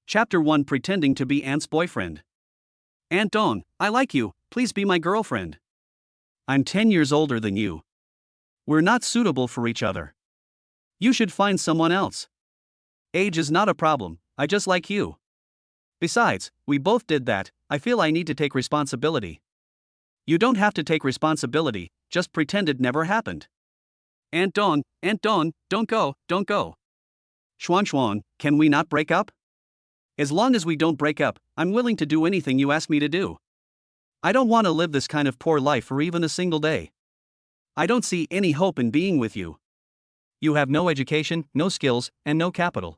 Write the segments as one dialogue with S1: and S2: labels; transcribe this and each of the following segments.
S1: Chapter 1, Pretending to be Aunt's Boyfriend. Aunt Dong, I like you, please be my girlfriend. I'm 10 years older than you. We're not suitable for each other. You should find someone else. Age is not a problem, I just like you. Besides, we both did that, I feel I need to take responsibility. You don't have to take responsibility, just pretend it never happened. Aunt Dong, don't go. Xuan, can we not break up? As long as we don't break up, I'm willing to do anything you ask me to do. I don't want to live this kind of poor life for even a single day. I don't see any hope in being with you. You have no education, no skills, and no capital.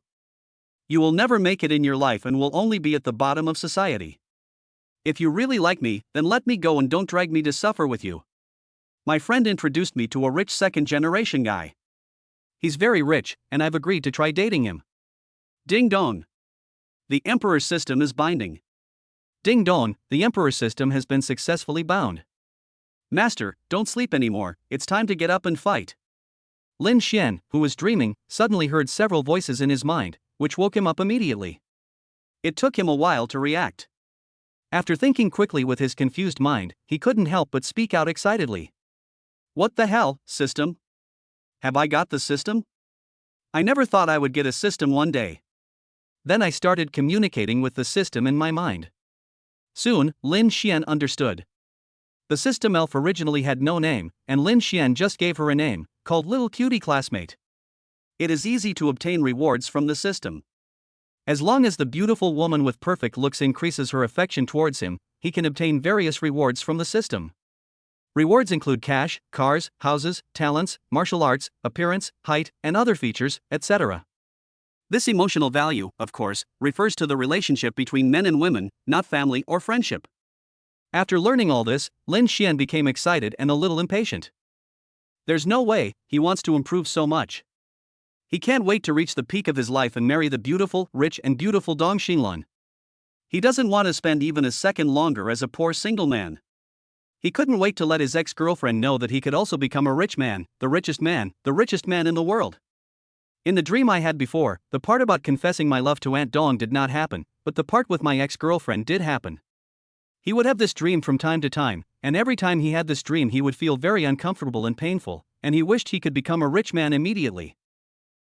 S1: You will never make it in your life and will only be at the bottom of society. If you really like me, then let me go and don't drag me to suffer with you. My friend introduced me to a rich second-generation guy. He's very rich, and I've agreed to try dating him. Ding dong. The Emperor system is binding. Ding dong, the Emperor system has been successfully bound. Master, don't sleep anymore, it's time to get up and fight. Lin Xian, who was dreaming, suddenly heard several voices in his mind, which woke him up immediately. It took him a while to react. After thinking quickly with his confused mind, he couldn't help but speak out excitedly. What the hell, system? Have I got the system? I never thought I would get a system one day. Then I started communicating with the system in my mind. Soon, Lin Xian understood. The system elf originally had no name, and Lin Xian just gave her a name, called Little Cutie Classmate. It is easy to obtain rewards from the system. As long as the beautiful woman with perfect looks increases her affection towards him, he can obtain various rewards from the system. Rewards include cash, cars, houses, talents, martial arts, appearance, height, and other features, etc. This emotional value, of course, refers to the relationship between men and women, not family or friendship. After learning all this, Lin Xian became excited and a little impatient. There's no way, he wants to improve so much. He can't wait to reach the peak of his life and marry the beautiful, rich and beautiful Dong Xinlan. He doesn't want to spend even a second longer as a poor single man. He couldn't wait to let his ex-girlfriend know that he could also become a rich man the richest man in the world. In the dream I had before, the part about confessing my love to Aunt Dong did not happen, but the part with my ex-girlfriend did happen. He would have this dream from time to time, and every time he had this dream he would feel very uncomfortable and painful, and he wished he could become a rich man immediately.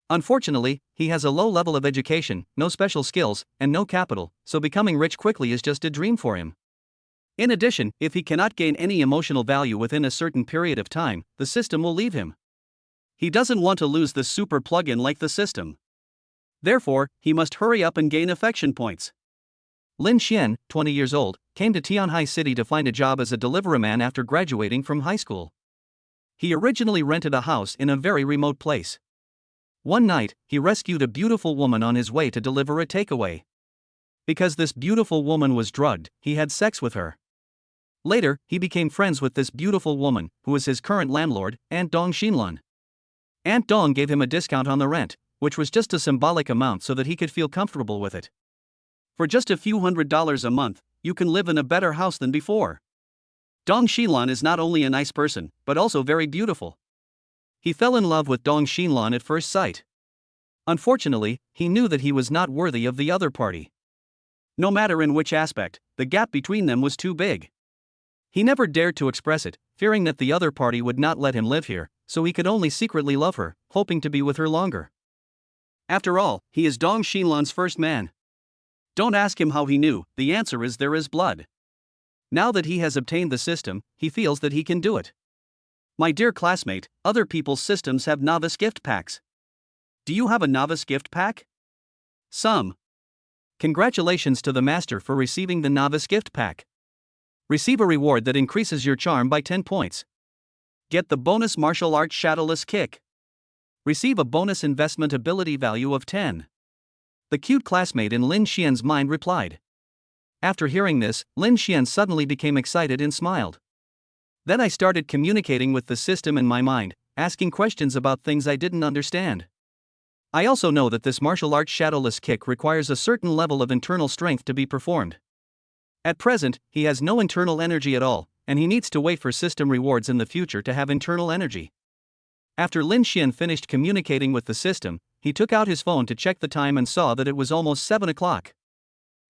S1: Unfortunately, he has a low level of education, no special skills, and no capital, so becoming rich quickly is just a dream for him. In addition, if he cannot gain any emotional value within a certain period of time, the system will leave him. He doesn't want to lose this super plug-in like the system. Therefore, he must hurry up and gain affection points. Lin Xian, 20 years old, came to Tianhai City to find a job as a deliveryman after graduating from high school. He originally rented a house in a very remote place. One night, he rescued a beautiful woman on his way to deliver a takeaway. Because this beautiful woman was drugged, he had sex with her. Later, he became friends with this beautiful woman, who is his current landlord, Aunt Dong Xinlan. Aunt Dong gave him a discount on the rent, which was just a symbolic amount so that he could feel comfortable with it. For just a few $100s a month, you can live in a better house than before. Dong Xinlan is not only a nice person, but also very beautiful. He fell in love with Dong Xinlan at first sight. Unfortunately, he knew that he was not worthy of the other party. No matter in which aspect, the gap between them was too big. He never dared to express it, fearing that the other party would not let him live here, so he could only secretly love her, hoping to be with her longer. After all, he is Dong Xinlan's first man. Don't ask him how he knew, the answer is there is blood. Now that he has obtained the system, he feels that he can do it. My dear classmate, other people's systems have novice gift packs. Do you have a novice gift pack? Some. Congratulations to the master for receiving the novice gift pack. Receive a reward that increases your charm by 10 points. Get the bonus martial arts shadowless kick. Receive a bonus investment ability value of 10. The cute classmate in Lin Xian's mind replied. After hearing this, Lin Xian suddenly became excited and smiled. Then I started communicating with the system in my mind, asking questions about things I didn't understand. I also know that this martial arts shadowless kick requires a certain level of internal strength to be performed. At present, he has no internal energy at all, and he needs to wait for system rewards in the future to have internal energy. After Lin Xian finished communicating with the system, he took out his phone to check the time and saw that it was almost 7 o'clock.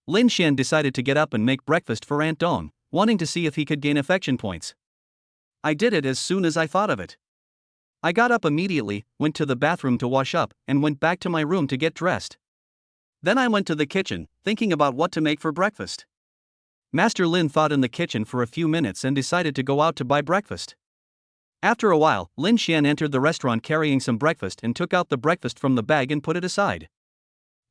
S1: Lin Xian decided to get up and make breakfast for Aunt Dong, wanting to see if he could gain affection points. I did it as soon as I thought of it. I got up immediately, went to the bathroom to wash up, and went back to my room to get dressed. Then I went to the kitchen, thinking about what to make for breakfast. Master Lin thought in the kitchen for a few minutes and decided to go out to buy breakfast. After a while, Lin Xian entered the restaurant carrying some breakfast and took out the breakfast from the bag and put it aside.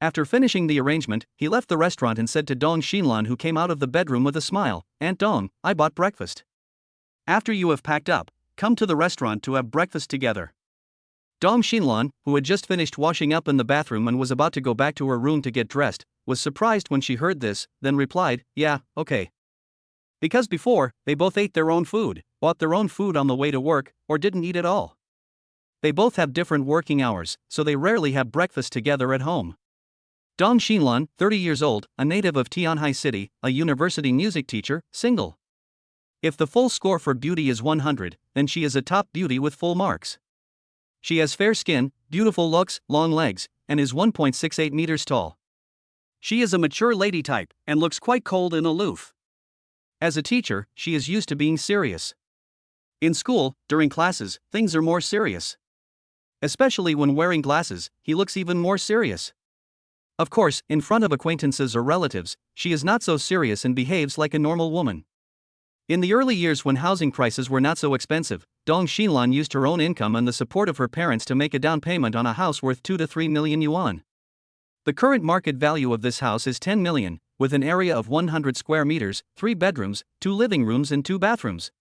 S1: After finishing the arrangement, he left the restaurant and said to Dong Xinlan, who came out of the bedroom with a smile, "Aunt Dong, I bought breakfast. After you have packed up, come to the restaurant to have breakfast together." Dong Xinlan, who had just finished washing up in the bathroom and was about to go back to her room to get dressed, was surprised when she heard this, then replied, "Yeah, okay." Because before, they both ate their own food, bought their own food on the way to work, or didn't eat at all. They both have different working hours, so they rarely have breakfast together at home. Dong Xinlan, 30 years old, a native of Tianhai City, a university music teacher, single. If the full score for beauty is 100, then she is a top beauty with full marks. She has fair skin, beautiful looks, long legs, and is 1.68 meters tall. She is a mature lady type, and looks quite cold and aloof. As a teacher, she is used to being serious. In school, during classes, things are more serious. Especially when wearing glasses, he looks even more serious. Of course, in front of acquaintances or relatives, she is not so serious and behaves like a normal woman. In the early years when housing prices were not so expensive, Dong Xinlan used her own income and the support of her parents to make a down payment on a house worth 2 to 3 million yuan. The current market value of this house is 10 million, with an area of 100 square meters, 3 bedrooms, 2 living rooms and 2 bathrooms.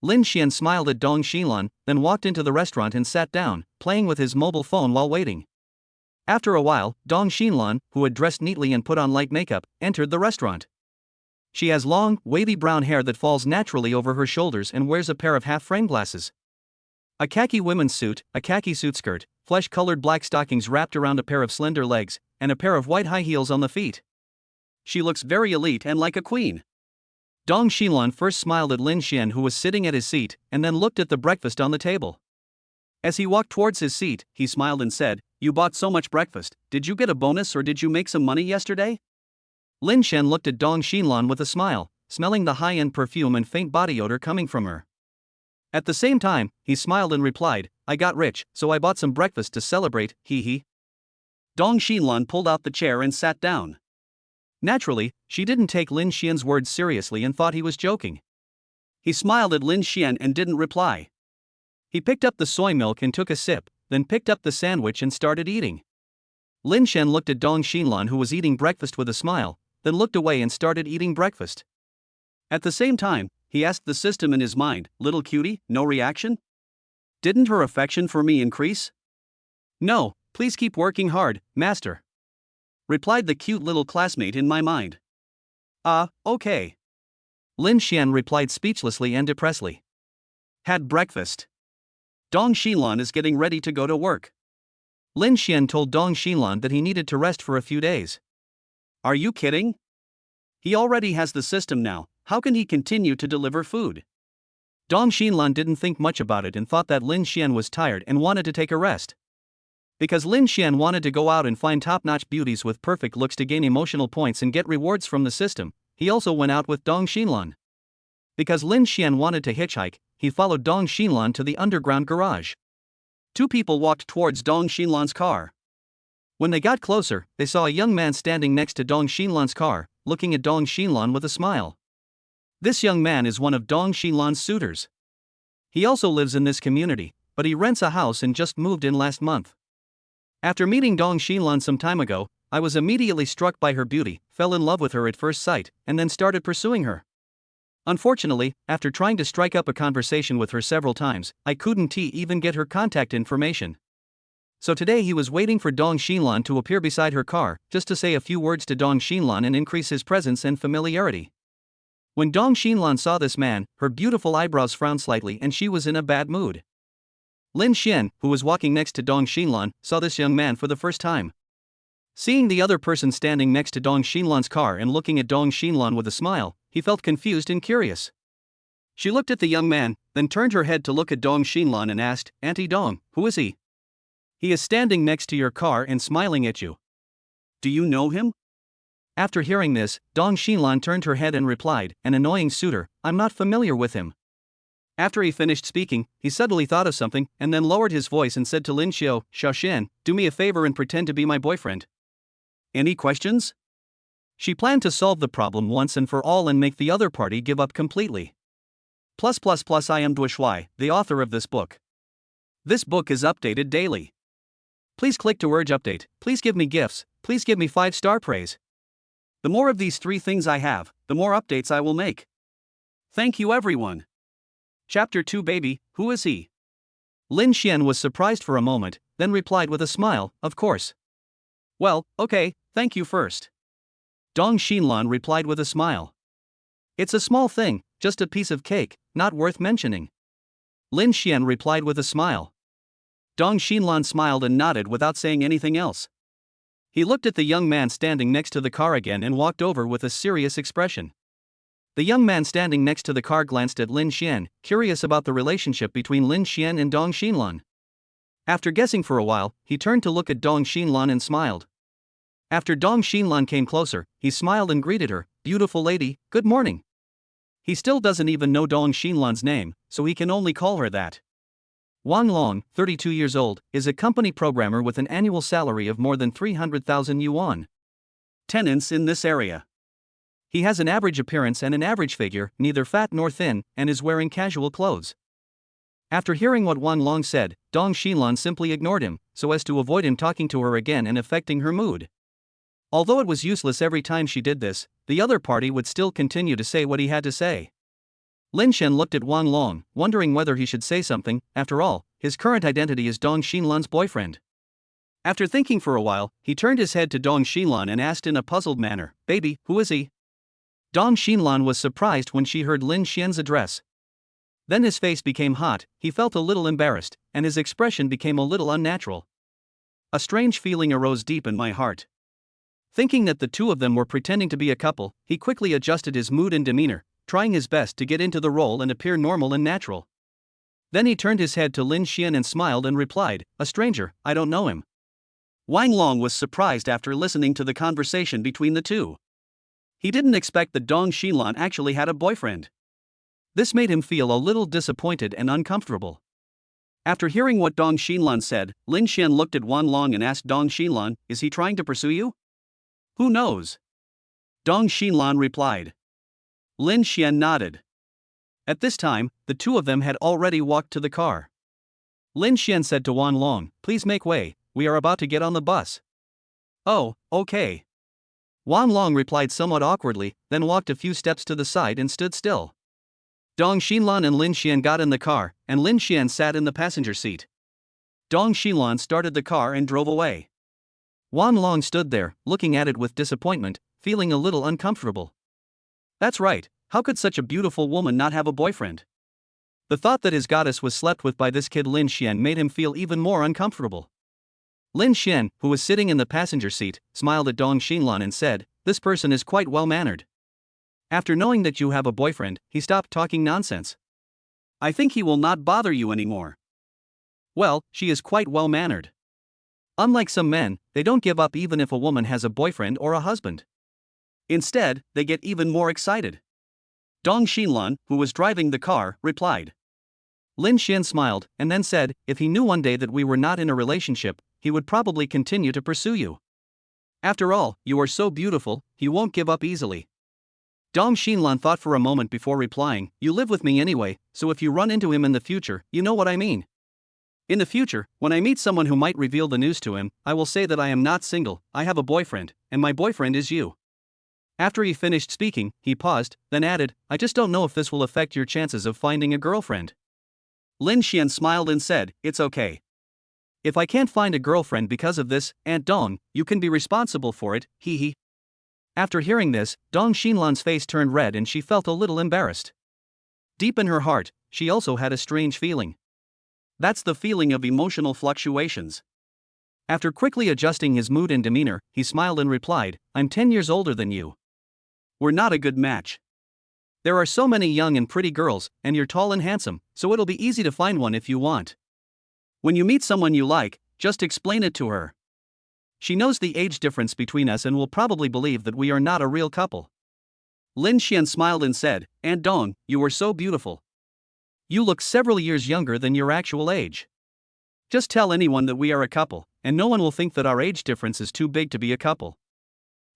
S1: Lin Xian smiled at Dong Xinlan, then walked into the restaurant and sat down, playing with his mobile phone while waiting. After a while, Dong Xinlan, who had dressed neatly and put on light makeup, entered the restaurant. She has long, wavy brown hair that falls naturally over her shoulders and wears a pair of half-frame glasses. A khaki women's suit, a khaki suit skirt, flesh-colored black stockings wrapped around a pair of slender legs, and a pair of white high heels on the feet. She looks very elite and like a queen. Dong Xinlan first smiled at Lin Xian, who was sitting at his seat, and then looked at the breakfast on the table. As he walked towards his seat, he smiled and said, "You bought so much breakfast, did you get a bonus or did you make some money yesterday?" Lin Xian looked at Dong Xinlan with a smile, smelling the high-end perfume and faint body odor coming from her. At the same time, he smiled and replied, "I got rich, so I bought some breakfast to celebrate, hee hee." Dong Xinlan pulled out the chair and sat down. Naturally, she didn't take Lin Xian's words seriously and thought he was joking. He smiled at Lin Xian and didn't reply. He picked up the soy milk and took a sip, then picked up the sandwich and started eating. Lin Xian looked at Dong Xinlan, who was eating breakfast, with a smile, then looked away and started eating breakfast. At the same time, he asked the system in his mind, "Little cutie, no reaction? Didn't her affection for me increase?" "No, please keep working hard, master," replied the cute little classmate in my mind. Okay." Lin Xian replied speechlessly and depressedly. Had breakfast. Dong Xinlan is getting ready to go to work. Lin Xian told Dong Xinlan that he needed to rest for a few days. Are you kidding? He already has the system now, how can he continue to deliver food? Dong Xinlan didn't think much about it and thought that Lin Xian was tired and wanted to take a rest. Because Lin Xian wanted to go out and find top-notch beauties with perfect looks to gain emotional points and get rewards from the system, he also went out with Dong Xinlan. Because Lin Xian wanted to hitchhike, he followed Dong Xinlan to the underground garage. 2 people walked towards Dong Xinlan's car. When they got closer, they saw a young man standing next to Dong Xinlan's car, looking at Dong Xinlan with a smile. This young man is one of Dong Xinlan's suitors. He also lives in this community, but he rents a house and just moved in last month. After meeting Dong Xinlan some time ago, I was immediately struck by her beauty, fell in love with her at first sight, and then started pursuing her. Unfortunately, after trying to strike up a conversation with her several times, I couldn't even get her contact information. So today he was waiting for Dong Xinlan to appear beside her car, just to say a few words to Dong Xinlan and increase his presence and familiarity. When Dong Xinlan saw this man, her beautiful eyebrows frowned slightly and she was in a bad mood. Lin Xian, who was walking next to Dong Xinlan, saw this young man for the first time. Seeing the other person standing next to Dong Xinlan's car and looking at Dong Xinlan with a smile, he felt confused and curious. She looked at the young man, then turned her head to look at Dong Xinlan and asked, "Auntie Dong, who is he? He is standing next to your car and smiling at you. Do you know him?" After hearing this, Dong Xinlan turned her head and replied, "An annoying suitor, I'm not familiar with him." After he finished speaking, he suddenly thought of something and then lowered his voice and said to Lin Xiao, "Xiaoshan, do me a favor and pretend to be my boyfriend." Any questions? She planned to solve the problem once and for all and make the other party give up completely. I am Duishui, the author of this book. This book is updated daily. Please click to urge update, please give me gifts, please give me 5-star praise. The more of these 3 things I have, the more updates I will make. Thank you everyone. Chapter 2 Baby, who is he? Lin Xian was surprised for a moment, then replied with a smile, "Of course." "Well, okay, thank you first." Dong Xinlan replied with a smile. "It's a small thing, just a piece of cake, not worth mentioning." Lin Xian replied with a smile. Dong Xinlan smiled and nodded without saying anything else. He looked at the young man standing next to the car again and walked over with a serious expression. The young man standing next to the car glanced at Lin Xian, curious about the relationship between Lin Xian and Dong Xinlan. After guessing for a while, he turned to look at Dong Xinlan and smiled. After Dong Xinlan came closer, he smiled and greeted her, "Beautiful lady, good morning." He still doesn't even know Dong Xinlan's name, so he can only call her that. Wang Long, 32 years old, is a company programmer with an annual salary of more than 300,000 yuan. Tenants in this area. He has an average appearance and an average figure, neither fat nor thin, and is wearing casual clothes. After hearing what Wang Long said, Dong Xinlan simply ignored him, so as to avoid him talking to her again and affecting her mood. Although it was useless every time she did this, the other party would still continue to say what he had to say. Lin Xian looked at Wang Long, wondering whether he should say something. After all, his current identity is Dong Xinlan's boyfriend. After thinking for a while, he turned his head to Dong Xinlan and asked in a puzzled manner, "Baby, who is he?" Dong Xinlan was surprised when she heard Lin Xian's address. Then his face became hot, he felt a little embarrassed, and his expression became a little unnatural. A strange feeling arose deep in my heart. Thinking that the two of them were pretending to be a couple, he quickly adjusted his mood and demeanor, trying his best to get into the role and appear normal and natural. Then he turned his head to Lin Xian and smiled and replied, "A stranger, I don't know him." Wang Long was surprised after listening to the conversation between the two. He didn't expect that Dong Xinlan actually had a boyfriend. This made him feel a little disappointed and uncomfortable. After hearing what Dong Xinlan said, Lin Xian looked at Wang Long and asked Dong Xinlan, "Is he trying to pursue you?" "Who knows?" Dong Xinlan replied. Lin Xian nodded. At this time, the two of them had already walked to the car. Lin Xian said to Wang Long, "Please make way, we are about to get on the bus." "Oh, okay." Wang Long replied somewhat awkwardly, then walked a few steps to the side and stood still. Dong Xinlan and Lin Xian got in the car, and Lin Xian sat in the passenger seat. Dong Xinlan started the car and drove away. Wang Long stood there, looking at it with disappointment, feeling a little uncomfortable. That's right, how could such a beautiful woman not have a boyfriend? The thought that his goddess was slept with by this kid Lin Xian made him feel even more uncomfortable. Lin Xian, who was sitting in the passenger seat, smiled at Dong Xinlan and said, "This person is quite well-mannered." After knowing that you have a boyfriend, he stopped talking nonsense. "I think he will not bother you anymore." Well, she is quite well-mannered. Unlike some men, they don't give up even if a woman has a boyfriend or a husband. Instead, they get even more excited. Dong Xinlan, who was driving the car, replied. Lin Xian smiled, and then said, "If he knew one day that we were not in a relationship, he would probably continue to pursue you. After all, you are so beautiful, he won't give up easily." Dong Xinlan thought for a moment before replying, "You live with me anyway, so if you run into him in the future, you know what I mean. In the future, when I meet someone who might reveal the news to him, I will say that I am not single, I have a boyfriend, and my boyfriend is you." After he finished speaking, he paused, then added, "I just don't know if this will affect your chances of finding a girlfriend." Lin Xian smiled and said, "It's okay. If I can't find a girlfriend because of this, Aunt Dong, you can be responsible for it, hee hee." After hearing this, Dong Xinlan's face turned red and she felt a little embarrassed. Deep in her heart, she also had a strange feeling. That's the feeling of emotional fluctuations. After quickly adjusting his mood and demeanor, he smiled and replied, "I'm 10 years older than you. We're not a good match. There are so many young and pretty girls, and you're tall and handsome, so it'll be easy to find one if you want. When you meet someone you like, just explain it to her. She knows the age difference between us and will probably believe that we are not a real couple. Lin Xian smiled and said, Aunt Dong, you are so beautiful. You look several years younger than your actual age. Just tell anyone that we are a couple, and no one will think that our age difference is too big to be a couple.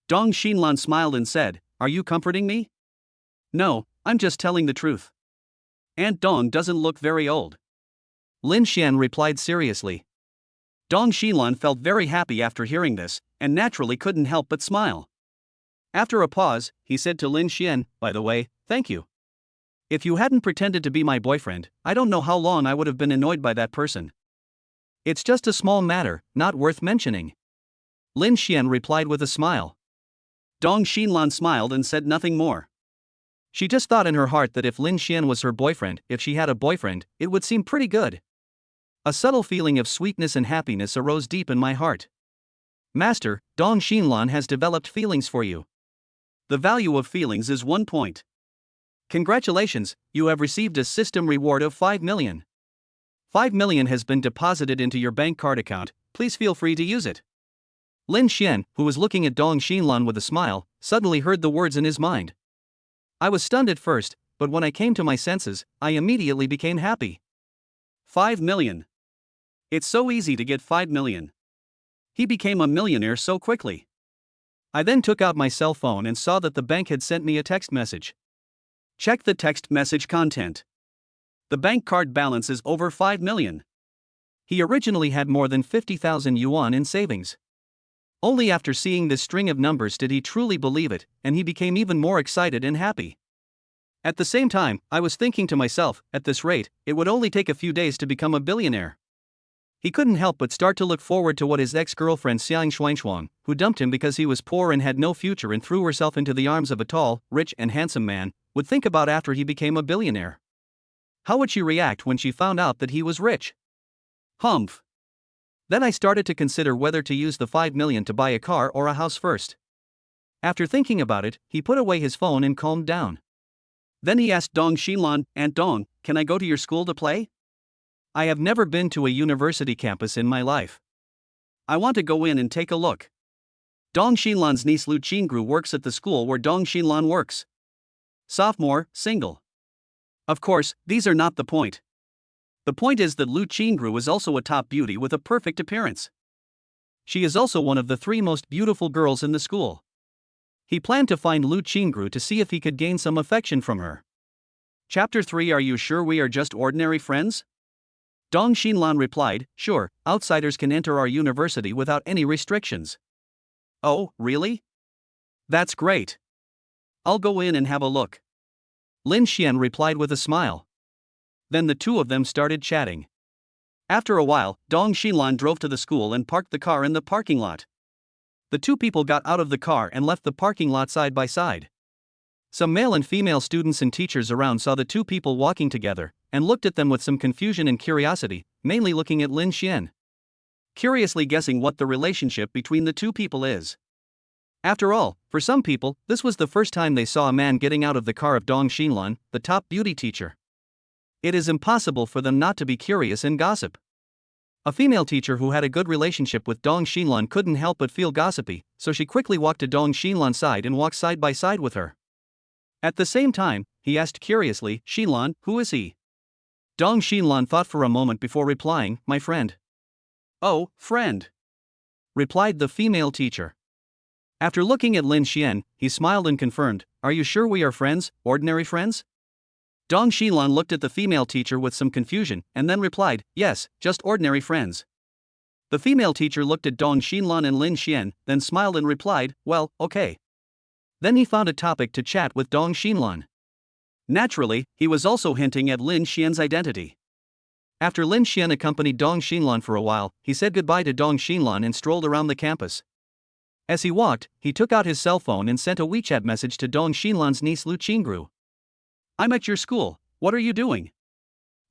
S1: Dong Xinlan smiled and said, Are you comforting me? No, I'm just telling the truth. Aunt Dong doesn't look very old. Lin Xian replied seriously. Dong Xinlan felt very happy after hearing this, and naturally couldn't help but smile. After a pause, he said to Lin Xian, By the way, thank you. If you hadn't pretended to be my boyfriend, I don't know how long I would have been annoyed by that person. It's just a small matter, not worth mentioning. Lin Xian replied with a smile. Dong Xinlan smiled and said nothing more. She just thought in her heart that if Lin Xian was her boyfriend, if she had a boyfriend, it would seem pretty good. A subtle feeling of sweetness and happiness arose deep in my heart. Master, Dong Xinlan has developed feelings for you. The value of feelings is 1 point. Congratulations, you have received a system reward of 5 million. 5 million has been deposited into your bank card account, please feel free to use it. Lin Xian, who was looking at Dong Xinlan with a smile, suddenly heard the words in his mind. I was stunned at first, but when I came to my senses, I immediately became happy. 5 million. It's so easy to get 5 million. He became a millionaire so quickly. I then took out my cell phone and saw that the bank had sent me a text message. Check the text message content. The bank card balance is over 5 million. He originally had more than 50,000 yuan in savings. Only after seeing this string of numbers did he truly believe it, and he became even more excited and happy. At the same time, I was thinking to myself, at this rate, it would only take a few days to become a billionaire. He couldn't help but start to look forward to what his ex-girlfriend Xiang Shuangshuang, who dumped him because he was poor and had no future and threw herself into the arms of a tall, rich and handsome man, would think about after he became a billionaire. How would she react when she found out that he was rich? Humph. Then I started to consider whether to use the 5 million to buy a car or a house first. After thinking about it, he put away his phone and calmed down. Then he asked Dong Xinlan, Aunt Dong, can I go to your school to play? I have never been to a university campus in my life. I want to go in and take a look. Dong Xinlan's niece Lu Qingru works at the school where Dong Xinlan works. Sophomore, single. Of course, these are not the point. The point is that Lu Qingru is also a top beauty with a perfect appearance. She is also one of the 3 most beautiful girls in the school. He planned to find Lu Qingru to see if he could gain some affection from her. Chapter 3 Are you sure we are just ordinary friends? Dong Xinlan replied, Sure, outsiders can enter our university without any restrictions. Oh, really? That's great. I'll go in and have a look. Lin Xian replied with a smile. Then the two of them started chatting. After a while, Dong Xinlan drove to the school and parked the car in the parking lot. The two people got out of the car and left the parking lot side by side. Some male and female students and teachers around saw the two people walking together, and looked at them with some confusion and curiosity, mainly looking at Lin Xian, curiously guessing what the relationship between the two people is. After all, for some people, this was the first time they saw a man getting out of the car of Dong Xinlan, the top beauty teacher. It is impossible for them not to be curious and gossip. A female teacher who had a good relationship with Dong Xinlan couldn't help but feel gossipy, so she quickly walked to Dong Xinlan's side and walked side by side with her. At the same time, he asked curiously, Xinlan, who is he? Dong Xinlan thought for a moment before replying, My friend. Oh, friend, replied the female teacher. After looking at Lin Xian, he smiled and confirmed, Are you sure we are friends, ordinary friends? Dong Xinlan looked at the female teacher with some confusion, and then replied, Yes, just ordinary friends. The female teacher looked at Dong Xinlan and Lin Xian, then smiled and replied, Well, okay. Then he found a topic to chat with Dong Xinlan. Naturally, he was also hinting at Lin Xian's identity. After Lin Xian accompanied Dong Xinlan for a while, he said goodbye to Dong Xinlan and strolled around the campus. As he walked, he took out his cell phone and sent a WeChat message to Dong Xinlan's niece Lu Qingru. I'm at your school, what are you doing?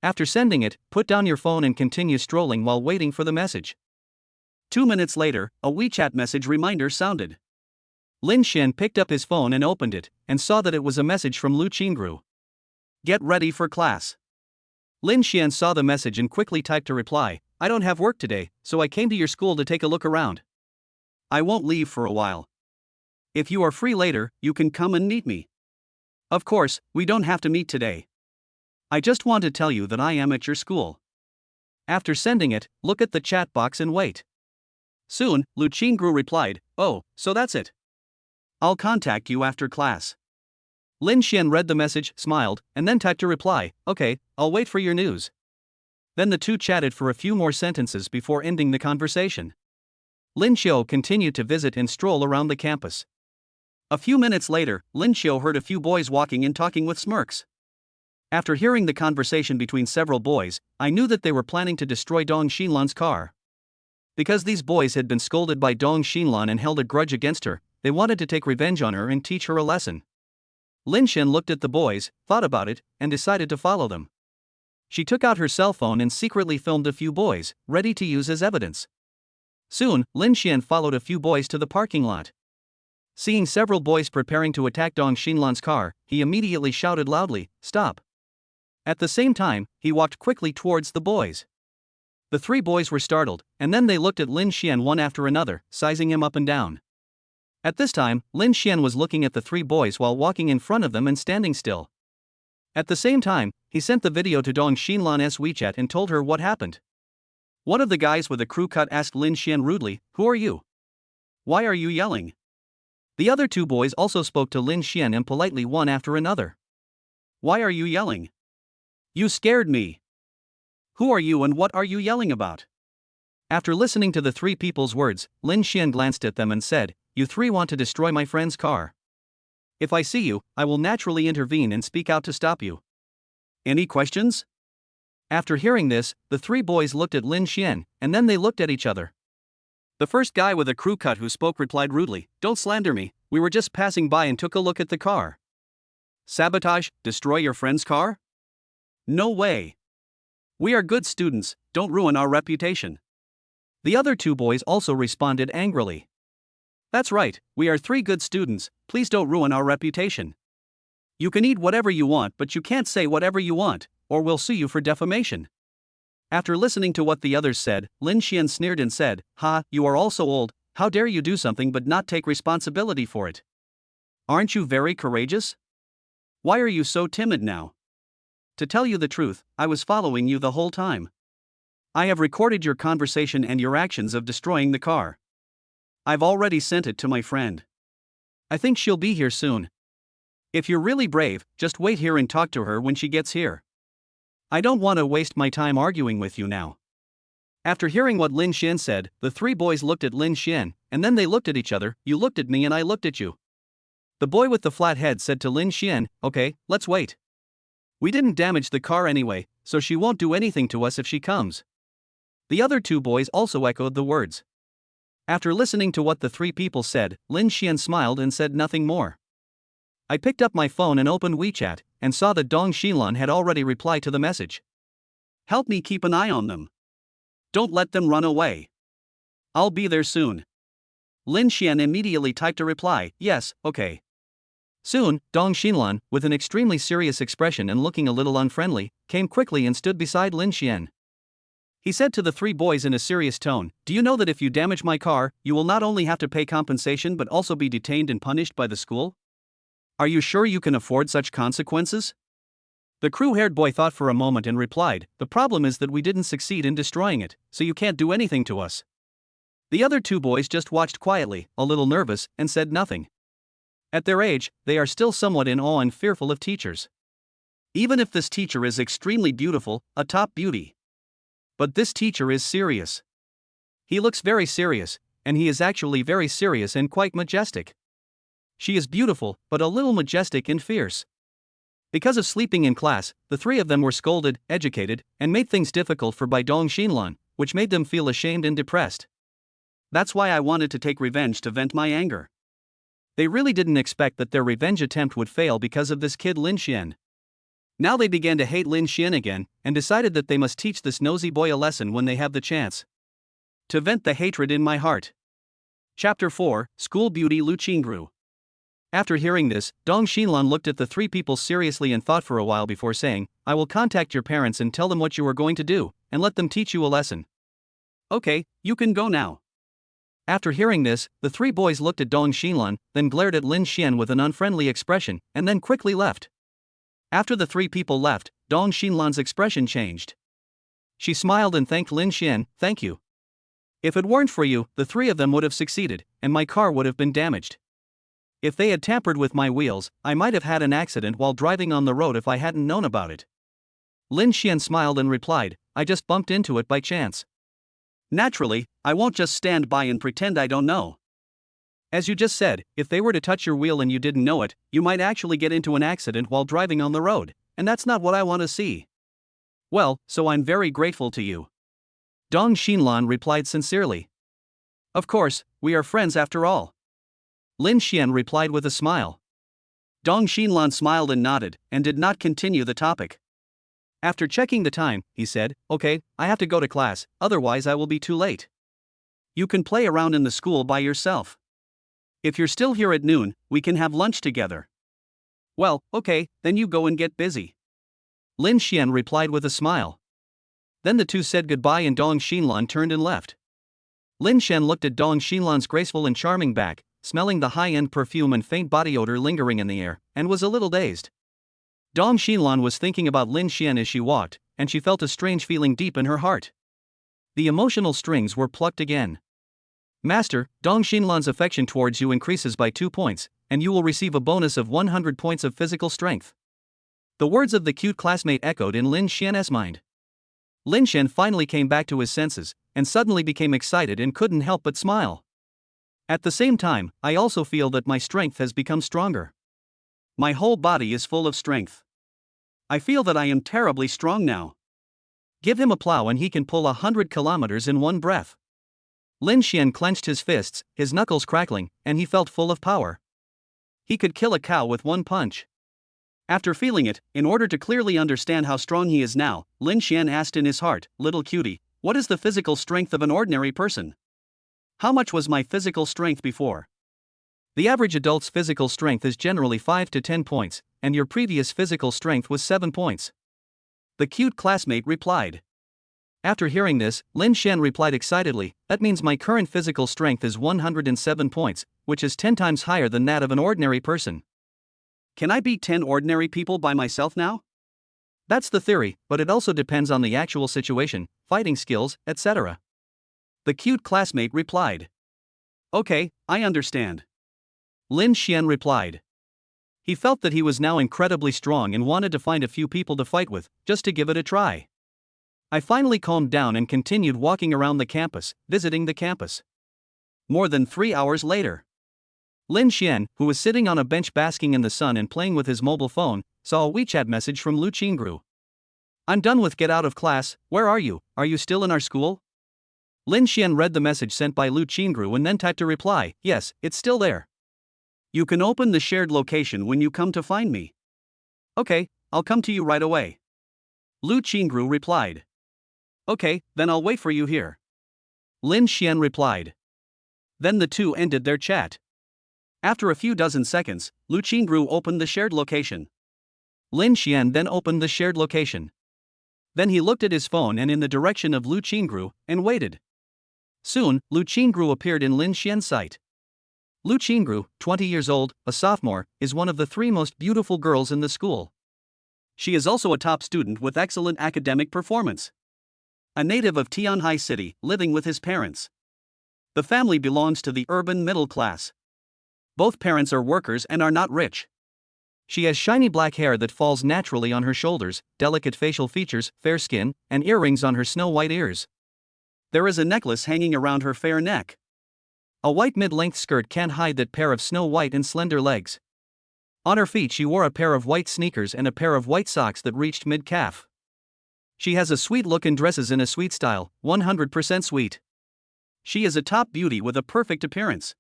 S1: After sending it, put down your phone and continue strolling while waiting for the message. 2 minutes later, a WeChat message reminder sounded. Lin Xian picked up his phone and opened it, and saw that it was a message from Lu Qingru. Get ready for class. Lin Xian saw the message and quickly typed a reply, I don't have work today, so I came to your school to take a look around. I won't leave for a while. If you are free later, you can come and meet me. Of course, we don't have to meet today. I just want to tell you that I am at your school. After sending it, look at the chat box and wait. Soon, Lu Qingru replied, "Oh, so that's it. I'll contact you after class." Lin Xian read the message, smiled, and then typed a reply, "Okay, I'll wait for your news." Then the two chatted for a few more sentences before ending the conversation. Lin Xiu continued to visit and stroll around the campus. A few minutes later, Lin Xiu heard a few boys walking and talking with smirks. After hearing the conversation between several boys, I knew that they were planning to destroy Dong Xinlan's car. Because these boys had been scolded by Dong Xinlan and held a grudge against her, they wanted to take revenge on her and teach her a lesson. Lin Xian looked at the boys, thought about it, and decided to follow them. She took out her cell phone and secretly filmed a few boys, ready to use as evidence. Soon, Lin Xian followed a few boys to the parking lot. Seeing several boys preparing to attack Dong Xinlan's car, he immediately shouted loudly, "Stop!" At the same time, he walked quickly towards the boys. The three boys were startled, and then they looked at Lin Xian one after another, sizing him up and down. At this time, Lin Xian was looking at the three boys while walking in front of them and standing still. At the same time, he sent the video to Dong Xinlan's WeChat and told her what happened. One of the guys with a crew cut asked Lin Xian rudely, "Who are you? Why are you yelling?" The other two boys also spoke to Lin Xian impolitely one after another. "Why are you yelling? You scared me. Who are you and what are you yelling about?" After listening to the three people's words, Lin Xian glanced at them and said, "You three want to destroy my friend's car. If I see you, I will naturally intervene and speak out to stop you. Any questions?" After hearing this, the three boys looked at Lin Xian, and then they looked at each other. The first guy with a crew cut who spoke replied rudely, "Don't slander me, we were just passing by and took a look at the car." "Sabotage, destroy your friend's car? No way. We are good students, don't ruin our reputation." The other two boys also responded angrily. "That's right, we are three good students, please don't ruin our reputation. You can eat whatever you want but you can't say whatever you want, or we'll sue you for defamation." After listening to what the others said, Lin Xian sneered and said, "Ha, you are all so old, how dare you do something but not take responsibility for it? Aren't you very courageous? Why are you so timid now? To tell you the truth, I was following you the whole time. I have recorded your conversation and your actions of destroying the car. I've already sent it to my friend. I think she'll be here soon. If you're really brave, just wait here and talk to her when she gets here. I don't want to waste my time arguing with you now." After hearing what Lin Xian said, the three boys looked at Lin Xian, and then they looked at each other. "You looked at me and I looked at you." The boy with the flat head said to Lin Xian, "Okay, let's wait. We didn't damage the car anyway, so she won't do anything to us if she comes." The other two boys also echoed the words. After listening to what the three people said, Lin Xian smiled and said nothing more. I picked up my phone and opened WeChat, and saw that Dong Xinlan had already replied to the message. "Help me keep an eye on them. Don't let them run away. I'll be there soon." Lin Xian immediately typed a reply, "Yes, okay." Soon, Dong Xinlan, with an extremely serious expression and looking a little unfriendly, came quickly and stood beside Lin Xian. He said to the three boys in a serious tone, "Do you know that if you damage my car, you will not only have to pay compensation but also be detained and punished by the school? Are you sure you can afford such consequences?" The crew-haired boy thought for a moment and replied, "The problem is that we didn't succeed in destroying it, so you can't do anything to us." The other two boys just watched quietly, a little nervous, and said nothing. At their age, they are still somewhat in awe and fearful of teachers. Even if this teacher is extremely beautiful, a top beauty. But this teacher is serious. He looks very serious, and he is actually very serious and quite majestic. She is beautiful, but a little majestic and fierce. Because of sleeping in class, the three of them were scolded, educated, and made things difficult for by Dong Xinlan, which made them feel ashamed and depressed. That's why I wanted to take revenge to vent my anger. They really didn't expect that their revenge attempt would fail because of this kid Lin Xian. Now they began to hate Lin Xian again, and decided that they must teach this nosy boy a lesson when they have the chance. To vent the hatred in my heart. Chapter 4, School Beauty Lu Qingru. After hearing this, Dong Xinlan looked at the three people seriously and thought for a while before saying, "I will contact your parents and tell them what you are going to do, and let them teach you a lesson." "Okay, you can go now." After hearing this, the three boys looked at Dong Xinlan, then glared at Lin Xian with an unfriendly expression, and then quickly left. After the three people left, Dong Xinlan's expression changed. She smiled and thanked Lin Xian. "Thank you. If it weren't for you, the three of them would have succeeded, and my car would have been damaged. If they had tampered with my wheels, I might have had an accident while driving on the road if I hadn't known about it." Lin Xian smiled and replied, "I just bumped into it by chance. Naturally, I won't just stand by and pretend I don't know. As you just said, if they were to touch your wheel and you didn't know it, you might actually get into an accident while driving on the road, and that's not what I want to see. Well, so I'm very grateful to you." Dong Xinlan replied sincerely. "Of course, we are friends after all." Lin Xian replied with a smile. Dong Xinlan smiled and nodded, and did not continue the topic. After checking the time, he said, "Okay, I have to go to class, otherwise I will be too late. You can play around in the school by yourself. If you're still here at noon, we can have lunch together." "Well, okay, then you go and get busy." Lin Xian replied with a smile. Then the two said goodbye and Dong Xinlan turned and left. Lin Xian looked at Dong Xinlan's graceful and charming back, smelling the high-end perfume and faint body odor lingering in the air, and was a little dazed. Dong Xinlan was thinking about Lin Xian as she walked, and she felt a strange feeling deep in her heart. The emotional strings were plucked again. "Master, Dong Xinlan's affection towards you increases by 2 points, and you will receive a bonus of 100 points of physical strength." The words of the cute classmate echoed in Lin Xian's mind. Lin Xian finally came back to his senses, and suddenly became excited and couldn't help but smile. "At the same time, I also feel that my strength has become stronger. My whole body is full of strength. I feel that I am terribly strong now. Give him a plow and he can pull 100 kilometers in one breath." Lin Xian clenched his fists, his knuckles crackling, and he felt full of power. He could kill a cow with one punch. After feeling it, in order to clearly understand how strong he is now, Lin Xian asked in his heart, "Little cutie, what is the physical strength of an ordinary person? How much was my physical strength before?" The average adult's physical strength is generally 5 to 10 points, and your previous physical strength was 7 points. The cute classmate replied. After hearing this, Lin Xian replied excitedly, "That means my current physical strength is 107 points, which is 10 times higher than that of an ordinary person. Can I beat 10 ordinary people by myself now?" That's the theory, but it also depends on the actual situation, fighting skills, etc. The cute classmate replied. "Okay, I understand." Lin Xian replied. He felt that he was now incredibly strong and wanted to find a few people to fight with, just to give it a try. I finally calmed down and continued walking around the campus, visiting the campus. More than 3 hours later, Lin Xian, who was sitting on a bench basking in the sun and playing with his mobile phone, saw a WeChat message from Lu Qingru. "I'm done with get out of class, where are you? Are you still in our school?" Lin Xian read the message sent by Lu Qingru and then typed a reply, "Yes, it's still there. You can open the shared location when you come to find me." "Okay, I'll come to you right away." Lu Qingru replied. "Okay, then I'll wait for you here." Lin Xian replied. Then the two ended their chat. After a few dozen seconds, Lu Qingru opened the shared location. Lin Xian then opened the shared location. Then he looked at his phone and in the direction of Lu Qingru, and waited. Soon, Lu Qingru appeared in Lin Xian's sight. Lu Qingru, 20 years old, a sophomore, is one of the 3 most beautiful girls in the school. She is also a top student with excellent academic performance. A native of Tianhai City, living with his parents. The family belongs to the urban middle class. Both parents are workers and are not rich. She has shiny black hair that falls naturally on her shoulders, delicate facial features, fair skin, and earrings on her snow-white ears. There is a necklace hanging around her fair neck. A white mid-length skirt can't hide that pair of snow-white and slender legs. On her feet she wore a pair of white sneakers and a pair of white socks that reached mid-calf. She has a sweet look and dresses in a sweet style, 100% sweet. She is a top beauty with a perfect appearance.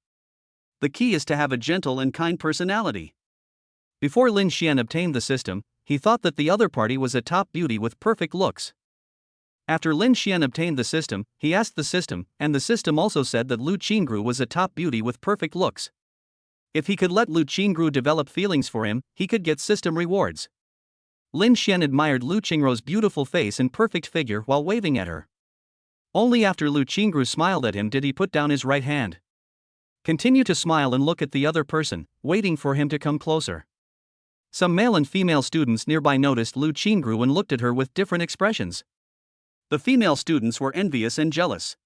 S1: The key is to have a gentle and kind personality. Before Lin Xian obtained the system, he thought that the other party was a top beauty with perfect looks. After Lin Xian obtained the system, he asked the system, and the system also said that Lu Qingru was a top beauty with perfect looks. If he could let Lu Qingru develop feelings for him, he could get system rewards. Lin Xian admired Lu Qingru's beautiful face and perfect figure while waving at her. Only after Lu Qingru smiled at him did he put down his right hand. Continue to smile and look at the other person, waiting for him to come closer. Some male and female students nearby noticed Lu Qingru and looked at her with different expressions. The female students were envious and jealous.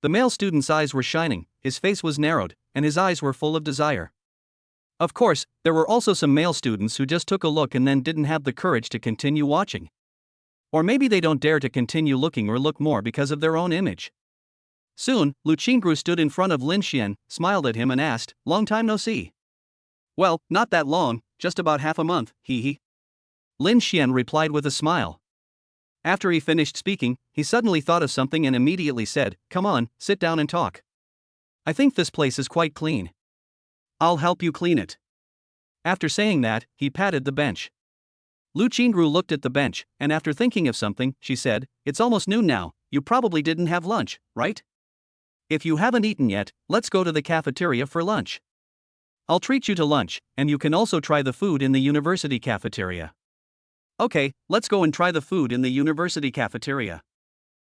S1: The male student's eyes were shining, his face was narrowed, and his eyes were full of desire. Of course, there were also some male students who just took a look and then didn't have the courage to continue watching. Or maybe they don't dare to continue looking or look more because of their own image. Soon, Lu Qingru stood in front of Lin Xian, smiled at him and asked, "Long time no see." "Well, not that long, just about half a month, hee." Lin Xian replied with a smile. After he finished speaking, he suddenly thought of something and immediately said, "Come on, sit down and talk. I think this place is quite clean. I'll help you clean it." After saying that, he patted the bench. Lu Qingru looked at the bench, and after thinking of something, she said, "It's almost noon now, you probably didn't have lunch, right? If you haven't eaten yet, let's go to the cafeteria for lunch. I'll treat you to lunch, and you can also try the food in the university cafeteria." "Okay, let's go and try the food in the university cafeteria.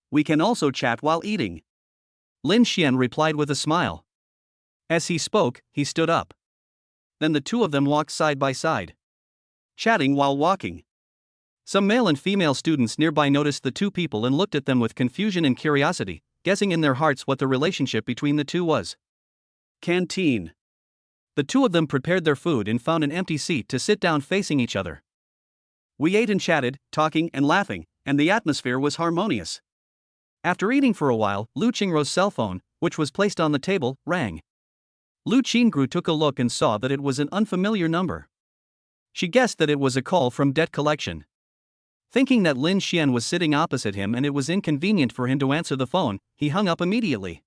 S1: We can also chat while eating." Lin Xian replied with a smile. As he spoke, he stood up. Then the two of them walked side by side, chatting while walking. Some male and female students nearby noticed the two people and looked at them with confusion and curiosity, guessing in their hearts what the relationship between the two was. Canteen. The two of them prepared their food and found an empty seat to sit down facing each other. We ate and chatted, talking and laughing, and the atmosphere was harmonious. After eating for a while, Lu Qingru's cell phone, which was placed on the table, rang. Lu Qingru took a look and saw that it was an unfamiliar number. She guessed that it was a call from debt collection. Thinking that Lin Xian was sitting opposite him and it was inconvenient for him to answer the phone, he hung up immediately.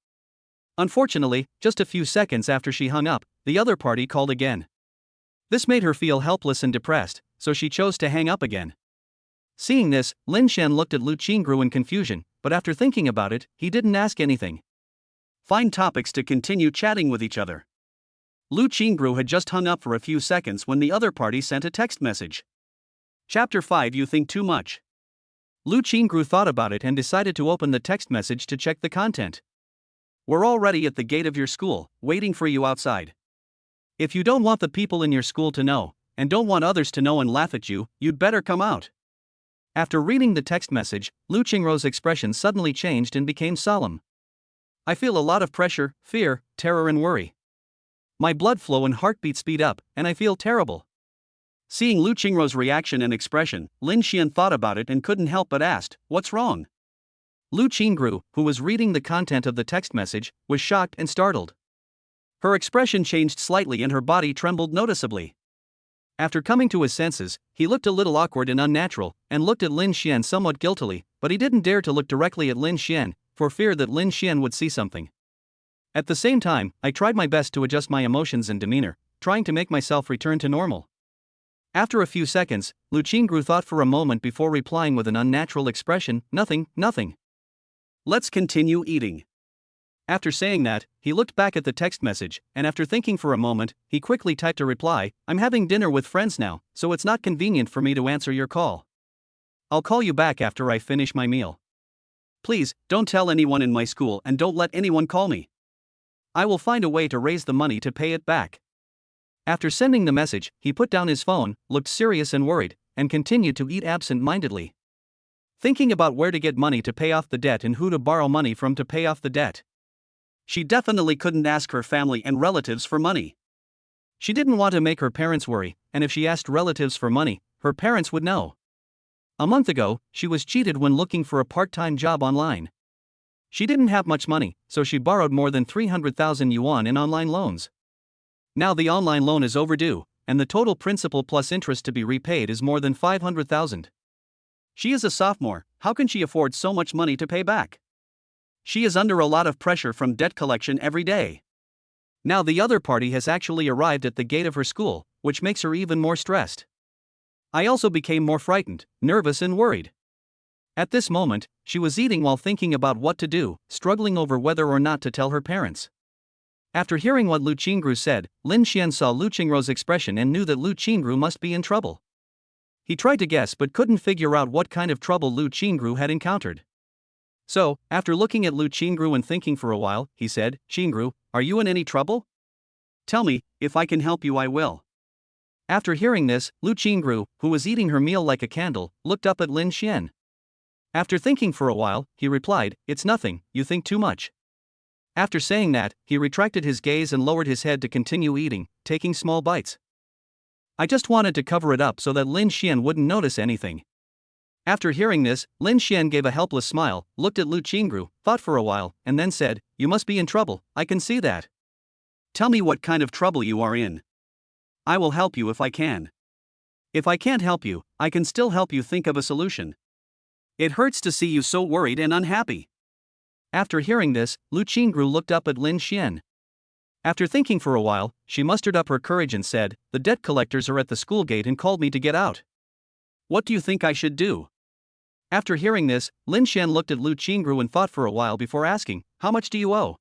S1: Unfortunately, just a few seconds after she hung up, the other party called again. This made her feel helpless and depressed, so she chose to hang up again. Seeing this, Lin Xian looked at Lu Qingru in confusion, but after thinking about it, he didn't ask anything. Find topics to continue chatting with each other. Lu Qingru had just hung up for a few seconds when the other party sent a text message. Chapter 5. You think too much. Lu Qingru thought about it and decided to open the text message to check the content. We're already at the gate of your school, waiting for you outside. If you don't want the people in your school to know, and don't want others to know and laugh at you, you'd better come out. After reading the text message, Lu Qingru's expression suddenly changed and became solemn. I feel a lot of pressure, fear, terror and worry. My blood flow and heartbeat speed up, and I feel terrible. Seeing Lu Qingru's reaction and expression, Lin Xian thought about it and couldn't help but asked, "What's wrong?" Lu Qingru, who was reading the content of the text message, was shocked and startled. Her expression changed slightly and her body trembled noticeably. After coming to his senses, he looked a little awkward and unnatural, and looked at Lin Xian somewhat guiltily, but he didn't dare to look directly at Lin Xian, for fear that Lin Xian would see something. At the same time, I tried my best to adjust my emotions and demeanor, trying to make myself return to normal. After a few seconds, Lu Qingru thought for a moment before replying with an unnatural expression, "Nothing, nothing. Let's continue eating." After saying that, he looked back at the text message, and after thinking for a moment, he quickly typed a reply, "I'm having dinner with friends now, so it's not convenient for me to answer your call. I'll call you back after I finish my meal. Please, don't tell anyone in my school and don't let anyone call me. I will find a way to raise the money to pay it back." After sending the message, he put down his phone, looked serious and worried, and continued to eat absent-mindedly, thinking about where to get money to pay off the debt and who to borrow money from to pay off the debt. She definitely couldn't ask her family and relatives for money. She didn't want to make her parents worry, and if she asked relatives for money, her parents would know. A month ago, she was cheated when looking for a part-time job online. She didn't have much money, so she borrowed more than 300,000 yuan in online loans. Now the online loan is overdue, and the total principal plus interest to be repaid is more than 500,000. She is a sophomore, how can she afford so much money to pay back? She is under a lot of pressure from debt collection every day. Now the other party has actually arrived at the gate of her school, which makes her even more stressed. I also became more frightened, nervous and worried. At this moment, she was eating while thinking about what to do, struggling over whether or not to tell her parents. After hearing what Lu Qingru said, Lin Xian saw Lu Qingru's expression and knew that Lu Qingru must be in trouble. He tried to guess but couldn't figure out what kind of trouble Lu Qingru had encountered. So, after looking at Lu Qingru and thinking for a while, he said, "Qingru, are you in any trouble? Tell me, if I can help you I will." After hearing this, Lu Qingru, who was eating her meal like a candle, looked up at Lin Xian. After thinking for a while, he replied, "It's nothing, you think too much." After saying that, he retracted his gaze and lowered his head to continue eating, taking small bites. I just wanted to cover it up so that Lin Xian wouldn't notice anything. After hearing this, Lin Xian gave a helpless smile, looked at Lu Qingru, thought for a while, and then said, "You must be in trouble, I can see that. Tell me what kind of trouble you are in. I will help you if I can. If I can't help you, I can still help you think of a solution. It hurts to see you so worried and unhappy." After hearing this, Lu Qingru looked up at Lin Xian. After thinking for a while, she mustered up her courage and said, "The debt collectors are at the school gate and called me to get out. What do you think I should do?" After hearing this, Lin Xian looked at Lu Qingru and thought for a while before asking, "How much do you owe?"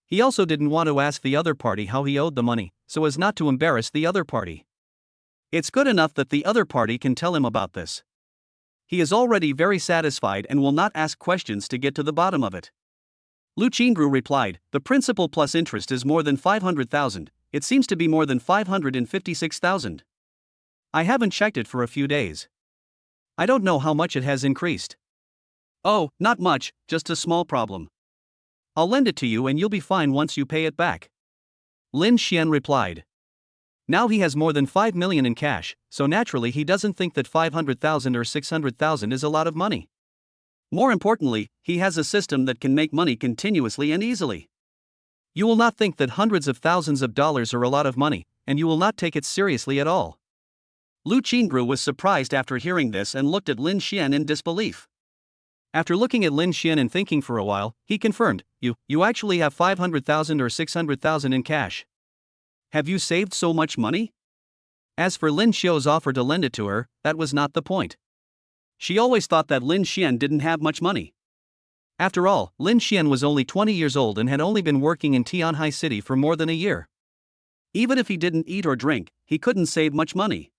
S1: He also didn't want to ask the other party how he owed the money, so as not to embarrass the other party. It's good enough that the other party can tell him about this. He is already very satisfied and will not ask questions to get to the bottom of it. Lu Qingru replied, "The principal plus interest is more than 500,000, it seems to be more than 556,000. I haven't checked it for a few days. I don't know how much it has increased." "Oh, not much, just a small problem. I'll lend it to you and you'll be fine once you pay it back." Lin Xian replied. Now he has more than 5 million in cash, so naturally he doesn't think that 500,000 or 600,000 is a lot of money. More importantly, he has a system that can make money continuously and easily. You will not think that hundreds of thousands of dollars are a lot of money, and you will not take it seriously at all. Lu Qingru was surprised after hearing this and looked at Lin Xian in disbelief. After looking at Lin Xian and thinking for a while, he confirmed, You actually have 500,000 or 600,000 in cash. Have you saved so much money?" As for Lin Xiao's offer to lend it to her, that was not the point. She always thought that Lin Xian didn't have much money. After all, Lin Xian was only 20 years old and had only been working in Tianhai City for more than a year. Even if he didn't eat or drink, he couldn't save much money.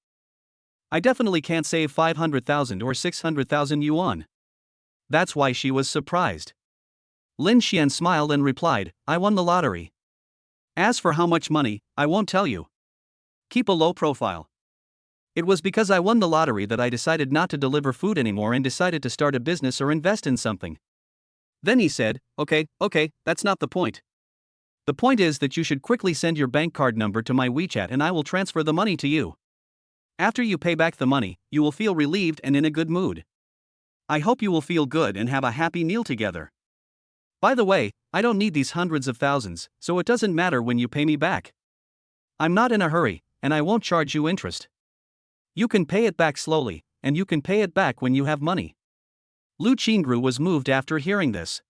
S1: "I definitely can't save 500,000 or 600,000 yuan. That's why she was surprised. Lin Xian smiled and replied, "I won the lottery. As for how much money, I won't tell you. Keep a low profile. It was because I won the lottery that I decided not to deliver food anymore and decided to start a business or invest in something." Then he said, Okay, that's not the point. The point is that you should quickly send your bank card number to my WeChat and I will transfer the money to you. After you pay back the money, you will feel relieved and in a good mood. I hope you will feel good and have a happy meal together. By the way, I don't need these hundreds of thousands, so it doesn't matter when you pay me back. I'm not in a hurry, and I won't charge you interest. You can pay it back slowly, and you can pay it back when you have money." Lu Qingru was moved after hearing this.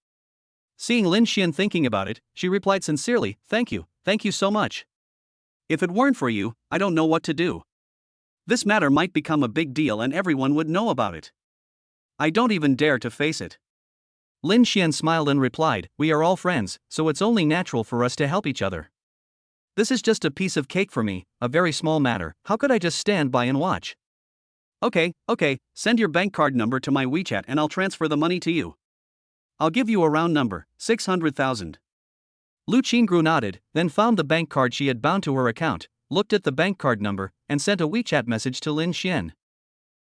S1: Seeing Lin Xian thinking about it, she replied sincerely, thank you so much. If it weren't for you, I don't know what to do. This matter might become a big deal and everyone would know about it. I don't even dare to face it." Lin Xian smiled and replied, "We are all friends, so it's only natural for us to help each other. This is just a piece of cake for me, a very small matter, how could I just stand by and watch?" Okay, send your bank card number to my WeChat and I'll transfer the money to you. I'll give you a round number, 600,000. Lu Qingru nodded, then found the bank card she had bound to her account, looked at the bank card number, and sent a WeChat message to Lin Xian.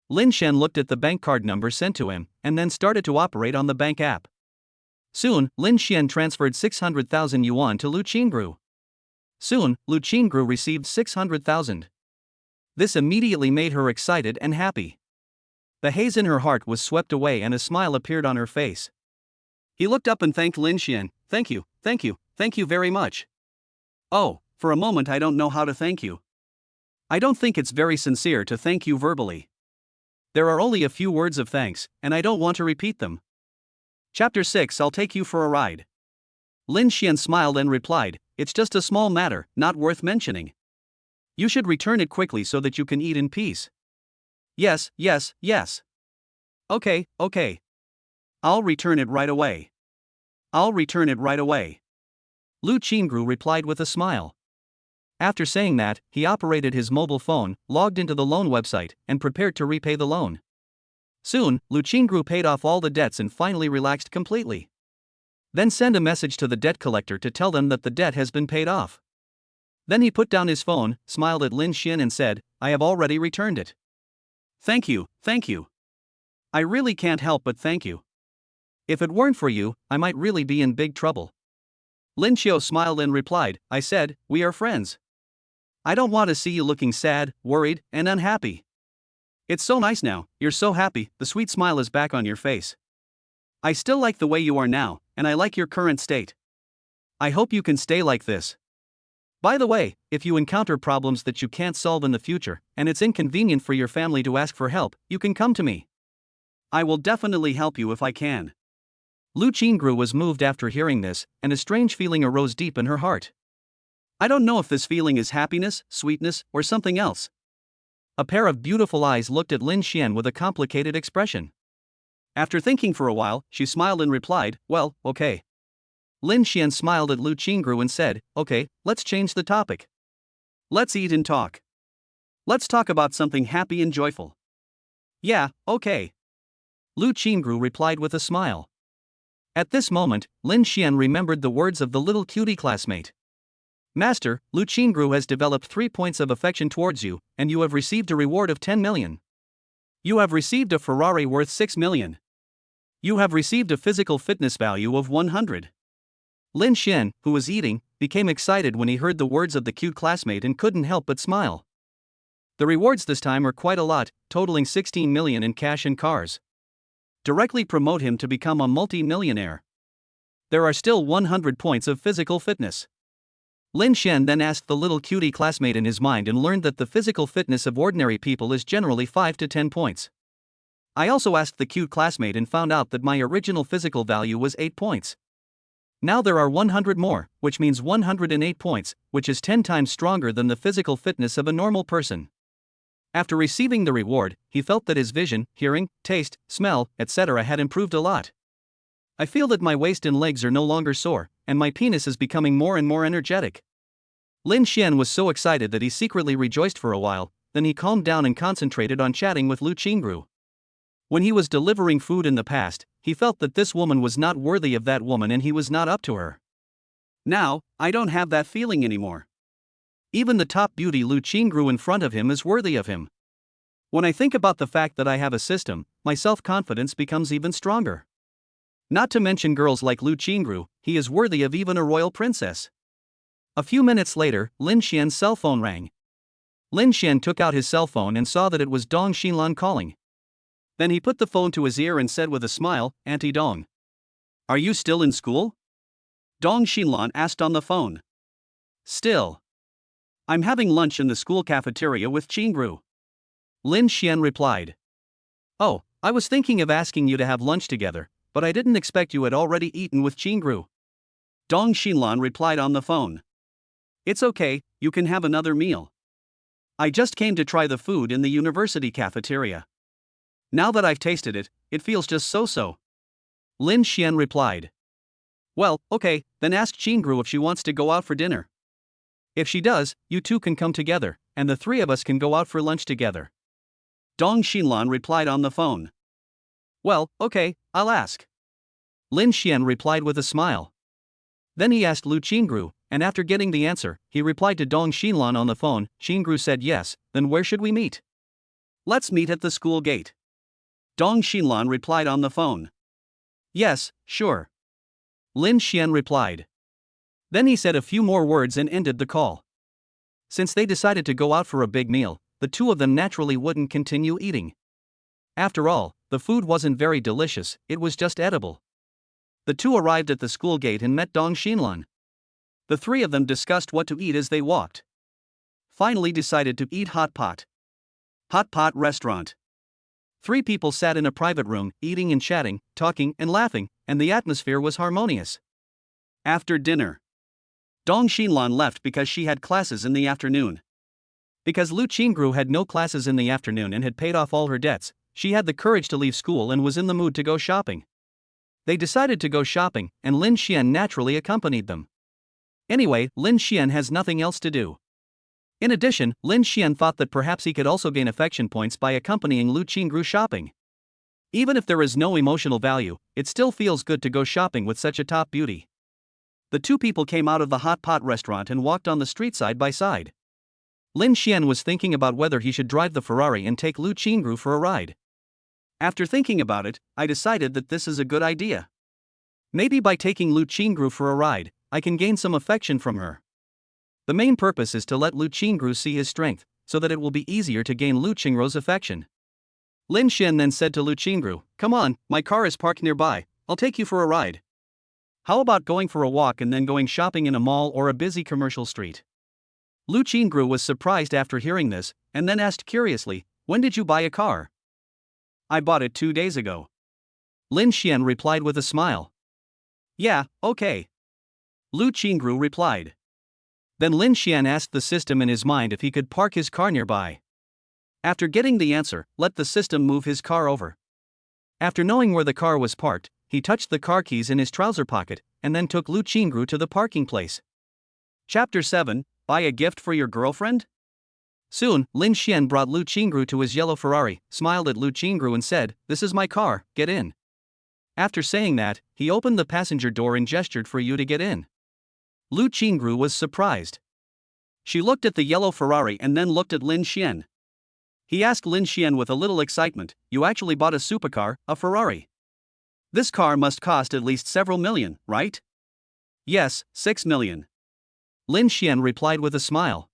S1: Lin Xian looked at the bank card number sent to him, and then started to operate on the bank app. Soon, Lin Xian transferred 600,000 yuan to Lu Qingru. Soon, Lu Qingru received 600,000. This immediately made her excited and happy. The haze in her heart was swept away and a smile appeared on her face. He looked up and thanked Lin Xian. Thank you very much. Oh, for a moment I don't know how to thank you. I don't think it's very sincere to thank you verbally. There are only a few words of thanks, and I don't want to repeat them. Chapter 6 I'll take you for a ride. Lin Xian smiled and replied, it's just a small matter, not worth mentioning. You should return it quickly so that you can eat in peace. Yes. Okay. I'll return it right away. Lu Qingru replied with a smile. After saying that, he operated his mobile phone, logged into the loan website, and prepared to repay the loan. Soon, Lu Qingru paid off all the debts and finally relaxed completely. Then send a message to the debt collector to tell them that the debt has been paid off. Then he put down his phone, smiled at Lin Xian and said, I have already returned it. Thank you, thank you. I really can't help but thank you. If it weren't for you, I might really be in big trouble. Lin Xiao smiled and replied, I said, we are friends. I don't want to see you looking sad, worried, and unhappy. It's so nice now, you're so happy, the sweet smile is back on your face. I still like the way you are now, and I like your current state. I hope you can stay like this. By the way, if you encounter problems that you can't solve in the future, and it's inconvenient for your family to ask for help, you can come to me. I will definitely help you if I can. Lu Qingru was moved after hearing this, and a strange feeling arose deep in her heart. I don't know if this feeling is happiness, sweetness, or something else. A pair of beautiful eyes looked at Lin Xian with a complicated expression. After thinking for a while, she smiled and replied, well, okay. Lin Xian smiled at Lu Qingru and said, okay, let's change the topic. Let's eat and talk. Let's talk about something happy and joyful. Yeah, okay. Lu Qingru replied with a smile. At this moment, Lin Xian remembered the words of the little cutie classmate. Master, Lu Qingru has developed 3 points of affection towards you, and you have received a reward of 10 million. You have received a Ferrari worth 6 million. You have received a physical fitness value of 100. Lin Xian, who was eating, became excited when he heard the words of the cute classmate and couldn't help but smile. The rewards this time are quite a lot, totaling 16 million in cash and cars. Directly promote him to become a multi-millionaire. There are still 100 points of physical fitness. Lin Xian then asked the little cutie classmate in his mind and learned that the physical fitness of ordinary people is generally 5 to 10 points. I also asked the cute classmate and found out that my original physical value was 8 points. Now there are 100 more, which means 108 points, which is 10 times stronger than the physical fitness of a normal person. After receiving the reward, he felt that his vision, hearing, taste, smell, etc. had improved a lot. I feel that my waist and legs are no longer sore, and my penis is becoming more and more energetic. Lin Xian was so excited that he secretly rejoiced for a while, then he calmed down and concentrated on chatting with Lu Qingru. When he was delivering food in the past, he felt that this woman was not worthy of that woman and he was not up to her. Now, I don't have that feeling anymore. Even the top beauty Lu Qingru in front of him is worthy of him. When I think about the fact that I have a system, my self-confidence becomes even stronger. Not to mention girls like Lu Qingru, he is worthy of even a royal princess. A few minutes later, Lin Xian's cell phone rang. Lin Xian took out his cell phone and saw that it was Dong Xinlan calling. Then he put the phone to his ear and said with a smile, Auntie Dong. Are you still in school? Dong Xinlan asked on the phone. Still. I'm having lunch in the school cafeteria with Qingru. Lin Xian replied. Oh, I was thinking of asking you to have lunch together, but I didn't expect you had already eaten with Qingru. Dong Xinlan replied on the phone. It's okay, you can have another meal. I just came to try the food in the university cafeteria. Now that I've tasted it, it feels just so-so. Lin Xian replied. Well, okay, then ask Qingru if she wants to go out for dinner. If she does, you two can come together, and the 3 of us can go out for lunch together. Dong Xinlan replied on the phone. Well, okay, I'll ask. Lin Xian replied with a smile. Then he asked Lu Qingru, and after getting the answer, he replied to Dong Xinlan on the phone. Qingru said yes, then where should we meet? Let's meet at the school gate. Dong Xinlan replied on the phone. Yes, sure. Lin Xian replied. Then he said a few more words and ended the call. Since they decided to go out for a big meal, the 2 of them naturally wouldn't continue eating. After all, the food wasn't very delicious, it was just edible. The 2 arrived at the school gate and met Dong Xinlan. The 3 of them discussed what to eat as they walked. Finally decided to eat hot pot. Hot pot restaurant. 3 people sat in a private room, eating and chatting, talking and laughing, and the atmosphere was harmonious. After dinner, Dong Xinlan left because she had classes in the afternoon. Because Lu Qingru had no classes in the afternoon and had paid off all her debts, she had the courage to leave school and was in the mood to go shopping. They decided to go shopping, and Lin Xian naturally accompanied them. Anyway, Lin Xian has nothing else to do. In addition, Lin Xian thought that perhaps he could also gain affection points by accompanying Lu Qingru shopping. Even if there is no emotional value, it still feels good to go shopping with such a top beauty. The two people came out of the hot pot restaurant and walked on the street side by side. Lin Xian was thinking about whether he should drive the Ferrari and take Lu Qingru for a ride. After thinking about it, I decided that this is a good idea. Maybe by taking Lu Qingru for a ride, I can gain some affection from her. The main purpose is to let Lu Qingru see his strength, so that it will be easier to gain Lu Qingru's affection. Lin Xian then said to Lu Qingru, "Come on, my car is parked nearby, I'll take you for a ride. How about going for a walk and then going shopping in a mall or a busy commercial street?" Lu Qingru was surprised after hearing this, and then asked curiously, "When did you buy a car?" "I bought it 2 days ago." Lin Xian replied with a smile. "Yeah, okay." Lu Qingru replied. Then Lin Xian asked the system in his mind if he could park his car nearby. After getting the answer, let the system move his car over. After knowing where the car was parked, he touched the car keys in his trouser pocket, and then took Lu Qingru to the parking place. Chapter 7, Buy a Gift for Your Girlfriend? Soon, Lin Xian brought Lu Qingru to his yellow Ferrari, smiled at Lu Qingru and said, "This is my car, get in." After saying that, he opened the passenger door and gestured for you to get in. Lu Qingru was surprised. She looked at the yellow Ferrari and then looked at Lin Xian. He asked Lin Xian with a little excitement, "You actually bought a supercar, a Ferrari? This car must cost at least several million, right?" "Yes, 6 million. Lin Xian replied with a smile.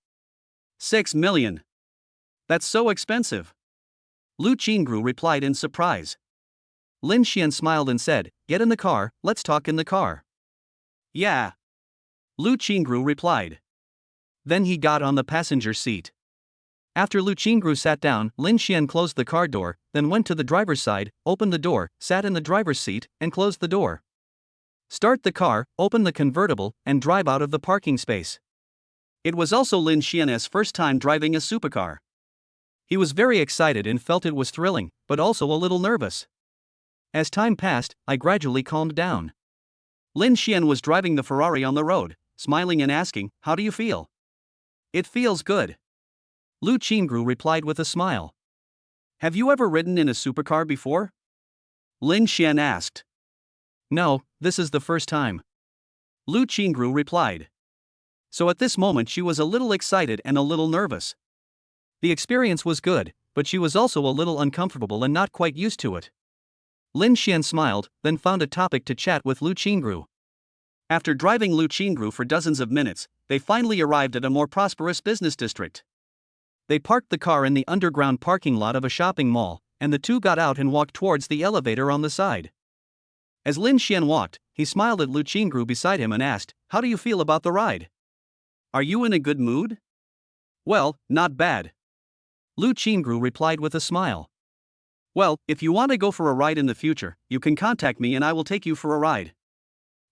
S1: 6 million? That's so expensive." Lu Qingru replied in surprise. Lin Xian smiled and said, "Get in the car, let's talk in the car." "Yeah." Lu Qingru replied. Then he got on the passenger seat. After Lu Qingru sat down, Lin Xian closed the car door, then went to the driver's side, opened the door, sat in the driver's seat, and closed the door. Start the car, open the convertible, and drive out of the parking space. It was also Lin Xian's first time driving a supercar. He was very excited and felt it was thrilling, but also a little nervous. As time passed, I gradually calmed down. Lin Xian was driving the Ferrari on the road, smiling and asking, "How do you feel?" "It feels good." Lu Qingru replied with a smile. "Have you ever ridden in a supercar before?" Lin Xian asked. "No, this is the first time." Lu Qingru replied. So at this moment she was a little excited and a little nervous. The experience was good, but she was also a little uncomfortable and not quite used to it. Lin Xian smiled, then found a topic to chat with Lu Qingru. After driving Lu Qingru for dozens of minutes, they finally arrived at a more prosperous business district. They parked the car in the underground parking lot of a shopping mall, and the two got out and walked towards the elevator on the side. As Lin Xian walked, he smiled at Lu Qingru beside him and asked, "How do you feel about the ride? Are you in a good mood?" "Well, not bad." Lu Qingru replied with a smile. "Well, if you want to go for a ride in the future, you can contact me and I will take you for a ride."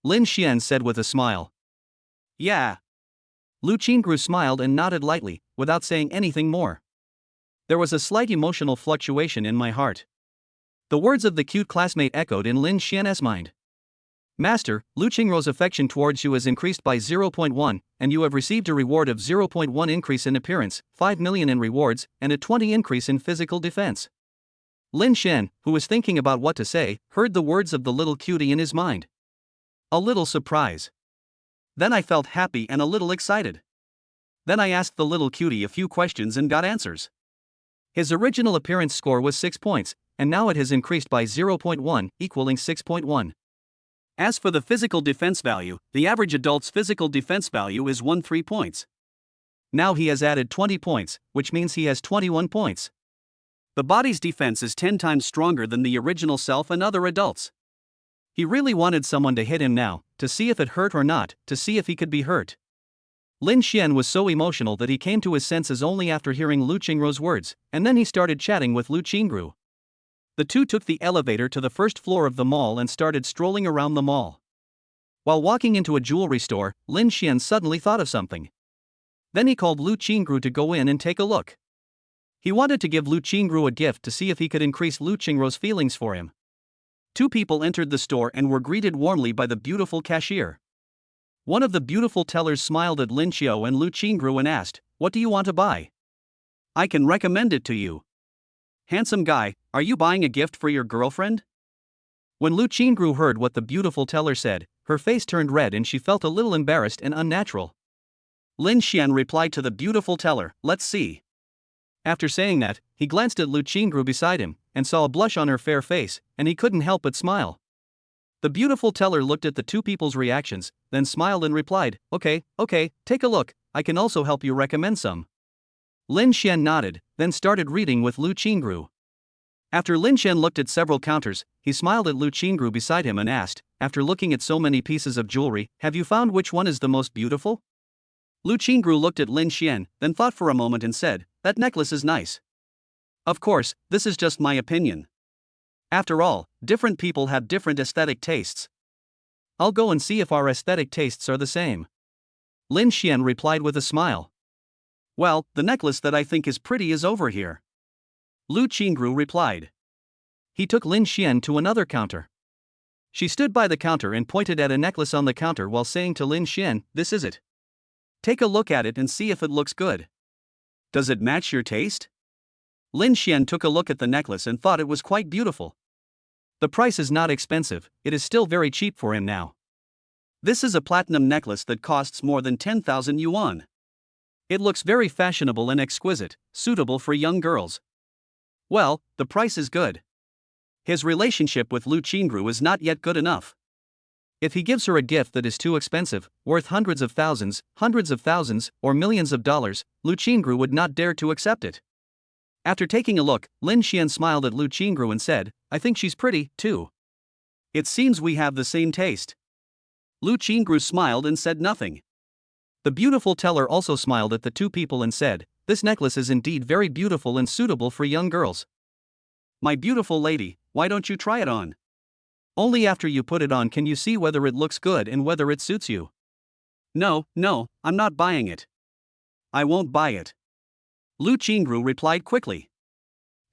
S1: Lin Xian said with a smile. "Yeah." Lu Qingru smiled and nodded lightly, without saying anything more. There was a slight emotional fluctuation in my heart. The words of the cute classmate echoed in Lin Xian's mind. "Master, Lu Qingru's affection towards you has increased by 0.1, and you have received a reward of 0.1 increase in appearance, 5 million in rewards, and a 20 increase in physical defense." Lin Xian, who was thinking about what to say, heard the words of the little cutie in his mind. A little surprise. Then I felt happy and a little excited. Then I asked the little cutie a few questions and got answers. His original appearance score was 6 points, and now it has increased by 0.1, equaling 6.1. As for the physical defense value, the average adult's physical defense value is 13 points. Now he has added 20 points, which means he has 21 points. The body's defense is 10 times stronger than the original self and other adults. He really wanted someone to hit him now, to see if it hurt or not, to see if he could be hurt. Lin Xian was so emotional that he came to his senses only after hearing Lu Qingru's words, and then he started chatting with Lu Qingru. The two took the elevator to the first floor of the mall and started strolling around the mall. While walking into a jewelry store, Lin Xian suddenly thought of something. Then he called Lu Qingru to go in and take a look. He wanted to give Lu Qingru a gift to see if he could increase Lu Qingru's feelings for him. Two people entered the store and were greeted warmly by the beautiful cashier. One of the beautiful tellers smiled at Lin Xiao and Lu Qingru and asked, "What do you want to buy? I can recommend it to you." "Handsome guy, Are you buying a gift for your girlfriend? When Lu Qingru heard what the beautiful teller said, her face turned red and she felt a little embarrassed and unnatural. Lin Xian replied to the beautiful teller, "Let's see." After saying that, he glanced at Lu Qingru beside him, and saw a blush on her fair face, and he couldn't help but smile. The beautiful teller looked at the two people's reactions, then smiled and replied, okay, take a look, I can also help you recommend some. Lin Xian nodded, then started reading with Lu Qingru. After Lin Xian looked at several counters, he smiled at Lu Qingru beside him and asked, after looking at so many pieces of jewelry, have you found which one is the most beautiful? Lu Qingru looked at Lin Xian, then thought for a moment and said, that necklace is nice. Of course, this is just my opinion. After all, different people have different aesthetic tastes. I'll go and see if our aesthetic tastes are the same. Lin Xian replied with a smile. Well, the necklace that I think is pretty is over here. Lu Qingru replied. He took Lin Xian to another counter. She stood by the counter and pointed at a necklace on the counter while saying to Lin Xian, this is it. Take a look at it and see if it looks good. Does it match your taste? Lin Xian took a look at the necklace and thought it was quite beautiful. The price is not expensive, it is still very cheap for him now. This is a platinum necklace that costs more than 10,000 yuan. It looks very fashionable and exquisite, suitable for young girls. Well, the price is good. His relationship with Lu Qingru is not yet good enough. If he gives her a gift that is too expensive, worth hundreds of thousands, or millions of dollars, Lu Qingru would not dare to accept it. After taking a look, Lin Xian smiled at Lu Qingru and said, I think she's pretty, too. It seems we have the same taste. Lu Qingru smiled and said nothing. The beautiful teller also smiled at the two people and said, this necklace is indeed very beautiful and suitable for young girls. My beautiful lady, why don't you try it on? Only after you put it on can you see whether it looks good and whether it suits you. No, I'm not buying it. I won't buy it. Lu Qingru replied quickly.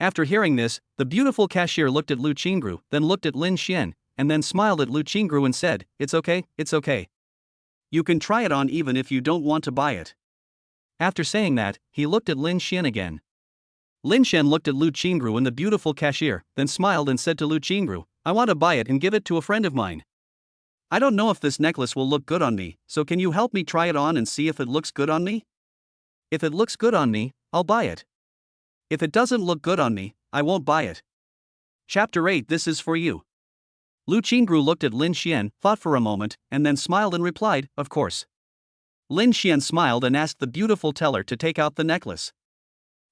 S1: After hearing this, the beautiful cashier looked at Lu Qingru, then looked at Lin Xian, and then smiled at Lu Qingru and said, it's okay. You can try it on even if you don't want to buy it. After saying that, he looked at Lin Xian again. Lin Xian looked at Lu Qingru and the beautiful cashier, then smiled and said to Lu Qingru, I want to buy it and give it to a friend of mine. I don't know if this necklace will look good on me, so can you help me try it on and see if it looks good on me? If it looks good on me, I'll buy it. If it doesn't look good on me, I won't buy it. Chapter 8. This is for you. Lu Qingru looked at Lin Xian, thought for a moment, and then smiled and replied, of course. Lin Xian smiled and asked the beautiful teller to take out the necklace.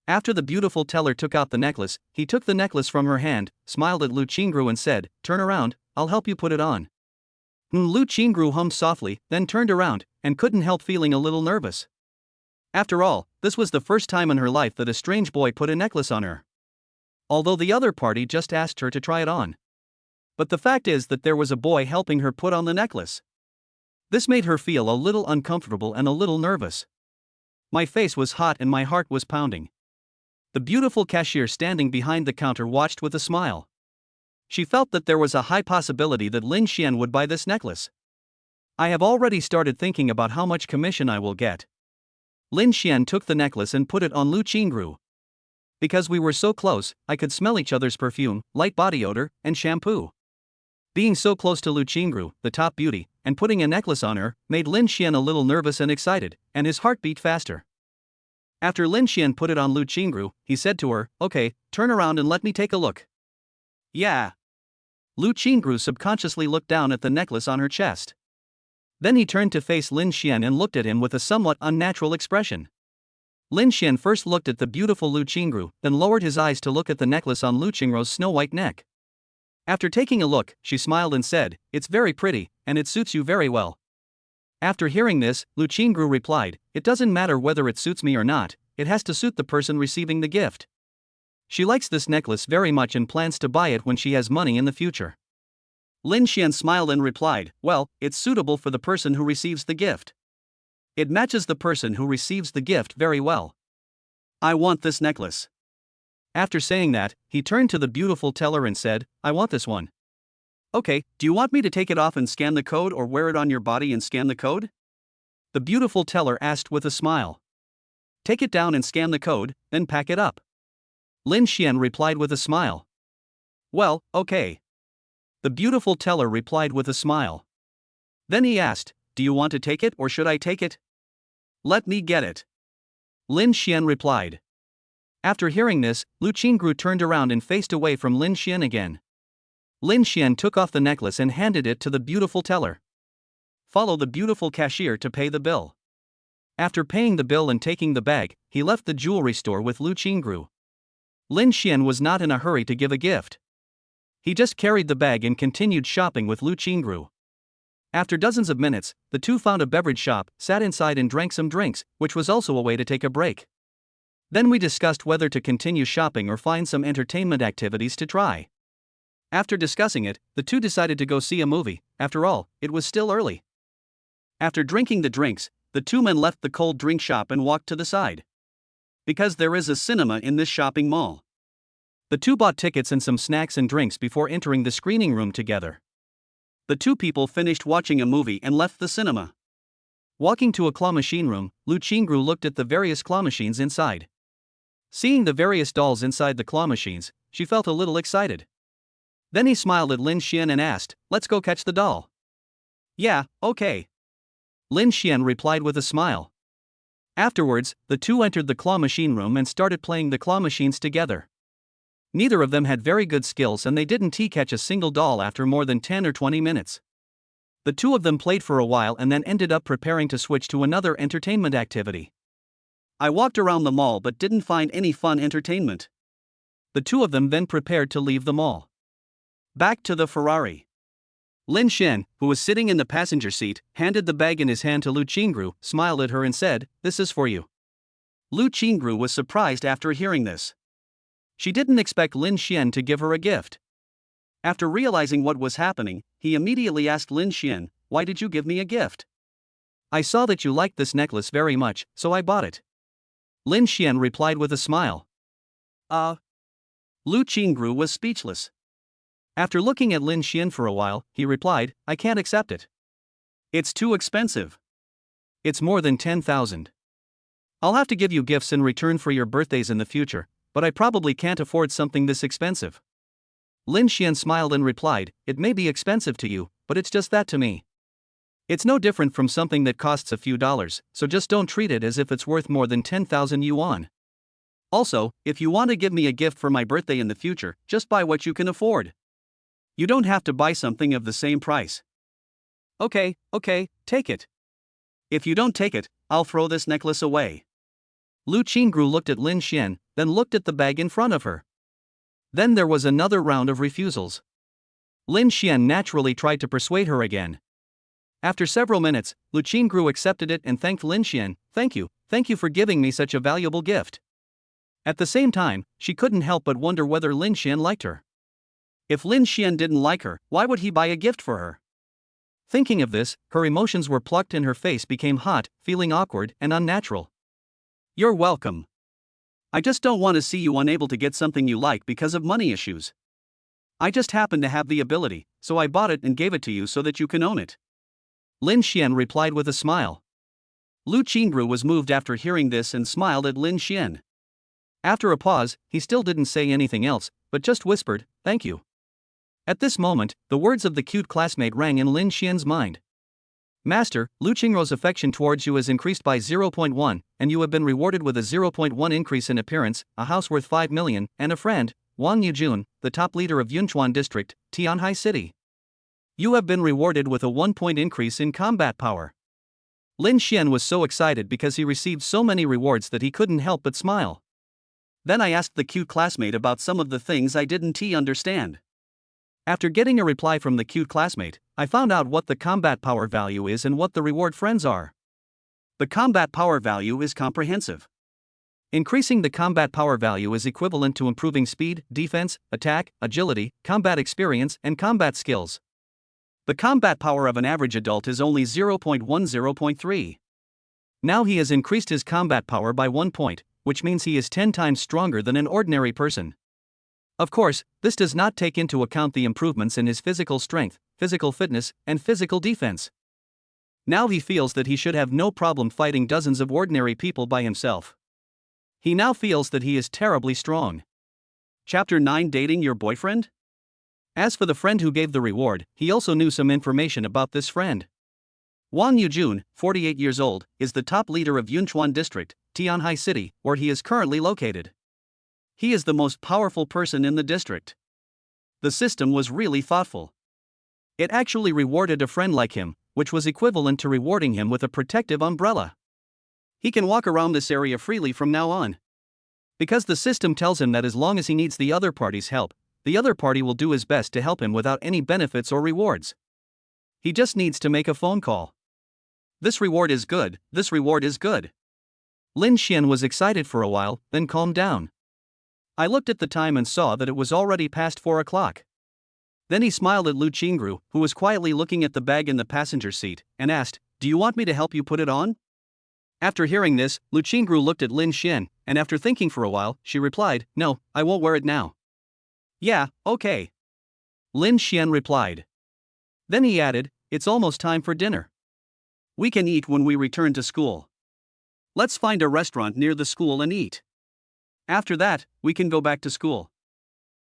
S1: After the beautiful teller took out the necklace, he took the necklace from her hand, smiled at Lu Qingru and said, turn around, I'll help you put it on. Lu Qingru hummed softly, then turned around, and couldn't help feeling a little nervous. After all, this was the first time in her life that a strange boy put a necklace on her. Although the other party just asked her to try it on. But the fact is that there was a boy helping her put on the necklace. This made her feel a little uncomfortable and a little nervous. My face was hot and my heart was pounding. The beautiful cashier standing behind the counter watched with a smile. She felt that there was a high possibility that Lin Xian would buy this necklace. I have already started thinking about how much commission I will get. Lin Xian took the necklace and put it on Lu Qingru. Because we were so close, I could smell each other's perfume, light body odor, and shampoo. Being so close to Lu Qingru, the top beauty, and putting a necklace on her, made Lin Xian a little nervous and excited, and his heart beat faster. After Lin Xian put it on Lu Qingru, he said to her, okay, turn around and let me take a look. Yeah. Lu Qingru subconsciously looked down at the necklace on her chest. Then he turned to face Lin Xian and looked at him with a somewhat unnatural expression. Lin Xian first looked at the beautiful Lu Qingru, then lowered his eyes to look at the necklace on Lu Qingru's snow-white neck. After taking a look, she smiled and said, it's very pretty, and it suits you very well. After hearing this, Lu Qingru replied, it doesn't matter whether it suits me or not, it has to suit the person receiving the gift. She likes this necklace very much and plans to buy it when she has money in the future. Lin Xian smiled and replied, well, it's suitable for the person who receives the gift. It matches the person who receives the gift very well. I want this necklace. After saying that, he turned to the beautiful teller and said, I want this one. Okay, do you want me to take it off and scan the code or wear it on your body and scan the code? The beautiful teller asked with a smile. Take it down and scan the code, then pack it up. Lin Xian replied with a smile. Well, okay. The beautiful teller replied with a smile. Then he asked, do you want to take it or should I take it? Let me get it. Lin Xian replied. After hearing this, Lu Qingru turned around and faced away from Lin Xian again. Lin Xian took off the necklace and handed it to the beautiful teller. Follow the beautiful cashier to pay the bill. After paying the bill and taking the bag, he left the jewelry store with Lu Qingru. Lin Xian was not in a hurry to give a gift. He just carried the bag and continued shopping with Lu Qingru. After dozens of minutes, the two found a beverage shop, sat inside and drank some drinks, which was also a way to take a break. Then we discussed whether to continue shopping or find some entertainment activities to try. After discussing it, the two decided to go see a movie. After all, it was still early. After drinking the drinks, the two men left the cold drink shop and walked to the side. Because there is a cinema in this shopping mall. The two bought tickets and some snacks and drinks before entering the screening room together. The two people finished watching a movie and left the cinema. Walking to a claw machine room, Lu Qingru looked at the various claw machines inside. Seeing the various dolls inside the claw machines, she felt a little excited. Then he smiled at Lin Xian and asked, let's go catch the doll. Yeah, okay. Lin Xian replied with a smile. Afterwards, the two entered the claw machine room and started playing the claw machines together. Neither of them had very good skills and they didn't catch a single doll after more than 10 or 20 minutes. The two of them played for a while and then ended up preparing to switch to another entertainment activity. I walked around the mall but didn't find any fun entertainment. The two of them then prepared to leave the mall. Back to the Ferrari. Lin Xian, who was sitting in the passenger seat, handed the bag in his hand to Lu Qingru, smiled at her and said, this is for you. Lu Qingru was surprised after hearing this. She didn't expect Lin Xian to give her a gift. After realizing what was happening, he immediately asked Lin Xian, why did you give me a gift? I saw that you liked this necklace very much, so I bought it. Lin Xian replied with a smile. Lu Qingru was speechless. After looking at Lin Xian for a while, he replied, I can't accept it. It's too expensive. It's more than 10,000. I'll have to give you gifts in return for your birthdays in the future, but I probably can't afford something this expensive. Lin Xian smiled and replied, it may be expensive to you, but it's just that to me. It's no different from something that costs a few dollars, so just don't treat it as if it's worth more than 10,000 yuan. Also, if you want to give me a gift for my birthday in the future, just buy what you can afford. You don't have to buy something of the same price. Okay, take it. If you don't take it, I'll throw this necklace away. Lu Qingru looked at Lin Xian, then looked at the bag in front of her. Then there was another round of refusals. Lin Xian naturally tried to persuade her again. After several minutes, Lu Qingru accepted it and thanked Lin Xian, thank you for giving me such a valuable gift. At the same time, she couldn't help but wonder whether Lin Xian liked her. If Lin Xian didn't like her, why would he buy a gift for her? Thinking of this, her emotions were plucked and her face became hot, feeling awkward and unnatural. You're welcome. I just don't want to see you unable to get something you like because of money issues. I just happen to have the ability, so I bought it and gave it to you so that you can own it. Lin Xian replied with a smile. Lu Qingru was moved after hearing this and smiled at Lin Xian. After a pause, he still didn't say anything else, but just whispered, thank you. At this moment, the words of the cute classmate rang in Lin Xian's mind. Master, Lu Qingru's affection towards you has increased by 0.1, and you have been rewarded with a 0.1 increase in appearance, a house worth 5 million, and a friend, Wang Yujun, the top leader of Yunchuan District, Tianhai City. You have been rewarded with a 1-point increase in combat power. Lin Xian was so excited because he received so many rewards that he couldn't help but smile. Then I asked the cute classmate about some of the things I didn't understand. After getting a reply from the cute classmate, I found out what the combat power value is and what the reward friends are. The combat power value is comprehensive. Increasing the combat power value is equivalent to improving speed, defense, attack, agility, combat experience, and combat skills. The combat power of an average adult is only 0.10.3. Now he has increased his combat power by 1 point, which means he is 10 times stronger than an ordinary person. Of course, this does not take into account the improvements in his physical strength, physical fitness, and physical defense. Now he feels that he should have no problem fighting dozens of ordinary people by himself. He now feels that he is terribly strong. Chapter 9: Dating your boyfriend? As for the friend who gave the reward, he also knew some information about this friend. Wang Yujun, 48 years old, is the top leader of Yunchuan District, Tianhai City, where he is currently located. He is the most powerful person in the district. The system was really thoughtful. It actually rewarded a friend like him, which was equivalent to rewarding him with a protective umbrella. He can walk around this area freely from now on. Because the system tells him that as long as he needs the other party's help, the other party will do his best to help him without any benefits or rewards. He just needs to make a phone call. This reward is good, this reward is good. Lin Xian was excited for a while, then calmed down. I looked at the time and saw that it was already past 4 o'clock. Then he smiled at Lu Qingru, who was quietly looking at the bag in the passenger seat, and asked, "Do you want me to help you put it on?" After hearing this, Lu Qingru looked at Lin Xian, and after thinking for a while, she replied, "No, I won't wear it now." "Yeah, okay." Lin Xian replied. Then he added, "It's almost time for dinner. We can eat when we return to school. Let's find a restaurant near the school and eat. After that, we can go back to school.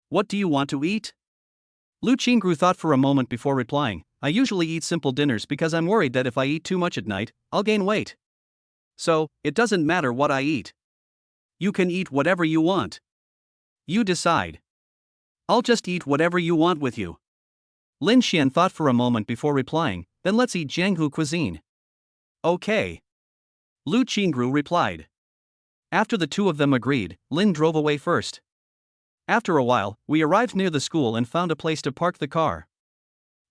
S1: What do you want to eat?" Lu Qingru thought for a moment before replying, "I usually eat simple dinners because I'm worried that if I eat too much at night, I'll gain weight. So, it doesn't matter what I eat. You can eat whatever you want. You decide. I'll just eat whatever you want with you." Lin Xian thought for a moment before replying, "Then let's eat Jianghu cuisine." "Okay." Lu Qingru replied. After the two of them agreed, Lin drove away first. After a while, we arrived near the school and found a place to park the car.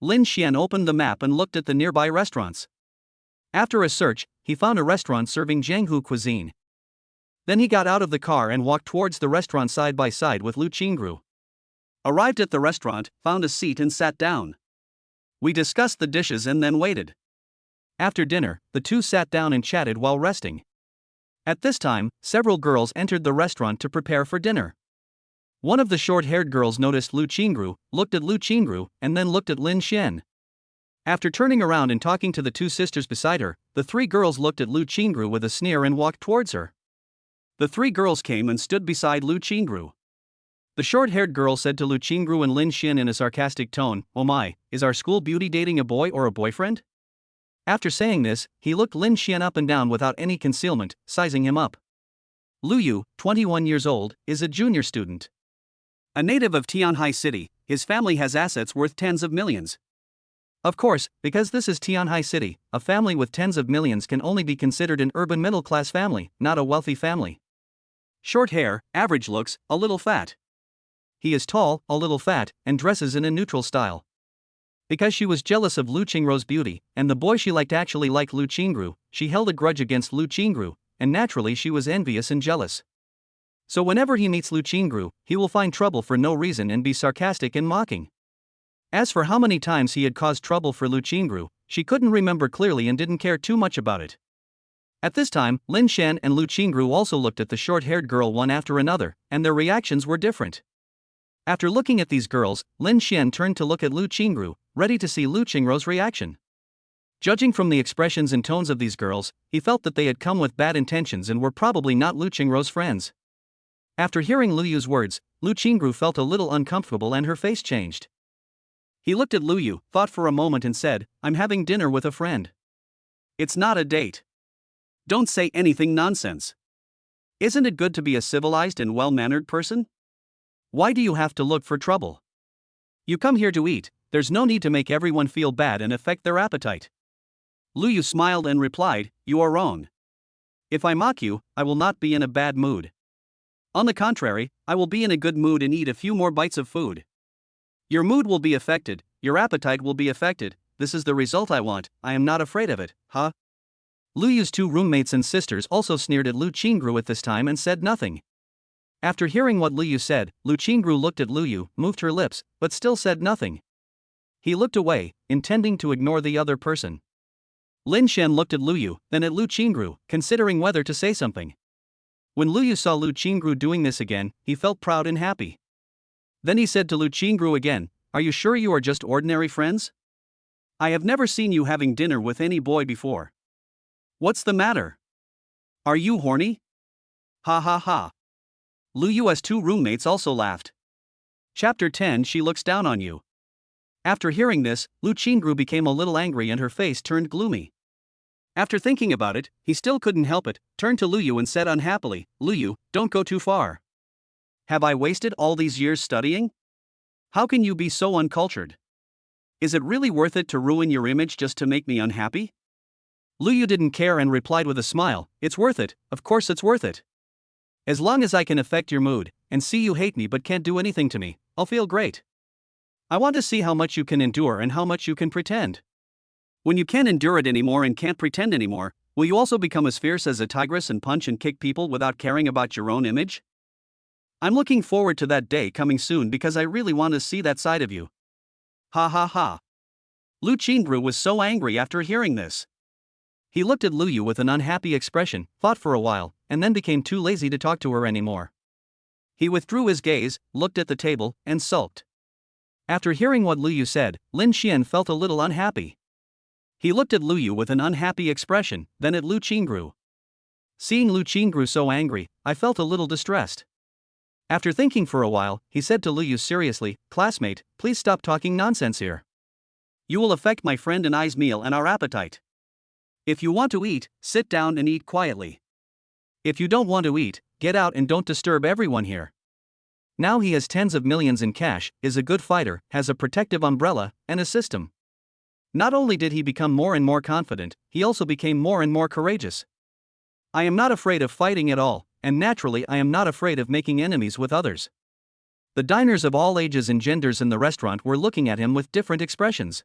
S1: Lin Xian opened the map and looked at the nearby restaurants. After a search, he found a restaurant serving Jianghu cuisine. Then he got out of the car and walked towards the restaurant side by side with Lu Qingru. Arrived at the restaurant, found a seat and sat down. We discussed the dishes and then waited. After dinner, the two sat down and chatted while resting. At this time, several girls entered the restaurant to prepare for dinner. One of the short-haired girls noticed Lu Qingru, looked at Lu Qingru, and then looked at Lin Xian. After turning around and talking to the two sisters beside her, the three girls looked at Lu Qingru with a sneer and walked towards her. The three girls came and stood beside Lu Qingru. The short-haired girl said to Lu Qingru and Lin Xian in a sarcastic tone, "Oh my, is our school beauty dating a boy or a boyfriend?" After saying this, he looked Lin Xian up and down without any concealment, sizing him up. Lu Yu, 21 years old, is a junior student. A native of Tianhai City, his family has assets worth tens of millions. Of course, because this is Tianhai City, a family with tens of millions can only be considered an urban middle-class family, not a wealthy family. Short hair, average looks, a little fat. He is tall, a little fat, and dresses in a neutral style. Because she was jealous of Lu Qingru's beauty, and the boy she liked actually liked Lu Qingru, she held a grudge against Lu Qingru, and naturally she was envious and jealous. So whenever he meets Lu Qingru, he will find trouble for no reason and be sarcastic and mocking. As for how many times he had caused trouble for Lu Qingru, she couldn't remember clearly and didn't care too much about it. At this time, Lin Xian and Lu Qingru also looked at the short-haired girl one after another, and their reactions were different. After looking at these girls, Lin Xian turned to look at Lu Qingru, ready to see Lu Qingru's reaction. Judging from the expressions and tones of these girls, he felt that they had come with bad intentions and were probably not Lu Qingru's friends. After hearing Lu Yu's words, Lu Qingru felt a little uncomfortable and her face changed. He looked at Lu Yu, thought for a moment and said, "I'm having dinner with a friend. It's not a date. Don't say anything nonsense. Isn't it good to be a civilized and well-mannered person? Why do you have to look for trouble? You come here to eat, there's no need to make everyone feel bad and affect their appetite." Lu Yu smiled and replied, "You are wrong. If I mock you, I will not be in a bad mood. On the contrary, I will be in a good mood and eat a few more bites of food. Your mood will be affected, your appetite will be affected, this is the result I want, I am not afraid of it, huh?" Lu Yu's two roommates and sisters also sneered at Lu Qingru at this time and said nothing. After hearing what Lu Yu said, Lu Qingru looked at Lu Yu, moved her lips, but still said nothing. He looked away, intending to ignore the other person. Lin Xian looked at Lu Yu, then at Lu Qingru, considering whether to say something. When Lu Yu saw Lu Qingru doing this again, he felt proud and happy. Then he said to Lu Qingru again, "Are you sure you are just ordinary friends? I have never seen you having dinner with any boy before. What's the matter? Are you horny?" Ha ha ha. Lu Yu's two roommates also laughed. Chapter 10. She looks down on you. After hearing this, Lu Qingru became a little angry and her face turned gloomy. After thinking about it, he still couldn't help it, turned to Lu Yu and said unhappily, "Lu Yu, don't go too far. Have I wasted all these years studying? How can you be so uncultured? Is it really worth it to ruin your image just to make me unhappy?" Lu Yu didn't care and replied with a smile, "It's worth it, of course it's worth it. As long as I can affect your mood, and see you hate me but can't do anything to me, I'll feel great. I want to see how much you can endure and how much you can pretend. When you can't endure it anymore and can't pretend anymore, will you also become as fierce as a tigress and punch and kick people without caring about your own image? I'm looking forward to that day coming soon because I really want to see that side of you." Ha ha ha. Lu Qingru was so angry after hearing this. He looked at Lu Yu with an unhappy expression, thought for a while, and then became too lazy to talk to her anymore. He withdrew his gaze, looked at the table, and sulked. After hearing what Lu Yu said, Lin Xian felt a little unhappy. He looked at Lu Yu with an unhappy expression, then at Lu Qingru. Seeing Lu Qingru so angry, I felt a little distressed. After thinking for a while, he said to Lu Yu seriously, "Classmate, please stop talking nonsense here. You will affect my friend and I's meal and our appetite. If you want to eat, sit down and eat quietly. If you don't want to eat, get out and don't disturb everyone here." Now he has tens of millions in cash, is a good fighter, has a protective umbrella, and a system. Not only did he become more and more confident, he also became more and more courageous. "I am not afraid of fighting at all, and naturally I am not afraid of making enemies with others." The diners of all ages and genders in the restaurant were looking at him with different expressions.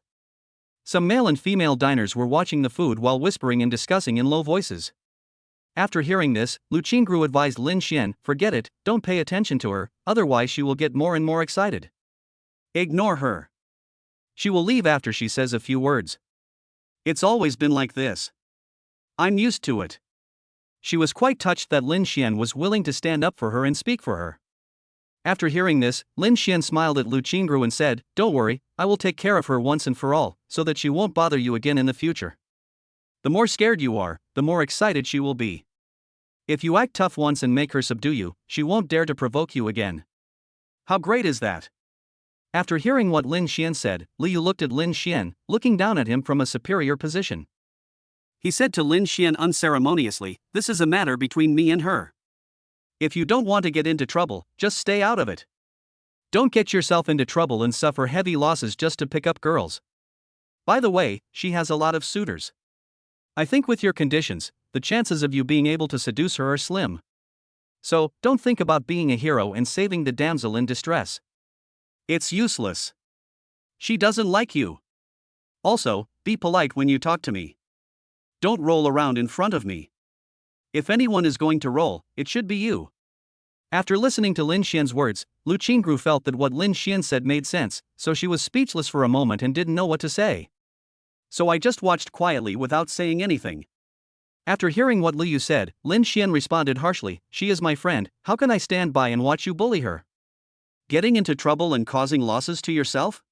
S1: Some male and female diners were watching the food while whispering and discussing in low voices. After hearing this, Lu Qingru advised Lin Xian, "Forget it, don't pay attention to her, otherwise she will get more and more excited. Ignore her. She will leave after she says a few words. It's always been like this. I'm used to it." She was quite touched that Lin Xian was willing to stand up for her and speak for her. After hearing this, Lin Xian smiled at Lu Qingru and said, "Don't worry, I will take care of her once and for all, so that she won't bother you again in the future. The more scared you are, the more excited she will be. If you act tough once and make her subdue you, she won't dare to provoke you again." How great is that? After hearing what Lin Xian said, Lu Yu looked at Lin Xian, looking down at him from a superior position. He said to Lin Xian unceremoniously, "This is a matter between me and her. If you don't want to get into trouble, just stay out of it. Don't get yourself into trouble and suffer heavy losses just to pick up girls. By the way, she has a lot of suitors. I think with your conditions, the chances of you being able to seduce her are slim. So, don't think about being a hero and saving the damsel in distress. It's useless. She doesn't like you. Also, be polite when you talk to me. Don't roll around in front of me. If anyone is going to roll, it should be you." After listening to Lin Xian's words, Lu Qingru felt that what Lin Xian said made sense, so she was speechless for a moment and didn't know what to say. "So I just watched quietly without saying anything." After hearing what Lu Yu said, Lin Xian responded harshly, "She is my friend, how can I stand by and watch you bully her? Getting into trouble and causing losses to yourself?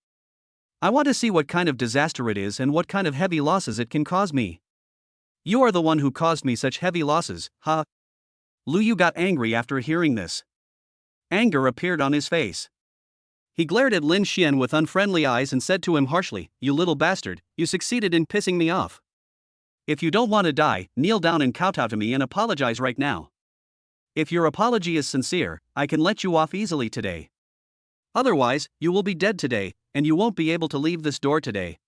S1: I want to see what kind of disaster it is and what kind of heavy losses it can cause me. You are the one who caused me such heavy losses, huh?" Lu Yu got angry after hearing this. Anger appeared on his face. He glared at Lin Xian with unfriendly eyes and said to him harshly, "You little bastard, you succeeded in pissing me off. If you don't want to die, kneel down and kowtow to me and apologize right now. If your apology is sincere, I can let you off easily today. Otherwise, you will be dead today, and you won't be able to leave this door today."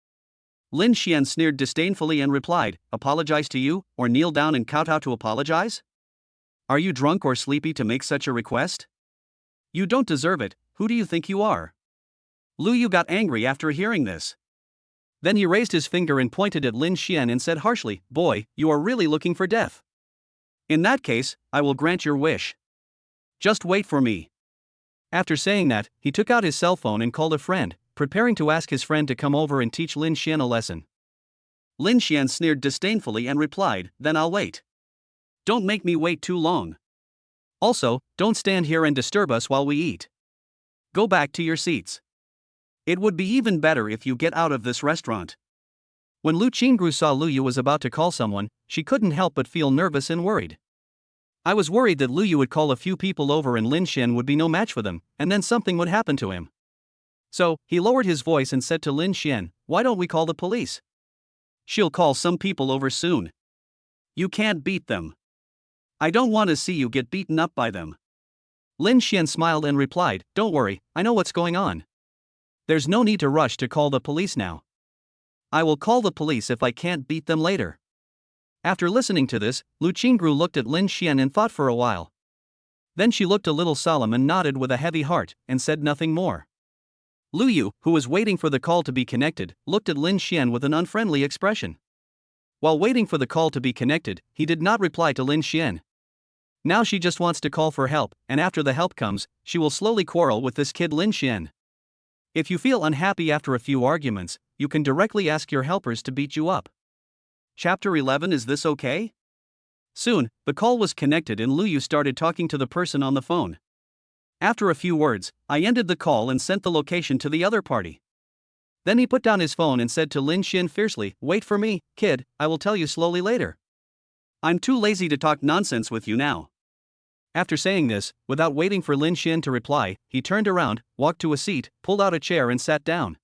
S1: Lin Xian sneered disdainfully and replied, "Apologize to you, or kneel down and kowtow to apologize? Are you drunk or sleepy to make such a request? You don't deserve it, who do you think you are?" Lu Yu got angry after hearing this. Then he raised his finger and pointed at Lin Xian and said harshly, "Boy, you are really looking for death. In that case, I will grant your wish. Just wait for me." After saying that, he took out his cell phone and called a friend, preparing to ask his friend to come over and teach Lin Xian a lesson. Lin Xian sneered disdainfully and replied, "Then I'll wait. Don't make me wait too long. Also, don't stand here and disturb us while we eat. Go back to your seats. It would be even better if you get out of this restaurant." When Lu Qingru saw Lu Yu was about to call someone, she couldn't help but feel nervous and worried. "I was worried that Lu Yu would call a few people over and Lin Xian would be no match for them, and then something would happen to him. So, he lowered his voice and said to Lin Xian, "Why don't we call the police? She'll call some people over soon. You can't beat them. I don't want to see you get beaten up by them." Lin Xian smiled and replied, "Don't worry, I know what's going on. There's no need to rush to call the police now. I will call the police if I can't beat them later." After listening to this, Lu Qingru looked at Lin Xian and thought for a while. Then she looked a little solemn and nodded with a heavy heart, and said nothing more. Lu Yu, who was waiting for the call to be connected, looked at Lin Xian with an unfriendly expression. While waiting for the call to be connected, he did not reply to Lin Xian. Now she just wants to call for help, and after the help comes, she will slowly quarrel with this kid Lin Xian. If you feel unhappy after a few arguments, you can directly ask your helpers to beat you up. Chapter 11. Is this okay? Soon, the call was connected and Lu Yu started talking to the person on the phone. After a few words, I ended the call and sent the location to the other party. Then he put down his phone and said to Lin Xian fiercely, "Wait for me, kid, I will tell you slowly later. I'm too lazy to talk nonsense with you now." After saying this, without waiting for Lin Xian to reply, he turned around, walked to a seat, pulled out a chair and sat down.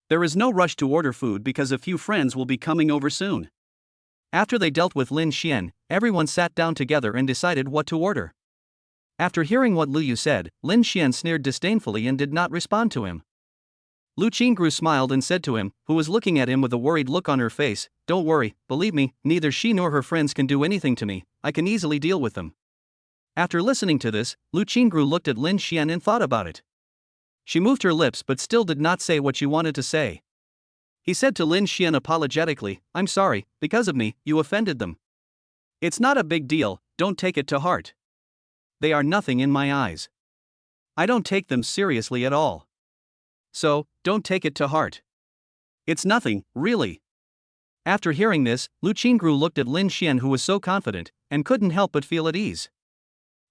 S1: There is no rush to order food because a few friends will be coming over soon. After they dealt with Lin Xian, everyone sat down together and decided what to order. After hearing what Lu Yu said, Lin Xian sneered disdainfully and did not respond to him. Lu Qingru smiled and said to him, who was looking at him with a worried look on her face, "Don't worry, believe me, neither she nor her friends can do anything to me, I can easily deal with them." After listening to this, Lu Qingru looked at Lin Xian and thought about it. She moved her lips but still did not say what she wanted to say. He said to Lin Xian apologetically, "I'm sorry, because of me, you offended them. It's not a big deal, don't take it to heart. They are nothing in my eyes. I don't take them seriously at all. So, don't take it to heart. It's nothing, really." After hearing this, Lu Qingru looked at Lin Xian, who was so confident, and couldn't help but feel at ease.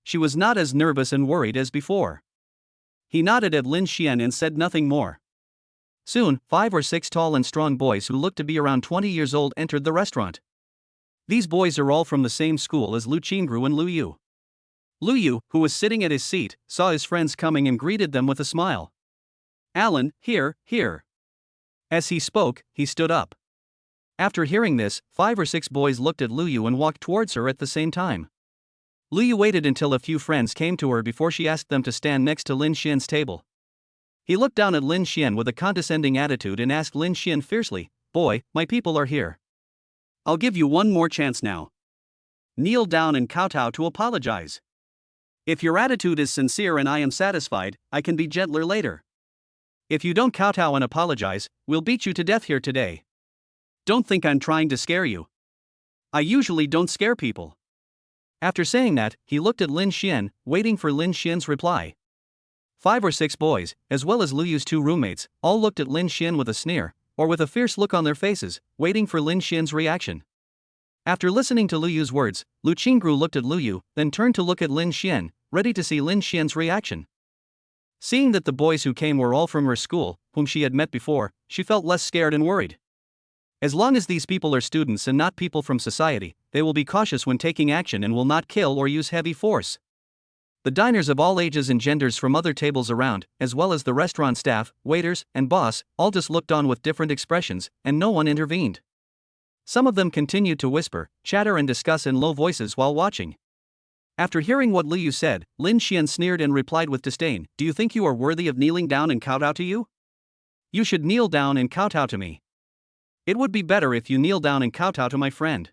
S1: She was not as nervous and worried as before. He nodded at Lin Xian and said nothing more. Soon, 5 or 6 tall and strong boys who looked to be around 20 years old entered the restaurant. These boys are all from the same school as Lu Qingru and Lu Yu. Lu Yu, who was sitting at his seat, saw his friends coming and greeted them with a smile. "Alan, here, here." As he spoke, he stood up. After hearing this, 5 or 6 boys looked at Lu Yu and walked towards her at the same time. Lu Yu waited until a few friends came to her before she asked them to stand next to Lin Xian's table. He looked down at Lin Xian with a condescending attitude and asked Lin Xian fiercely, "Boy, my people are here. I'll give you one more chance now. Kneel down and kowtow to apologize. If your attitude is sincere and I am satisfied, I can be gentler later. If you don't kowtow and apologize, we'll beat you to death here today. Don't think I'm trying to scare you. I usually don't scare people." After saying that, he looked at Lin Xian, waiting for Lin Xian's reply. 5 or 6 boys, as well as Lu Yu's 2 roommates, all looked at Lin Xian with a sneer, or with a fierce look on their faces, waiting for Lin Xian's reaction. After listening to Lu Yu's words, Lu Qingru looked at Lu Yu, then turned to look at Lin Xian, ready to see Lin Xian's reaction. Seeing that the boys who came were all from her school, whom she had met before, she felt less scared and worried. As long as these people are students and not people from society, they will be cautious when taking action and will not kill or use heavy force. The diners of all ages and genders from other tables around, as well as the restaurant staff, waiters, and boss, all just looked on with different expressions, and no one intervened. Some of them continued to whisper, chatter and discuss in low voices while watching. After hearing what Lu Yu said, Lin Xian sneered and replied with disdain, "Do you think you are worthy of kneeling down and kowtow to you? You should kneel down and kowtow to me. It would be better if you kneel down and kowtow to my friend.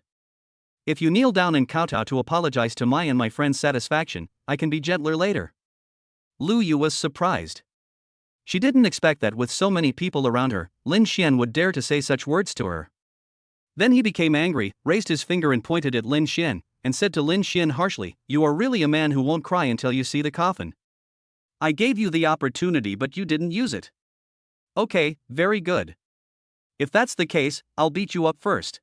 S1: If you kneel down and kowtow to apologize to my and my friend's satisfaction, I can be gentler later." Lu Yu was surprised. She didn't expect that with so many people around her, Lin Xian would dare to say such words to her. Then he became angry, raised his finger and pointed at Lin Xian, and said to Lin Xian harshly, "You are really a man who won't cry until you see the coffin. I gave you the opportunity but you didn't use it. Okay, very good. If that's the case, I'll beat you up first.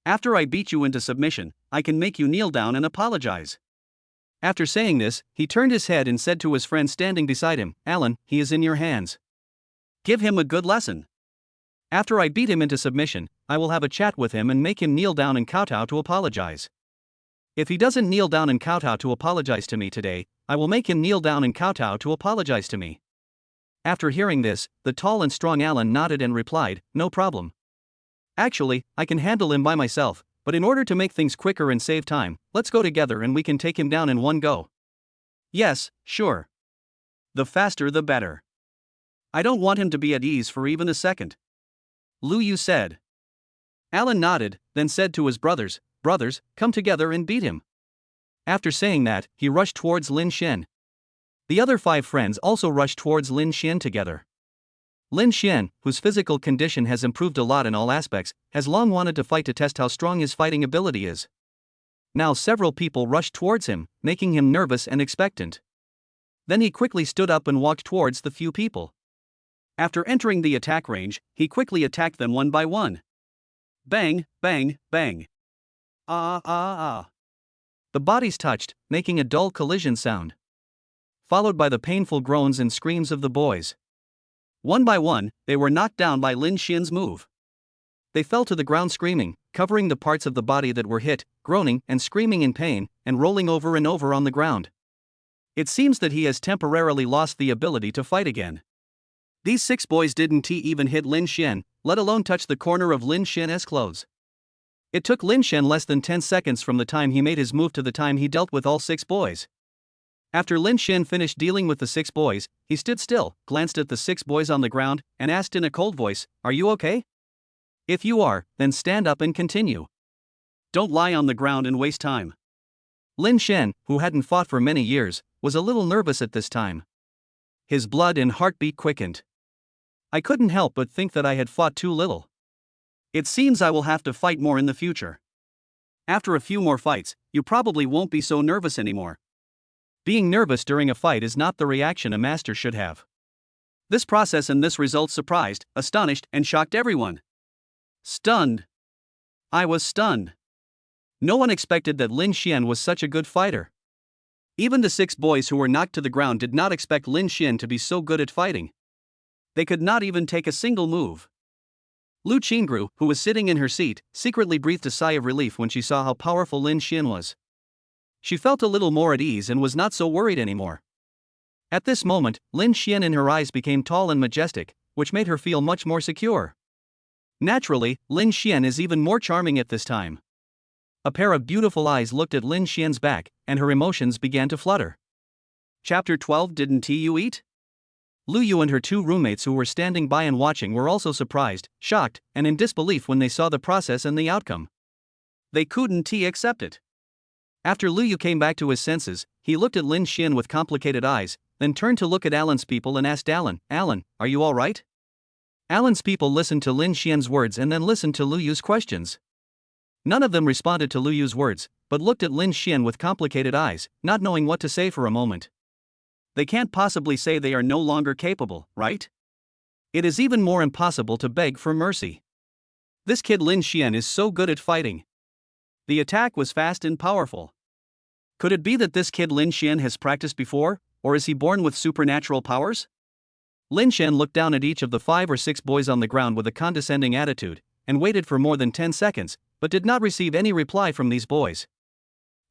S1: After I beat you into submission, I can make you kneel down and apologize." After saying this, he turned his head and said to his friend standing beside him, "Alan, he is in your hands. Give him a good lesson. After I beat him into submission, I will have a chat with him and make him kneel down and kowtow to apologize. If he doesn't kneel down and kowtow to apologize to me today, I will make him kneel down and kowtow to apologize to me." After hearing this, the tall and strong Alan nodded and replied, "No problem. Actually, I can handle him by myself, but in order to make things quicker and save time, let's go together and we can take him down in one go." "Yes, sure. The faster the better. I don't want him to be at ease for even a second," Lu Yu said. Alan nodded, then said to his brothers, "Brothers, come together and beat him." After saying that, he rushed towards Lin Xian. The other 5 friends also rushed towards Lin Xian together. Lin Xian, whose physical condition has improved a lot in all aspects, has long wanted to fight to test how strong his fighting ability is. Now several people rushed towards him, making him nervous and expectant. Then he quickly stood up and walked towards the few people. After entering the attack range, he quickly attacked them one by one. Bang, bang, bang. Ah, ah, ah. The bodies touched, making a dull collision sound, followed by the painful groans and screams of the boys. One by one, they were knocked down by Lin Xian's move. They fell to the ground screaming, covering the parts of the body that were hit, groaning and screaming in pain, and rolling over and over on the ground. It seems that he has temporarily lost the ability to fight again. These 6 boys didn't even hit Lin Xian, let alone touch the corner of Lin Xian's clothes. It took Lin Xian less than 10 seconds from the time he made his move to the time he dealt with all 6 boys. After Lin Xian finished dealing with the 6 boys, he stood still, glanced at the 6 boys on the ground, and asked in a cold voice, "Are you okay? If you are, then stand up and continue. Don't lie on the ground and waste time." Lin Xian, who hadn't fought for many years, was a little nervous at this time. His blood and heartbeat quickened. "I couldn't help but think that I had fought too little. It seems I will have to fight more in the future. After a few more fights, you probably won't be so nervous anymore." Being nervous during a fight is not the reaction a master should have. This process and this result surprised, astonished, and shocked everyone. Stunned. I was stunned. No one expected that Lin Xian was such a good fighter. Even the 6 boys who were knocked to the ground did not expect Lin Xian to be so good at fighting. They could not even take a single move. Lu Qingru, who was sitting in her seat, secretly breathed a sigh of relief when she saw how powerful Lin Xian was. She felt a little more at ease and was not so worried anymore. At this moment, Lin Xian in her eyes became tall and majestic, which made her feel much more secure. Naturally, Lin Xian is even more charming at this time. A pair of beautiful eyes looked at Lin Xian's back, and her emotions began to flutter. Chapter 12. Didn't you eat? Lu Yu and her 2 roommates who were standing by and watching were also surprised, shocked, and in disbelief when they saw the process and the outcome. They couldn't accept it. After Lu Yu came back to his senses, he looked at Lin Xian with complicated eyes, then turned to look at Alan's people and asked Alan, "Alan, are you all right?" Alan's people listened to Lin Xian's words and then listened to Lu Yu's questions. None of them responded to Lu Yu's words, but looked at Lin Xian with complicated eyes, not knowing what to say for a moment. They can't possibly say they are no longer capable, right? It is even more impossible to beg for mercy. This kid Lin Xian is so good at fighting. The attack was fast and powerful. Could it be that this kid Lin Xian has practiced before, or is he born with supernatural powers? Lin Xian looked down at each of the 5 or 6 boys on the ground with a condescending attitude, and waited for more than 10 seconds, but did not receive any reply from these boys.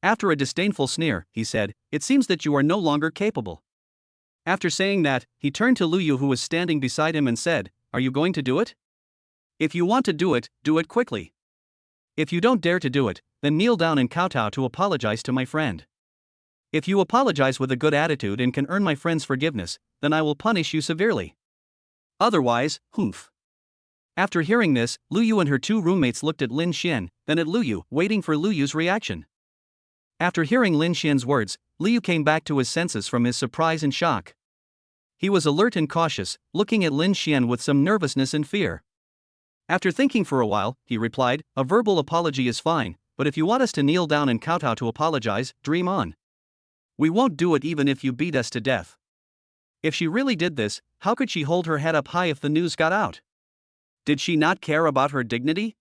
S1: After a disdainful sneer, he said, "It seems that you are no longer capable." After saying that, he turned to Lu Yu who was standing beside him and said, "Are you going to do it? If you want to do it quickly. If you don't dare to do it, then kneel down and kowtow to apologize to my friend. If you apologize with a good attitude and can earn my friend's forgiveness, then I will punish you severely. Otherwise, humph." After hearing this, Lu Yu and her 2 roommates looked at Lin Xian, then at Lu Yu, waiting for Lu Yu's reaction. After hearing Lin Xian's words, Lu Yu came back to his senses from his surprise and shock. He was alert and cautious, looking at Lin Xian with some nervousness and fear. After thinking for a while, he replied, "A verbal apology is fine, but if you want us to kneel down and kowtow to apologize, dream on. We won't do it even if you beat us to death." If she really did this, how could she hold her head up high if the news got out? Did she not care about her dignity?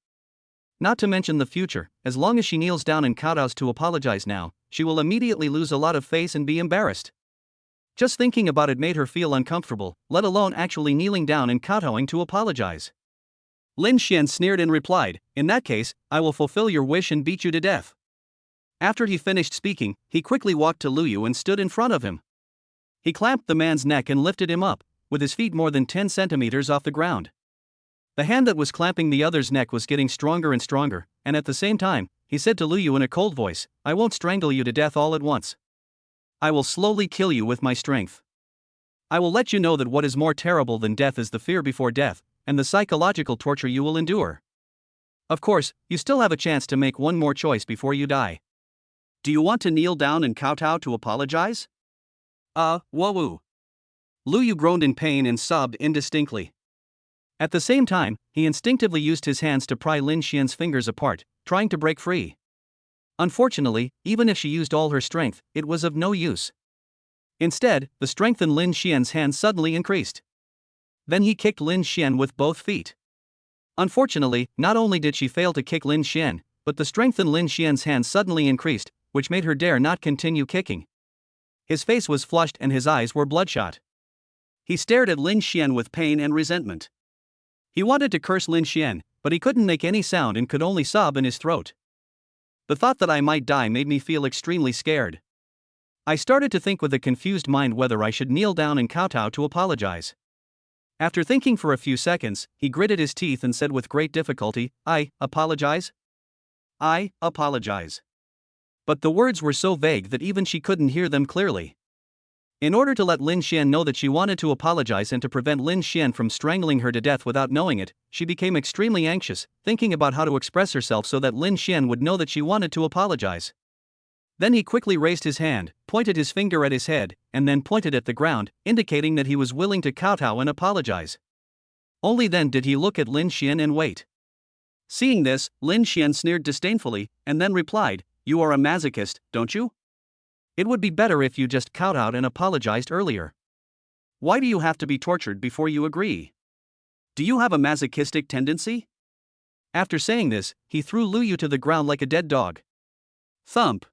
S1: Not to mention the future, as long as she kneels down and kowtows to apologize now, she will immediately lose a lot of face and be embarrassed. Just thinking about it made her feel uncomfortable, let alone actually kneeling down and kowtowing to apologize. Lin Xian sneered and replied, "In that case, I will fulfill your wish and beat you to death." After he finished speaking, he quickly walked to Lu Yu and stood in front of him. He clamped the man's neck and lifted him up, with his feet more than 10 centimeters off the ground. The hand that was clamping the other's neck was getting stronger and stronger, and at the same time, he said to Lu Yu in a cold voice, "I won't strangle you to death all at once. I will slowly kill you with my strength. I will let you know that what is more terrible than death is the fear before death, and the psychological torture you will endure. Of course, you still have a chance to make one more choice before you die. Do you want to kneel down and kowtow to apologize?" Whoa. Lu Yu groaned in pain and sobbed indistinctly. At the same time, he instinctively used his hands to pry Lin Xian's fingers apart, trying to break free. Unfortunately, even if she used all her strength, it was of no use. Instead, the strength in Lin Xian's hands suddenly increased. Then he kicked Lin Xian with both feet. Unfortunately, not only did she fail to kick Lin Xian, but the strength in Lin Xian's hands suddenly increased, which made her dare not continue kicking. His face was flushed and his eyes were bloodshot. He stared at Lin Xian with pain and resentment. He wanted to curse Lin Xian, but he couldn't make any sound and could only sob in his throat. The thought that I might die made me feel extremely scared. I started to think with a confused mind whether I should kneel down and kowtow to apologize. After thinking for a few seconds, he gritted his teeth and said with great difficulty, "I apologize? I apologize." But the words were so vague that even she couldn't hear them clearly. In order to let Lin Xian know that she wanted to apologize and to prevent Lin Xian from strangling her to death without knowing it, she became extremely anxious, thinking about how to express herself so that Lin Xian would know that she wanted to apologize. Then he quickly raised his hand, pointed his finger at his head, and then pointed at the ground, indicating that he was willing to kowtow and apologize. Only then did he look at Lin Xian and wait. Seeing this, Lin Xian sneered disdainfully, and then replied, "You are a masochist, don't you? It would be better if you just kowtowed and apologized earlier. Why do you have to be tortured before you agree? Do you have a masochistic tendency?" After saying this, he threw Lu Yu to the ground like a dead dog. Thump.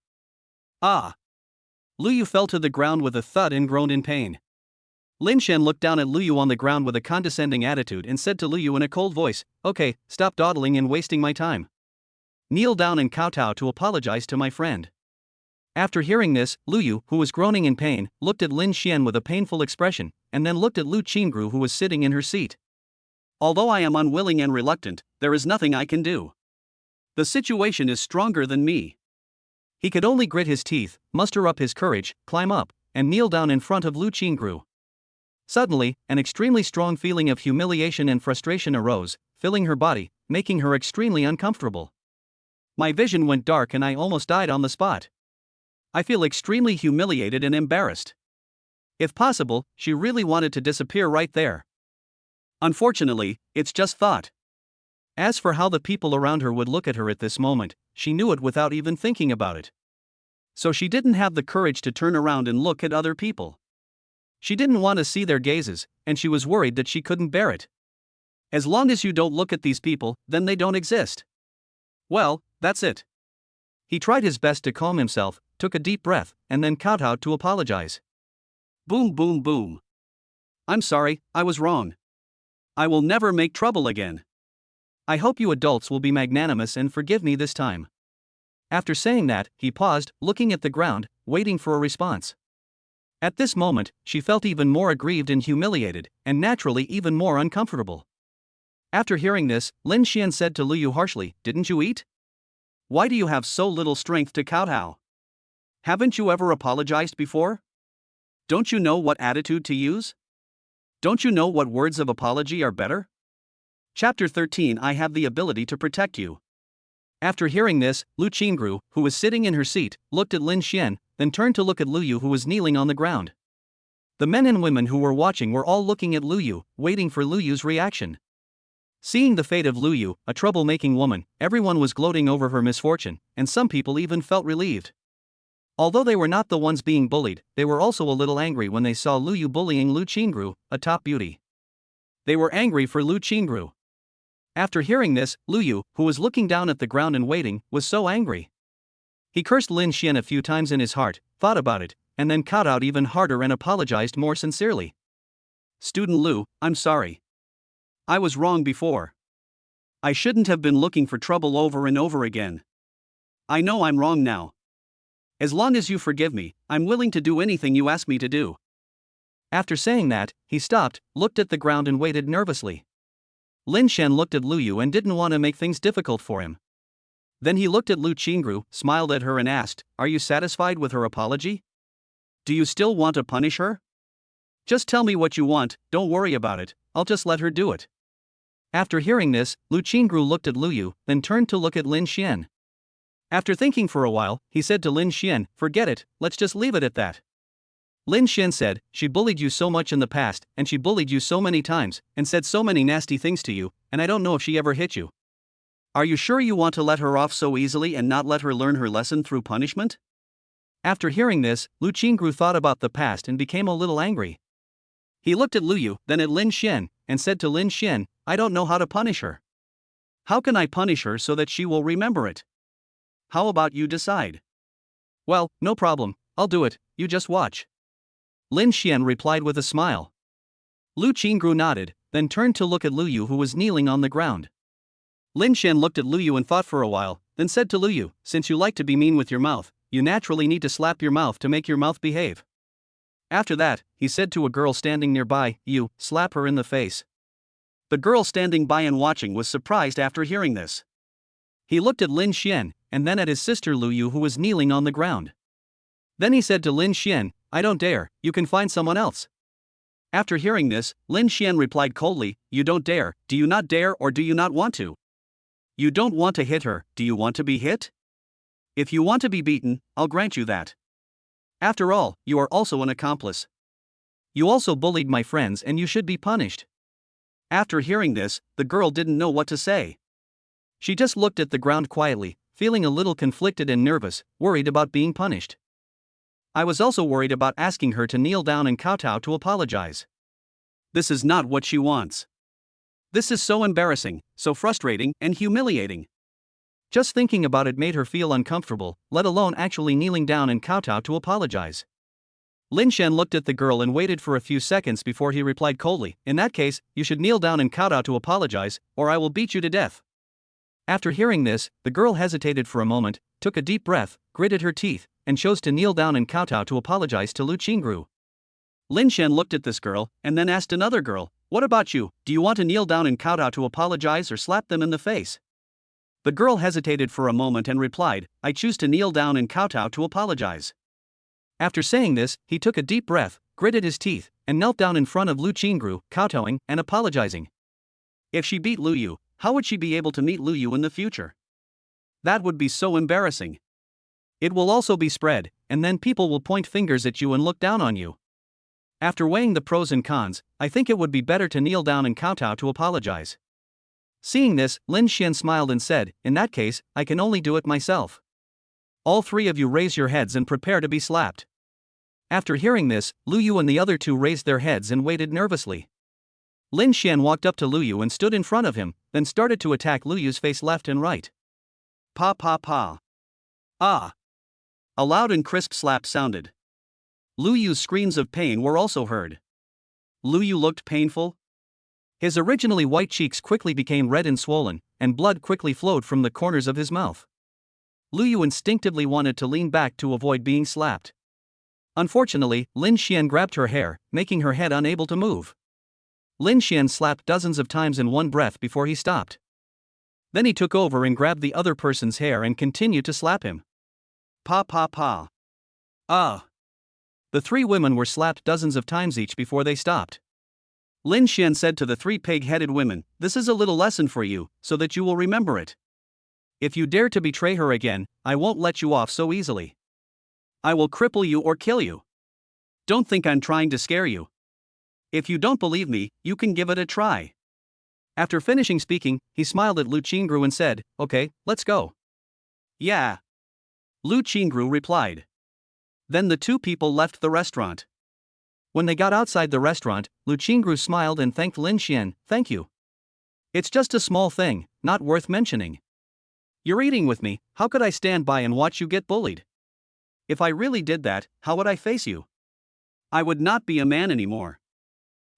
S1: Ah! Lu Yu fell to the ground with a thud and groaned in pain. Lin Xian looked down at Lu Yu on the ground with a condescending attitude and said to Lu Yu in a cold voice, "Okay, stop dawdling and wasting my time. Kneel down and kowtow to apologize to my friend." After hearing this, Lu Yu, who was groaning in pain, looked at Lin Xian with a painful expression, and then looked at Lu Qingru who was sitting in her seat. "Although I am unwilling and reluctant, there is nothing I can do. The situation is stronger than me." He could only grit his teeth, muster up his courage, climb up, and kneel down in front of Lu Qingru. Suddenly, an extremely strong feeling of humiliation and frustration arose, filling her body, making her extremely uncomfortable. "My vision went dark and I almost died on the spot. I feel extremely humiliated and embarrassed." If possible, she really wanted to disappear right there. Unfortunately, it's just thought. As for how the people around her would look at her at this moment, she knew it without even thinking about it. So she didn't have the courage to turn around and look at other people. She didn't want to see their gazes, and she was worried that she couldn't bear it. As long as you don't look at these people, then they don't exist. Well, that's it. He tried his best to calm himself, took a deep breath, and then kowtowed to apologize. Boom, boom, boom. "I'm sorry, I was wrong. I will never make trouble again. I hope you adults will be magnanimous and forgive me this time." After saying that, he paused, looking at the ground, waiting for a response. At this moment, she felt even more aggrieved and humiliated, and naturally even more uncomfortable. After hearing this, Lin Xian said to Lu Yu harshly, "Didn't you eat? Why do you have so little strength to kowtow? Haven't you ever apologized before? Don't you know what attitude to use? Don't you know what words of apology are better?" Chapter 13 I have the ability to protect you. After hearing this, Lu Qingru, who was sitting in her seat, looked at Lin Xian, then turned to look at Lu Yu who was kneeling on the ground. The men and women who were watching were all looking at Lu Yu, waiting for Lu Yu's reaction. Seeing the fate of Lu Yu, a troublemaking woman, everyone was gloating over her misfortune, and some people even felt relieved. Although they were not the ones being bullied, they were also a little angry when they saw Lu Yu bullying Lu Qingru, a top beauty. They were angry for Lu Qingru. After hearing this, Lu Yu, who was looking down at the ground and waiting, was so angry. He cursed Lin Xian a few times in his heart, thought about it, and then kowtowed even harder and apologized more sincerely. "Student Lu, I'm sorry. I was wrong before. I shouldn't have been looking for trouble over and over again. I know I'm wrong now. As long as you forgive me, I'm willing to do anything you ask me to do." After saying that, he stopped, looked at the ground and waited nervously. Lin Shen looked at Lu Yu and didn't want to make things difficult for him. Then he looked at Lu Qingru, smiled at her and asked, "Are you satisfied with her apology? Do you still want to punish her? Just tell me what you want, don't worry about it, I'll just let her do it." After hearing this, Lu Qingru looked at Lu Yu, then turned to look at Lin Xian. After thinking for a while, he said to Lin Xian, "Forget it, let's just leave it at that." Lin Xian said, "She bullied you so much in the past, and she bullied you so many times, and said so many nasty things to you, and I don't know if she ever hit you. Are you sure you want to let her off so easily and not let her learn her lesson through punishment?" After hearing this, Lu Qingru thought about the past and became a little angry. He looked at Lu Yu, then at Lin Xian, and said to Lin Xian, "I don't know how to punish her. How can I punish her so that she will remember it? How about you decide?" "Well, no problem, I'll do it, you just watch." Lin Xian replied with a smile. Lu Qingru nodded, then turned to look at Lu Yu who was kneeling on the ground. Lin Xian looked at Lu Yu and thought for a while, then said to Lu Yu, "Since you like to be mean with your mouth, you naturally need to slap your mouth to make your mouth behave." After that, he said to a girl standing nearby, "You, slap her in the face." The girl standing by and watching was surprised after hearing this. He looked at Lin Xian, and then at his sister Lu Yu who was kneeling on the ground. Then he said to Lin Xian, "I don't dare, you can find someone else." After hearing this, Lin Xian replied coldly, "You don't dare, do you not dare or do you not want to? You don't want to hit her, do you want to be hit? If you want to be beaten, I'll grant you that. After all, you are also an accomplice. You also bullied my friends and you should be punished." After hearing this, the girl didn't know what to say. She just looked at the ground quietly, feeling a little conflicted and nervous, worried about being punished. I was also worried about asking her to kneel down and kowtow to apologize. This is not what she wants. This is so embarrassing, so frustrating, and humiliating. Just thinking about it made her feel uncomfortable, let alone actually kneeling down and kowtow to apologize. Lin Shen looked at the girl and waited for a few seconds before he replied coldly, "In that case, you should kneel down and kowtow to apologize, or I will beat you to death." After hearing this, the girl hesitated for a moment, took a deep breath, gritted her teeth, and chose to kneel down and kowtow to apologize to Lu Qingru. Lin Shen looked at this girl, and then asked another girl, "What about you, do you want to kneel down and kowtow to apologize or slap them in the face?" The girl hesitated for a moment and replied, "I choose to kneel down and kowtow to apologize." After saying this, he took a deep breath, gritted his teeth, and knelt down in front of Lu Qingru, kowtowing and apologizing. If she beat Lu Yu, how would she be able to meet Lu Yu in the future? That would be so embarrassing. It will also be spread, and then people will point fingers at you and look down on you. After weighing the pros and cons, I think it would be better to kneel down and kowtow to apologize. Seeing this, Lin Xian smiled and said, "In that case, I can only do it myself. All three of you raise your heads and prepare to be slapped." After hearing this, Lu Yu and the other two raised their heads and waited nervously. Lin Xian walked up to Lu Yu and stood in front of him, then started to attack Lu Yu's face left and right. Pa pa pa. Ah. A loud and crisp slap sounded. Lu Yu's screams of pain were also heard. Lu Yu looked painful. His originally white cheeks quickly became red and swollen, and blood quickly flowed from the corners of his mouth. Lu Yu instinctively wanted to lean back to avoid being slapped. Unfortunately, Lin Xian grabbed her hair, making her head unable to move. Lin Xian slapped dozens of times in one breath before he stopped. Then he took over and grabbed the other person's hair and continued to slap him. Pa pa pa. Ah. The three women were slapped dozens of times each before they stopped. Lin Xian said to the three pig-headed women, "This is a little lesson for you, so that you will remember it. If you dare to betray her again, I won't let you off so easily. I will cripple you or kill you. Don't think I'm trying to scare you. If you don't believe me, you can give it a try." After finishing speaking, he smiled at Lu Qingru and said, "Okay, let's go." "Yeah." Lu Qingru replied. Then the two people left the restaurant. When they got outside the restaurant, Lu Qingru smiled and thanked Lin Xian, "Thank you. It's just a small thing, not worth mentioning. You're eating with me, how could I stand by and watch you get bullied? If I really did that, how would I face you? I would not be a man anymore.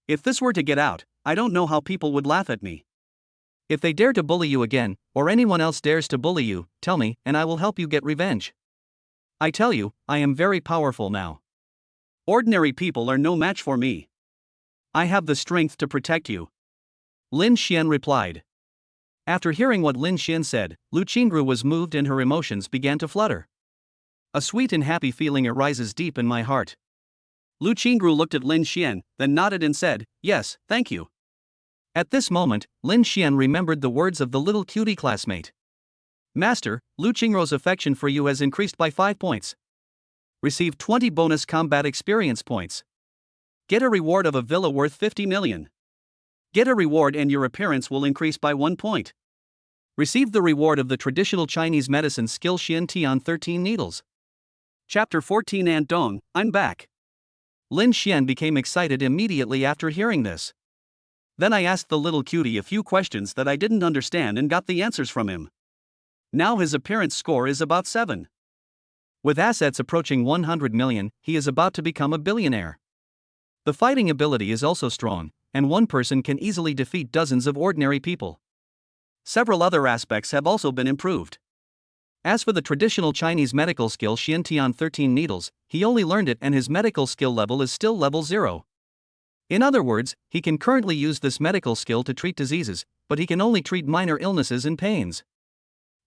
S1: If this were to get out, I don't know how people would laugh at me. If they dare to bully you again, or anyone else dares to bully you, tell me, and I will help you get revenge. I tell you, I am very powerful now. Ordinary people are no match for me. I have the strength to protect you. Lin Xian replied. After hearing what Lin Xian said, Lu Qingru was moved and her emotions began to flutter. A sweet and happy feeling arises deep in my heart. Lu Qingru looked at Lin Xian, then nodded and said, "Yes, thank you." At this moment, Lin Xian remembered the words of the little cutie classmate. "Master, Lu Qingru's affection for you has increased by 5 points. Receive 20 bonus combat experience points. Get a reward of a villa worth 50 million. Get a reward and your appearance will increase by 1 point. Receive the reward of the traditional Chinese medicine skill Xian Tian 13 needles." Chapter 14 Aunt Dong, I'm back. Lin Xian became excited immediately after hearing this. Then I asked the little cutie a few questions that I didn't understand and got the answers from him. Now his appearance score is about 7. With assets approaching 100 million, he is about to become a billionaire. The fighting ability is also strong, and one person can easily defeat dozens of ordinary people. Several other aspects have also been improved. As for the traditional Chinese medical skill Xian Tian 13 needles, he only learned it and his medical skill level is still level 0. In other words, he can currently use this medical skill to treat diseases, but he can only treat minor illnesses and pains.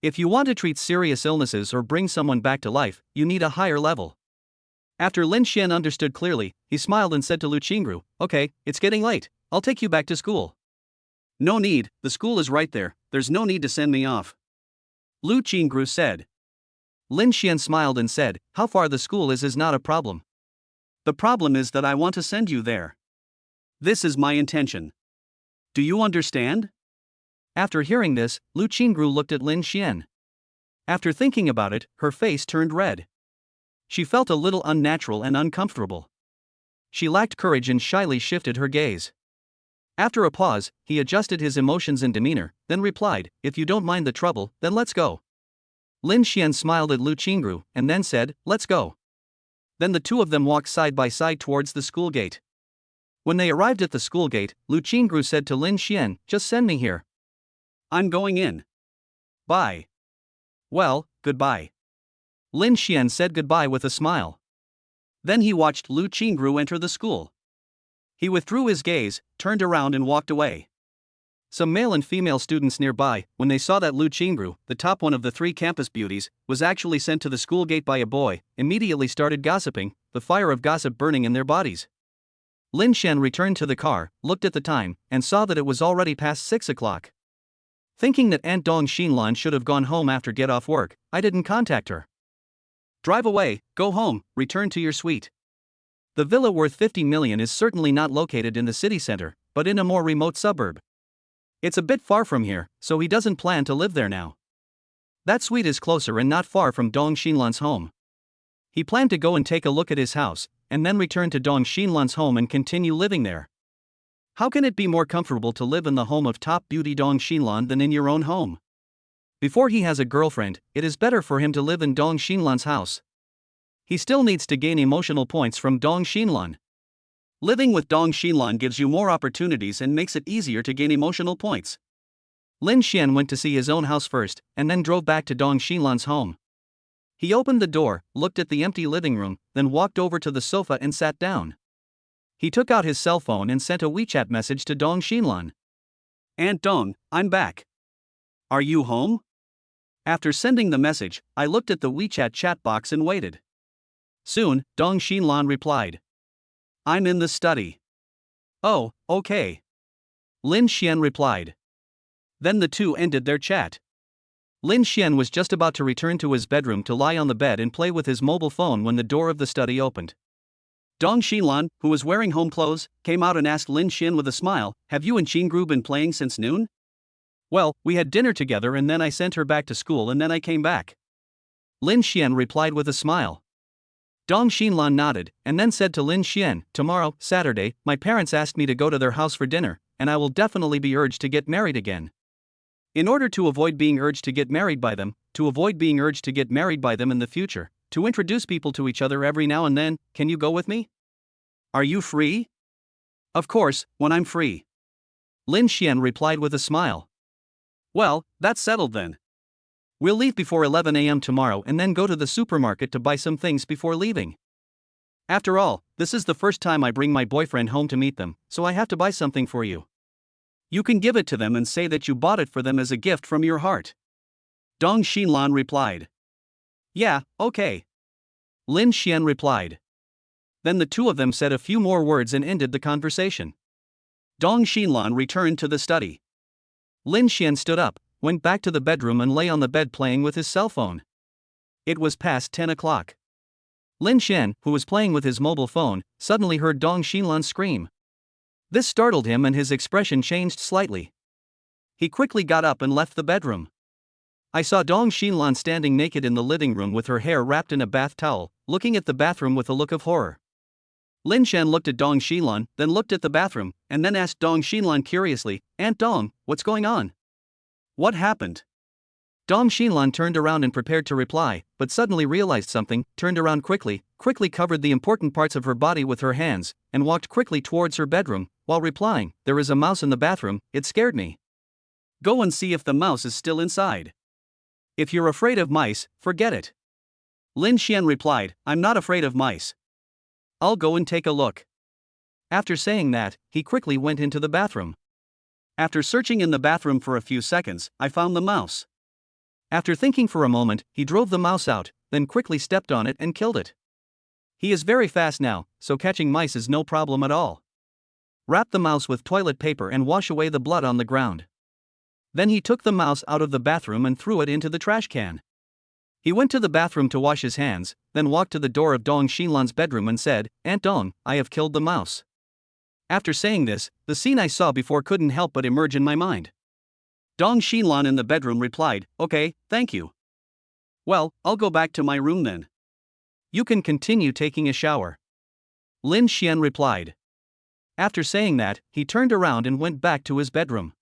S1: If you want to treat serious illnesses or bring someone back to life, you need a higher level. After Lin Xian understood clearly, he smiled and said to Lu Qingru, "Okay, it's getting late, I'll take you back to school." "No need, the school is right there, there's no need to send me off," Lu Qingru said. Lin Xian smiled and said, "How far the school is not a problem. The problem is that I want to send you there. This is my intention. Do you understand?" After hearing this, Lu Qingru looked at Lin Xian. After thinking about it, her face turned red. She felt a little unnatural and uncomfortable. She lacked courage and shyly shifted her gaze. After a pause, he adjusted his emotions and demeanor, then replied, "If you don't mind the trouble, then let's go." Lin Xian smiled at Lu Qingru, and then said, "Let's go." Then the two of them walked side by side towards the school gate. When they arrived at the school gate, Lu Qingru said to Lin Xian, "Just send me here. I'm going in. Bye." "Well, goodbye." Lin Xian said goodbye with a smile. Then he watched Lu Qingru enter the school. He withdrew his gaze, turned around and walked away. Some male and female students nearby, when they saw that Lu Qingru, the top one of the 3 campus beauties, was actually sent to the school gate by a boy, immediately started gossiping, the fire of gossip burning in their bodies. Lin Xian returned to the car, looked at the time, and saw that it was already past 6 o'clock. Thinking that Aunt Dong Xinlan should have gone home after get off work, I didn't contact her. "Drive away, go home, return to your suite." The villa worth 50 million is certainly not located in the city center, but in a more remote suburb. It's a bit far from here, so he doesn't plan to live there now. That suite is closer and not far from Dong Xinlan's home. He planned to go and take a look at his house, and then return to Dong Xinlan's home and continue living there. How can it be more comfortable to live in the home of top beauty Dong Xinlan than in your own home? Before he has a girlfriend, it is better for him to live in Dong Xinlan's house. He still needs to gain emotional points from Dong Xinlan. Living with Dong Xinlan gives you more opportunities and makes it easier to gain emotional points. Lin Xian went to see his own house first, and then drove back to Dong Xinlan's home. He opened the door, looked at the empty living room, then walked over to the sofa and sat down. He took out his cell phone and sent a WeChat message to Dong Xinlan. "Aunt Dong, I'm back. Are you home?" After sending the message, I looked at the WeChat chat box and waited. Soon, Dong Xinlan replied, "I'm in the study." "Oh, okay." Lin Xian replied. Then the two ended their chat. Lin Xian was just about to return to his bedroom to lie on the bed and play with his mobile phone when the door of the study opened. Dong Xinlan, who was wearing home clothes, came out and asked Lin Xian with a smile, "Have you and Qingru been playing since noon?" "Well, we had dinner together and then I sent her back to school and then I came back." Lin Xian replied with a smile. Dong Xinlan nodded, and then said to Lin Xian, "Tomorrow, Saturday, my parents asked me to go to their house for dinner, and I will definitely be urged to get married again. In order to avoid being urged to get married by them, in the future, to introduce people to each other every now and then, can you go with me? Are you free?" "Of course, when I'm free." Lin Xian replied with a smile. "Well, that's settled then. We'll leave before 11 a.m. tomorrow and then go to the supermarket to buy some things before leaving." After all, this is the first time I bring my boyfriend home to meet them, so I have to buy something for you. You can give it to them and say that you bought it for them as a gift from your heart. Dong Xinlan replied. Yeah, okay. Lin Xian replied. Then the two of them said a few more words and ended the conversation. Dong Xinlan returned to the study. Lin Xian stood up, went back to the bedroom and lay on the bed playing with his cell phone. It was past 10 o'clock. Lin Xian, who was playing with his mobile phone, suddenly heard Dong Xinlan scream. This startled him and his expression changed slightly. He quickly got up and left the bedroom. I saw Dong Xinlan standing naked in the living room with her hair wrapped in a bath towel, looking at the bathroom with a look of horror. Lin Xian looked at Dong Xinlan, then looked at the bathroom, and then asked Dong Xinlan curiously, Aunt Dong, what's going on? What happened? Dong Xinlan turned around and prepared to reply, but suddenly realized something, turned around quickly covered the important parts of her body with her hands, and walked quickly towards her bedroom, while replying, There is a mouse in the bathroom, it scared me. Go and see if the mouse is still inside. If you're afraid of mice, forget it. Lin Xian replied, I'm not afraid of mice. I'll go and take a look. After saying that, he quickly went into the bathroom. After searching in the bathroom for a few seconds, I found the mouse. After thinking for a moment, he drove the mouse out, then quickly stepped on it and killed it. He is very fast now, so catching mice is no problem at all. Wrap the mouse with toilet paper and wash away the blood on the ground. Then he took the mouse out of the bathroom and threw it into the trash can. He went to the bathroom to wash his hands, then walked to the door of Dong Xinlan's bedroom and said, Aunt Dong, I have killed the mouse. After saying this, the scene I saw before couldn't help but emerge in my mind. Dong Xinlan in the bedroom replied, Okay, thank you. Well, I'll go back to my room then. You can continue taking a shower. Lin Xian replied. After saying that, he turned around and went back to his bedroom.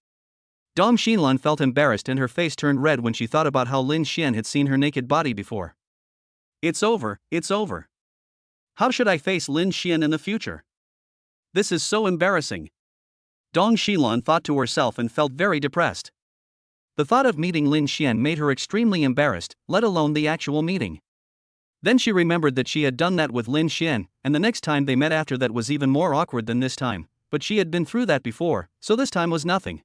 S1: Dong Xinlan felt embarrassed and her face turned red when she thought about how Lin Xian had seen her naked body before. It's over, it's over. How should I face Lin Xian in the future? This is so embarrassing. Dong Xinlan thought to herself and felt very depressed. The thought of meeting Lin Xian made her extremely embarrassed, let alone the actual meeting. Then she remembered that she had done that with Lin Xian, and the next time they met after that was even more awkward than this time, but she had been through that before, so this time was nothing.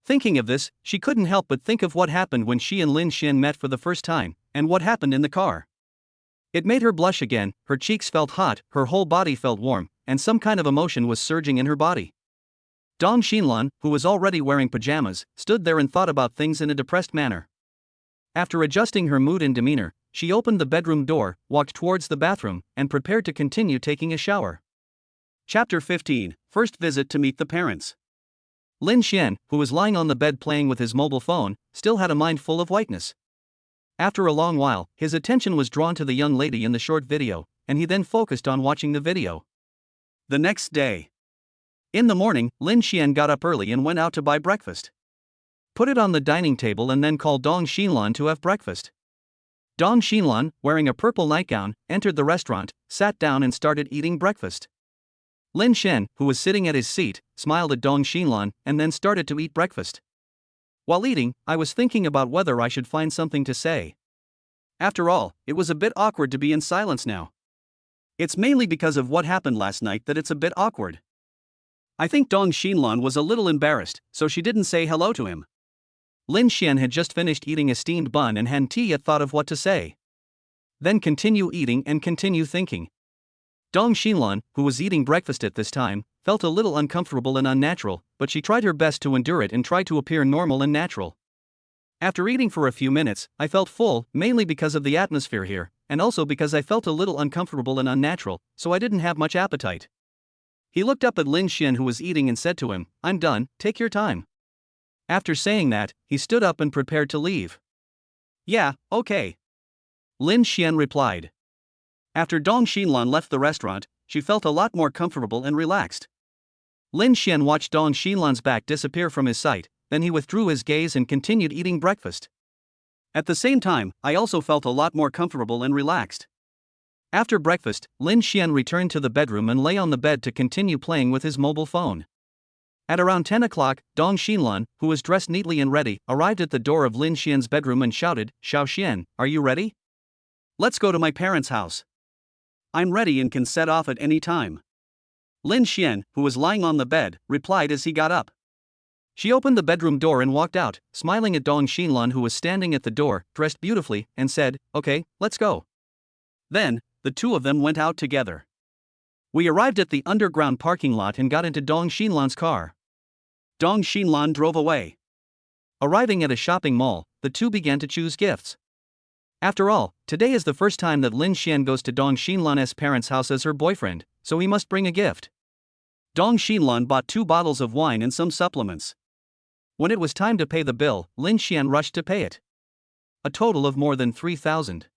S1: Thinking of this, she couldn't help but think of what happened when she and Lin Xian met for the first time, and what happened in the car. It made her blush again, her cheeks felt hot, her whole body felt warm, and some kind of emotion was surging in her body. Dong Xinlan, who was already wearing pajamas, stood there and thought about things in a depressed manner. After adjusting her mood and demeanor, she opened the bedroom door, walked towards the bathroom, and prepared to continue taking a shower. Chapter 15, First Visit to Meet the Parents. Lin Xian, who was lying on the bed playing with his mobile phone, still had a mind full of whiteness. After a long while, his attention was drawn to the young lady in the short video, and he then focused on watching the video. The next day. In the morning, Lin Xian got up early and went out to buy breakfast. Put it on the dining table and then called Dong Xinlan to have breakfast. Dong Xinlan, wearing a purple nightgown, entered the restaurant, sat down and started eating breakfast. Lin Xian, who was sitting at his seat, smiled at Dong Xinlan and then started to eat breakfast. While eating, I was thinking about whether I should find something to say. After all, it was a bit awkward to be in silence now. It's mainly because of what happened last night that it's a bit awkward. I think Dong Xinlan was a little embarrassed, so she didn't say hello to him. Lin Xian had just finished eating a steamed bun and hadn't yet thought of what to say. Then continue eating and continue thinking. Dong Xinlan, who was eating breakfast at this time, felt a little uncomfortable and unnatural, but she tried her best to endure it and try to appear normal and natural. After eating for a few minutes, I felt full, mainly because of the atmosphere here, and also because I felt a little uncomfortable and unnatural, so I didn't have much appetite. He looked up at Lin Xian, who was eating, and said to him, I'm done, take your time. After saying that, he stood up and prepared to leave. Yeah, okay. Lin Xian replied. After Dong Xinlan left the restaurant, she felt a lot more comfortable and relaxed. Lin Xian watched Dong Xinlan's back disappear from his sight, then he withdrew his gaze and continued eating breakfast. At the same time, I also felt a lot more comfortable and relaxed. After breakfast, Lin Xian returned to the bedroom and lay on the bed to continue playing with his mobile phone. At around 10 o'clock, Dong Xinlan, who was dressed neatly and ready, arrived at the door of Lin Xian's bedroom and shouted, Xiao Xian, are you ready? Let's go to my parents' house. I'm ready and can set off at any time. Lin Xian, who was lying on the bed, replied as he got up. She opened the bedroom door and walked out, smiling at Dong Xinlan, who was standing at the door, dressed beautifully, and said, "Okay, let's go." Then, the two of them went out together. We arrived at the underground parking lot and got into Dong Xinlan's car. Dong Xinlan drove away. Arriving at a shopping mall, the two began to choose gifts. After all, today is the first time that Lin Xian goes to Dong Xinlan's parents' house as her boyfriend, so he must bring a gift. Dong Xinlan bought 2 bottles of wine and some supplements. When it was time to pay the bill, Lin Xian rushed to pay it. A total of more than 3,000.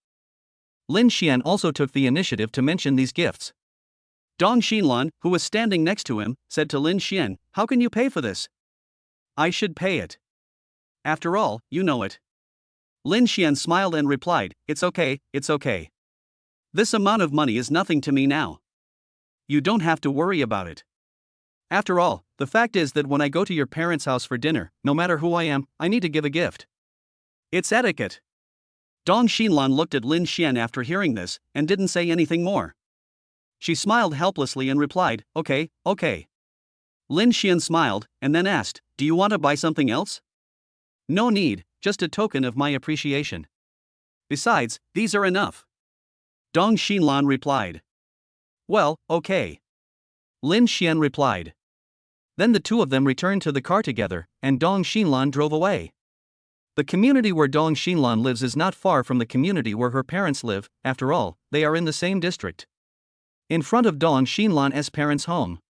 S1: Lin Xian also took the initiative to mention these gifts. Dong Xinlan, who was standing next to him, said to Lin Xian, "How can you pay for this?" "I should pay it. After all, you know it." Lin Xian smiled and replied, "It's okay, it's okay. This amount of money is nothing to me now. You don't have to worry about it. After all, the fact is that when I go to your parents' house for dinner, no matter who I am, I need to give a gift. It's etiquette." Dong Xinlan looked at Lin Xian after hearing this, and didn't say anything more. She smiled helplessly and replied, "Okay, okay." Lin Xian smiled, and then asked, "Do you want to buy something else?" "No need, just a token of my appreciation. Besides, these are enough." Dong Xinlan replied. "Well, okay." Lin Xian replied. Then the two of them returned to the car together, and Dong Xinlan drove away. The community where Dong Xinlan lives is not far from the community where her parents live. After all, they are in the same district. In front of Dong Xinlan's parents' home,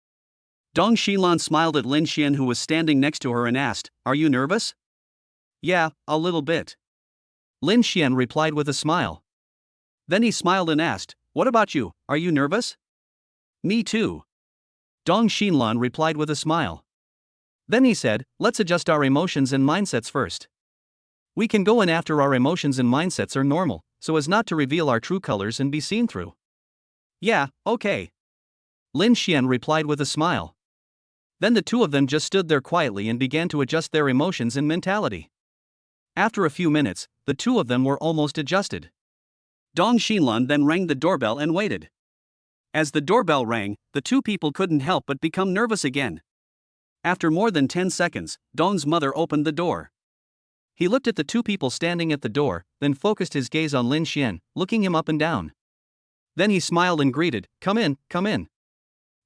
S1: Dong Xinlan smiled at Lin Xian, who was standing next to her, and asked, "Are you nervous?" "Yeah, a little bit." Lin Xian replied with a smile. Then he smiled and asked, "What about you, are you nervous?" "Me too." Dong Xinlan replied with a smile. Then he said, "Let's adjust our emotions and mindsets first. We can go in after our emotions and mindsets are normal, so as not to reveal our true colors and be seen through." "Yeah, okay." Lin Xian replied with a smile. Then the two of them just stood there quietly and began to adjust their emotions and mentality. After a few minutes, the two of them were almost adjusted. Dong Xinlan then rang the doorbell and waited. As the doorbell rang, the two people couldn't help but become nervous again. After more than 10 seconds, Dong's mother opened the door. He looked at the two people standing at the door, then focused his gaze on Lin Xian, looking him up and down. Then he smiled and greeted, "Come in, come in."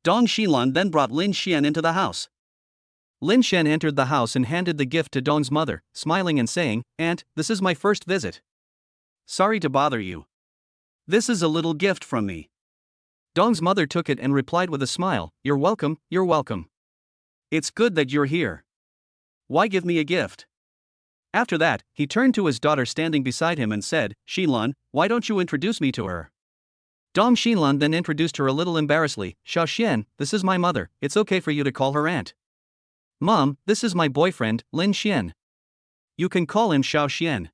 S1: Dong Xinlan then brought Lin Xian into the house. Lin Xian entered the house and handed the gift to Dong's mother, smiling and saying, "Aunt, this is my first visit. Sorry to bother you. This is a little gift from me." Dong's mother took it and replied with a smile, "You're welcome, you're welcome. It's good that you're here. Why give me a gift?" After that, he turned to his daughter standing beside him and said, "Xinlan, why don't you introduce me to her?" Dong Xinlan then introduced her a little embarrassedly, "Xiao Xian, this is my mother, it's okay for you to call her aunt." "Mom, this is my boyfriend, Lin Xian. You can call him Xiao Xian."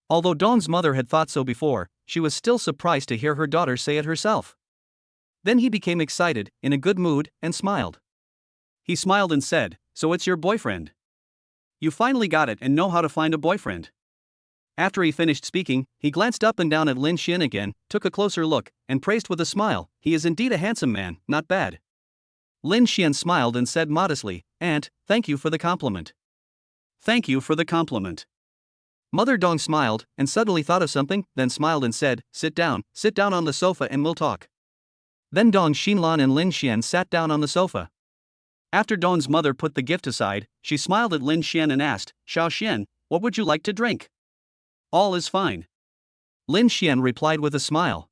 S1: Although Dong's mother had thought so before, she was still surprised to hear her daughter say it herself. Then he became excited, in a good mood, and smiled. He smiled and said, "So it's your boyfriend. You finally got it and know how to find a boyfriend." After he finished speaking, he glanced up and down at Lin Xian again, took a closer look, and praised with a smile, "He is indeed a handsome man, not bad." Lin Xian smiled and said modestly, "Aunt, thank you for the compliment." "Thank you for the compliment." Mother Dong smiled, and suddenly thought of something, then smiled and said, sit down on the sofa and we'll talk." Then Dong Xinlan and Lin Xian sat down on the sofa. After Dong's mother put the gift aside, she smiled at Lin Xian and asked, "Xiao Xian, what would you like to drink?" "All is fine." Lin Xian replied with a smile.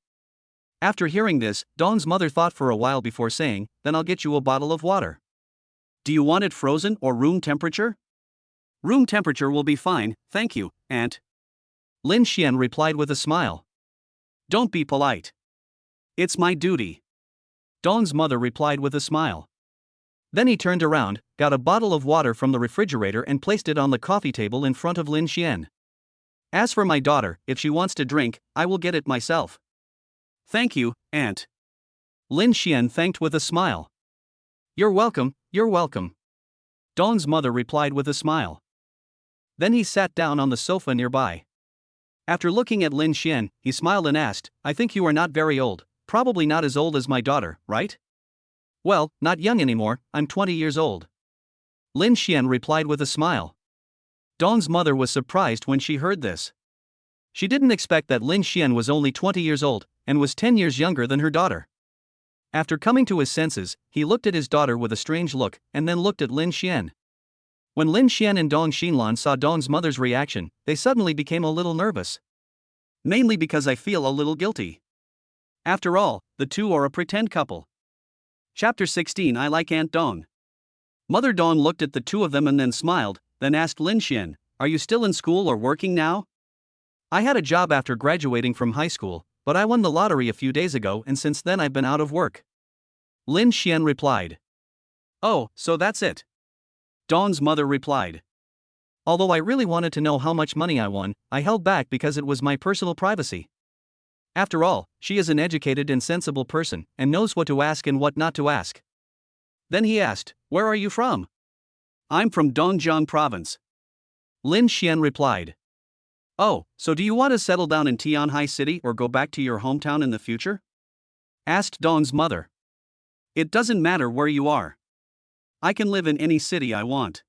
S1: After hearing this, Dong's mother thought for a while before saying, "Then I'll get you a bottle of water. Do you want it frozen or room temperature?" "Room temperature will be fine, thank you, Aunt." Lin Xian replied with a smile. "Don't be polite. It's my duty." Dong's mother replied with a smile. Then he turned around, got a bottle of water from the refrigerator and placed it on the coffee table in front of Lin Xian. "As for my daughter, if she wants to drink, I will get it myself." "Thank you, Aunt." Lin Xian thanked with a smile. "You're welcome, you're welcome." Dong's mother replied with a smile. Then he sat down on the sofa nearby. After looking at Lin Xian, he smiled and asked, "I think you are not very old. probably not as old as my daughter, right? Well, not young anymore, I'm 20 years old. Lin Xian replied with a smile. Dong's mother was surprised when she heard this. She didn't expect that Lin Xian was only 20 years old, and was 10 years younger than her daughter. After coming to his senses, he looked at his daughter with a strange look, and then looked at Lin Xian. When Lin Xian and Dong Xinlan saw Dong's mother's reaction, they suddenly became a little nervous. Mainly because I feel a little guilty. After all, the two are a pretend couple. Chapter 16 I Like Aunt Dong. Mother Dong looked at the two of them and then smiled, then asked Lin Xian, "Are you still in school or working now?" "I had a job after graduating from high school, but I won the lottery a few days ago and since then I've been out of work." Lin Xian replied. "Oh, so that's it." Dong's mother replied. "Although I really wanted to know how much money I won, I held back because it was my personal privacy." After all, she is an educated and sensible person, and knows what to ask and what not to ask. Then he asked, "Where are you from?" "I'm from Dongjiang province." Lin Xian replied. "Oh, so do you want to settle down in Tianhai City or go back to your hometown in the future?" asked Dong's mother. "It doesn't matter where you are. I can live in any city I want.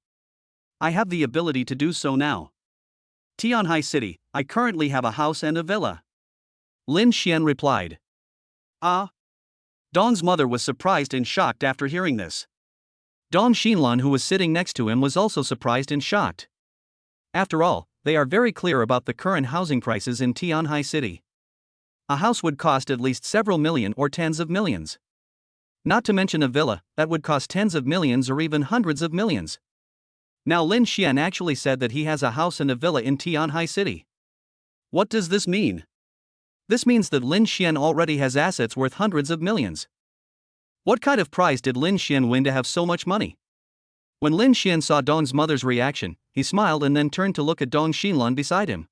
S1: I have the ability to do so now. Tianhai City, I currently have a house and a villa." Lin Xian replied. "Ah?" Dong's mother was surprised and shocked after hearing this. Dong Xinlan, who was sitting next to him, was also surprised and shocked. After all, they are very clear about the current housing prices in Tianhai City. A house would cost at least several million or tens of millions. Not to mention a villa, that would cost tens of millions or even hundreds of millions. Now Lin Xian actually said that he has a house and a villa in Tianhai City. What does this mean? This means that Lin Xian already has assets worth hundreds of millions. What kind of prize did Lin Xian win to have so much money? When Lin Xian saw Dong's mother's reaction, he smiled and then turned to look at Dong Xinlan beside him.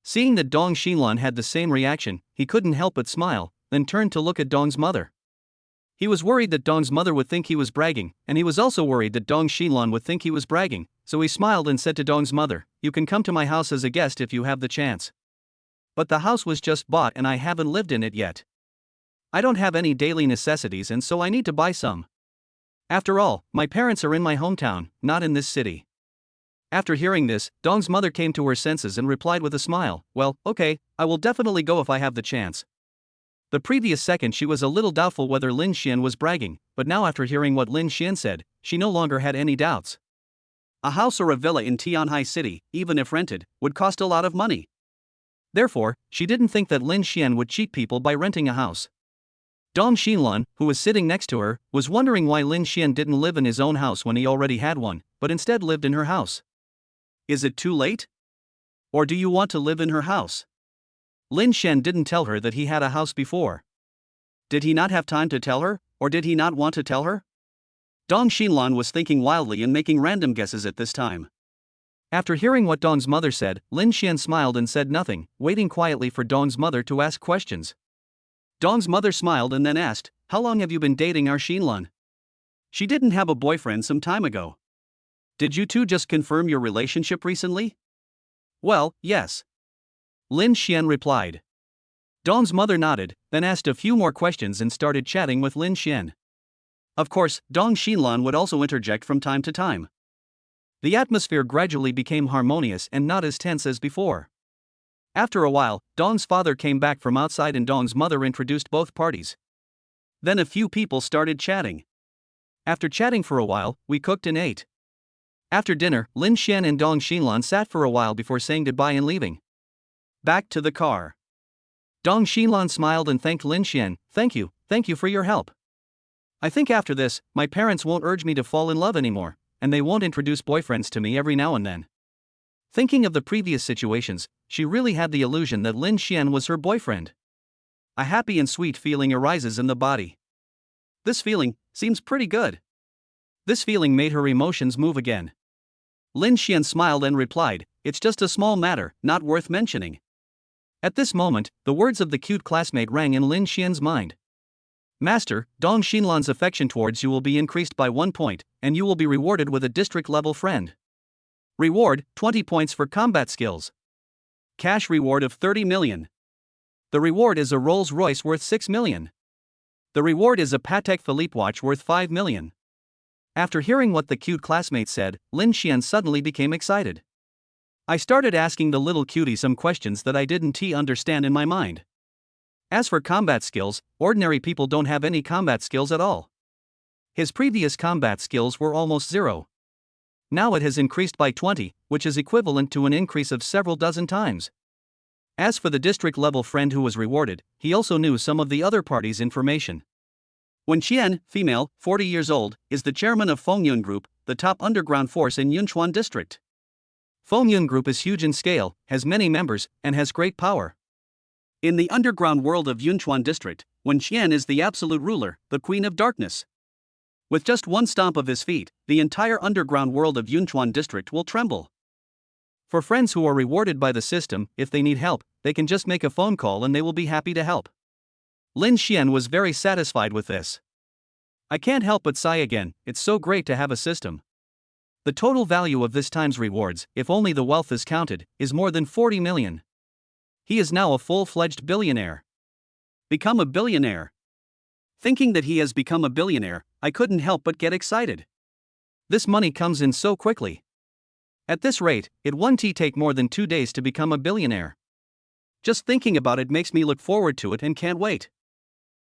S1: Seeing that Dong Xinlan had the same reaction, he couldn't help but smile, then turned to look at Dong's mother. He was worried that Dong's mother would think he was bragging, and he was also worried that Dong Xinlan would think he was bragging, so he smiled and said to Dong's mother, "You can come to my house as a guest if you have the chance. But the house was just bought and I haven't lived in it yet. I don't have any daily necessities and so I need to buy some. After all, my parents are in my hometown, not in this city." After hearing this, Dong's mother came to her senses and replied with a smile, "Well, okay, I will definitely go if I have the chance." The previous second she was a little doubtful whether Lin Xian was bragging, but now after hearing what Lin Xian said, she no longer had any doubts. A house or a villa in Tianhai City, even if rented, would cost a lot of money. Therefore, she didn't think that Lin Xian would cheat people by renting a house. Dong Xinlan, who was sitting next to her, was wondering why Lin Xian didn't live in his own house when he already had one, but instead lived in her house. Is it too late? Or do you want to live in her house? Lin Xian didn't tell her that he had a house before. Did he not have time to tell her, or did he not want to tell her? Dong Xinlan was thinking wildly and making random guesses at this time. After hearing what Dong's mother said, Lin Xian smiled and said nothing, waiting quietly for Dong's mother to ask questions. Dong's mother smiled and then asked, "How long have you been dating our Xinlan? She didn't have a boyfriend some time ago. Did you two just confirm your relationship recently?" "Well, yes." Lin Xian replied. Dong's mother nodded, then asked a few more questions and started chatting with Lin Xian. Of course, Dong Xinlan would also interject from time to time. The atmosphere gradually became harmonious and not as tense as before. After a while, Dong's father came back from outside and Dong's mother introduced both parties. Then a few people started chatting. After chatting for a while, we cooked and ate. After dinner, Lin Xian and Dong Xinlan sat for a while before saying goodbye and leaving. Back to the car. Dong Xinlan smiled and thanked Lin Xian, thank you for your help. I think after this, my parents won't urge me to fall in love anymore, and they won't introduce boyfriends to me every now and then." Thinking of the previous situations, she really had the illusion that Lin Xian was her boyfriend. A happy and sweet feeling arises in the body. This feeling seems pretty good. This feeling made her emotions move again. Lin Xian smiled and replied, "It's just a small matter, not worth mentioning." At this moment, the words of the cute classmate rang in Lin Xian's mind. "Master, Dong Xinlan's affection towards you will be increased by 1 point, and you will be rewarded with a district-level friend. Reward, 20 points for combat skills. Cash reward of 30 million. The reward is a Rolls-Royce worth 6 million. The reward is a Patek Philippe watch worth 5 million. After hearing what the cute classmate said, Lin Xian suddenly became excited. I started asking the little cutie some questions that I didn't understand in my mind. As for combat skills, ordinary people don't have any combat skills at all. His previous combat skills were almost zero. Now it has increased by 20, which is equivalent to an increase of several dozen times. As for the district-level friend who was rewarded, he also knew some of the other parties' information. Wen Qian, female, 40 years old, is the chairman of Fengyun Group, the top underground force in Yunchuan district. Fengyun Group is huge in scale, has many members, and has great power. In the underground world of Yunchuan district, Wen Qian is the absolute ruler, the queen of darkness. With just one stomp of his feet, the entire underground world of Yunchuan district will tremble. For friends who are rewarded by the system, if they need help, they can just make a phone call and they will be happy to help. Lin Xian was very satisfied with this. I can't help but sigh again, it's so great to have a system. The total value of this time's rewards, if only the wealth is counted, is more than 40 million. He is now a full-fledged billionaire. Become a billionaire. Thinking that he has become a billionaire, I couldn't help but get excited. This money comes in so quickly. At this rate, it won't take more than 2 days to become a billionaire. Just thinking about it makes me look forward to it and can't wait.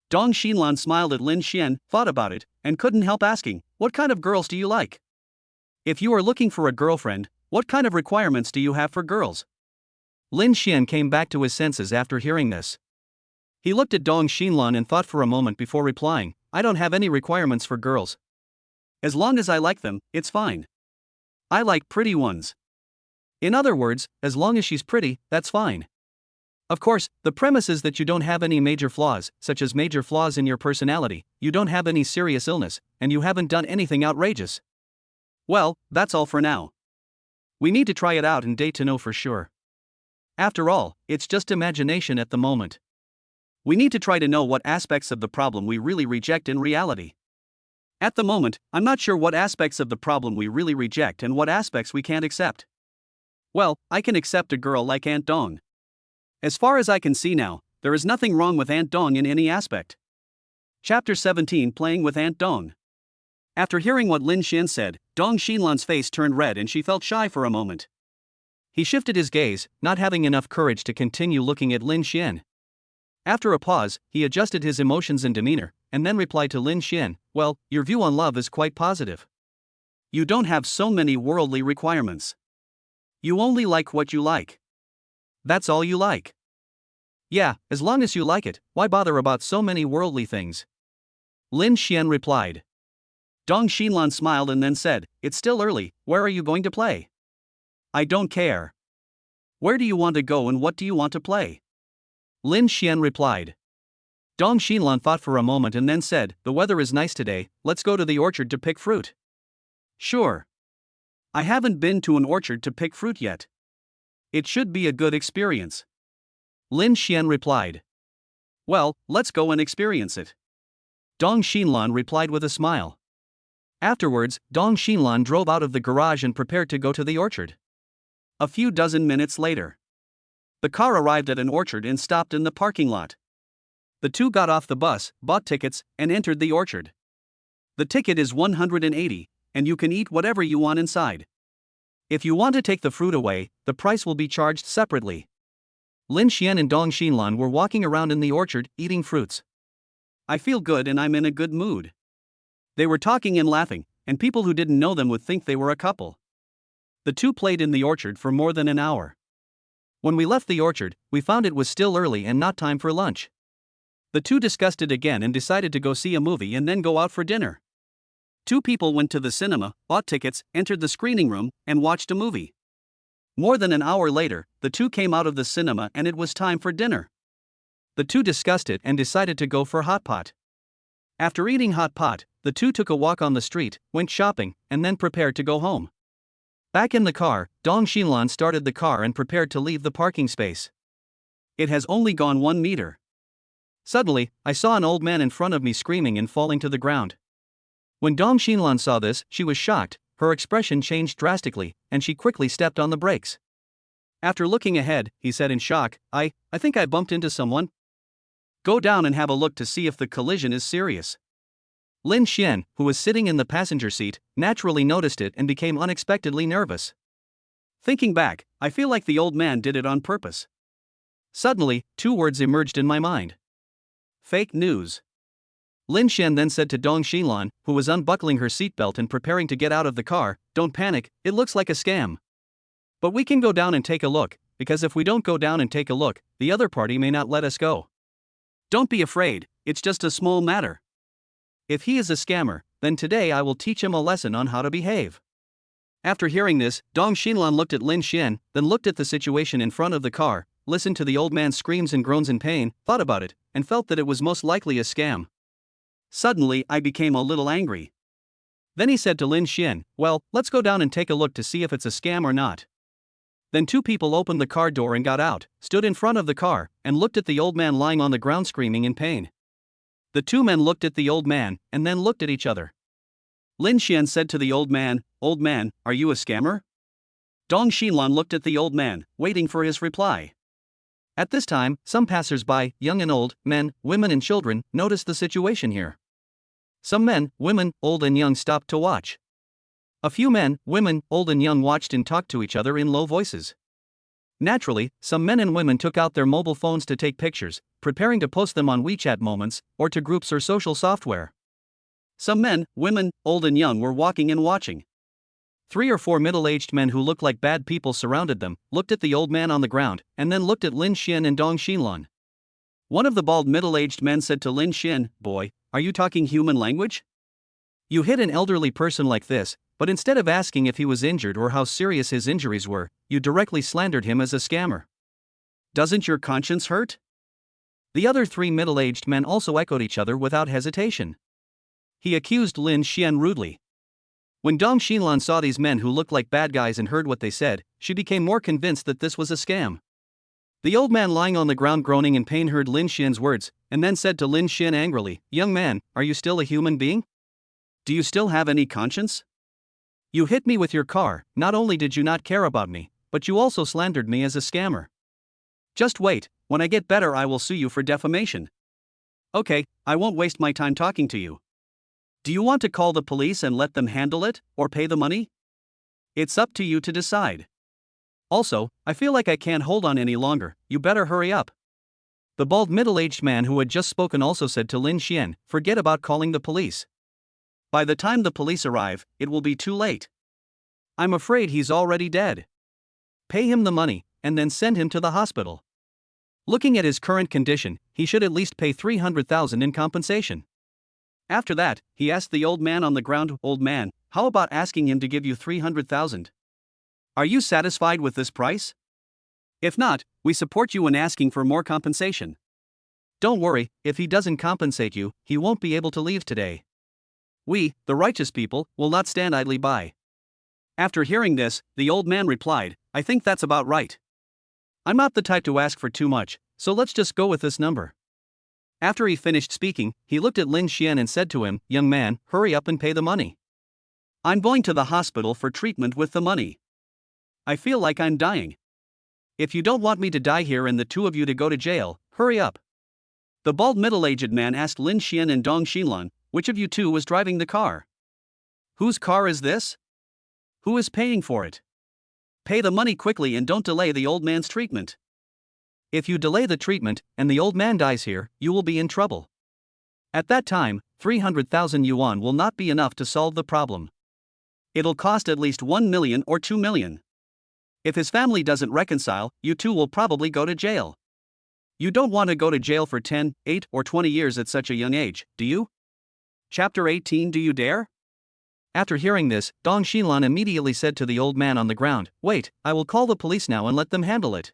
S1: Dong Xinlan smiled at Lin Xian, thought about it, and couldn't help asking, what kind of girls do you like? If you are looking for a girlfriend, what kind of requirements do you have for girls? Lin Xian came back to his senses after hearing this. He looked at Dong Xinlan and thought for a moment before replying, I don't have any requirements for girls. As long as I like them, it's fine. I like pretty ones. In other words, as long as she's pretty, that's fine. Of course, the premise is that you don't have any major flaws, such as major flaws in your personality, you don't have any serious illness, and you haven't done anything outrageous. Well, that's all for now. We need to try it out and date to know for sure. After all, it's just imagination at the moment. We need to try to know what aspects of the problem we really reject in reality. At the moment, I'm not sure what aspects of the problem we really reject and what aspects we can't accept. Well, I can accept a girl like Aunt Dong. As far as I can see now, there is nothing wrong with Aunt Dong in any aspect. Chapter 17 Playing with Aunt Dong. After hearing what Lin Xian said, Dong Xinlan's face turned red and she felt shy for a moment. He shifted his gaze, not having enough courage to continue looking at Lin Xian. After a pause, he adjusted his emotions and demeanor, and then replied to Lin Xian, well, your view on love is quite positive. You don't have so many worldly requirements. You only like what you like. That's all you like. Yeah, as long as you like it, why bother about so many worldly things? Lin Xian replied. Dong Xinlan smiled and then said, it's still early, where are you going to play? I don't care. Where do you want to go and what do you want to play? Lin Xian replied. Dong Xinlan thought for a moment and then said, the weather is nice today, let's go to the orchard to pick fruit. Sure. I haven't been to an orchard to pick fruit yet. It should be a good experience. Lin Xian replied. Well, let's go and experience it. Dong Xinlan replied with a smile. Afterwards, Dong Xinlan drove out of the garage and prepared to go to the orchard. A few dozen minutes later, the car arrived at an orchard and stopped in the parking lot. The two got off the bus, bought tickets, and entered the orchard. The ticket is 180, and you can eat whatever you want inside. If you want to take the fruit away, the price will be charged separately. Lin Xian and Dong Xinlan were walking around in the orchard, eating fruits. I feel good and I'm in a good mood. They were talking and laughing, and people who didn't know them would think they were a couple. The two played in the orchard for more than an hour. When we left the orchard, we found it was still early and not time for lunch. The two discussed it again and decided to go see a movie and then go out for dinner. Two people went to the cinema, bought tickets, entered the screening room, and watched a movie. More than an hour later, the two came out of the cinema and it was time for dinner. The two discussed it and decided to go for hot pot. After eating hot pot, the two took a walk on the street, went shopping, and then prepared to go home. Back in the car, Dong Xinlan started the car and prepared to leave the parking space. It has only gone 1 meter. Suddenly, I saw an old man in front of me screaming and falling to the ground. When Dong Xinlan saw this, she was shocked, her expression changed drastically, and she quickly stepped on the brakes. After looking ahead, he said in shock, I think I bumped into someone, Go down and have a look to see if the collision is serious. Lin Xian, who was sitting in the passenger seat, naturally noticed it and became unexpectedly nervous. Thinking back, I feel like the old man did it on purpose. Suddenly, two words emerged in my mind. Fake news. Lin Xian then said to Dong Xinlan, who was unbuckling her seatbelt and preparing to get out of the car, "Don't panic, it looks like a scam. But we can go down and take a look, because if we don't go down and take a look, the other party may not let us go. Don't be afraid, it's just a small matter. If he is a scammer, then today I will teach him a lesson on how to behave." After hearing this, Dong Xinlan looked at Lin Xian, then looked at the situation in front of the car, listened to the old man's screams and groans in pain, thought about it, and felt that it was most likely a scam. Suddenly, I became a little angry. Then he said to Lin Xian, "Well, let's go down and take a look to see if it's a scam or not." Then two people opened the car door and got out, stood in front of the car, and looked at the old man lying on the ground screaming in pain. The two men looked at the old man, and then looked at each other. Lin Xian said to the old man, "Old man, are you a scammer?" Dong Xinlan looked at the old man, waiting for his reply. At this time, some passers-by, young and old, men, women and children, noticed the situation here. Some men, women, old and young stopped to watch. A few men, women, old and young watched and talked to each other in low voices. Naturally, some men and women took out their mobile phones to take pictures, preparing to post them on WeChat Moments, or to groups or social software. Some men, women, old and young were walking and watching. 3 or 4 middle-aged men who looked like bad people surrounded them, looked at the old man on the ground, and then looked at Lin Xian and Dong Xinlan. One of the bald middle-aged men said to Lin Xian, "Boy, are you talking human language? You hit an elderly person like this, but instead of asking if he was injured or how serious his injuries were, you directly slandered him as a scammer. Doesn't your conscience hurt?" The other 3 middle-aged men also echoed each other without hesitation. He accused Lin Xian rudely. When Dong Xinlan saw these men who looked like bad guys and heard what they said, she became more convinced that this was a scam. The old man lying on the ground groaning in pain heard Lin Xian's words, and then said to Lin Xian angrily, "Young man, are you still a human being? Do you still have any conscience? You hit me with your car, not only did you not care about me, but you also slandered me as a scammer. Just wait, when I get better I will sue you for defamation." "Okay, I won't waste my time talking to you. Do you want to call the police and let them handle it, or pay the money? It's up to you to decide. Also, I feel like I can't hold on any longer, you better hurry up." The bald middle-aged man who had just spoken also said to Lin Xian, "Forget about calling the police. By the time the police arrive, it will be too late. I'm afraid he's already dead. Pay him the money, and then send him to the hospital. Looking at his current condition, he should at least pay 300,000 in compensation." After that, he asked the old man on the ground, "Old man, how about asking him to give you 300,000? Are you satisfied with this price? If not, we support you in asking for more compensation. Don't worry, if he doesn't compensate you, he won't be able to leave today. We, the righteous people, will not stand idly by." After hearing this, the old man replied, "I think that's about right. I'm not the type to ask for too much, so let's just go with this number." After he finished speaking, he looked at Lin Xian and said to him, "Young man, hurry up and pay the money. I'm going to the hospital for treatment with the money. I feel like I'm dying. If you don't want me to die here and the two of you to go to jail, hurry up." The bald middle-aged man asked Lin Xian and Dong Xinlan, "Which of you two was driving the car? Whose car is this? Who is paying for it? Pay the money quickly and don't delay the old man's treatment. If you delay the treatment, and the old man dies here, you will be in trouble. At that time, 300,000 yuan will not be enough to solve the problem. It'll cost at least 1 million or 2 million. If his family doesn't reconcile, you two will probably go to jail. You don't want to go to jail for 10, 8, or 20 years at such a young age, do you? Chapter 18. Do you dare?" After hearing this, Dong Xinlan immediately said to the old man on the ground, "Wait, I will call the police now and let them handle it."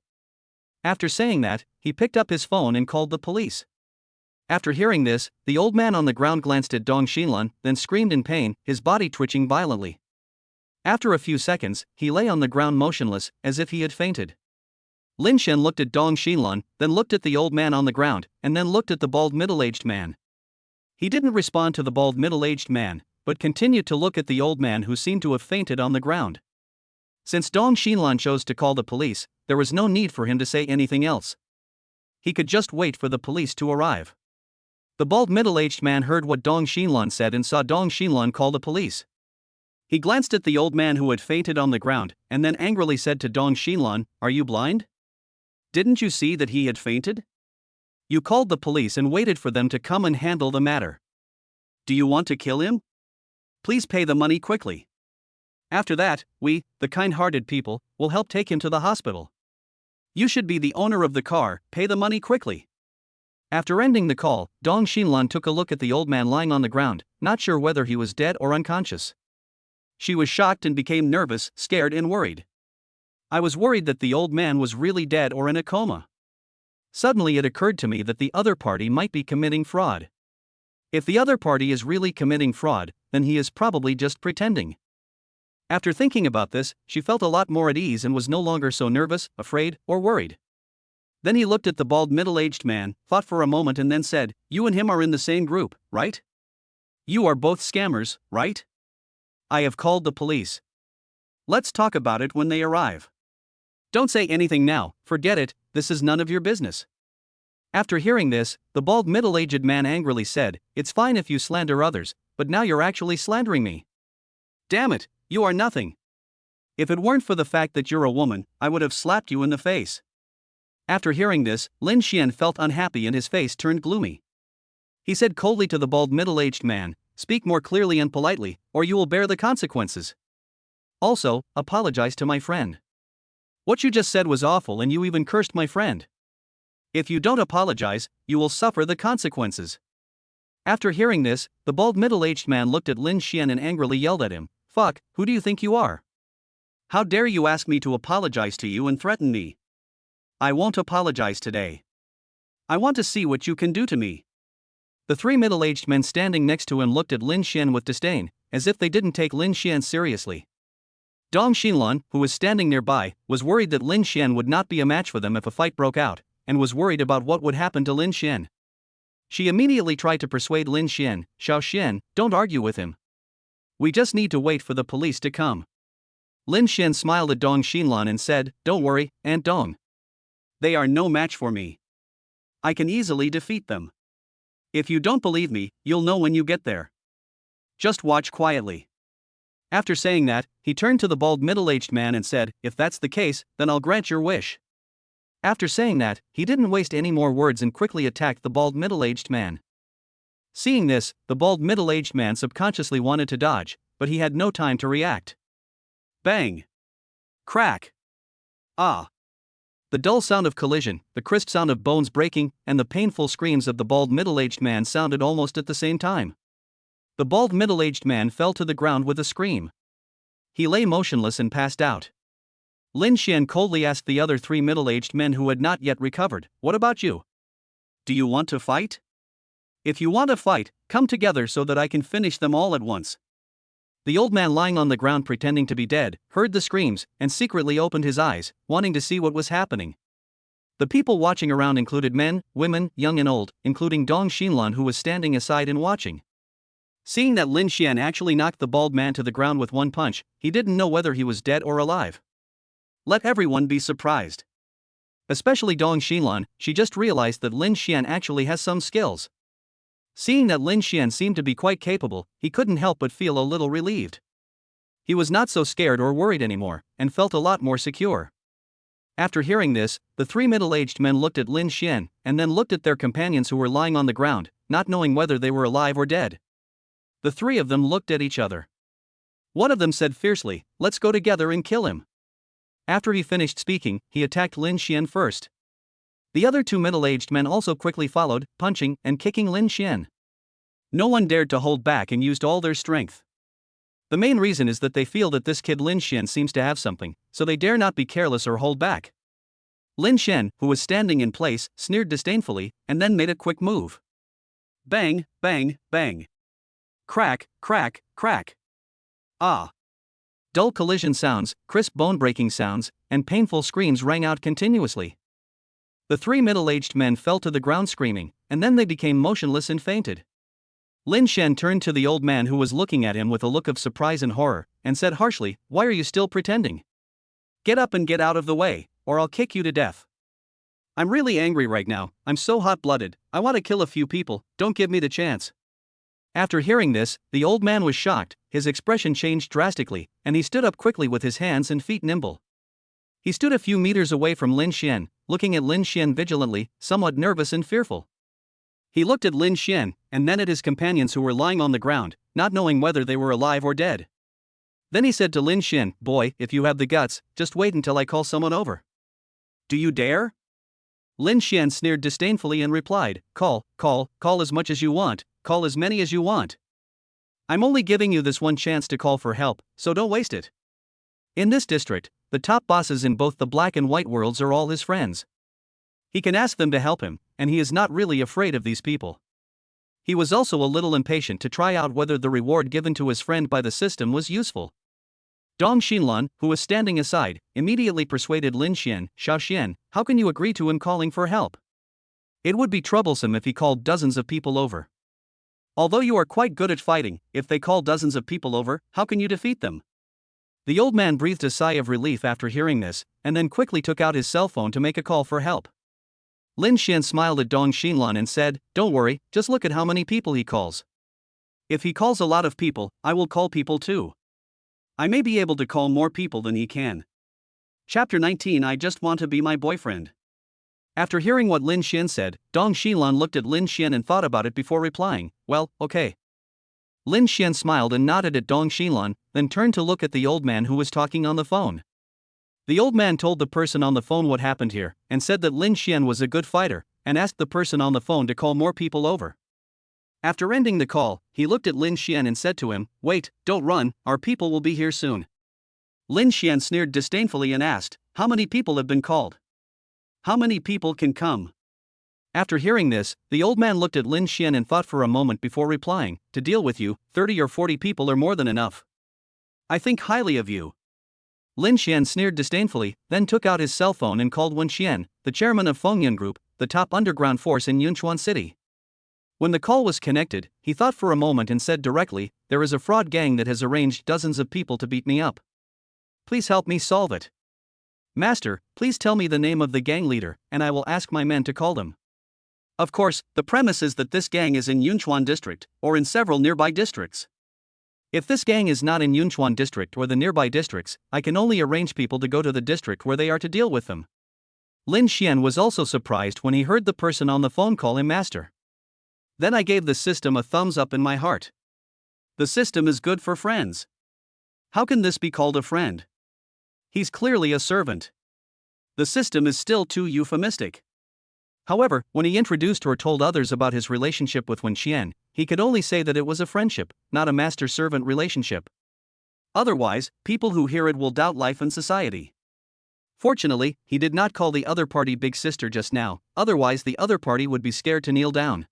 S1: After saying that, he picked up his phone and called the police. After hearing this, the old man on the ground glanced at Dong Xinlan, then screamed in pain, his body twitching violently. After a few seconds, he lay on the ground motionless, as if he had fainted. Lin Xian looked at Dong Xinlan, then looked at the old man on the ground, and then looked at the bald middle-aged man. He didn't respond to the bald middle-aged man, but continued to look at the old man who seemed to have fainted on the ground. Since Dong Xinlan chose to call the police, there was no need for him to say anything else. He could just wait for the police to arrive. The bald middle-aged man heard what Dong Xinlan said and saw Dong Xinlan call the police. He glanced at the old man who had fainted on the ground, and then angrily said to Dong Xinlan, "Are you blind? Didn't you see that he had fainted? You called the police and waited for them to come and handle the matter. Do you want to kill him? Please pay the money quickly. After that, we, the kind-hearted people, will help take him to the hospital. You should be the owner of the car, pay the money quickly." After ending the call, Dong Xinlan took a look at the old man lying on the ground, not sure whether he was dead or unconscious. She was shocked and became nervous, scared and worried. I was worried that the old man was really dead or in a coma. Suddenly it occurred to me that the other party might be committing fraud. If the other party is really committing fraud, then he is probably just pretending. After thinking about this, she felt a lot more at ease and was no longer so nervous, afraid, or worried. Then he looked at the bald middle-aged man, thought for a moment and then said, "You and him are in the same group, right? You are both scammers, right? I have called the police. Let's talk about it when they arrive. Don't say anything now, forget it, this is none of your business." After hearing this, the bald middle-aged man angrily said, "It's fine if you slander others, but now you're actually slandering me. Damn it, you are nothing. If it weren't for the fact that you're a woman, I would have slapped you in the face." After hearing this, Lin Xian felt unhappy and his face turned gloomy. He said coldly to the bald middle-aged man, "Speak more clearly and politely, or you will bear the consequences. Also, apologize to my friend. What you just said was awful and you even cursed my friend. If you don't apologize, you will suffer the consequences." After hearing this, the bald middle-aged man looked at Lin Xian and angrily yelled at him, "Fuck, who do you think you are? How dare you ask me to apologize to you and threaten me? I won't apologize today. I want to see what you can do to me." The three middle-aged men standing next to him looked at Lin Xian with disdain, as if they didn't take Lin Xian seriously. Dong Xinlan, who was standing nearby, was worried that Lin Xian would not be a match for them if a fight broke out, and was worried about what would happen to Lin Xian. She immediately tried to persuade Lin Xian, "Xiao Xian, don't argue with him. We just need to wait for the police to come." Lin Xian smiled at Dong Xinlan and said, "Don't worry, Aunt Dong. They are no match for me. I can easily defeat them. If you don't believe me, you'll know when you get there. Just watch quietly." After saying that, he turned to the bald middle-aged man and said, "If that's the case, then I'll grant your wish." After saying that, he didn't waste any more words and quickly attacked the bald middle-aged man. Seeing this, the bald middle-aged man subconsciously wanted to dodge, but he had no time to react. Bang! Crack! Ah! The dull sound of collision, the crisp sound of bones breaking, and the painful screams of the bald middle-aged man sounded almost at the same time. The bald middle-aged man fell to the ground with a scream. He lay motionless and passed out. Lin Xian coldly asked the other three middle-aged men who had not yet recovered, "What about you? Do you want to fight? If you want to fight, come together so that I can finish them all at once." The old man lying on the ground pretending to be dead, heard the screams, and secretly opened his eyes, wanting to see what was happening. The people watching around included men, women, young and old, including Dong Xinlan who was standing aside and watching. Seeing that Lin Xian actually knocked the bald man to the ground with one punch, he didn't know whether he was dead or alive. Let everyone be surprised. Especially Dong Xinlan, she just realized that Lin Xian actually has some skills. Seeing that Lin Xian seemed to be quite capable, he couldn't help but feel a little relieved. He was not so scared or worried anymore, and felt a lot more secure. After hearing this, the three middle-aged men looked at Lin Xian, and then looked at their companions who were lying on the ground, not knowing whether they were alive or dead. The three of them looked at each other. One of them said fiercely, "Let's go together and kill him." After he finished speaking, he attacked Lin Xian first. The other two middle-aged men also quickly followed, punching and kicking Lin Xian. No one dared to hold back and used all their strength. The main reason is that they feel that this kid Lin Xian seems to have something, so they dare not be careless or hold back. Lin Xian, who was standing in place, sneered disdainfully, and then made a quick move. Bang, bang, bang. Crack, crack, crack. Ah! Dull collision sounds, crisp bone-breaking sounds, and painful screams rang out continuously. The three middle-aged men fell to the ground screaming, and then they became motionless and fainted. Lin Xian turned to the old man who was looking at him with a look of surprise and horror, and said harshly, "Why are you still pretending? Get up and get out of the way, or I'll kick you to death." I'm really angry right now, I'm so hot-blooded, I want to kill a few people, don't give me the chance. After hearing this, the old man was shocked, his expression changed drastically, and he stood up quickly with his hands and feet nimble. He stood a few meters away from Lin Xian, looking at Lin Xian vigilantly, somewhat nervous and fearful. He looked at Lin Xian, and then at his companions who were lying on the ground, not knowing whether they were alive or dead. Then he said to Lin Xian, "Boy, if you have the guts, just wait until I call someone over." "Do you dare?" Lin Xian sneered disdainfully and replied, call as much as you want, call as many as you want. I'm only giving you this one chance to call for help, so don't waste it." In this district, the top bosses in both the black and white worlds are all his friends. He can ask them to help him, and he is not really afraid of these people. He was also a little impatient to try out whether the reward given to his friend by the system was useful. Dong Xinlan, who was standing aside, immediately persuaded Lin Xian, "Xiaoxian, how can you agree to him calling for help? It would be troublesome if he called dozens of people over. Although you are quite good at fighting, if they call dozens of people over, how can you defeat them?" The old man breathed a sigh of relief after hearing this, and then quickly took out his cell phone to make a call for help. Lin Xian smiled at Dong Xinlan and said, "Don't worry, just look at how many people he calls. If he calls a lot of people, I will call people too. I may be able to call more people than he can." Chapter 19 I just want to be my boyfriend. After hearing what Lin Xian said, Dong Xinlan looked at Lin Xian and thought about it before replying, "Well, okay." Lin Xian smiled and nodded at Dong Xinlan, then turned to look at the old man who was talking on the phone. The old man told the person on the phone what happened here, and said that Lin Xian was a good fighter, and asked the person on the phone to call more people over. After ending the call, he looked at Lin Xian and said to him, "Wait, don't run, our people will be here soon." Lin Xian sneered disdainfully and asked, "How many people have been called? How many people can come?" After hearing this, the old man looked at Lin Xian and thought for a moment before replying, "To deal with you, 30 or 40 people are more than enough. I think highly of you." Lin Xian sneered disdainfully, then took out his cell phone and called Wen Xian, the chairman of Fengyun Group, the top underground force in Yunchuan City. When the call was connected, he thought for a moment and said directly, "There is a fraud gang that has arranged dozens of people to beat me up. Please help me solve it. Master, please tell me the name of the gang leader, and I will ask my men to call them." Of course, the premise is that this gang is in Yunchuan district, or in several nearby districts. If this gang is not in Yunchuan district or the nearby districts, I can only arrange people to go to the district where they are to deal with them. Lin Xian was also surprised when he heard the person on the phone call him master. Then I gave the system a thumbs up in my heart. The system is good for friends. How can this be called a friend? He's clearly a servant. The system is still too euphemistic. However, when he introduced or told others about his relationship with Wen Xian, he could only say that it was a friendship, not a master-servant relationship. Otherwise, people who hear it will doubt life and society. Fortunately, he did not call the other party big sister just now, otherwise the other party would be scared to kneel down.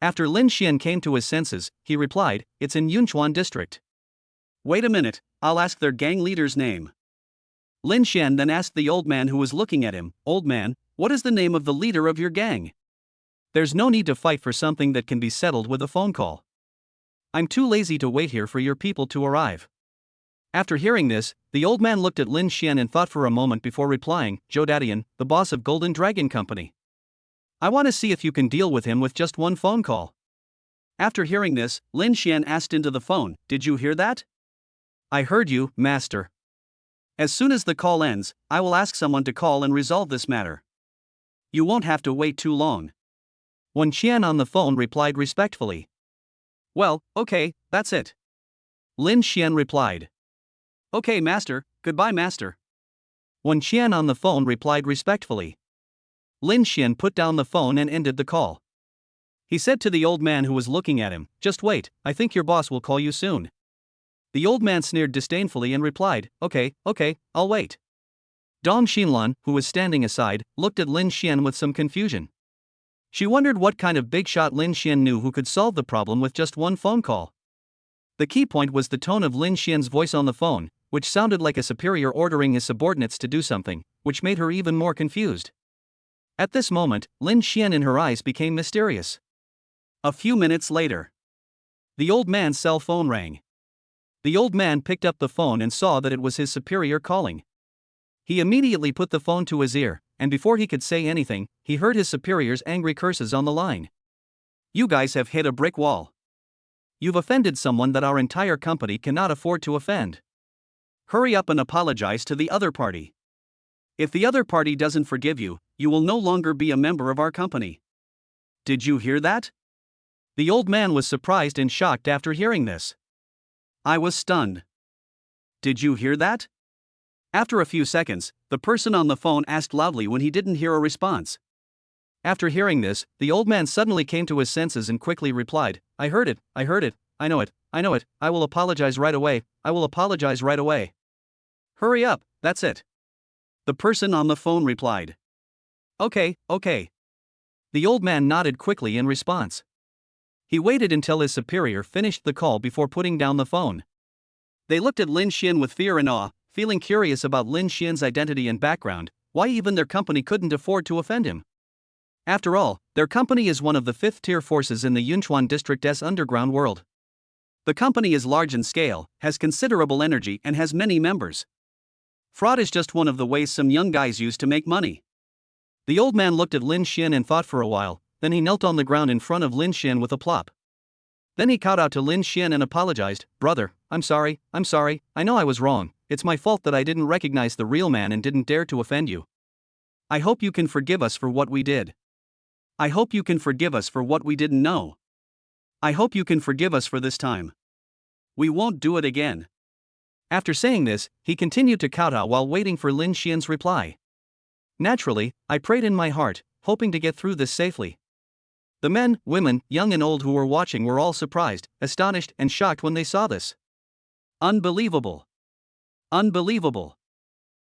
S1: After Lin Xian came to his senses, he replied, "It's in Yunchuan district." "Wait a minute, I'll ask their gang leader's name." Lin Xian then asked the old man who was looking at him, "Old man, what is the name of the leader of your gang? There's no need to fight for something that can be settled with a phone call. I'm too lazy to wait here for your people to arrive." After hearing this, the old man looked at Lin Xian and thought for a moment before replying, "Zhou Dadian, the boss of Golden Dragon Company. I want to see if you can deal with him with just one phone call." After hearing this, Lin Xian asked into the phone, "Did you hear that?" "I heard you, master. As soon as the call ends, I will ask someone to call and resolve this matter. You won't have to wait too long." Wen Xian on the phone replied respectfully. "Well, okay, that's it." Lin Xian replied. "Okay, master, goodbye, master." Wen Xian on the phone replied respectfully. Lin Xian put down the phone and ended the call. He said to the old man who was looking at him, "Just wait, I think your boss will call you soon." The old man sneered disdainfully and replied, Okay, I'll wait." Dong Xinlan, who was standing aside, looked at Lin Xian with some confusion. She wondered what kind of big shot Lin Xian knew who could solve the problem with just one phone call. The key point was the tone of Lin Xian's voice on the phone, which sounded like a superior ordering his subordinates to do something, which made her even more confused. At this moment, Lin Xian in her eyes became mysterious. A few minutes later, the old man's cell phone rang. The old man picked up the phone and saw that it was his superior calling. He immediately put the phone to his ear, and before he could say anything, he heard his superior's angry curses on the line. You guys have hit a brick wall. You've offended someone that our entire company cannot afford to offend. Hurry up and apologize to the other party. If the other party doesn't forgive you, you will no longer be a member of our company. Did you hear that? The old man was surprised and shocked after hearing this. I was stunned. Did you hear that? After a few seconds, the person on the phone asked loudly when he didn't hear a response. After hearing this, the old man suddenly came to his senses and quickly replied, I heard it, I know it, I will apologize right away, I will apologize right away. Hurry up, that's it. The person on the phone replied. Okay. The old man nodded quickly in response. He waited until his superior finished the call before putting down the phone. They looked at Lin Xian with fear and awe, feeling curious about Lin Xian's identity and background, why even their company couldn't afford to offend him. After all, their company is one of the fifth-tier forces in the Yunchuan district's underground world. The company is large in scale, has considerable energy and has many members. Fraud is just one of the ways some young guys use to make money. The old man looked at Lin Xian and thought for a while, then he knelt on the ground in front of Lin Xian with a plop. Then he called out to Lin Xian and apologized, Brother, I'm sorry, I know I was wrong, it's my fault that I didn't recognize the real man and didn't dare to offend you. I hope you can forgive us for what we did. I hope you can forgive us for what we didn't know. I hope you can forgive us for this time. We won't do it again. After saying this, he continued to kowtow while waiting for Lin Xian's reply. Naturally, I prayed in my heart, hoping to get through this safely. The men, women, young and old who were watching were all surprised, astonished, and shocked when they saw this. Unbelievable. Unbelievable.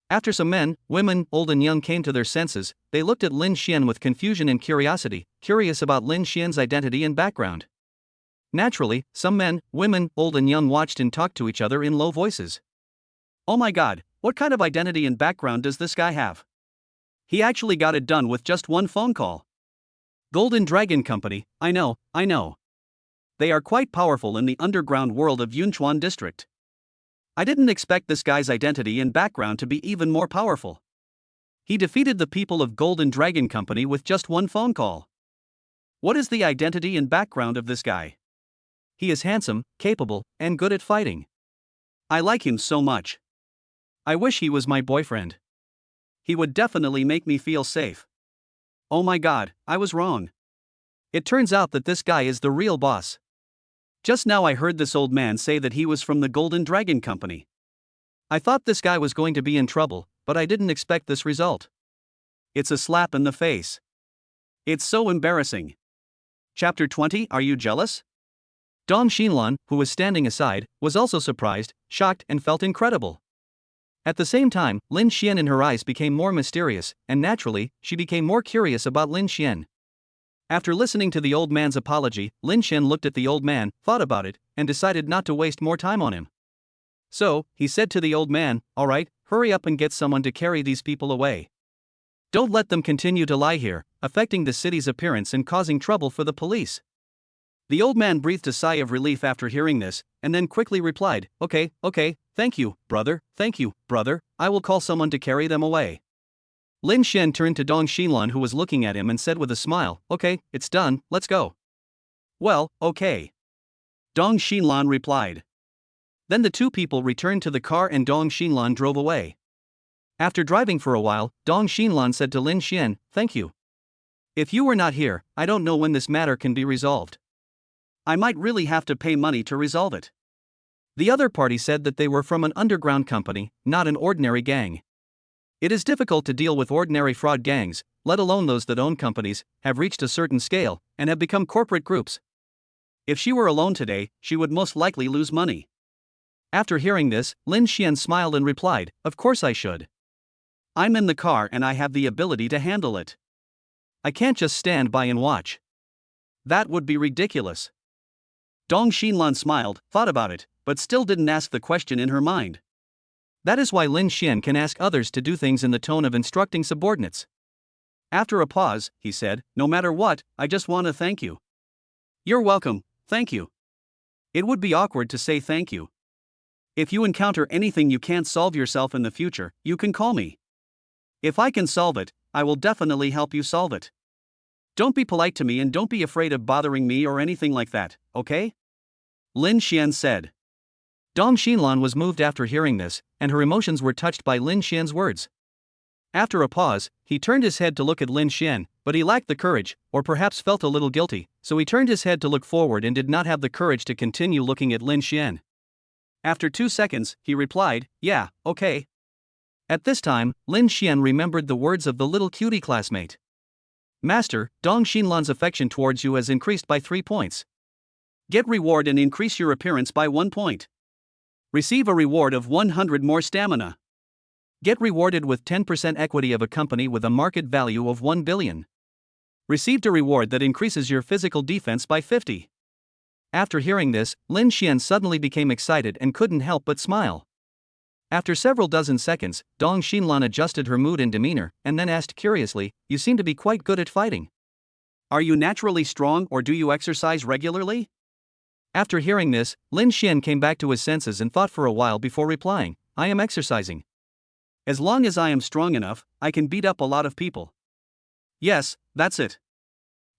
S1: After some men, women, old and young came to their senses, they looked at Lin Xian with confusion and curiosity, curious about Lin Xian's identity and background. Naturally, some men, women, old and young watched and talked to each other in low voices. Oh my god, what kind of identity and background does this guy have? He actually got it done with just one phone call. Golden Dragon Company, I know. They are quite powerful in the underground world of Yunchuan district. I didn't expect this guy's identity and background to be even more powerful. He defeated the people of Golden Dragon Company with just one phone call. What is the identity and background of this guy? He is handsome, capable, and good at fighting. I like him so much. I wish he was my boyfriend. He would definitely make me feel safe. Oh my god, I was wrong. It turns out that this guy is the real boss. Just now I heard this old man say that he was from the Golden Dragon Company. I thought this guy was going to be in trouble, but I didn't expect this result. It's a slap in the face. It's so embarrassing. Chapter 20. Are you jealous? Dong Xinlan, who was standing aside, was also surprised, shocked, and felt incredible. At the same time, Lin Xian in her eyes became more mysterious, and naturally, she became more curious about Lin Xian. After listening to the old man's apology, Lin Xian looked at the old man, thought about it, and decided not to waste more time on him. So, he said to the old man, Alright, hurry up and get someone to carry these people away. Don't let them continue to lie here, affecting the city's appearance and causing trouble for the police. The old man breathed a sigh of relief after hearing this, and then quickly replied, Okay, thank you, brother, I will call someone to carry them away. Lin Xian turned to Dong Xinlan who was looking at him and said with a smile, Okay, it's done, let's go. Well, okay. Dong Xinlan replied. Then the two people returned to the car and Dong Xinlan drove away. After driving for a while, Dong Xinlan said to Lin Xian, Thank you. If you were not here, I don't know when this matter can be resolved. I might really have to pay money to resolve it. The other party said that they were from an underground company, not an ordinary gang. It is difficult to deal with ordinary fraud gangs, let alone those that own companies, have reached a certain scale, and have become corporate groups. If she were alone today, she would most likely lose money. After hearing this, Lin Xian smiled and replied, Of course I should. I'm in the car and I have the ability to handle it. I can't just stand by and watch. That would be ridiculous. Dong Xinlan smiled, thought about it, but still didn't ask the question in her mind. That is why Lin Xian can ask others to do things in the tone of instructing subordinates. After a pause, he said, No matter what, I just want to thank you. You're welcome, thank you. It would be awkward to say thank you. If you encounter anything you can't solve yourself in the future, you can call me. If I can solve it, I will definitely help you solve it. Don't be polite to me and don't be afraid of bothering me or anything like that, okay? Lin Xian said. Dong Xinlan was moved after hearing this, and her emotions were touched by Lin Xian's words. After a pause, he turned his head to look at Lin Xian, but he lacked the courage, or perhaps felt a little guilty, so he turned his head to look forward and did not have the courage to continue looking at Lin Xian. After 2 seconds, he replied, "Yeah, okay." At this time, Lin Xian remembered the words of the little cutie classmate. Master, Dong Xinlan's affection towards you has increased by 3 points. Get reward and increase your appearance by 1 point. Receive a reward of 100 more stamina. Get rewarded with 10% equity of a company with a market value of 1 billion. Received a reward that increases your physical defense by 50. After hearing this, Lin Xian suddenly became excited and couldn't help but smile. After several dozen seconds, Dong Xinlan adjusted her mood and demeanor, and then asked curiously, "You seem to be quite good at fighting. Are you naturally strong or do you exercise regularly?" After hearing this, Lin Xian came back to his senses and thought for a while before replying, "I am exercising. As long as I am strong enough, I can beat up a lot of people." "Yes, that's it,"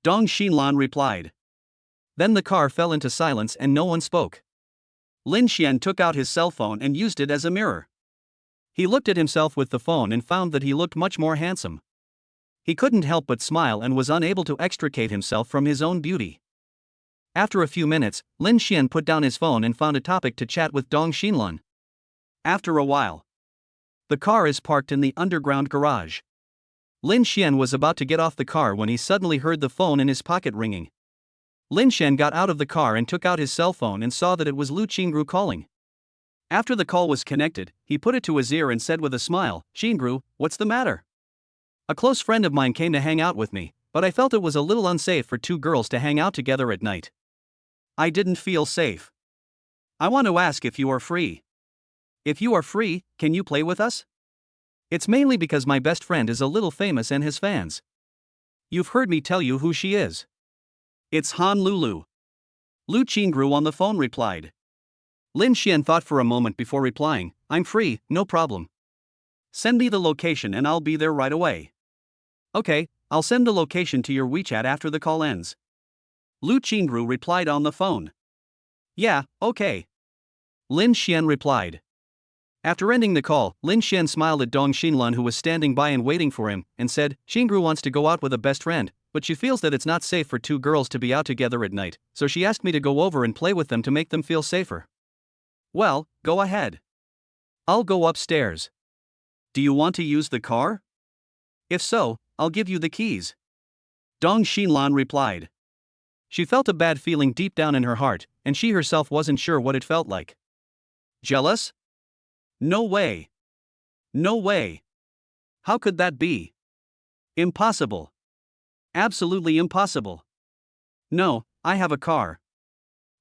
S1: Dong Xinlan replied. Then the car fell into silence and no one spoke. Lin Xian took out his cell phone and used it as a mirror. He looked at himself with the phone and found that he looked much more handsome. He couldn't help but smile and was unable to extricate himself from his own beauty. After a few minutes, Lin Xian put down his phone and found a topic to chat with Dong Xinlan. After a while, the car is parked in the underground garage. Lin Xian was about to get off the car when he suddenly heard the phone in his pocket ringing. Lin Xian got out of the car and took out his cell phone and saw that it was Lu Qingru calling. After the call was connected, he put it to his ear and said with a smile, "Qingru, what's the matter? A close friend of mine came to hang out with me, but I felt it was a little unsafe for 2 girls to hang out together at night. I didn't feel safe. I want to ask if you are free. If you are free, can you play with us? It's mainly because my best friend is a little famous and has fans. You've heard me tell you who she is. It's Han Lulu." Lu Qingru on the phone replied. Lin Xian thought for a moment before replying, "I'm free, no problem. Send me the location and I'll be there right away." "Okay, I'll send the location to your WeChat after the call ends." Lu Qingru replied on the phone. "Yeah, okay," Lin Xian replied. After ending the call, Lin Xian smiled at Dong Xinlan who was standing by and waiting for him, and said, "Qingru wants to go out with a best friend, but she feels that it's not safe for 2 girls to be out together at night, so she asked me to go over and play with them to make them feel safer." "Well, go ahead. I'll go upstairs. Do you want to use the car? If so, I'll give you the keys," Dong Xinlan replied. She felt a bad feeling deep down in her heart, and she herself wasn't sure what it felt like. Jealous? No way. No way. How could that be? Impossible. Absolutely impossible. "No, I have a car,"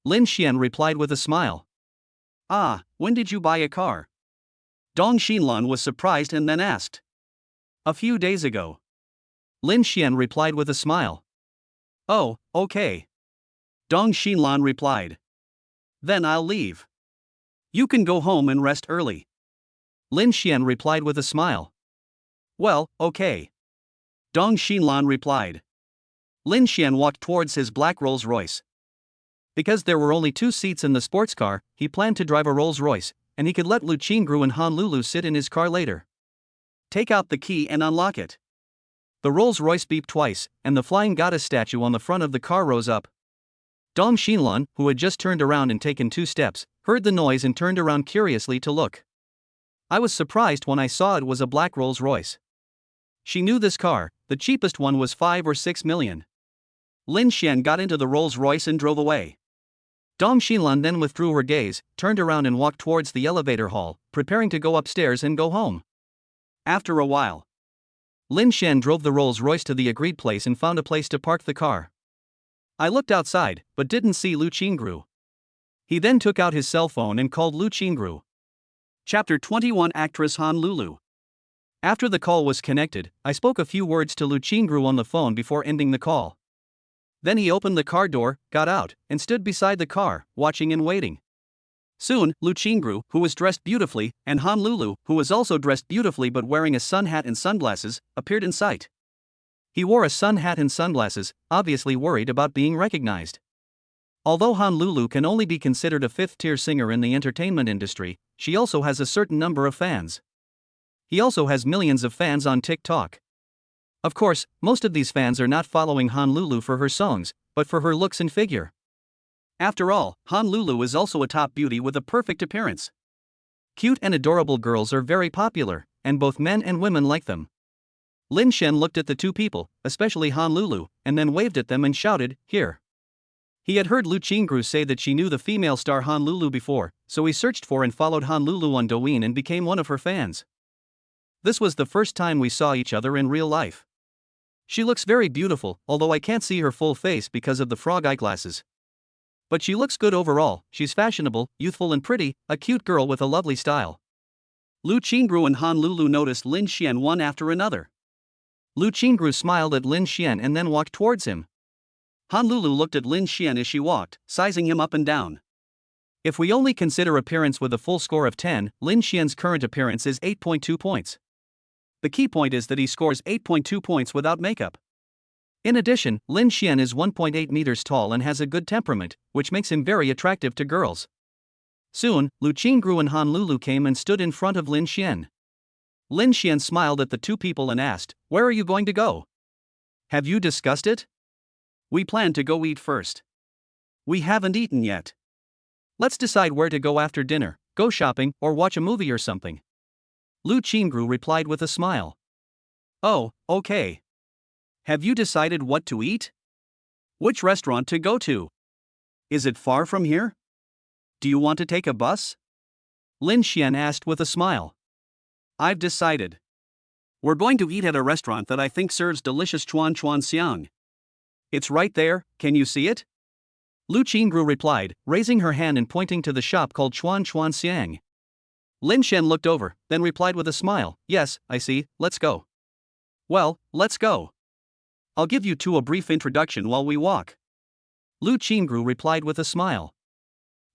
S1: Lin Xian replied with a smile. "Ah, when did you buy a car?" Dong Xinlan was surprised and then asked. "A few days ago," Lin Xian replied with a smile. "Oh, okay," Dong Xinlan replied. "Then I'll leave. You can go home and rest early," Lin Xian replied with a smile. "Well, okay," Dong Xinlan replied. Lin Xian walked towards his black Rolls-Royce. Because there were only 2 seats in the sports car, he planned to drive a Rolls-Royce, and he could let Lu Qingru and Han Lulu sit in his car later. Take out the key and unlock it. The Rolls-Royce beeped twice, and the flying goddess statue on the front of the car rose up. Dong Xinlan, who had just turned around and taken 2 steps, heard the noise and turned around curiously to look. "I was surprised when I saw it was a black Rolls-Royce." She knew this car, the cheapest one was 5 or 6 million. Lin Xian got into the Rolls-Royce and drove away. Dong Xinlan then withdrew her gaze, turned around and walked towards the elevator hall, preparing to go upstairs and go home. After a while, Lin Xian drove the Rolls-Royce to the agreed place and found a place to park the car. "I looked outside, but didn't see Lu Qingru." He then took out his cell phone and called Lu Qingru. Chapter 21 Actress Han Lulu. After the call was connected, I spoke a few words to Lu Qingru on the phone before ending the call. Then he opened the car door, got out, and stood beside the car, watching and waiting. Soon, Lu Qingru, who was dressed beautifully, and Han Lulu, who was also dressed beautifully but wearing a sun hat and sunglasses, appeared in sight. He wore a sun hat and sunglasses, obviously worried about being recognized. Although Honolulu can only be considered a fifth-tier singer in the entertainment industry, she also has a certain number of fans. He also has millions of fans on TikTok. Of course, most of these fans are not following Honolulu for her songs, but for her looks and figure. After all, Honolulu is also a top beauty with a perfect appearance. Cute and adorable girls are very popular, and both men and women like them. Lin Shen looked at the two people, especially Honolulu, and then waved at them and shouted, "Here." He had heard Lu Qingru say that she knew the female star Honolulu before, so he searched for and followed Honolulu on Douyin and became one of her fans. This was the first time we saw each other in real life. She looks very beautiful, although I can't see her full face because of the frog eyeglasses. But she looks good overall. She's fashionable, youthful and pretty, a cute girl with a lovely style. Lu Qingru and Honolulu noticed Lin Xian one after another. Lu Qingru smiled at Lin Xian and then walked towards him. Honolulu looked at Lin Xian as she walked, sizing him up and down. If we only consider appearance with a full score of 10, Lin Xian's current appearance is 8.2 points. The key point is that he scores 8.2 points without makeup. In addition, Lin Xian is 1.8 meters tall and has a good temperament, which makes him very attractive to girls. Soon, Lu Qingru and Honolulu came and stood in front of Lin Xian. Lin Xian smiled at the two people and asked, "Where are you going to go? Have you discussed it?" "We plan to go eat first. We haven't eaten yet. Let's decide where to go after dinner, go shopping, or watch a movie or something." Lu Qingru replied with a smile. "Oh, okay. Have you decided what to eat? Which restaurant to go to? Is it far from here? Do you want to take a bus?" Lin Xian asked with a smile. "I've decided. We're going to eat at a restaurant that I think serves delicious chuan chuan xiang. It's right there, can you see it?" Lu Qingru replied, raising her hand and pointing to the shop called Chuan Chuan Xiang. Lin Xian looked over, then replied with a smile, "Yes, I see, let's go." "Well, let's go. I'll give you two a brief introduction while we walk." Lu Qingru replied with a smile.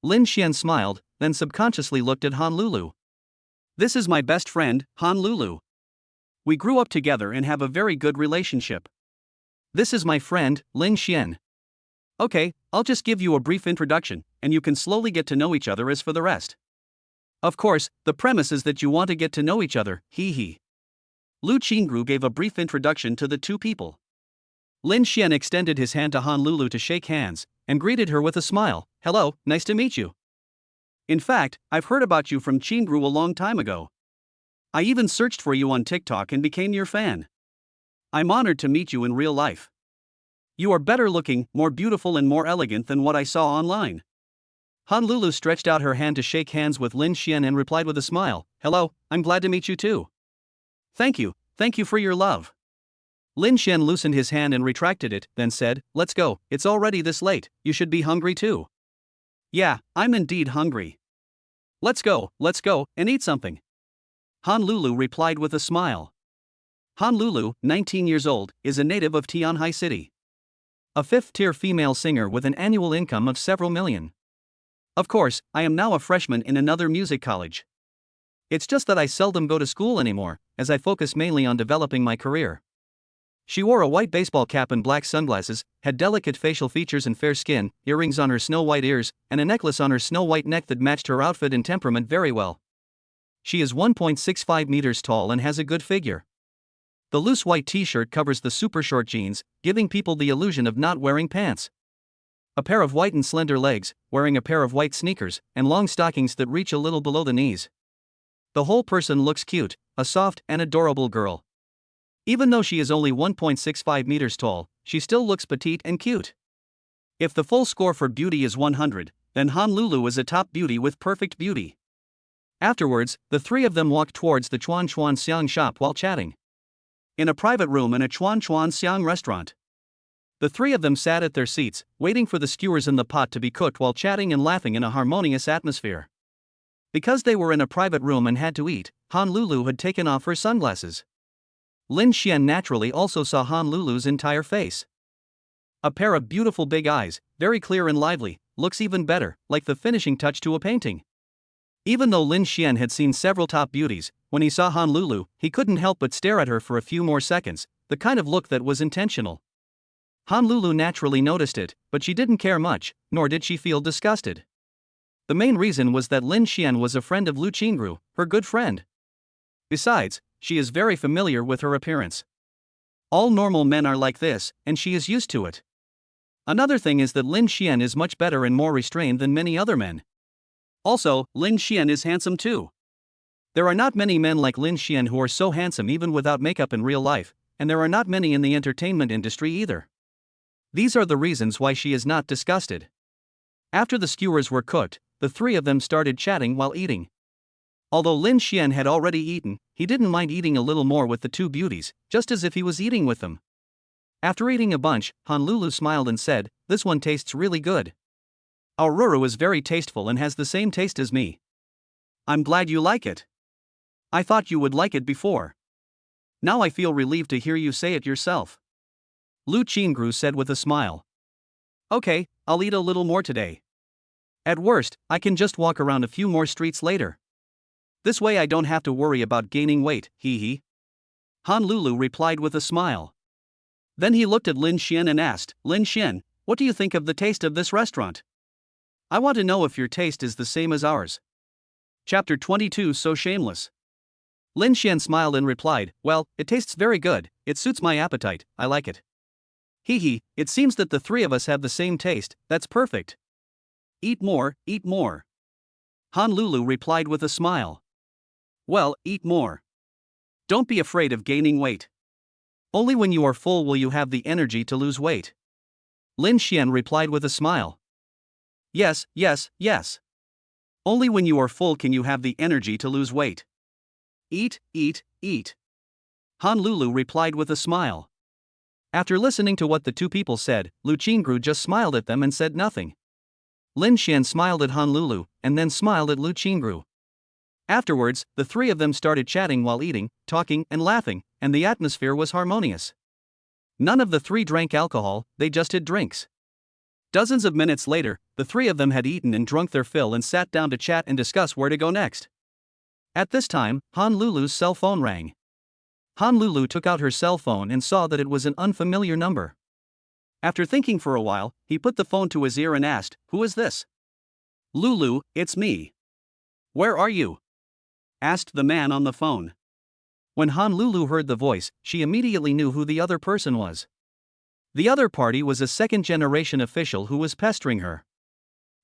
S1: Lin Xian smiled, then subconsciously looked at Honolulu. "This is my best friend, Honolulu. We grew up together and have a very good relationship. This is my friend, Lin Xian. Okay, I'll just give you a brief introduction, and you can slowly get to know each other as for the rest. Of course, the premise is that you want to get to know each other, hee. Lu Qingru gave a brief introduction to the two people. Lin Xian extended his hand to Honolulu to shake hands, and greeted her with a smile. "Hello, nice to meet you. In fact, I've heard about you from Qingru a long time ago. I even searched for you on TikTok and became your fan. I'm honored to meet you in real life. You are better looking, more beautiful and more elegant than what I saw online." Honolulu stretched out her hand to shake hands with Lin Xian and replied with a smile, "Hello, I'm glad to meet you too." Thank you for your love." Lin Xian loosened his hand and retracted it, then said, "Let's go, it's already this late, you should be hungry too." "Yeah, I'm indeed hungry. Let's go, and eat something." Honolulu replied with a smile. Honolulu, 19 years old, is a native of Tianhai City. A fifth-tier female singer with an annual income of several million. Of course, I am now a freshman in another music college. It's just that I seldom go to school anymore, as I focus mainly on developing my career. She wore a white baseball cap and black sunglasses, had delicate facial features and fair skin, earrings on her snow-white ears, and a necklace on her snow-white neck that matched her outfit and temperament very well. She is 1.65 meters tall and has a good figure. The loose white t-shirt covers the super short jeans, giving people the illusion of not wearing pants. A pair of white and slender legs, wearing a pair of white sneakers, and long stockings that reach a little below the knees. The whole person looks cute, a soft and adorable girl. Even though she is only 1.65 meters tall, she still looks petite and cute. If the full score for beauty is 100, then Honolulu is a top beauty with perfect beauty. Afterwards, the three of them walked towards the Chuan Chuan Xiang shop while chatting. In a private room in a Chuan Chuan Xiang restaurant. The three of them sat at their seats, waiting for the skewers in the pot to be cooked while chatting and laughing in a harmonious atmosphere. Because they were in a private room and had to eat, Honolulu had taken off her sunglasses. Lin Xian naturally also saw Honolulu's entire face. A pair of beautiful big eyes, very clear and lively, looks even better, like the finishing touch to a painting. Even though Lin Xian had seen several top beauties, when he saw Honolulu, he couldn't help but stare at her for a few more seconds, the kind of look that was intentional. Honolulu naturally noticed it, but she didn't care much, nor did she feel disgusted. The main reason was that Lin Xian was a friend of Lu Qingru, her good friend. Besides, she is very familiar with her appearance. All normal men are like this, and she is used to it. Another thing is that Lin Xian is much better and more restrained than many other men. Also, Lin Xian is handsome too. There are not many men like Lin Xian who are so handsome even without makeup in real life, and there are not many in the entertainment industry either. These are the reasons why she is not disgusted. After the skewers were cooked, the three of them started chatting while eating. Although Lin Xian had already eaten, he didn't mind eating a little more with the two beauties, just as if he was eating with them. After eating a bunch, Honolulu smiled and said, "This one tastes really good. Our ruru is very tasteful and has the same taste as me. I'm glad you like it. I thought you would like it before. Now I feel relieved to hear you say it yourself." Lu Qingru said with a smile. "Okay, I'll eat a little more today. At worst, I can just walk around a few more streets later. This way I don't have to worry about gaining weight, hee hee." Honolulu replied with a smile. Then he looked at Lin Xian and asked, "Lin Xian, what do you think of the taste of this restaurant? I want to know if your taste is the same as ours." Chapter 22 So Shameless. Lin Xian smiled and replied, "Well, it tastes very good, it suits my appetite, I like it." "Hee hee, it seems that the three of us have the same taste, that's perfect. Eat more, eat more." Honolulu replied with a smile. "Well, eat more. Don't be afraid of gaining weight. Only when you are full will you have the energy to lose weight." Lin Xian replied with a smile. Yes, yes, yes. Only when you are full can you have the energy to lose weight. Eat, eat, eat." Honolulu replied with a smile. After listening to what the two people said, Lu Qingru just smiled at them and said nothing. Lin Xian smiled at Honolulu, and then smiled at Lu Qingru. Afterwards, the three of them started chatting while eating, talking, and laughing, and the atmosphere was harmonious. None of the three drank alcohol, they just had drinks. Dozens of minutes later, the three of them had eaten and drunk their fill and sat down to chat and discuss where to go next. At this time, Honolulu's cell phone rang. Honolulu took out her cell phone and saw that it was an unfamiliar number. After thinking for a while, he put the phone to his ear and asked, "Who is this?" "Lulu, it's me. Where are you?" asked the man on the phone. When Honolulu heard the voice, she immediately knew who the other person was. The other party was a second-generation official who was pestering her.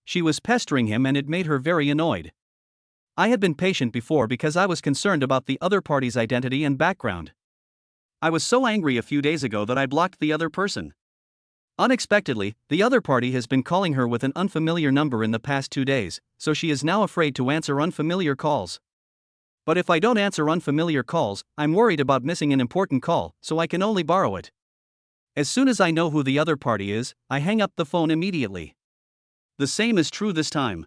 S1: She was pestering him and it made her very annoyed. I had been patient before because I was concerned about the other party's identity and background. I was so angry a few days ago that I blocked the other person. Unexpectedly, the other party has been calling her with an unfamiliar number in the past 2 days, so she is now afraid to answer unfamiliar calls. But if I don't answer unfamiliar calls, I'm worried about missing an important call, so I can only borrow it. As soon as I know who the other party is, I hang up the phone immediately. The same is true this time.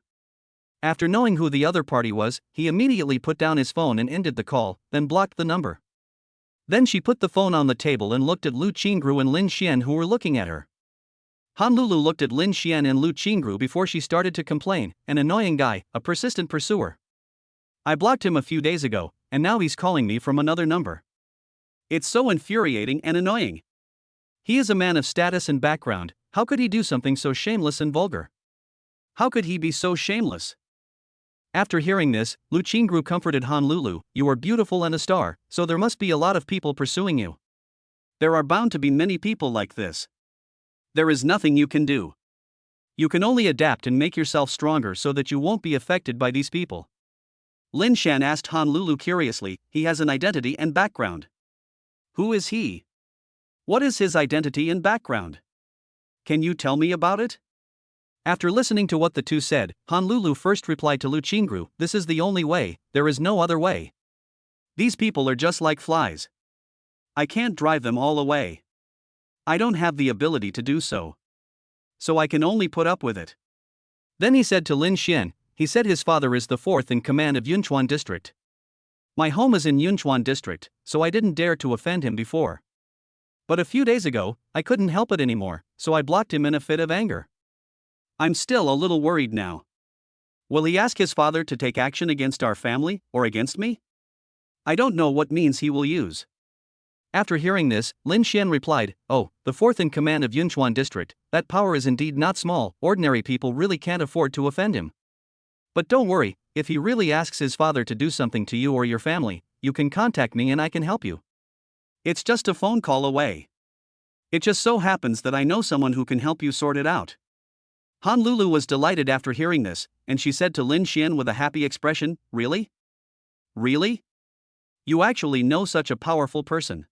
S1: After knowing who the other party was, he immediately put down his phone and ended the call, then blocked the number. Then she put the phone on the table and looked at Lu Qingru and Lin Xian who were looking at her. Honolulu looked at Lin Xian and Lu Qingru before she started to complain, "An annoying guy, a persistent pursuer. I blocked him a few days ago, and now he's calling me from another number. It's so infuriating and annoying. He is a man of status and background, how could he do something so shameless and vulgar? How could he be so shameless?" After hearing this, Lu Qingru comforted Honolulu, "You are beautiful and a star, so there must be a lot of people pursuing you. There are bound to be many people like this. There is nothing you can do. You can only adapt and make yourself stronger so that you won't be affected by these people." Lin Xian asked Honolulu curiously, "He has an identity and background. Who is he? What is his identity and background? Can you tell me about it?" After listening to what the two said, Honolulu first replied to Lu Qingru, "This is the only way, there is no other way. These people are just like flies. I can't drive them all away. I don't have the ability to do so. So I can only put up with it." Then he said to Lin Xian, he said his father is the fourth in command of Yunchuan district. My home is in Yunchuan district, so I didn't dare to offend him before. But a few days ago, I couldn't help it anymore, so I blocked him in a fit of anger. I'm still a little worried now. Will he ask his father to take action against our family, or against me? I don't know what means he will use. After hearing this, Lin Xian replied, "Oh, the fourth in command of Yunchuan district, that power is indeed not small, ordinary people really can't afford to offend him. But don't worry, if he really asks his father to do something to you or your family, you can contact me and I can help you. It's just a phone call away. It just so happens that I know someone who can help you sort it out." Honolulu was delighted after hearing this, and she said to Lin Xian with a happy expression, "Really? Really? You actually know such a powerful person?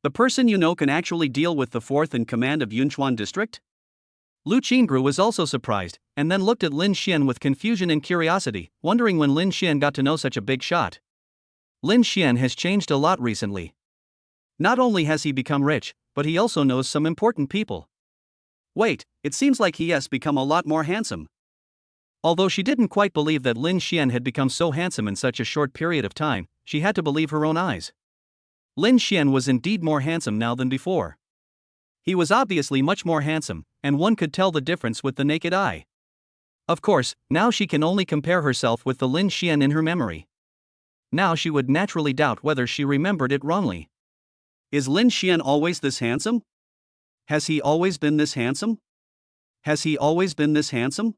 S1: The person you know can actually deal with the fourth in command of Yunchuan district?" Lu Qingru was also surprised, and then looked at Lin Xian with confusion and curiosity, wondering when Lin Xian got to know such a big shot. Lin Xian has changed a lot recently. Not only has he become rich, but he also knows some important people. Wait, it seems like he has become a lot more handsome. Although she didn't quite believe that Lin Xian had become so handsome in such a short period of time, she had to believe her own eyes. Lin Xian was indeed more handsome now than before. He was obviously much more handsome, and one could tell the difference with the naked eye. Of course, now she can only compare herself with the Lin Xian in her memory. Now she would naturally doubt whether she remembered it wrongly. Is Lin Xian always this handsome? Has he always been this handsome? Has he always been this handsome?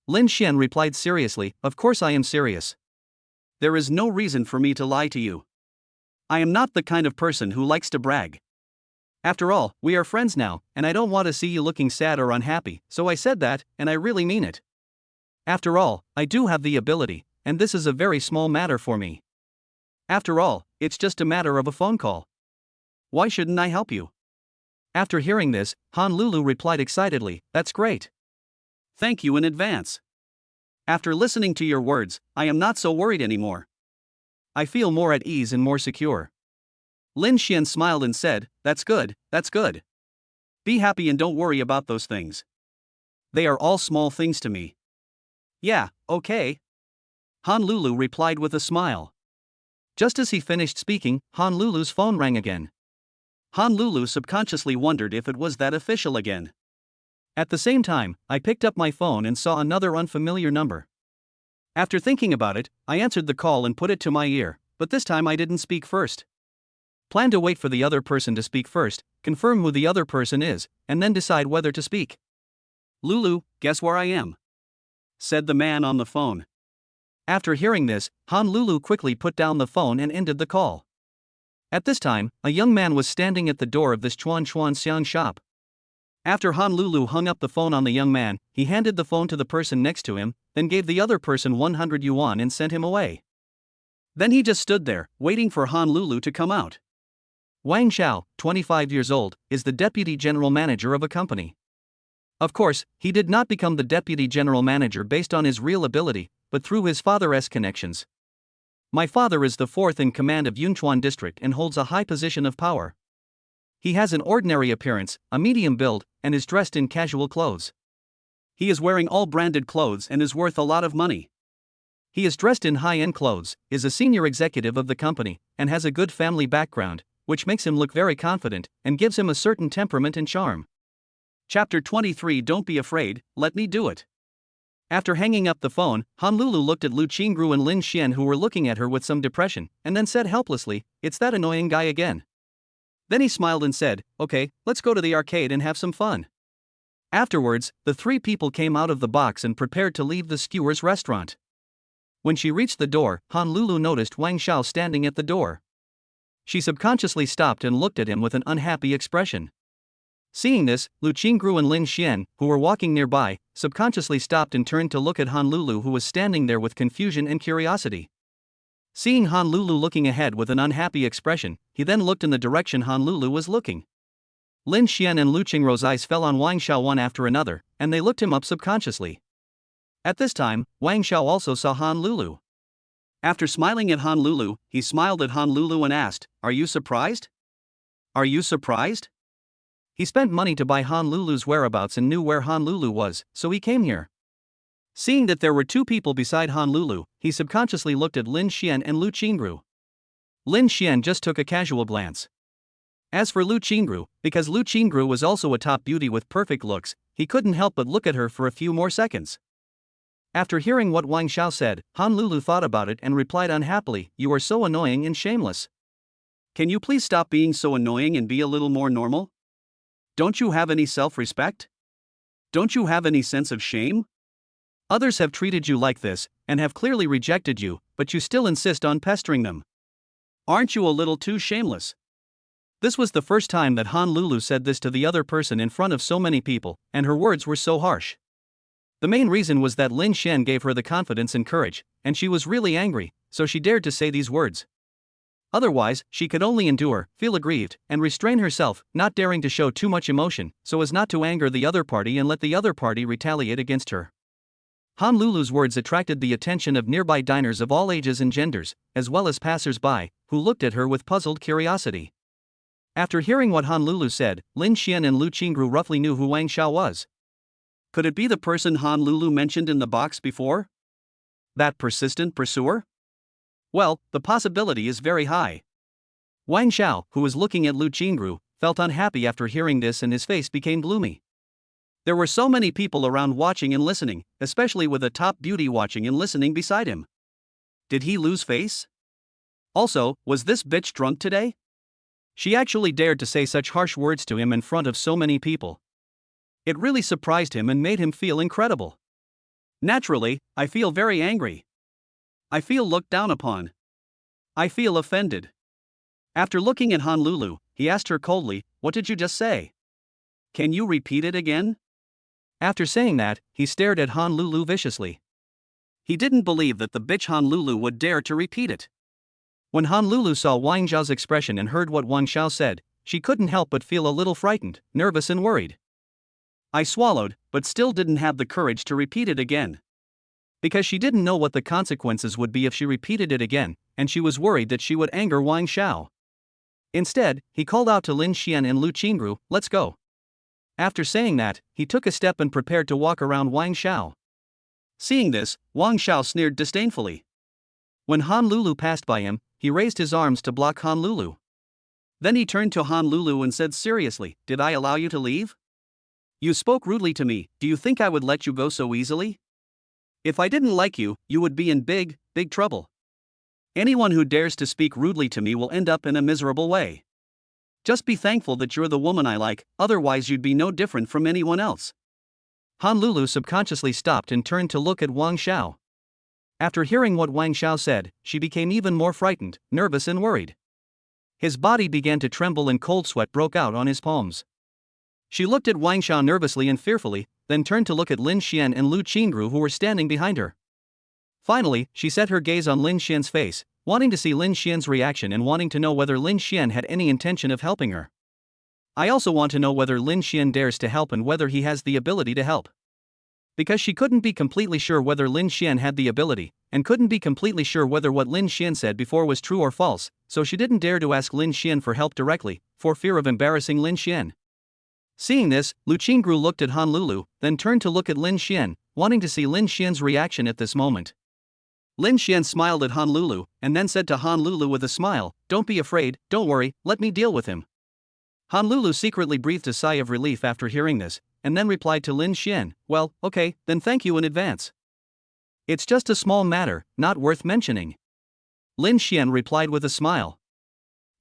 S1: Lin Xian replied seriously, "Of course I am serious. There is no reason for me to lie to you. I am not the kind of person who likes to brag. After all, we are friends now, and I don't want to see you looking sad or unhappy, so I said that, and I really mean it. After all, I do have the ability, and this is a very small matter for me. After all, it's just a matter of a phone call. Why shouldn't I help you?" After hearing this, Honolulu replied excitedly, "That's great. Thank you in advance. After listening to your words, I am not so worried anymore. I feel more at ease and more secure." Lin Xian smiled and said, that's good. Be happy and don't worry about those things. They are all small things to me." "Yeah, okay." Honolulu replied with a smile. Just as he finished speaking, Honolulu's phone rang again. Honolulu subconsciously wondered if it was that official again. At the same time, I picked up my phone and saw another unfamiliar number. After thinking about it, I answered the call and put it to my ear, but this time I didn't speak first. Plan to wait for the other person to speak first, confirm who the other person is, and then decide whether to speak. "Lulu, guess where I am?" said the man on the phone. After hearing this, Honolulu quickly put down the phone and ended the call. At this time, a young man was standing at the door of this Chuan Xiang shop. After Honolulu hung up the phone on the young man, he handed the phone to the person next to him, then gave the other person 100 yuan and sent him away. Then he just stood there, waiting for Honolulu to come out. Wang Xiao, 25 years old, is the deputy general manager of a company. Of course, he did not become the deputy general manager based on his real ability, but through his father's connections. My father is the fourth in command of Yunchuan district and holds a high position of power. He has an ordinary appearance, a medium build, and is dressed in casual clothes. He is wearing all branded clothes and is worth a lot of money. He is dressed in high-end clothes, is a senior executive of the company, and has a good family background, which makes him look very confident and gives him a certain temperament and charm. Chapter 23. Don't be afraid, let me do it. After hanging up the phone, Honolulu looked at Lu Qingru and Lin Xian, who were looking at her with some depression, and then said helplessly, "It's that annoying guy again." Then he smiled and said, "Okay, let's go to the arcade and have some fun." Afterwards, the three people came out of the box and prepared to leave the skewer's restaurant. When she reached the door, Honolulu noticed Wang Xiao standing at the door. She subconsciously stopped and looked at him with an unhappy expression. Seeing this, Lu Qingru and Lin Xian, who were walking nearby, subconsciously stopped and turned to look at Honolulu, who was standing there with confusion and curiosity. Seeing Honolulu looking ahead with an unhappy expression, he then looked in the direction Honolulu was looking. Lin Xian and Lu Qingru's eyes fell on Wang Xiao one after another, and they looked him up subconsciously. At this time, Wang Xiao also saw Honolulu. After smiling at Honolulu, he smiled at Honolulu and asked, "Are you surprised? Are you surprised?" He spent money to buy Honolulu's whereabouts and knew where Honolulu was, so he came here. Seeing that there were two people beside Honolulu, he subconsciously looked at Lin Xian and Lu Qingru. Lin Xian just took a casual glance. As for Lu Qingru, because Lu Qingru was also a top beauty with perfect looks, he couldn't help but look at her for a few more seconds. After hearing what Wang Xiao said, Honolulu thought about it and replied unhappily, "You are so annoying and shameless. Can you please stop being so annoying and be a little more normal? Don't you have any self-respect? Don't you have any sense of shame? Others have treated you like this, and have clearly rejected you, but you still insist on pestering them. Aren't you a little too shameless? This was the first time that Honolulu said this to the other person in front of so many people, and her words were so harsh. The main reason was that Lin Xian gave her the confidence and courage, and she was really angry, so she dared to say these words. Otherwise, she could only endure, feel aggrieved, and restrain herself, not daring to show too much emotion, so as not to anger the other party and let the other party retaliate against her. Honolulu's words attracted the attention of nearby diners of all ages and genders, as well as passers-by, who looked at her with puzzled curiosity. After hearing what Honolulu said, Lin Xian and Lu Qingru roughly knew who Wang Xiao was. Could it be the person Honolulu mentioned in the box before? That persistent pursuer? Well, the possibility is very high. Wang Xiao, who was looking at Lu Qingru, felt unhappy after hearing this and his face became gloomy. There were so many people around watching and listening, especially with a top beauty watching and listening beside him. Did he lose face? Also, was this bitch drunk today? She actually dared to say such harsh words to him in front of so many people. It really surprised him and made him feel incredible. Naturally, I feel very angry. I feel looked down upon. I feel offended. After looking at Honolulu, he asked her coldly, "What did you just say? Can you repeat it again?" After saying that, he stared at Honolulu viciously. He didn't believe that the bitch Honolulu would dare to repeat it. When Honolulu saw Wang Xiao's expression and heard what Wang Xiao said, she couldn't help but feel a little frightened, nervous and worried. I swallowed, but still didn't have the courage to repeat it again. Because she didn't know what the consequences would be if she repeated it again, and she was worried that she would anger Wang Xiao. Instead, he called out to Lin Xian and Lu Qingru, "Let's go." After saying that, he took a step and prepared to walk around Wang Xiao. Seeing this, Wang Xiao sneered disdainfully. When Honolulu passed by him, he raised his arms to block Honolulu. Then he turned to Honolulu and said seriously, "Did I allow you to leave? You spoke rudely to me. Do you think I would let you go so easily? If I didn't like you, you would be in big, big trouble. Anyone who dares to speak rudely to me will end up in a miserable way. Just be thankful that you're the woman I like, otherwise you'd be no different from anyone else." Honolulu subconsciously stopped and turned to look at Wang Xiao. After hearing what Wang Xiao said, she became even more frightened, nervous and worried. His body began to tremble and cold sweat broke out on his palms. She looked at Wang Xiao nervously and fearfully, then turned to look at Lin Xian and Lu Qingru who were standing behind her. Finally, she set her gaze on Lin Xian's face, wanting to see Lin Xian's reaction and wanting to know whether Lin Xian had any intention of helping her. I also want to know whether Lin Xian dares to help and whether he has the ability to help. Because she couldn't be completely sure whether Lin Xian had the ability, and couldn't be completely sure whether what Lin Xian said before was true or false, so she didn't dare to ask Lin Xian for help directly, for fear of embarrassing Lin Xian. Seeing this, Lu Qingru looked at Honolulu, then turned to look at Lin Xian, wanting to see Lin Xian's reaction at this moment. Lin Xian smiled at Honolulu, and then said to Honolulu with a smile, "Don't be afraid, don't worry, let me deal with him." Honolulu secretly breathed a sigh of relief after hearing this, and then replied to Lin Xian, "Well, okay, then thank you in advance. It's just a small matter, not worth mentioning." Lin Xian replied with a smile.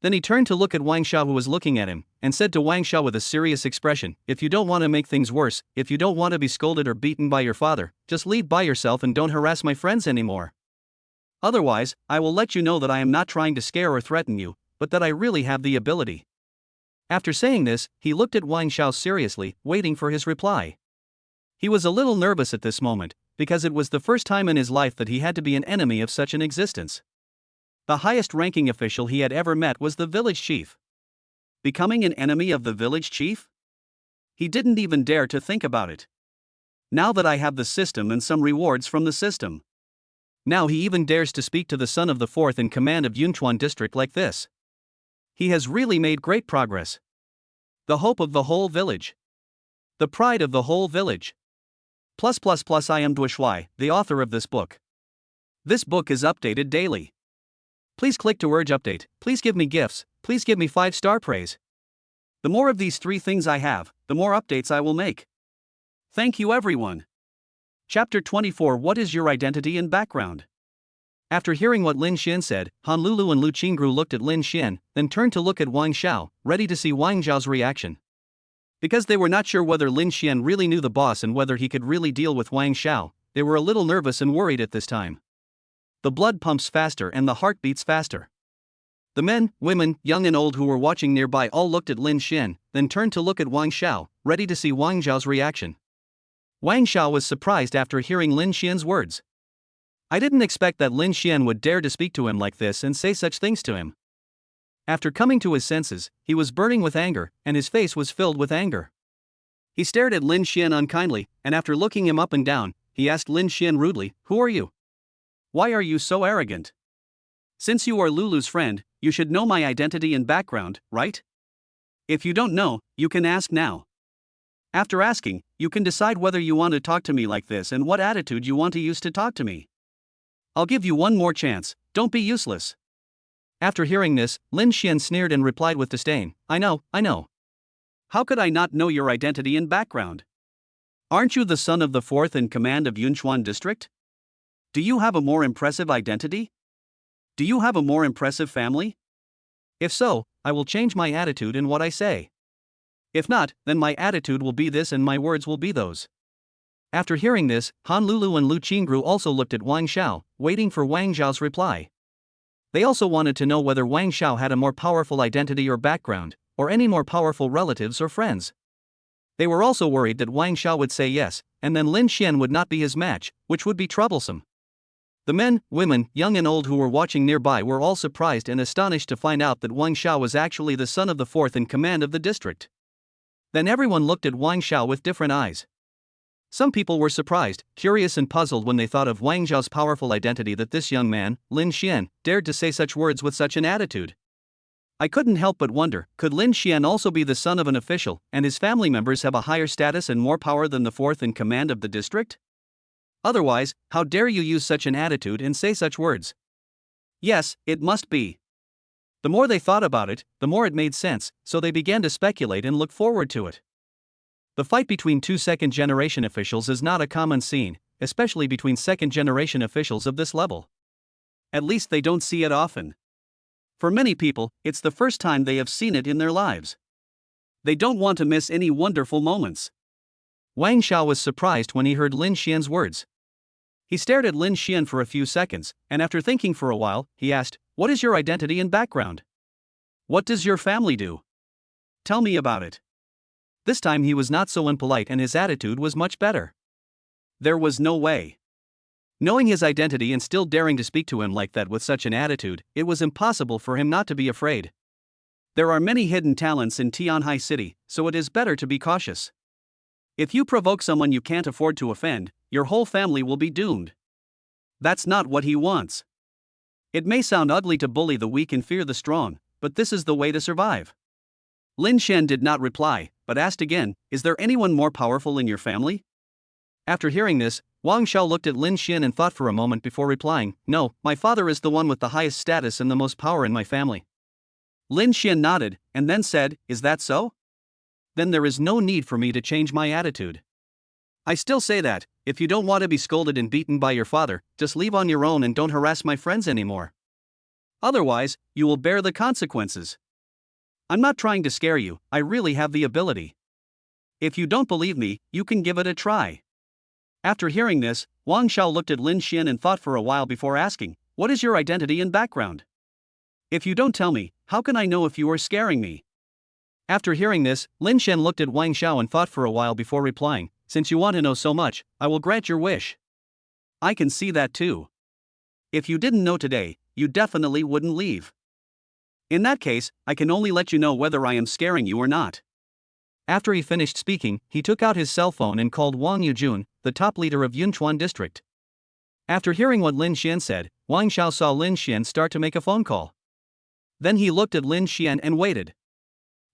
S1: Then he turned to look at Wang Xiao who was looking at him, and said to Wang Xiao with a serious expression, "If you don't want to make things worse, if you don't want to be scolded or beaten by your father, just leave by yourself and don't harass my friends anymore. Otherwise, I will let you know that I am not trying to scare or threaten you, but that I really have the ability." After saying this, he looked at Wang Xiao seriously, waiting for his reply. He was a little nervous at this moment, because it was the first time in his life that he had to be an enemy of such an existence. The highest ranking official he had ever met was the village chief. Becoming an enemy of the village chief? He didn't even dare to think about it. Now that I have the system and some rewards from the system. Now he even dares to speak to the son of the fourth in command of Yunchuan district like this. He has really made great progress. The hope of the whole village. The pride of the whole village. I am Duishui, the author of this book. This book is updated daily. Please click to urge update, please give me gifts, please give me 5-star praise. The more of these 3 things I have, the more updates I will make. Thank you everyone. Chapter 24 What is your identity and background? After hearing what Lin Xian said, Han Lulu and Lu Qingru looked at Lin Xian, then turned to look at Wang Xiao, ready to see Wang Zhao's reaction. Because they were not sure whether Lin Xian really knew the boss and whether he could really deal with Wang Xiao, they were a little nervous and worried at this time. The blood pumps faster and the heart beats faster. The men, women, young and old who were watching nearby all looked at Lin Xian, then turned to look at Wang Xiao, ready to see Wang Zhao's reaction. Wang Xiao was surprised after hearing Lin Xian's words. I didn't expect that Lin Xian would dare to speak to him like this and say such things to him. After coming to his senses, he was burning with anger, and his face was filled with anger. He stared at Lin Xian unkindly, and after looking him up and down, he asked Lin Xian rudely, "Who are you? Why are you so arrogant? Since you are Lulu's friend, you should know my identity and background, right? If you don't know, you can ask now. After asking, you can decide whether you want to talk to me like this and what attitude you want to use to talk to me. I'll give you one more chance, don't be useless." After hearing this, Lin Xian sneered and replied with disdain, I know. How could I not know your identity and background? Aren't you the son of the fourth in command of Yunchuan district? Do you have a more impressive identity? Do you have a more impressive family? If so, I will change my attitude in what I say. If not, then my attitude will be this and my words will be those. After hearing this, Han Lulu and Lu Qingru also looked at Wang Xiao, waiting for Wang Zhao's reply. They also wanted to know whether Wang Xiao had a more powerful identity or background, or any more powerful relatives or friends. They were also worried that Wang Xiao would say yes, and then Lin Xian would not be his match, which would be troublesome. The men, women, young and old who were watching nearby were all surprised and astonished to find out that Wang Xiao was actually the son of the fourth in command of the district. Then everyone looked at Wang Xiao with different eyes. Some people were surprised, curious and puzzled when they thought of Wang Zhao's powerful identity that this young man, Lin Xian, dared to say such words with such an attitude. I couldn't help but wonder, could Lin Xian also be the son of an official, and his family members have a higher status and more power than the fourth in command of the district? Otherwise, how dare you use such an attitude and say such words? Yes, it must be. The more they thought about it, the more it made sense, so they began to speculate and look forward to it. The fight between two second-generation officials is not a common scene, especially between second-generation officials of this level. At least they don't see it often. For many people, it's the first time they have seen it in their lives. They don't want to miss any wonderful moments. Wang Xiao was surprised when he heard Lin Xian's words. He stared at Lin Xian for a few seconds, and after thinking for a while, he asked, "What is your identity and background? What does your family do? Tell me about it." This time he was not so impolite and his attitude was much better. There was no way. Knowing his identity and still daring to speak to him like that with such an attitude, it was impossible for him not to be afraid. There are many hidden talents in Tianhai City, so it is better to be cautious. If you provoke someone you can't afford to offend, your whole family will be doomed. That's not what he wants. It may sound ugly to bully the weak and fear the strong, but this is the way to survive. Lin Xian did not reply, but asked again, "Is there anyone more powerful in your family?" After hearing this, Wang Xiao looked at Lin Xian and thought for a moment before replying, "No, my father is the one with the highest status and the most power in my family." Lin Xian nodded, and then said, "Is that so? Then there is no need for me to change my attitude. I still say that, if you don't want to be scolded and beaten by your father, just leave on your own and don't harass my friends anymore. Otherwise, you will bear the consequences. I'm not trying to scare you, I really have the ability. If you don't believe me, you can give it a try." After hearing this, Wang Xiao looked at Lin Xian and thought for a while before asking, "What is your identity and background? If you don't tell me, how can I know if you are scaring me?" After hearing this, Lin Xian looked at Wang Xiao and thought for a while before replying, "Since you want to know so much, I will grant your wish. I can see that too. If you didn't know today, you definitely wouldn't leave. In that case, I can only let you know whether I am scaring you or not." After he finished speaking, he took out his cell phone and called Wang Yujun, the top leader of Yunchuan district. After hearing what Lin Xian said, Wang Xiao saw Lin Xian start to make a phone call. Then he looked at Lin Xian and waited.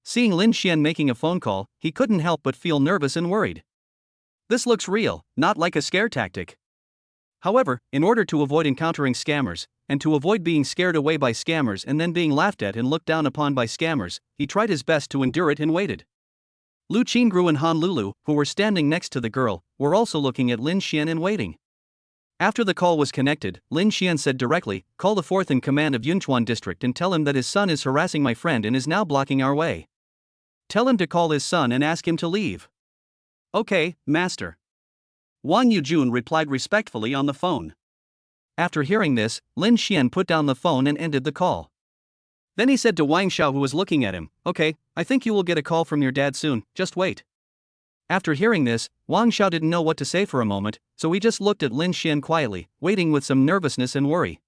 S1: Seeing Lin Xian making a phone call, he couldn't help but feel nervous and worried. This looks real, not like a scare tactic. However, in order to avoid encountering scammers, and to avoid being scared away by scammers and then being laughed at and looked down upon by scammers, he tried his best to endure it and waited. Lu Qingru and Han Lulu, who were standing next to the girl, were also looking at Lin Xian and waiting. After the call was connected, Lin Xian said directly, "Call the fourth in command of Yunchuan district and tell him that his son is harassing my friend and is now blocking our way. Tell him to call his son and ask him to leave." "Okay, master." Wang Yujun replied respectfully on the phone. After hearing this, Lin Xian put down the phone and ended the call. Then he said to Wang Xiao, who was looking at him, "Okay, I think you will get a call from your dad soon, just wait." After hearing this, Wang Xiao didn't know what to say for a moment, so he just looked at Lin Xian quietly, waiting with some nervousness and worry.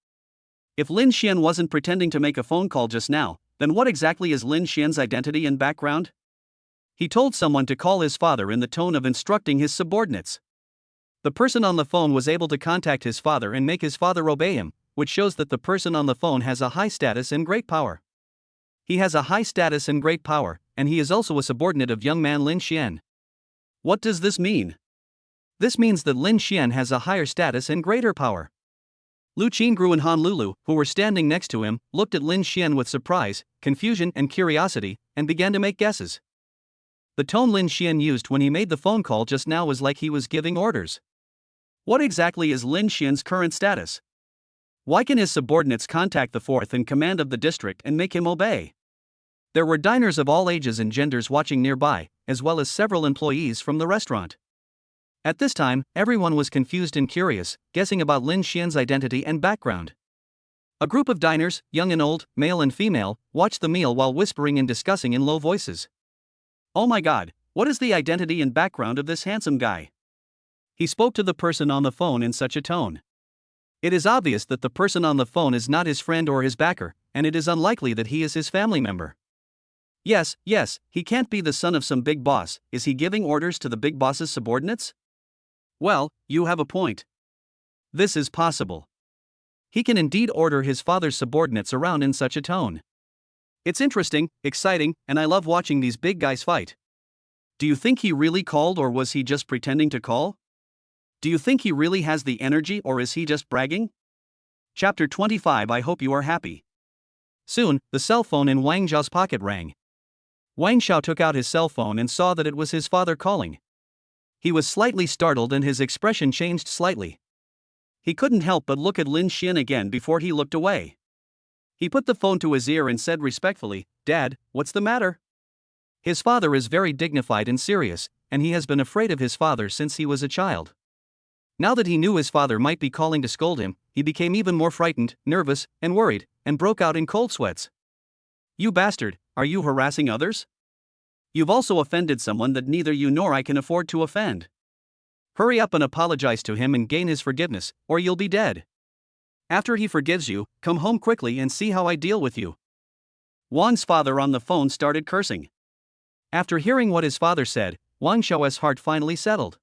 S1: If Lin Xian wasn't pretending to make a phone call just now, then what exactly is Lin Xian's identity and background? He told someone to call his father in the tone of instructing his subordinates. The person on the phone was able to contact his father and make his father obey him, which shows that the person on the phone has a high status and great power. He has a high status and great power, and he is also a subordinate of young man Lin Xian. What does this mean? This means that Lin Xian has a higher status and greater power. Lu Qingru and Han Lulu, who were standing next to him, looked at Lin Xian with surprise, confusion and curiosity, and began to make guesses. The tone Lin Xian used when he made the phone call just now was like he was giving orders. What exactly is Lin Xian's current status? Why can his subordinates contact the fourth in command of the district and make him obey? There were diners of all ages and genders watching nearby, as well as several employees from the restaurant. At this time, everyone was confused and curious, guessing about Lin Xian's identity and background. A group of diners, young and old, male and female, watched the meal while whispering and discussing in low voices. "Oh my god, what is the identity and background of this handsome guy?" He spoke to the person on the phone in such a tone. It is obvious that the person on the phone is not his friend or his backer, and it is unlikely that he is his family member. Yes, he can't be the son of some big boss. Is he giving orders to the big boss's subordinates? Well, you have a point. This is possible. He can indeed order his father's subordinates around in such a tone. It's interesting, exciting, and I love watching these big guys fight. Do you think he really called, or was he just pretending to call? Do you think he really has the energy, or is he just bragging? Chapter 25. I hope you are happy. Soon, the cell phone in Wang Zhao's pocket rang. Wang Xiao took out his cell phone and saw that it was his father calling. He was slightly startled and his expression changed slightly. He couldn't help but look at Lin Xian again before he looked away. He put the phone to his ear and said respectfully, "Dad, what's the matter?" His father is very dignified and serious, and he has been afraid of his father since he was a child. Now that he knew his father might be calling to scold him, he became even more frightened, nervous, and worried, and broke out in cold sweats. "You bastard, are you harassing others? You've also offended someone that neither you nor I can afford to offend. Hurry up and apologize to him and gain his forgiveness, or you'll be dead. After he forgives you, come home quickly and see how I deal with you." Wang's father on the phone started cursing. After hearing what his father said, Wang Xiao's heart finally settled.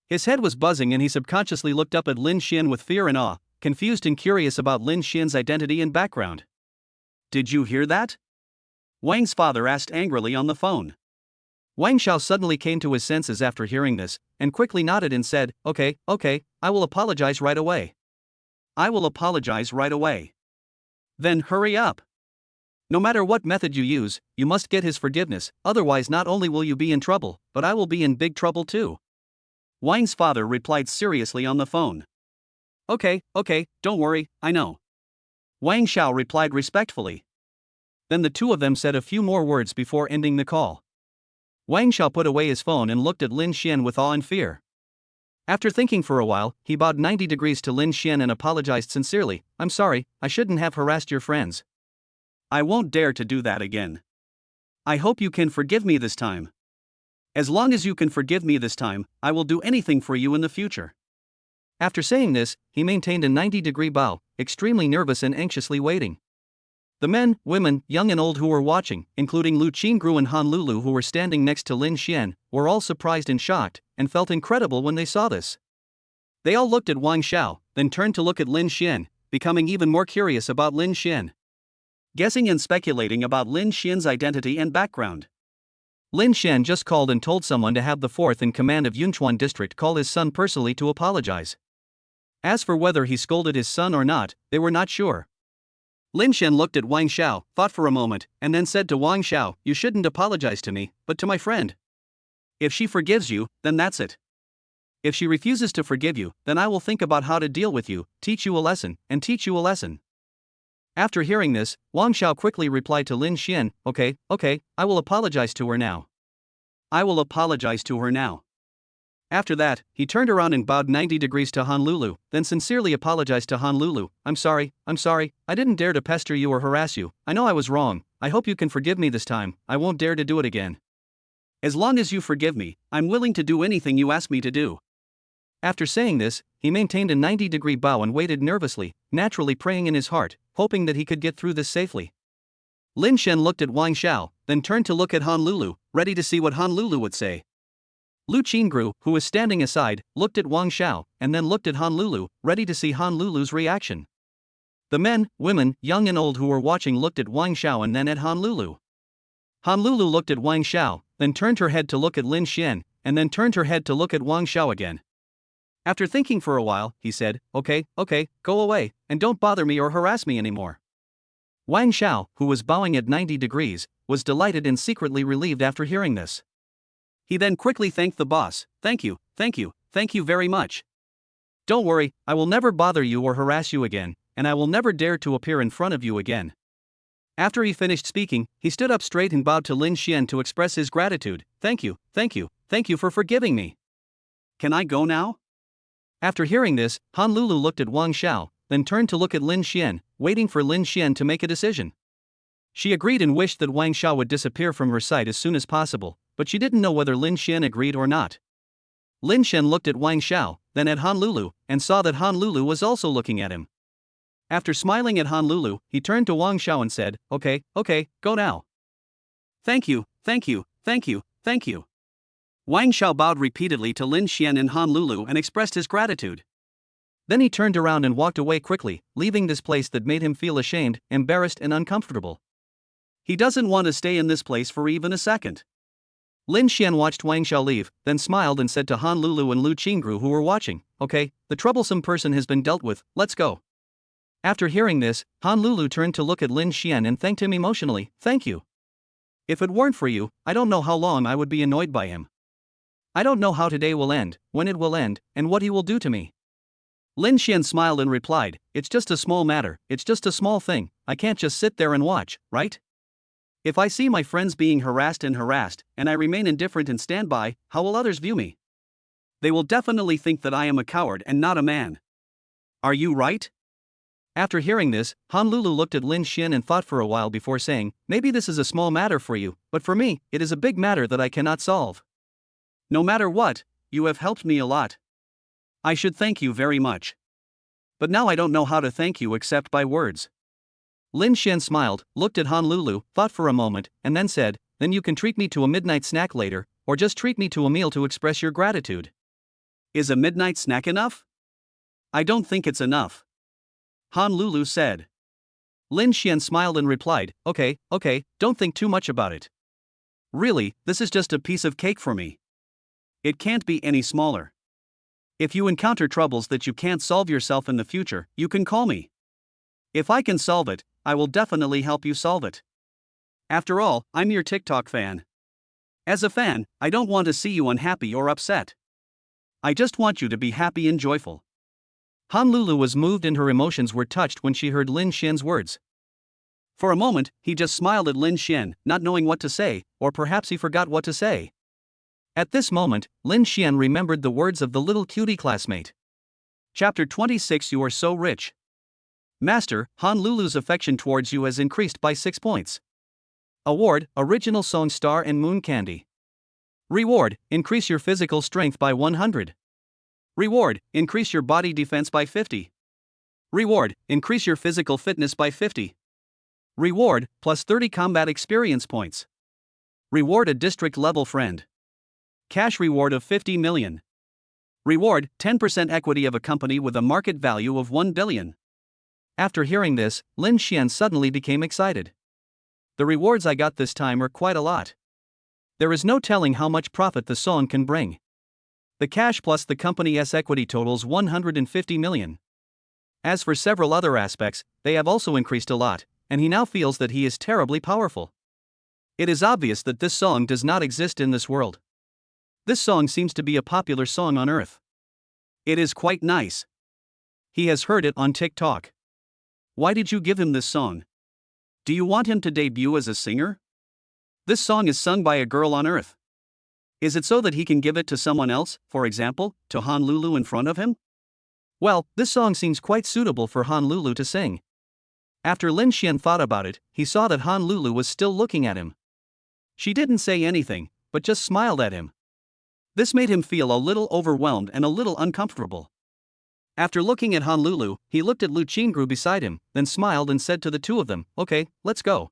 S1: His head was buzzing and he subconsciously looked up at Lin Xian with fear and awe, confused and curious about Lin Xian's identity and background. "Did you hear that?" Wang's father asked angrily on the phone. Wang Xiao suddenly came to his senses after hearing this, and quickly nodded and said, Okay, I will apologize right away. I will apologize right away. Then hurry up. No matter what method you use, you must get his forgiveness, otherwise not only will you be in trouble, but I will be in big trouble too. Wang's father replied seriously on the phone. Okay, don't worry, I know. Wang Xiao replied respectfully. Then the two of them said a few more words before ending the call. Wang Xiao put away his phone and looked at Lin Xian with awe and fear. After thinking for a while, he bowed 90 degrees to Lin Xian and apologized sincerely. "I'm sorry, I shouldn't have harassed your friends. I won't dare to do that again. I hope you can forgive me this time. As long as you can forgive me this time, I will do anything for you in the future." After saying this, he maintained a 90-degree bow, extremely nervous and anxiously waiting. The men, women, young and old who were watching, including Lu Qingru and Han Lulu who were standing next to Lin Xian, were all surprised and shocked, and felt incredible when they saw this. They all looked at Wang Xiao, then turned to look at Lin Xian, becoming even more curious about Lin Xian. Guessing and speculating about Lin Xian's identity and background. Lin Xian just called and told someone to have the fourth in command of Yunchuan district call his son personally to apologize. As for whether he scolded his son or not, they were not sure. Lin Xian looked at Wang Xiao, thought for a moment, and then said to Wang Xiao, "You shouldn't apologize to me, but to my friend. If she forgives you, then that's it. If she refuses to forgive you, then I will think about how to deal with you, teach you a lesson, and teach you a lesson. After hearing this, Wang Xiao quickly replied to Lin Xian, okay, I will apologize to her now. I will apologize to her now. After that, he turned around and bowed 90 degrees to Honolulu, then sincerely apologized to Honolulu. I'm sorry, I didn't dare to pester you or harass you. I know I was wrong. I hope you can forgive me this time. I won't dare to do it again. As long as you forgive me, I'm willing to do anything you ask me to do. After saying this, he maintained a 90-degree bow and waited nervously, naturally praying in his heart, hoping that he could get through this safely. Lin Xian looked at Wang Xiao, then turned to look at Honolulu, ready to see what Honolulu would say. Lu Qingru, who was standing aside, looked at Wang Xiao, and then looked at Honolulu, ready to see Honolulu's reaction. The men, women, young and old who were watching looked at Wang Xiao and then at Honolulu. Honolulu looked at Wang Xiao, then turned her head to look at Lin Xian, and then turned her head to look at Wang Xiao again. After thinking for a while, he said, okay, go away, and don't bother me or harass me anymore. Wang Xiao, who was bowing at 90 degrees, was delighted and secretly relieved after hearing this. He then quickly thanked the boss. Thank you very much. Don't worry, I will never bother you or harass you again, and I will never dare to appear in front of you again. After he finished speaking, he stood up straight and bowed to Lin Xian to express his gratitude. Thank you for forgiving me. Can I go now? After hearing this, Honolulu looked at Wang Xiao, then turned to look at Lin Xian, waiting for Lin Xian to make a decision. She agreed and wished that Wang Xiao would disappear from her sight as soon as possible, but she didn't know whether Lin Xian agreed or not. Lin Xian looked at Wang Xiao, then at Honolulu, and saw that Honolulu was also looking at him. After smiling at Honolulu, he turned to Wang Xiao and said, okay, go now. Thank you. Wang Xiao bowed repeatedly to Lin Xian and Honolulu and expressed his gratitude. Then he turned around and walked away quickly, leaving this place that made him feel ashamed, embarrassed and uncomfortable. He doesn't want to stay in this place for even a second. Lin Xian watched Wang Xiao leave, then smiled and said to Honolulu and Lu Qingru who were watching, okay, the troublesome person has been dealt with, let's go. After hearing this, Honolulu turned to look at Lin Xian and thanked him emotionally, thank you. If it weren't for you, I don't know how long I would be annoyed by him. I don't know how today will end, when it will end, and what he will do to me. Lin Xian smiled and replied, it's just a small matter, it's just a small thing, I can't just sit there and watch, right? If I see my friends being harassed, and I remain indifferent and stand by, how will others view me? They will definitely think that I am a coward and not a man. Are you right? After hearing this, Honolulu looked at Lin Xian and thought for a while before saying, maybe this is a small matter for you, but for me, it is a big matter that I cannot solve. No matter what, you have helped me a lot. I should thank you very much. But now I don't know how to thank you except by words. Lin Xian smiled, looked at Honolulu, thought for a moment, and then said, then you can treat me to a midnight snack later, or just treat me to a meal to express your gratitude. Is a midnight snack enough? I don't think it's enough. Honolulu said. Lin Xian smiled and replied, okay, don't think too much about it. Really, this is just a piece of cake for me. It can't be any smaller. If you encounter troubles that you can't solve yourself in the future, you can call me. If I can solve it, I will definitely help you solve it. After all, I'm your TikTok fan. As a fan, I don't want to see you unhappy or upset. I just want you to be happy and joyful. Honolulu was moved and her emotions were touched when she heard Lin Xian's words. For a moment, he just smiled at Lin Xian, not knowing what to say, or perhaps he forgot what to say. At this moment, Lin Xian remembered the words of the little cutie classmate. Chapter 26 You are so rich. Master, Honolulu's affection towards you has increased by 6 points. Award, Original Song Star and Moon Candy. Reward, increase your physical strength by 100. Reward, increase your body defense by 50. Reward, increase your physical fitness by 50. Reward, plus 30 combat experience points. Reward a district level friend. Cash reward of 50 million. Reward, 10% equity of a company with a market value of 1 billion. After hearing this, Lin Xian suddenly became excited. The rewards I got this time are quite a lot. There is no telling how much profit the song can bring. The cash plus the company's equity totals 150 million. As for several other aspects, they have also increased a lot, and he now feels that he is terribly powerful. It is obvious that this song does not exist in this world. This song seems to be a popular song on Earth. It is quite nice. He has heard it on TikTok. Why did you give him this song? Do you want him to debut as a singer? This song is sung by a girl on Earth. Is it so that he can give it to someone else, for example, to Honolulu in front of him? Well, this song seems quite suitable for Honolulu to sing. After Lin Xian thought about it, he saw that Honolulu was still looking at him. She didn't say anything, but just smiled at him. This made him feel a little overwhelmed and a little uncomfortable. After looking at Honolulu, he looked at Lu Qingru beside him, then smiled and said to the two of them, "Okay, let's go."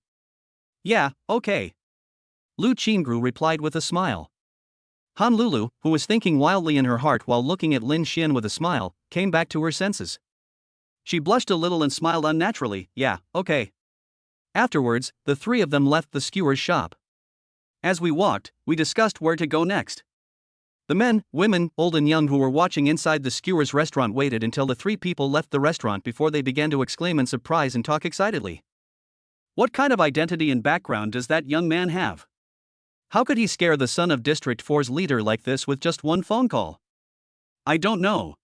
S1: "Yeah, okay." Lu Qingru replied with a smile. Honolulu, who was thinking wildly in her heart while looking at Lin Xian with a smile, came back to her senses. She blushed a little and smiled unnaturally. "Yeah, okay." Afterwards, the three of them left the skewer's shop. As we walked, we discussed where to go next. The men, women, old and young who were watching inside the skewer's restaurant waited until the three people left the restaurant before they began to exclaim in surprise and talk excitedly. What kind of identity and background does that young man have? How could he scare the son of District 4's leader like this with just one phone call? I don't know.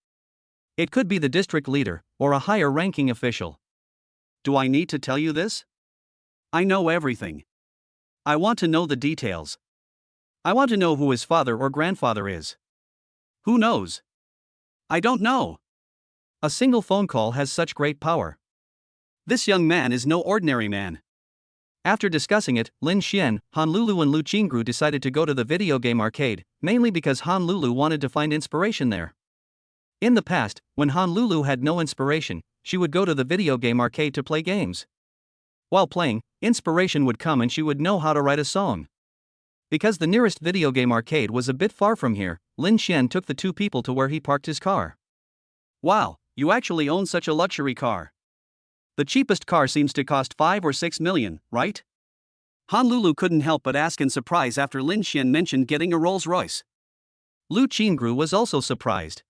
S1: It could be the district leader, or a higher ranking official. Do I need to tell you this? I know everything. I want to know the details. I want to know who his father or grandfather is. Who knows? I don't know. A single phone call has such great power. This young man is no ordinary man. After discussing it, Lin Xian, Honolulu and Lu Qingru decided to go to the video game arcade, mainly because Honolulu wanted to find inspiration there. In the past, when Honolulu had no inspiration, she would go to the video game arcade to play games. While playing, inspiration would come and she would know how to write a song. Because the nearest video game arcade was a bit far from here, Lin Xian took the two people to where he parked his car. Wow, you actually own such a luxury car. The cheapest car seems to cost 5 or 6 million, right? Honolulu couldn't help but ask in surprise after Lin Xian mentioned getting a Rolls-Royce. Lu Qingru was also surprised.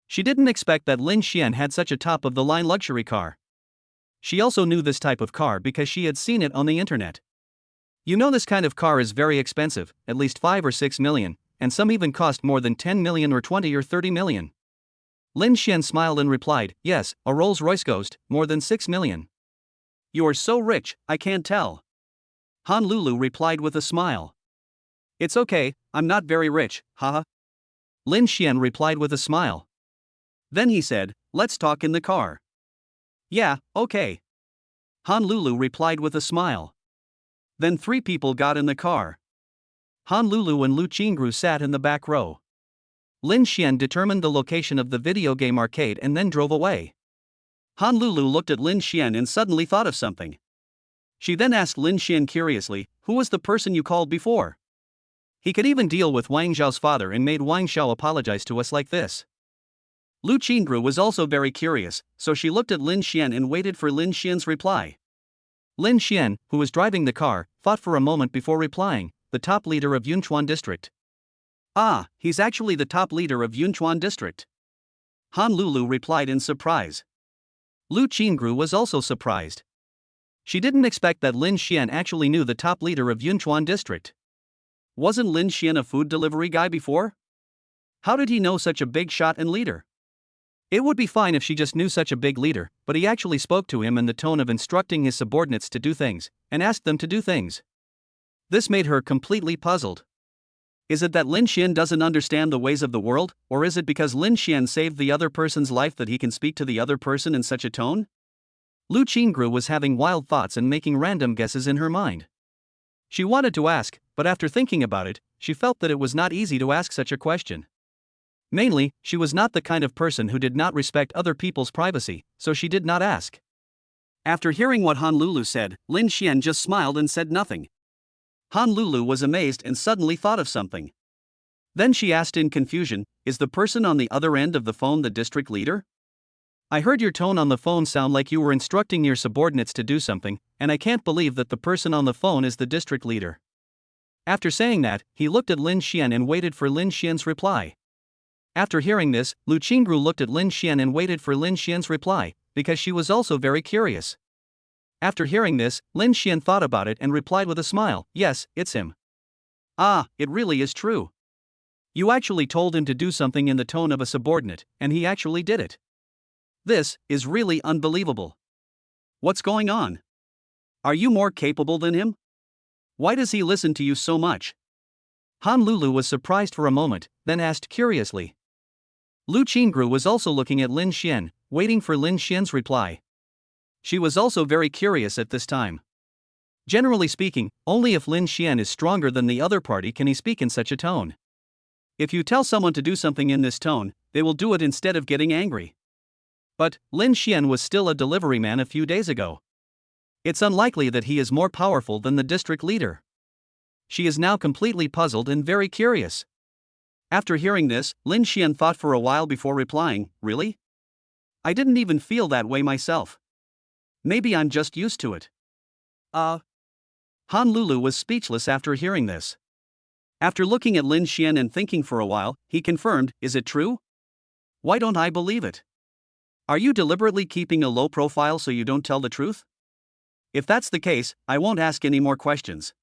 S1: She didn't expect that Lin Xian had such a top-of-the-line luxury car. She also knew this type of car because she had seen it on the internet. You know, this kind of car is very expensive, at least 5 or 6 million, and some even cost more than 10 million or 20 or 30 million. Lin Xian smiled and replied, "Yes, a Rolls-Royce cost more than 6 million. You are so rich, I can't tell." Honolulu replied with a smile. "It's okay, I'm not very rich, haha." Lin Xian replied with a smile. Then he said, "Let's talk in the car." "Yeah, okay." Honolulu replied with a smile. Then three people got in the car. Honolulu and Lu Qingru sat in the back row. Lin Xian determined the location of the video game arcade and then drove away. Honolulu looked at Lin Xian and suddenly thought of something. She then asked Lin Xian curiously, "Who was the person you called before? He could even deal with Wang Zhao's father and made Wang Zhao apologize to us like this." Lu Qingru was also very curious, so she looked at Lin Xian and waited for Lin Xian's reply. Lin Xian, who was driving the car, thought for a moment before replying, "The top leader of Yunchuan district." "Ah, he's actually the top leader of Yunchuan district." Honolulu replied in surprise. Lu Qingru was also surprised. She didn't expect that Lin Xian actually knew the top leader of Yunchuan district. Wasn't Lin Xian a food delivery guy before? How did he know such a big shot and leader? It would be fine if she just knew such a big leader, but he actually spoke to him in the tone of instructing his subordinates to do things, and asked them to do things. This made her completely puzzled. Is it that Lin Xian doesn't understand the ways of the world, or is it because Lin Xian saved the other person's life that he can speak to the other person in such a tone? Lu Qingru was having wild thoughts and making random guesses in her mind. She wanted to ask, but after thinking about it, she felt that it was not easy to ask such a question. Mainly, she was not the kind of person who did not respect other people's privacy, so she did not ask. After hearing what Honolulu said, Lin Xian just smiled and said nothing. Honolulu was amazed and suddenly thought of something. Then she asked in confusion, "Is the person on the other end of the phone the district leader? I heard your tone on the phone sound like you were instructing your subordinates to do something, and I can't believe that the person on the phone is the district leader." After saying that, he looked at Lin Xian and waited for Lin Xian's reply. After hearing this, Lu Qingru looked at Lin Xian and waited for Lin Xian's reply, because she was also very curious. After hearing this, Lin Xian thought about it and replied with a smile, "Yes, it's him." "Ah, it really is true. You actually told him to do something in the tone of a subordinate, and he actually did it. This is really unbelievable. What's going on? Are you more capable than him? Why does he listen to you so much? Honolulu was surprised for a moment, then asked curiously. Lu Qingru was also looking at Lin Xian, waiting for Lin Xian's reply. She was also very curious at this time. Generally speaking, only if Lin Xian is stronger than the other party can he speak in such a tone. If you tell someone to do something in this tone, they will do it instead of getting angry. But Lin Xian was still a delivery man a few days ago. It's unlikely that he is more powerful than the district leader. She is now completely puzzled and very curious. After hearing this, Lin Xian thought for a while before replying, "Really? I didn't even feel that way myself. Maybe I'm just used to it." Honolulu was speechless after hearing this. After looking at Lin Xian and thinking for a while, he confirmed, "Is it true? Why don't I believe it? Are you deliberately keeping a low profile so you don't tell the truth? If that's the case, I won't ask any more questions.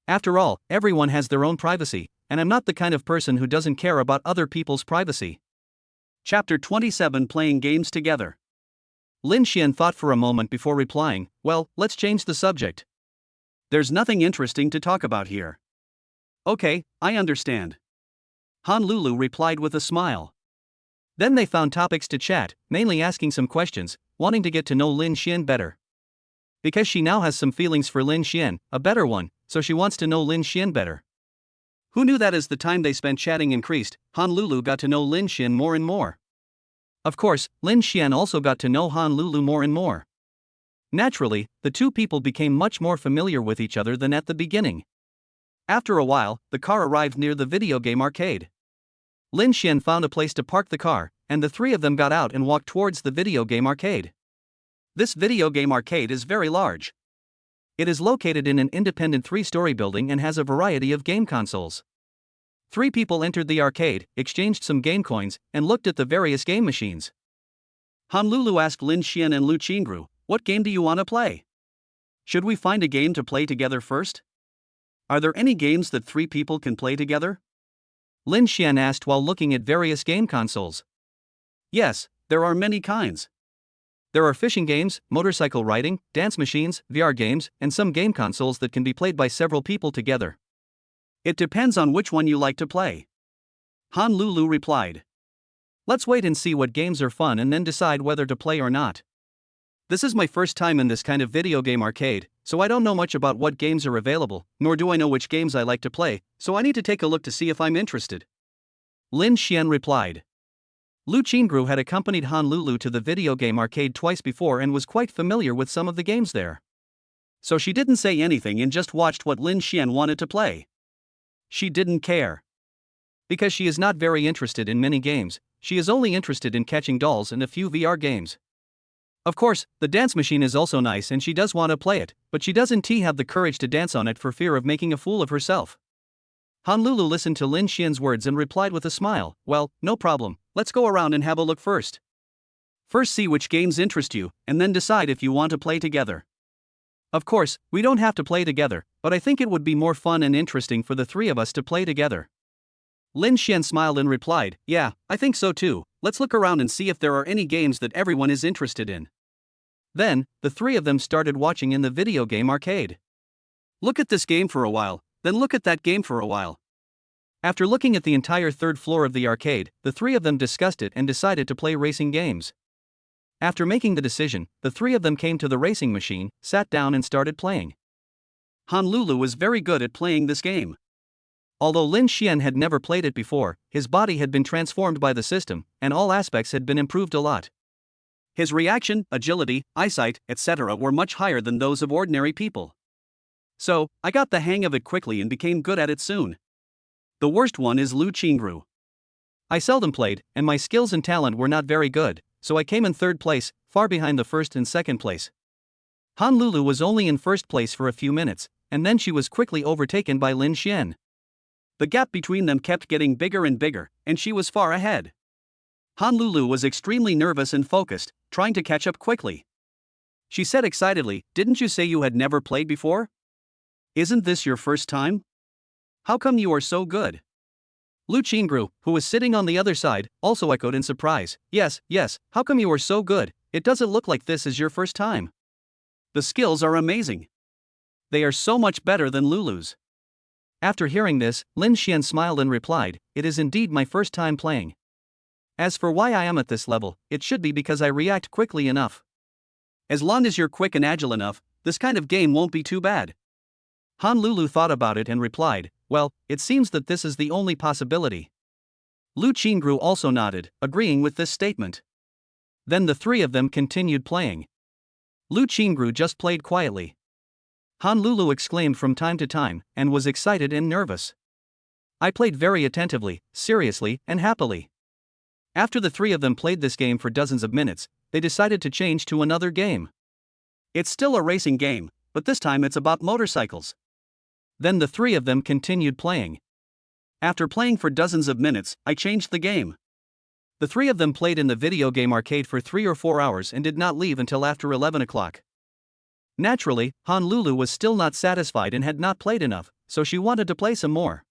S1: After all, everyone has their own privacy, and I'm not the kind of person who doesn't care about other people's privacy." Chapter 27 Playing Games Together. Lin Xian thought for a moment before replying, "Well, let's change the subject. There's nothing interesting to talk about here." "Okay, I understand." Honolulu replied with a smile. Then they found topics to chat, mainly asking some questions, wanting to get to know Lin Xian better. Because she now has some feelings for Lin Xian, a better one, so she wants to know Lin Xian better. Who knew that as the time they spent chatting increased, Honolulu got to know Lin Xian more and more. Of course, Lin Xian also got to know Honolulu more and more. Naturally, the two people became much more familiar with each other than at the beginning. After a while, the car arrived near the video game arcade. Lin Xian found a place to park the car, and the three of them got out and walked towards the video game arcade. This video game arcade is very large. It is located in an independent three-story building and has a variety of game consoles. Three people entered the arcade, exchanged some game coins, and looked at the various game machines. Honolulu asked Lin Xian and Lu Qingru, "What game do you want to play? Should we find a game to play together first? Are there any games that three people can play together?" Lin Xian asked while looking at various game consoles. "Yes, there are many kinds. There are fishing games, motorcycle riding, dance machines, VR games, and some game consoles that can be played by several people together. It depends on which one you like to play." Honolulu replied. "Let's wait and see what games are fun and then decide whether to play or not. This is my first time in this kind of video game arcade, so I don't know much about what games are available, nor do I know which games I like to play, so I need to take a look to see if I'm interested." Lin Xian replied. Lu Qingru had accompanied Honolulu to the video game arcade twice before and was quite familiar with some of the games there. So she didn't say anything and just watched what Lin Xian wanted to play. She didn't care. Because she is not very interested in many games, she is only interested in catching dolls and a few VR games. Of course, the dance machine is also nice and she does want to play it, but she doesn't have the courage to dance on it for fear of making a fool of herself. Honolulu listened to Lin Xian's words and replied with a smile, "Well, no problem, let's go around and have a look first. First see which games interest you, and then decide if you want to play together. Of course, we don't have to play together, but I think it would be more fun and interesting for the three of us to play together." Lin Xian smiled and replied, "Yeah, I think so too, let's look around and see if there are any games that everyone is interested in." Then, the three of them started watching in the video game arcade. Look at this game for a while, then look at that game for a while. After looking at the entire third floor of the arcade, the three of them discussed it and decided to play racing games. After making the decision, the three of them came to the racing machine, sat down and started playing. Honolulu was very good at playing this game. Although Lin Xian had never played it before, his body had been transformed by the system, and all aspects had been improved a lot. His reaction, agility, eyesight, etc. were much higher than those of ordinary people. So, I got the hang of it quickly and became good at it soon. The worst one is Lu Qingru. I seldom played, and my skills and talent were not very good, so I came in third place, far behind the first and second place. Honolulu was only in first place for a few minutes, and then she was quickly overtaken by Lin Xian. The gap between them kept getting bigger and bigger, and she was far ahead. Honolulu was extremely nervous and focused, trying to catch up quickly. She said excitedly, "Didn't you say you had never played before? Isn't this your first time? How come you are so good?" Lu Qingru, who was sitting on the other side, also echoed in surprise. Yes, how come you are so good? It doesn't look like this is your first time. The skills are amazing. They are so much better than Lulu's. After hearing this, Lin Xian smiled and replied, it is indeed my first time playing. As for why I am at this level, it should be because I react quickly enough. As long as you're quick and agile enough, this kind of game won't be too bad. Han Lulu thought about it and replied, well, it seems that this is the only possibility. Lu Qingru also nodded, agreeing with this statement. Then the three of them continued playing. Lu Qingru just played quietly. Han Lulu exclaimed from time to time, and was excited and nervous. I played very attentively, seriously, and happily. After the three of them played this game for dozens of minutes, they decided to change to another game. It's still a racing game, but this time it's about motorcycles. Then the three of them continued playing. After playing for dozens of minutes, I changed the game. The three of them played in the video game arcade for 3 or 4 hours and did not leave until after 11 o'clock. Naturally, Han Lulu was still not satisfied and had not played enough, so she wanted to play some more.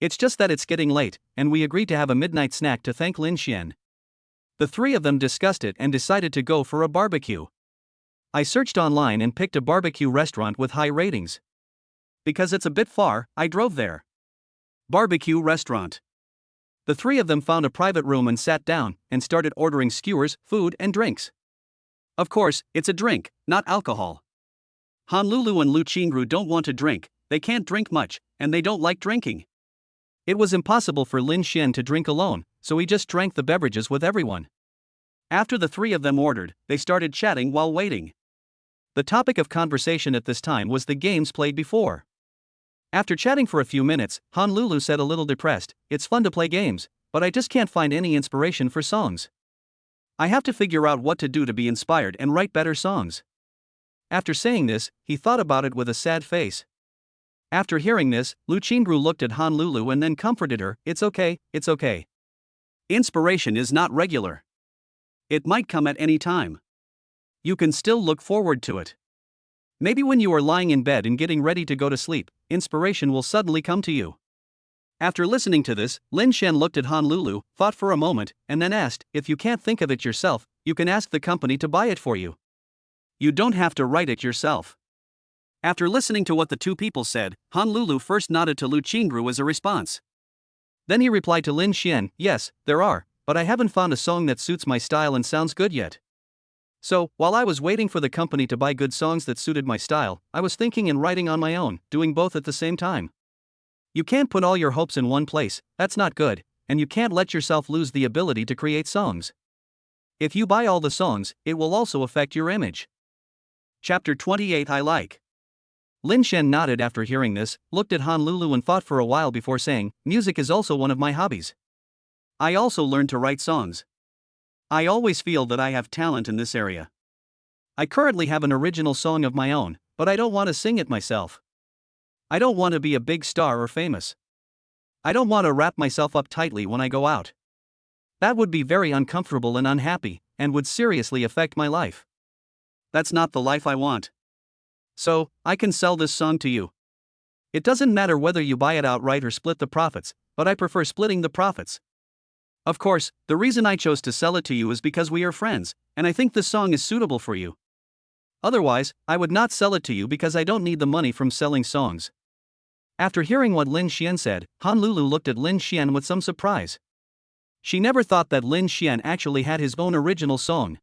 S1: It's just that it's getting late, and we agreed to have a midnight snack to thank Lin Xian. The three of them discussed it and decided to go for a barbecue. I searched online and picked a barbecue restaurant with high ratings. Because it's a bit far, I drove there. Barbecue restaurant. The three of them found a private room and sat down, and started ordering skewers, food, and drinks. Of course, it's a drink, not alcohol. Han Lulu and Lu Qingru don't want to drink, they can't drink much, and they don't like drinking. It was impossible for Lin Xian to drink alone, so he just drank the beverages with everyone. After the three of them ordered, they started chatting while waiting. The topic of conversation at this time was the games played before. After chatting for a few minutes, Han Lulu said a little depressed, it's fun to play games, but I just can't find any inspiration for songs. I have to figure out what to do to be inspired and write better songs. After saying this, he thought about it with a sad face. After hearing this, Lu Qingru looked at Han Lulu and then comforted her, it's okay. Inspiration is not regular. It might come at any time. You can still look forward to it. Maybe when you are lying in bed and getting ready to go to sleep, inspiration will suddenly come to you. After listening to this, Lin Xian looked at Han Lulu, thought for a moment, and then asked, if you can't think of it yourself, you can ask the company to buy it for you. You don't have to write it yourself. After listening to what the two people said, Han Lulu first nodded to Lu Qingru as a response. Then he replied to Lin Xian, yes, there are, but I haven't found a song that suits my style and sounds good yet. So, while I was waiting for the company to buy good songs that suited my style, I was thinking and writing on my own, doing both at the same time. You can't put all your hopes in one place, that's not good, and you can't let yourself lose the ability to create songs. If you buy all the songs, it will also affect your image. Chapter 28 I like. Lin Xian nodded after hearing this, looked at Han Lulu and thought for a while before saying, music is also one of my hobbies. I also learned to write songs. I always feel that I have talent in this area. I currently have an original song of my own, but I don't want to sing it myself. I don't want to be a big star or famous. I don't want to wrap myself up tightly when I go out. That would be very uncomfortable and unhappy, and would seriously affect my life. That's not the life I want. So, I can sell this song to you. It doesn't matter whether you buy it outright or split the profits, but I prefer splitting the profits. Of course, the reason I chose to sell it to you is because we are friends, and I think this song is suitable for you. Otherwise, I would not sell it to you because I don't need the money from selling songs. After hearing what Lin Xian said, Han Lulu looked at Lin Xian with some surprise. She never thought that Lin Xian actually had his own original song.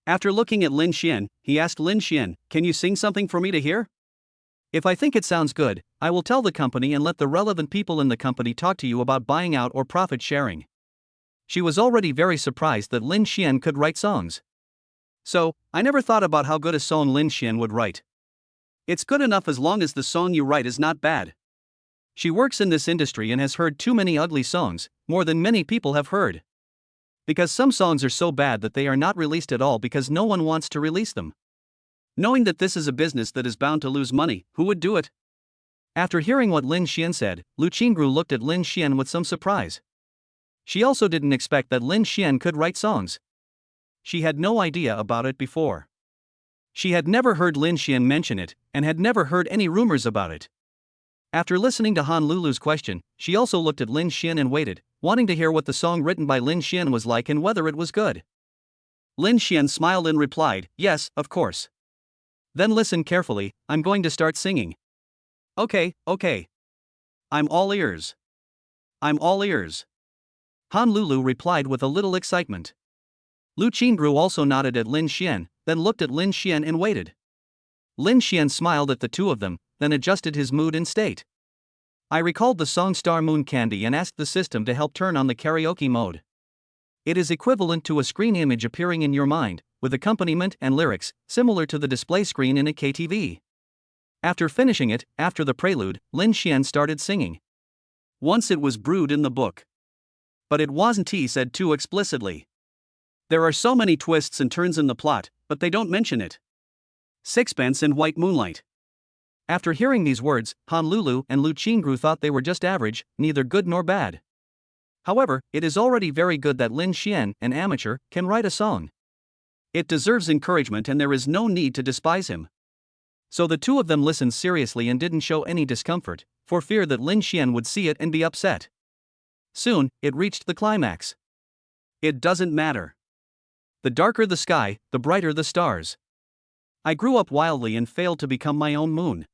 S1: After looking at Lin Xian, he asked Lin Xian, can you sing something for me to hear? If I think it sounds good, I will tell the company and let the relevant people in the company talk to you about buying out or profit sharing. She was already very surprised that Lin Xian could write songs. So, I never thought about how good a song Lin Xian would write. It's good enough as long as the song you write is not bad. She works in this industry and has heard too many ugly songs, more than many people have heard. Because some songs are so bad that they are not released at all because no one wants to release them. Knowing that this is a business that is bound to lose money, who would do it? After hearing what Lin Xian said, Lu Qingru looked at Lin Xian with some surprise. She also didn't expect that Lin Xian could write songs. She had no idea about it before. She had never heard Lin Xian mention it, and had never heard any rumors about it. After listening to Han Lulu's question, she also looked at Lin Xian and waited, wanting to hear what the song written by Lin Xian was like and whether it was good. Lin Xian smiled and replied, "Yes, of course." "Then listen carefully, I'm going to start singing." Okay. I'm all ears. I'm all ears." Han Lulu replied with a little excitement. Lu Qingru also nodded at Lin Xian, then looked at Lin Xian and waited. Lin Xian smiled at the two of them, then adjusted his mood and state. I recalled the song Star Moon Candy and asked the system to help turn on the karaoke mode. It is equivalent to a screen image appearing in your mind, with accompaniment and lyrics, similar to the display screen in a KTV. After finishing it, after the prelude, Lin Xian started singing. Once it was brewed in the book. But it wasn't said too explicitly. There are so many twists and turns in the plot, but they don't mention it. Sixpence and White Moonlight. After hearing these words, Han Lulu and Lu Qingru thought they were just average, neither good nor bad. However, it is already very good that Lin Xian, an amateur, can write a song. It deserves encouragement and there is no need to despise him. So the two of them listened seriously and didn't show any discomfort, for fear that Lin Xian would see it and be upset. Soon, it reached the climax. It doesn't matter. The darker the sky, the brighter the stars. I grew up wildly and failed to become my own moon.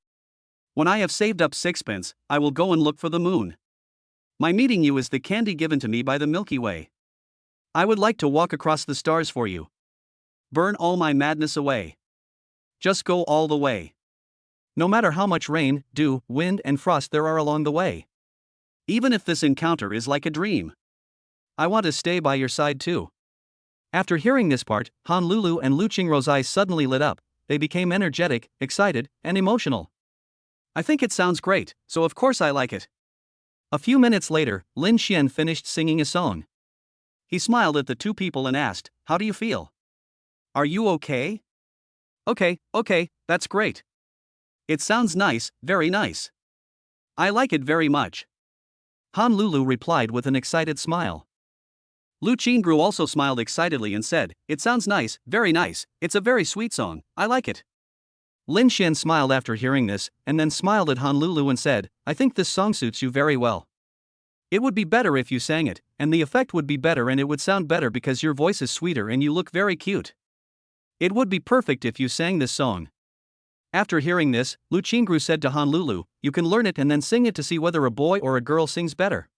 S1: When I have saved up sixpence, I will go and look for the moon. My meeting you is the candy given to me by the Milky Way. I would like to walk across the stars for you. Burn all my madness away. Just go all the way. No matter how much rain, dew, wind, and frost there are along the way. Even if this encounter is like a dream. I want to stay by your side too. After hearing this part, Han Lulu and Lu Qingru's eyes suddenly lit up. They became energetic, excited, and emotional. I think it sounds great, so of course I like it. A few minutes later, Lin Xian finished singing a song. He smiled at the two people and asked, "How do you feel? Are you okay?" Okay, that's great. It sounds nice, very nice. I like it very much. Han Lulu replied with an excited smile. Lu Qingru also smiled excitedly and said, "It sounds nice, very nice, it's a very sweet song, I like it." Lin Xian smiled after hearing this, and then smiled at Han Lulu and said, "I think this song suits you very well. It would be better if you sang it, and the effect would be better and it would sound better because your voice is sweeter and you look very cute. It would be perfect if you sang this song." After hearing this, Lu Qingru said to Han Lulu, "You can learn it and then sing it to see whether a boy or a girl sings better.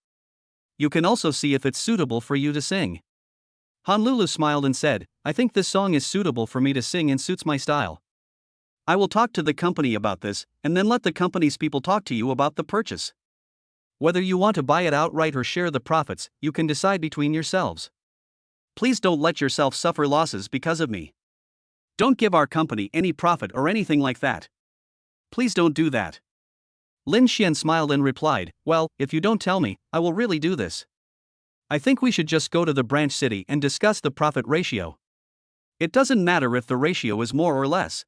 S1: You can also see if it's suitable for you to sing." Han Lulu smiled and said, "I think this song is suitable for me to sing and suits my style. I will talk to the company about this, and then let the company's people talk to you about the purchase. Whether you want to buy it outright or share the profits, you can decide between yourselves. Please don't let yourself suffer losses because of me. Don't give our company any profit or anything like that. Please don't do that." Lin Xian smiled and replied, "Well, if you don't tell me, I will really do this. I think we should just go to the branch city and discuss the profit ratio. It doesn't matter if the ratio is more or less.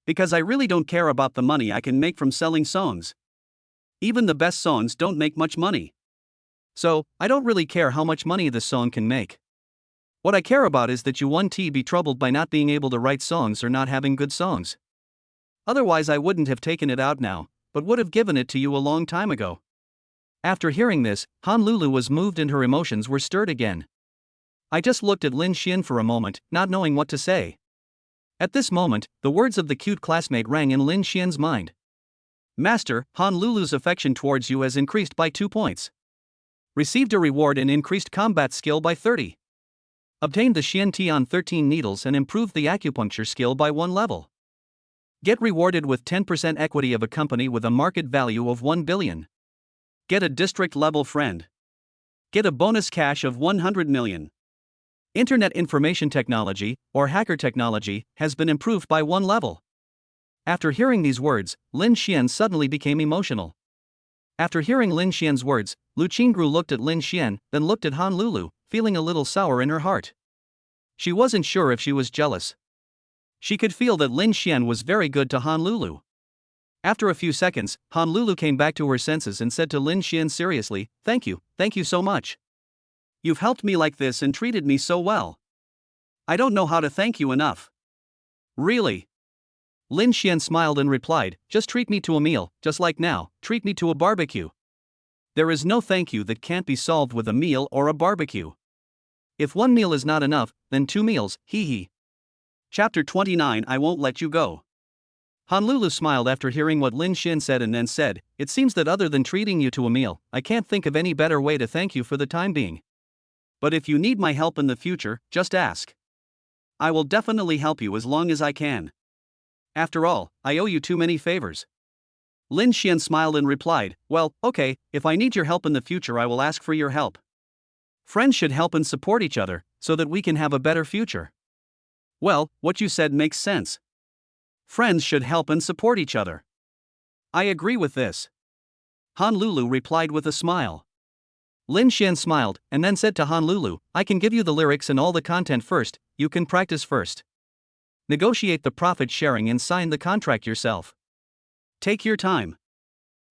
S1: Because I really don't care about the money I can make from selling songs. Even the best songs don't make much money. So, I don't really care how much money this song can make. What I care about is that you won't be troubled by not being able to write songs or not having good songs. Otherwise I wouldn't have taken it out now, but would have given it to you a long time ago." After hearing this, Han Lulu was moved and her emotions were stirred again. I just looked at Lin Xian for a moment, not knowing what to say. At this moment, the words of the cute classmate rang in Lin Xian's mind. "Master, Han Lulu's affection towards you has increased by 2 points. Received a reward and increased combat skill by 30. Obtained the Xian Ti on 13 needles and improved the acupuncture skill by 1 level. Get rewarded with 10% equity of a company with a market value of 1 billion. Get a district level friend. Get a bonus cash of 100 million. Internet information technology, or hacker technology, has been improved by 1 level." After hearing these words, Lin Xian suddenly became emotional. After hearing Lin Xian's words, Lu Qingru looked at Lin Xian, then looked at Han Lulu, feeling a little sour in her heart. She wasn't sure if she was jealous. She could feel that Lin Xian was very good to Han Lulu. After a few seconds, Han Lulu came back to her senses and said to Lin Xian seriously, thank you so much. You've helped me like this and treated me so well. I don't know how to thank you enough. Really. Lin Xian smiled and replied, just treat me to a meal, just like now, treat me to a barbecue. There is no thank you that can't be solved with a meal or a barbecue. If one meal is not enough, then 2 meals, hee hee. Chapter 29 I Won't Let You Go. Honolulu smiled after hearing what Lin Xian said and then said, it seems that other than treating you to a meal, I can't think of any better way to thank you for the time being. But if you need my help in the future, just ask. I will definitely help you as long as I can. After all, I owe you too many favors. Lin Xian smiled and replied, well, okay, if I need your help in the future I will ask for your help. Friends should help and support each other, so that we can have a better future. Well, what you said makes sense. Friends should help and support each other. I agree with this. Honolulu replied with a smile. Lin Xian smiled, and then said to Honolulu, I can give you the lyrics and all the content first, you can practice first. Negotiate the profit sharing and sign the contract yourself. Take your time.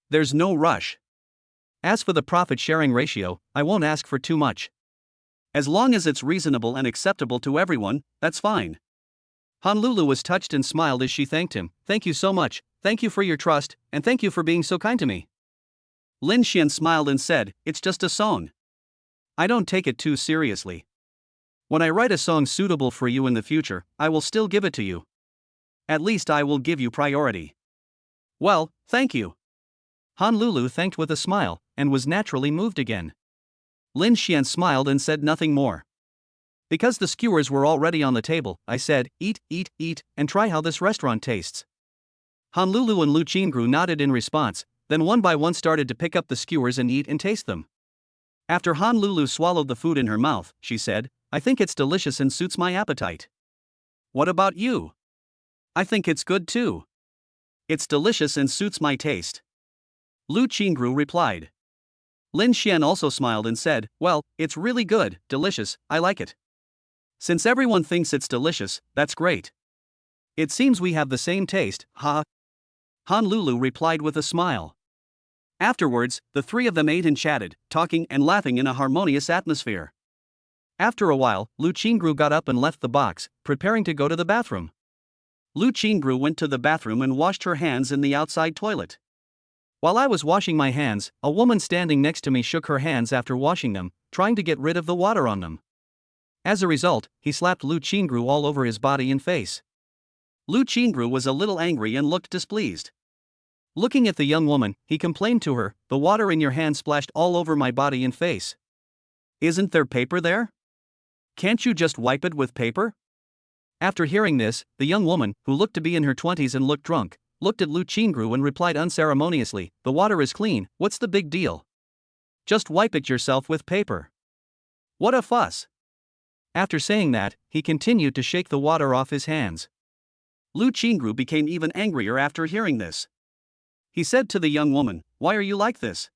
S1: There's no rush. As for the profit sharing ratio, I won't ask for too much. As long as it's reasonable and acceptable to everyone, that's fine. Honolulu was touched and smiled as she thanked him. Thank you so much, thank you for your trust, and thank you for being so kind to me. Lin Xian smiled and said, it's just a song. I don't take it too seriously. When I write a song suitable for you in the future, I will still give it to you. At least I will give you priority. Well, thank you. Honolulu thanked with a smile, and was naturally moved again. Lin Xian smiled and said nothing more. Because the skewers were already on the table, I said, eat, eat, eat, and try how this restaurant tastes. Honolulu and Lu Qingru nodded in response, then one by one started to pick up the skewers and eat and taste them. After Honolulu swallowed the food in her mouth, she said, I think it's delicious and suits my appetite. What about you? I think it's good too. It's delicious and suits my taste. Lu Qingru replied. Lin Xian also smiled and said, well, it's really good, delicious, I like it. Since everyone thinks it's delicious, that's great. It seems we have the same taste, ha. Honolulu replied with a smile. Afterwards, the three of them ate and chatted, talking and laughing in a harmonious atmosphere. After a while, Lu Qingru got up and left the box, preparing to go to the bathroom. Lu Qingru went to the bathroom and washed her hands in the outside toilet. While I was washing my hands, a woman standing next to me shook her hands after washing them, trying to get rid of the water on them. As a result, he slapped Lu Qingru all over his body and face. Lu Qingru was a little angry and looked displeased. Looking at the young woman, he complained to her, the water in your hand splashed all over my body and face. Isn't there paper there? Can't you just wipe it with paper? After hearing this, the young woman, who looked to be in her 20s and looked drunk, looked at Lu Qingru and replied unceremoniously, the water is clean, what's the big deal? Just wipe it yourself with paper. What a fuss. After saying that, he continued to shake the water off his hands. Lu Qingru became even angrier after hearing this. He said to the young woman, why are you like this?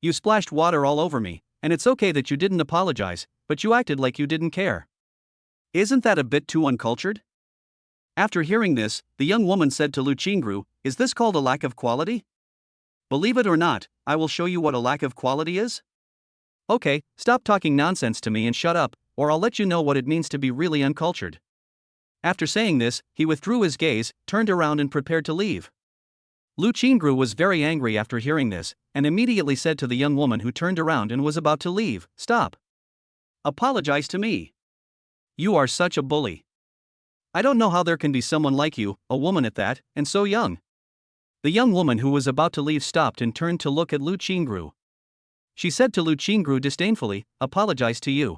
S1: You splashed water all over me, and it's okay that you didn't apologize, but you acted like you didn't care. Isn't that a bit too uncultured? After hearing this, the young woman said to Lu Qingru, is this called a lack of quality? Believe it or not, I will show you what a lack of quality is. Okay, stop talking nonsense to me and shut up, or I'll let you know what it means to be really uncultured. After saying this, he withdrew his gaze, turned around and prepared to leave. Lu Qingru was very angry after hearing this, and immediately said to the young woman who turned around and was about to leave, stop. Apologize to me. You are such a bully. I don't know how there can be someone like you, a woman at that, and so young. The young woman who was about to leave stopped and turned to look at Lu Qingru. She said to Lu Qingru disdainfully, apologize to you.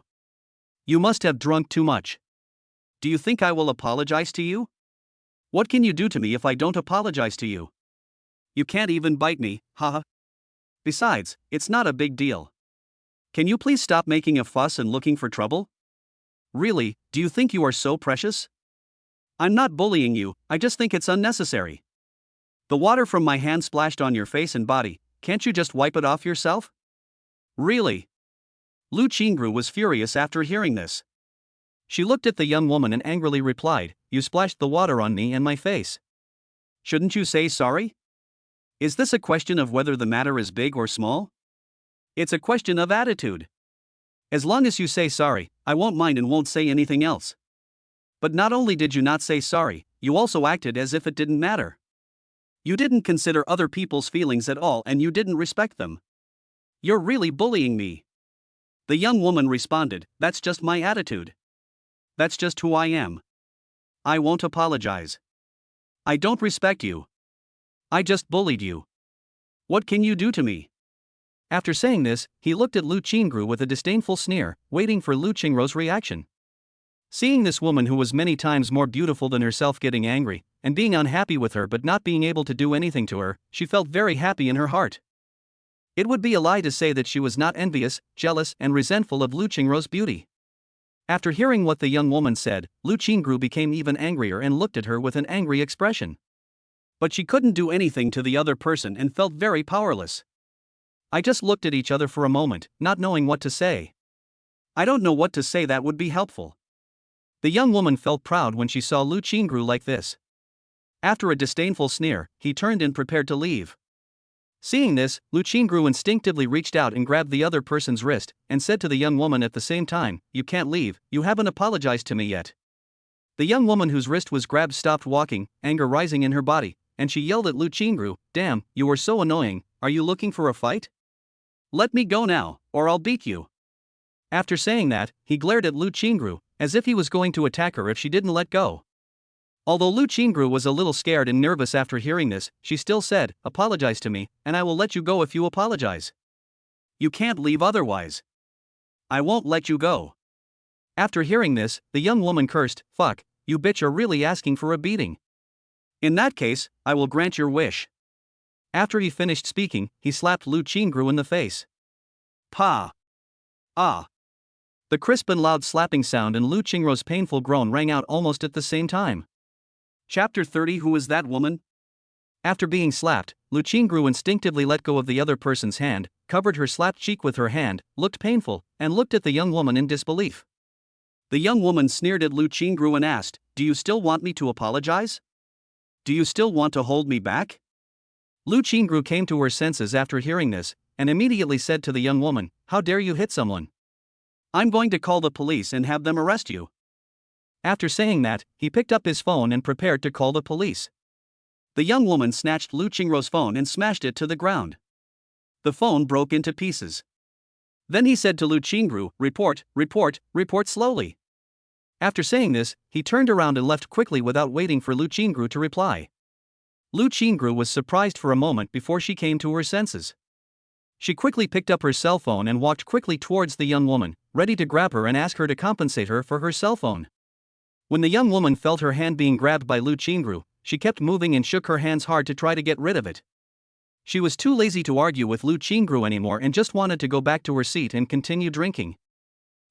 S1: You must have drunk too much. Do you think I will apologize to you? What can you do to me if I don't apologize to you? You can't even bite me, haha. Besides, it's not a big deal. Can you please stop making a fuss and looking for trouble? Really, do you think you are so precious? I'm not bullying you, I just think it's unnecessary. The water from my hand splashed on your face and body, can't you just wipe it off yourself? Really? Lu Qingru was furious after hearing this. She looked at the young woman and angrily replied, you splashed the water on me and my face. Shouldn't you say sorry? Is this a question of whether the matter is big or small? It's a question of attitude. As long as you say sorry, I won't mind and won't say anything else. But not only did you not say sorry, you also acted as if it didn't matter. You didn't consider other people's feelings at all and you didn't respect them. You're really bullying me. The young woman responded, that's just my attitude. That's just who I am. I won't apologize. I don't respect you. I just bullied you. What can you do to me? After saying this, he looked at Lu Qingru with a disdainful sneer, waiting for Lu Qingru's reaction. Seeing this woman who was many times more beautiful than herself getting angry, and being unhappy with her but not being able to do anything to her, she felt very happy in her heart. It would be a lie to say that she was not envious, jealous, and resentful of Lu Qingru's beauty. After hearing what the young woman said, Lu Qingru became even angrier and looked at her with an angry expression. But she couldn't do anything to the other person and felt very powerless. I just looked at each other for a moment, not knowing what to say. I don't know what to say that would be helpful. The young woman felt proud when she saw Lu Qingru like this. After a disdainful sneer, he turned and prepared to leave. Seeing this, Lu Qingru instinctively reached out and grabbed the other person's wrist, and said to the young woman at the same time, you can't leave, you haven't apologized to me yet. The young woman whose wrist was grabbed stopped walking, anger rising in her body, and she yelled at Lu Qingru, damn, you are so annoying, are you looking for a fight? Let me go now, or I'll beat you. After saying that, he glared at Lu Qingru, as if he was going to attack her if she didn't let go. Although Lu Qingru was a little scared and nervous after hearing this, she still said, apologize to me, and I will let you go if you apologize. You can't leave otherwise. I won't let you go. After hearing this, the young woman cursed, fuck, you bitch are really asking for a beating. In that case, I will grant your wish. After he finished speaking, he slapped Lu Qingru in the face. Pa! Ah! The crisp and loud slapping sound and Lu Qingru's painful groan rang out almost at the same time. Chapter 30 Who is that woman? After being slapped, Lu Qingru instinctively let go of the other person's hand, covered her slapped cheek with her hand, looked painful, and looked at the young woman in disbelief. The young woman sneered at Lu Qingru and asked, do you still want me to apologize? Do you still want to hold me back? Lu Qingru came to her senses after hearing this, and immediately said to the young woman, how dare you hit someone? I'm going to call the police and have them arrest you. After saying that, he picked up his phone and prepared to call the police. The young woman snatched Lu Qingru's phone and smashed it to the ground. The phone broke into pieces. Then he said to Lu Qingru, report, report, report slowly. After saying this, he turned around and left quickly without waiting for Lu Qingru to reply. Lu Qingru was surprised for a moment before she came to her senses. She quickly picked up her cell phone and walked quickly towards the young woman, ready to grab her and ask her to compensate her for her cell phone. When the young woman felt her hand being grabbed by Lu Qingru, she kept moving and shook her hands hard to try to get rid of it. She was too lazy to argue with Lu Qingru anymore and just wanted to go back to her seat and continue drinking.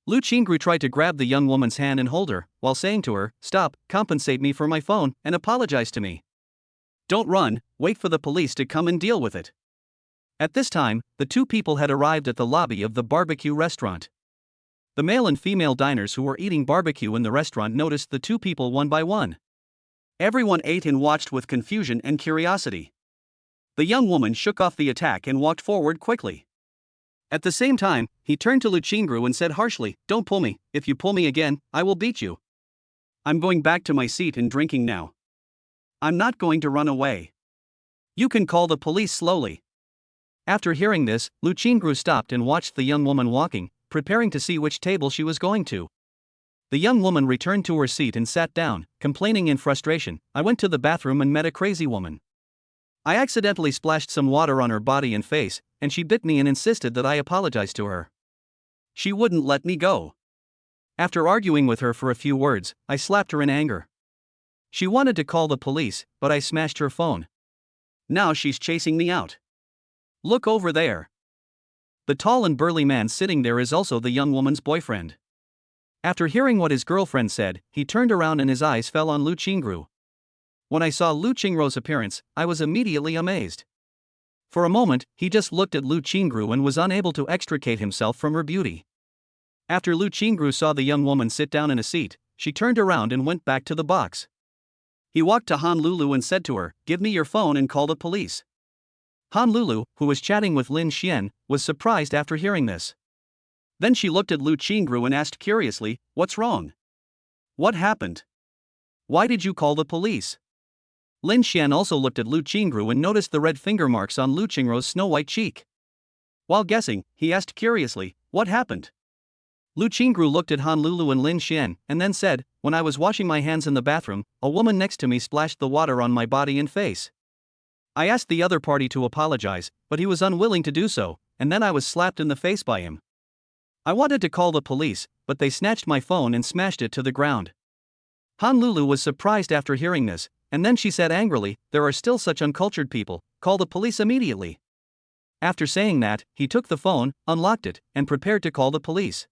S1: Lu Qingru tried to grab the young woman's hand and hold her, while saying to her, stop, compensate me for my phone, and apologize to me. Don't run, wait for the police to come and deal with it. At this time, the two people had arrived at the lobby of the barbecue restaurant. The male and female diners who were eating barbecue in the restaurant noticed the two people one by one. Everyone ate and watched with confusion and curiosity. The young woman shook off the attack and walked forward quickly. At the same time, he turned to Lu Qingru and said harshly, don't pull me, if you pull me again, I will beat you. I'm going back to my seat and drinking now. I'm not going to run away. You can call the police slowly. After hearing this, Lu Qingru stopped and watched the young woman walking, preparing to see which table she was going to. The young woman returned to her seat and sat down, complaining in frustration, I went to the bathroom and met a crazy woman. I accidentally splashed some water on her body and face, and she bit me and insisted that I apologize to her. She wouldn't let me go. After arguing with her for a few words, I slapped her in anger. She wanted to call the police, but I smashed her phone. Now she's chasing me out. Look over there. The tall and burly man sitting there is also the young woman's boyfriend. After hearing what his girlfriend said, he turned around and his eyes fell on Lu Qingru. When I saw Lu Qingru's appearance, I was immediately amazed. For a moment, he just looked at Lu Qingru and was unable to extricate himself from her beauty. After Lu Qingru saw the young woman sit down in a seat, she turned around and went back to the box. He walked to Honolulu and said to her, give me your phone and call the police. Honolulu, who was chatting with Lin Xian, was surprised after hearing this. Then she looked at Lu Qingru and asked curiously, what's wrong? What happened? Why did you call the police? Lin Xian also looked at Lu Qingru and noticed the red finger marks on Lu Qingru's snow-white cheek. While guessing, he asked curiously, what happened? Lu Qingru looked at Han Lulu and Lin Xian, and then said, when I was washing my hands in the bathroom, a woman next to me splashed the water on my body and face. I asked the other party to apologize, but he was unwilling to do so, and then I was slapped in the face by him. I wanted to call the police, but they snatched my phone and smashed it to the ground. Han Lulu was surprised after hearing this, and then she said angrily, there are still such uncultured people, call the police immediately. After saying that, he took the phone, unlocked it, and prepared to call the police.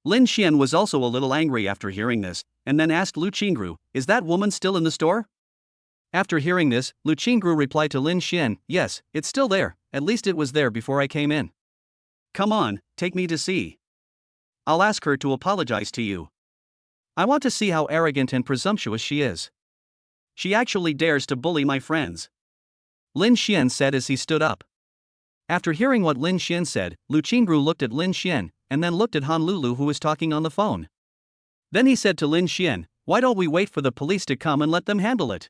S1: Lin Xian was also a little angry after hearing this, and then asked Lu Qingru, is that woman still in the store? After hearing this, Lu Qingru replied to Lin Xian, yes, it's still there, at least it was there before I came in. Come on, take me to see. I'll ask her to apologize to you. I want to see how arrogant and presumptuous she is. She actually dares to bully my friends. Lin Xian said as he stood up. After hearing what Lin Xian said, Lu Qingru looked at Lin Xian, and then looked at Han Lulu who was talking on the phone. Then he said to Lin Xian, why don't we wait for the police to come and let them handle it?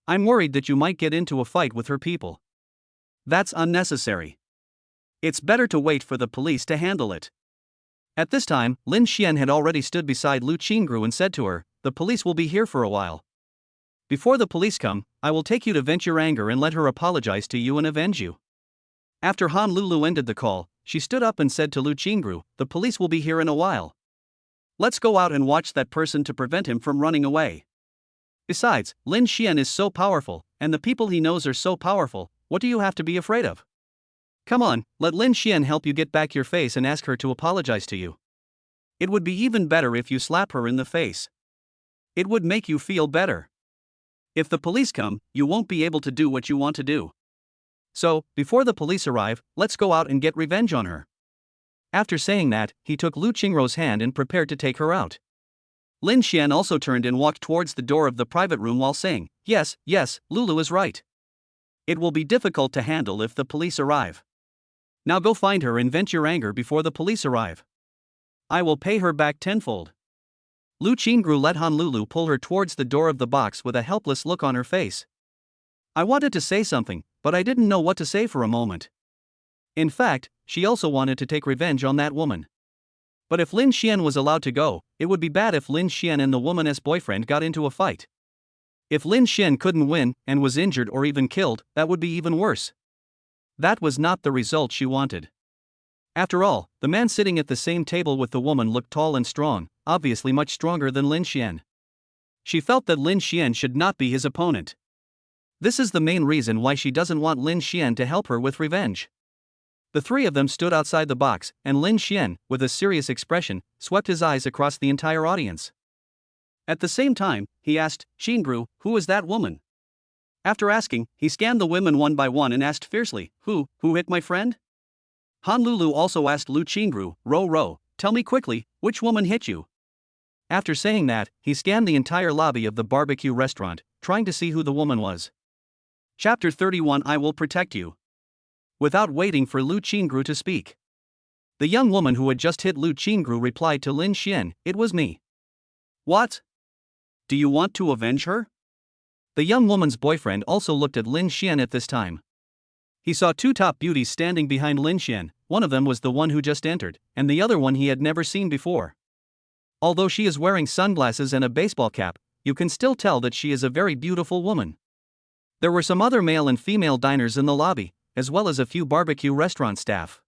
S1: I'm worried that you might get into a fight with her people. That's unnecessary. It's better to wait for the police to handle it. At this time, Lin Xian had already stood beside Lu Qingru and said to her, the police will be here for a while. Before the police come, I will take you to vent your anger and let her apologize to you and avenge you. After Han Lulu ended the call, she stood up and said to Lu Qingru, the police will be here in a while. Let's go out and watch that person to prevent him from running away. Besides, Lin Xian is so powerful, and the people he knows are so powerful, what do you have to be afraid of? Come on, let Lin Xian help you get back your face and ask her to apologize to you. It would be even better if you slap her in the face. It would make you feel better. If the police come, you won't be able to do what you want to do. So, before the police arrive, let's go out and get revenge on her. After saying that, he took Lu Qingru's hand and prepared to take her out. Lin Xian also turned and walked towards the door of the private room while saying, yes, Lulu is right. It will be difficult to handle if the police arrive. Now go find her and vent your anger before the police arrive. I will pay her back tenfold. Lu Qingru let Han Lulu pull her towards the door of the box with a helpless look on her face. I wanted to say something, but I didn't know what to say for a moment. In fact, she also wanted to take revenge on that woman. But if Lin Xian was allowed to go, it would be bad if Lin Xian and the woman's boyfriend got into a fight. If Lin Xian couldn't win and was injured or even killed, that would be even worse. That was not the result she wanted. After all, the man sitting at the same table with the woman looked tall and strong, obviously much stronger than Lin Xian. She felt that Lin Xian should not be his opponent. This is the main reason why she doesn't want Lin Xian to help her with revenge. The three of them stood outside the box, and Lin Xian, with a serious expression, swept his eyes across the entire audience. At the same time, he asked, Qingru, who is that woman? After asking, he scanned the women one by one and asked fiercely, who hit my friend? Han Lulu also asked Lu Qingru, Ro, tell me quickly, which woman hit you? After saying that, he scanned the entire lobby of the barbecue restaurant, trying to see who the woman was. Chapter 31 I will protect you. Without waiting for Lu Qingru to speak, the young woman who had just hit Lu Qingru replied to Lin Xian, it was me. What? Do you want to avenge her? The young woman's boyfriend also looked at Lin Xian at this time. He saw two top beauties standing behind Lin Xian, one of them was the one who just entered, and the other one he had never seen before. Although she is wearing sunglasses and a baseball cap, you can still tell that she is a very beautiful woman. There were some other male and female diners in the lobby, as well as a few barbecue restaurant staff.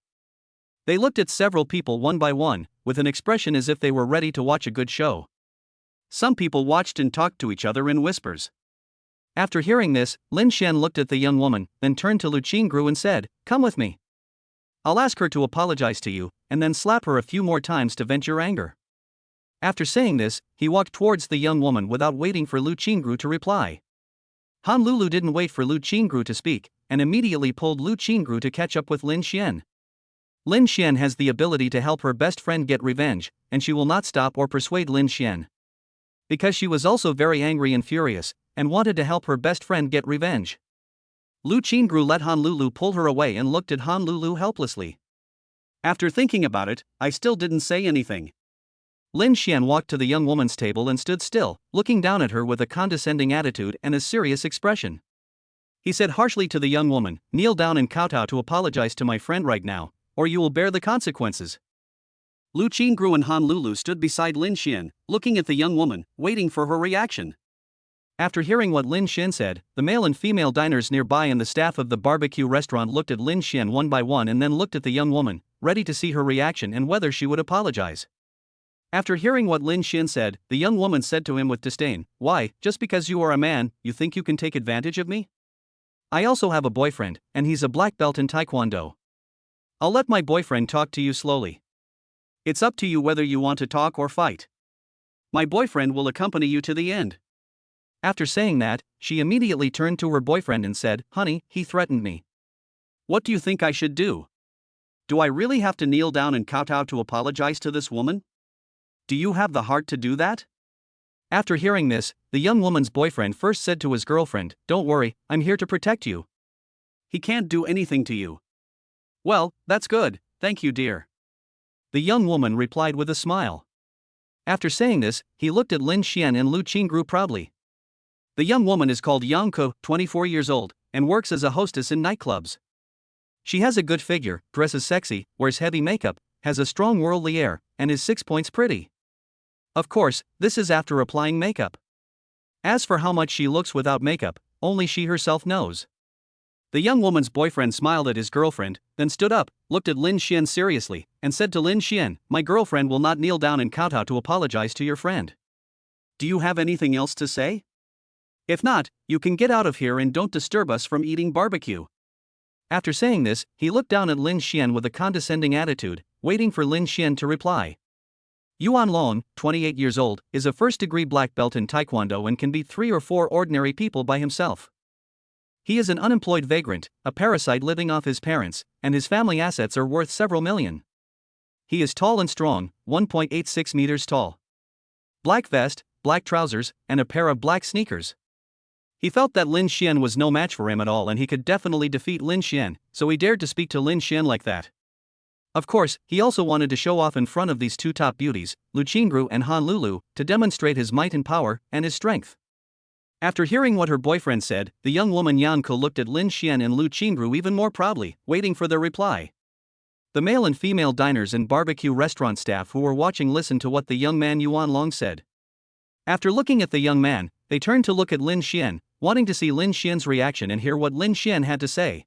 S1: They looked at several people one by one, with an expression as if they were ready to watch a good show. Some people watched and talked to each other in whispers. After hearing this, Lin Xian looked at the young woman, then turned to Lu Qingru and said, come with me. I'll ask her to apologize to you, and then slap her a few more times to vent your anger. After saying this, he walked towards the young woman without waiting for Lu Qingru to reply. Han Lulu didn't wait for Lu Qingru to speak, and immediately pulled Lu Qingru to catch up with Lin Xian. Lin Xian has the ability to help her best friend get revenge, and she will not stop or persuade Lin Xian. Because she was also very angry and furious, and wanted to help her best friend get revenge. Lu Qingru let Han Lulu pull her away and looked at Han Lulu helplessly. After thinking about it, I still didn't say anything. Lin Xian walked to the young woman's table and stood still, looking down at her with a condescending attitude and a serious expression. He said harshly to the young woman, "Kneel down and kowtow to apologize to my friend right now, or you will bear the consequences." Lu Qingru and Han Lulu stood beside Lin Xian, looking at the young woman, waiting for her reaction. After hearing what Lin Xian said, the male and female diners nearby and the staff of the barbecue restaurant looked at Lin Xian one by one and then looked at the young woman, ready to see her reaction and whether she would apologize. After hearing what Lin Xian said, the young woman said to him with disdain, "Why, just because you are a man, you think you can take advantage of me? I also have a boyfriend, and he's a black belt in Taekwondo. I'll let my boyfriend talk to you slowly. It's up to you whether you want to talk or fight. My boyfriend will accompany you to the end." After saying that, she immediately turned to her boyfriend and said, "Honey, he threatened me. What do you think I should do? Do I really have to kneel down and kowtow to apologize to this woman? Do you have the heart to do that?" After hearing this, the young woman's boyfriend first said to his girlfriend, "Don't worry, I'm here to protect you. He can't do anything to you." "Well, that's good, thank you, dear." The young woman replied with a smile. After saying this, he looked at Lin Xian and Lu Qingru proudly. The young woman is called Yang Ke, 24 years old, and works as a hostess in nightclubs. She has a good figure, dresses sexy, wears heavy makeup, has a strong worldly air, and is 6 points pretty. Of course, this is after applying makeup. As for how much she looks without makeup, only she herself knows. The young woman's boyfriend smiled at his girlfriend, then stood up, looked at Lin Xian seriously, and said to Lin Xian, "My girlfriend will not kneel down and kowtow to apologize to your friend. Do you have anything else to say? If not, you can get out of here and don't disturb us from eating barbecue." After saying this, he looked down at Lin Xian with a condescending attitude, waiting for Lin Xian to reply. Yuan Long, 28 years old, is a first-degree black belt in Taekwondo and can beat 3 or 4 ordinary people by himself. He is an unemployed vagrant, a parasite living off his parents, and his family assets are worth several million. He is tall and strong, 1.86 meters tall. Black vest, black trousers, and a pair of black sneakers. He felt that Lin Xian was no match for him at all and he could definitely defeat Lin Xian, so he dared to speak to Lin Xian like that. Of course, he also wanted to show off in front of these two top beauties, Lu Qingru and Han Lulu, to demonstrate his might and power, and his strength. After hearing what her boyfriend said, the young woman Yang Ke looked at Lin Xian and Lu Qingru even more proudly, waiting for their reply. The male and female diners and barbecue restaurant staff who were watching listened to what the young man Yuan Long said. After looking at the young man, they turned to look at Lin Xian, wanting to see Lin Xian's reaction and hear what Lin Xian had to say.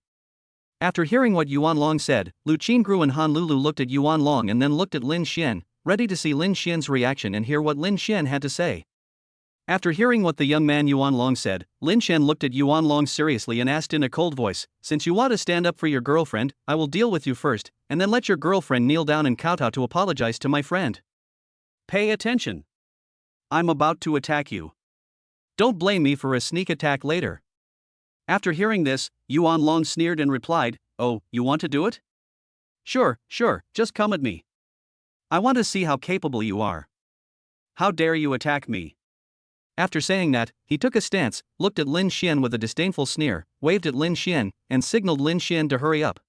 S1: After hearing what Yuan Long said, Lu Qingru and Han Lulu looked at Yuan Long and then looked at Lin Xian, ready to see Lin Xian's reaction and hear what Lin Xian had to say. After hearing what the young man Yuan Long said, Lin Xian looked at Yuan Long seriously and asked in a cold voice, "Since you want to stand up for your girlfriend, I will deal with you first, and then let your girlfriend kneel down and kowtow to apologize to my friend. Pay attention. I'm about to attack you. Don't blame me for a sneak attack later." After hearing this, Yuan Long sneered and replied, "Oh, you want to do it? Sure, just come at me. I want to see how capable you are. How dare you attack me?" After saying that, he took a stance, looked at Lin Xian with a disdainful sneer, waved at Lin Xian, and signaled Lin Xian to hurry up.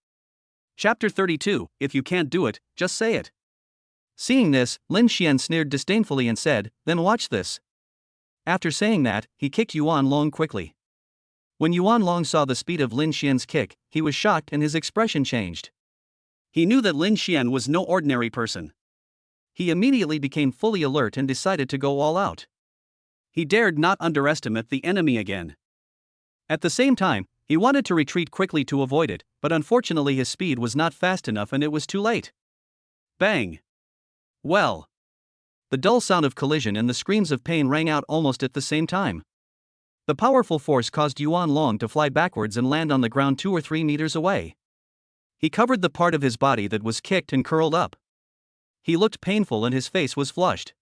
S1: Chapter 32, If you can't do it, just say it. Seeing this, Lin Xian sneered disdainfully and said, "Then watch this." After saying that, he kicked Yuan Long quickly. When Yuan Long saw the speed of Lin Xian's kick, he was shocked and his expression changed. He knew that Lin Xian was no ordinary person. He immediately became fully alert and decided to go all out. He dared not underestimate the enemy again. At the same time, he wanted to retreat quickly to avoid it, but unfortunately his speed was not fast enough and it was too late. Bang! Well! The dull sound of collision and the screams of pain rang out almost at the same time. The powerful force caused Yuan Long to fly backwards and land on the ground 2 or 3 meters away. He covered the part of his body that was kicked and curled up. He looked painful and his face was flushed.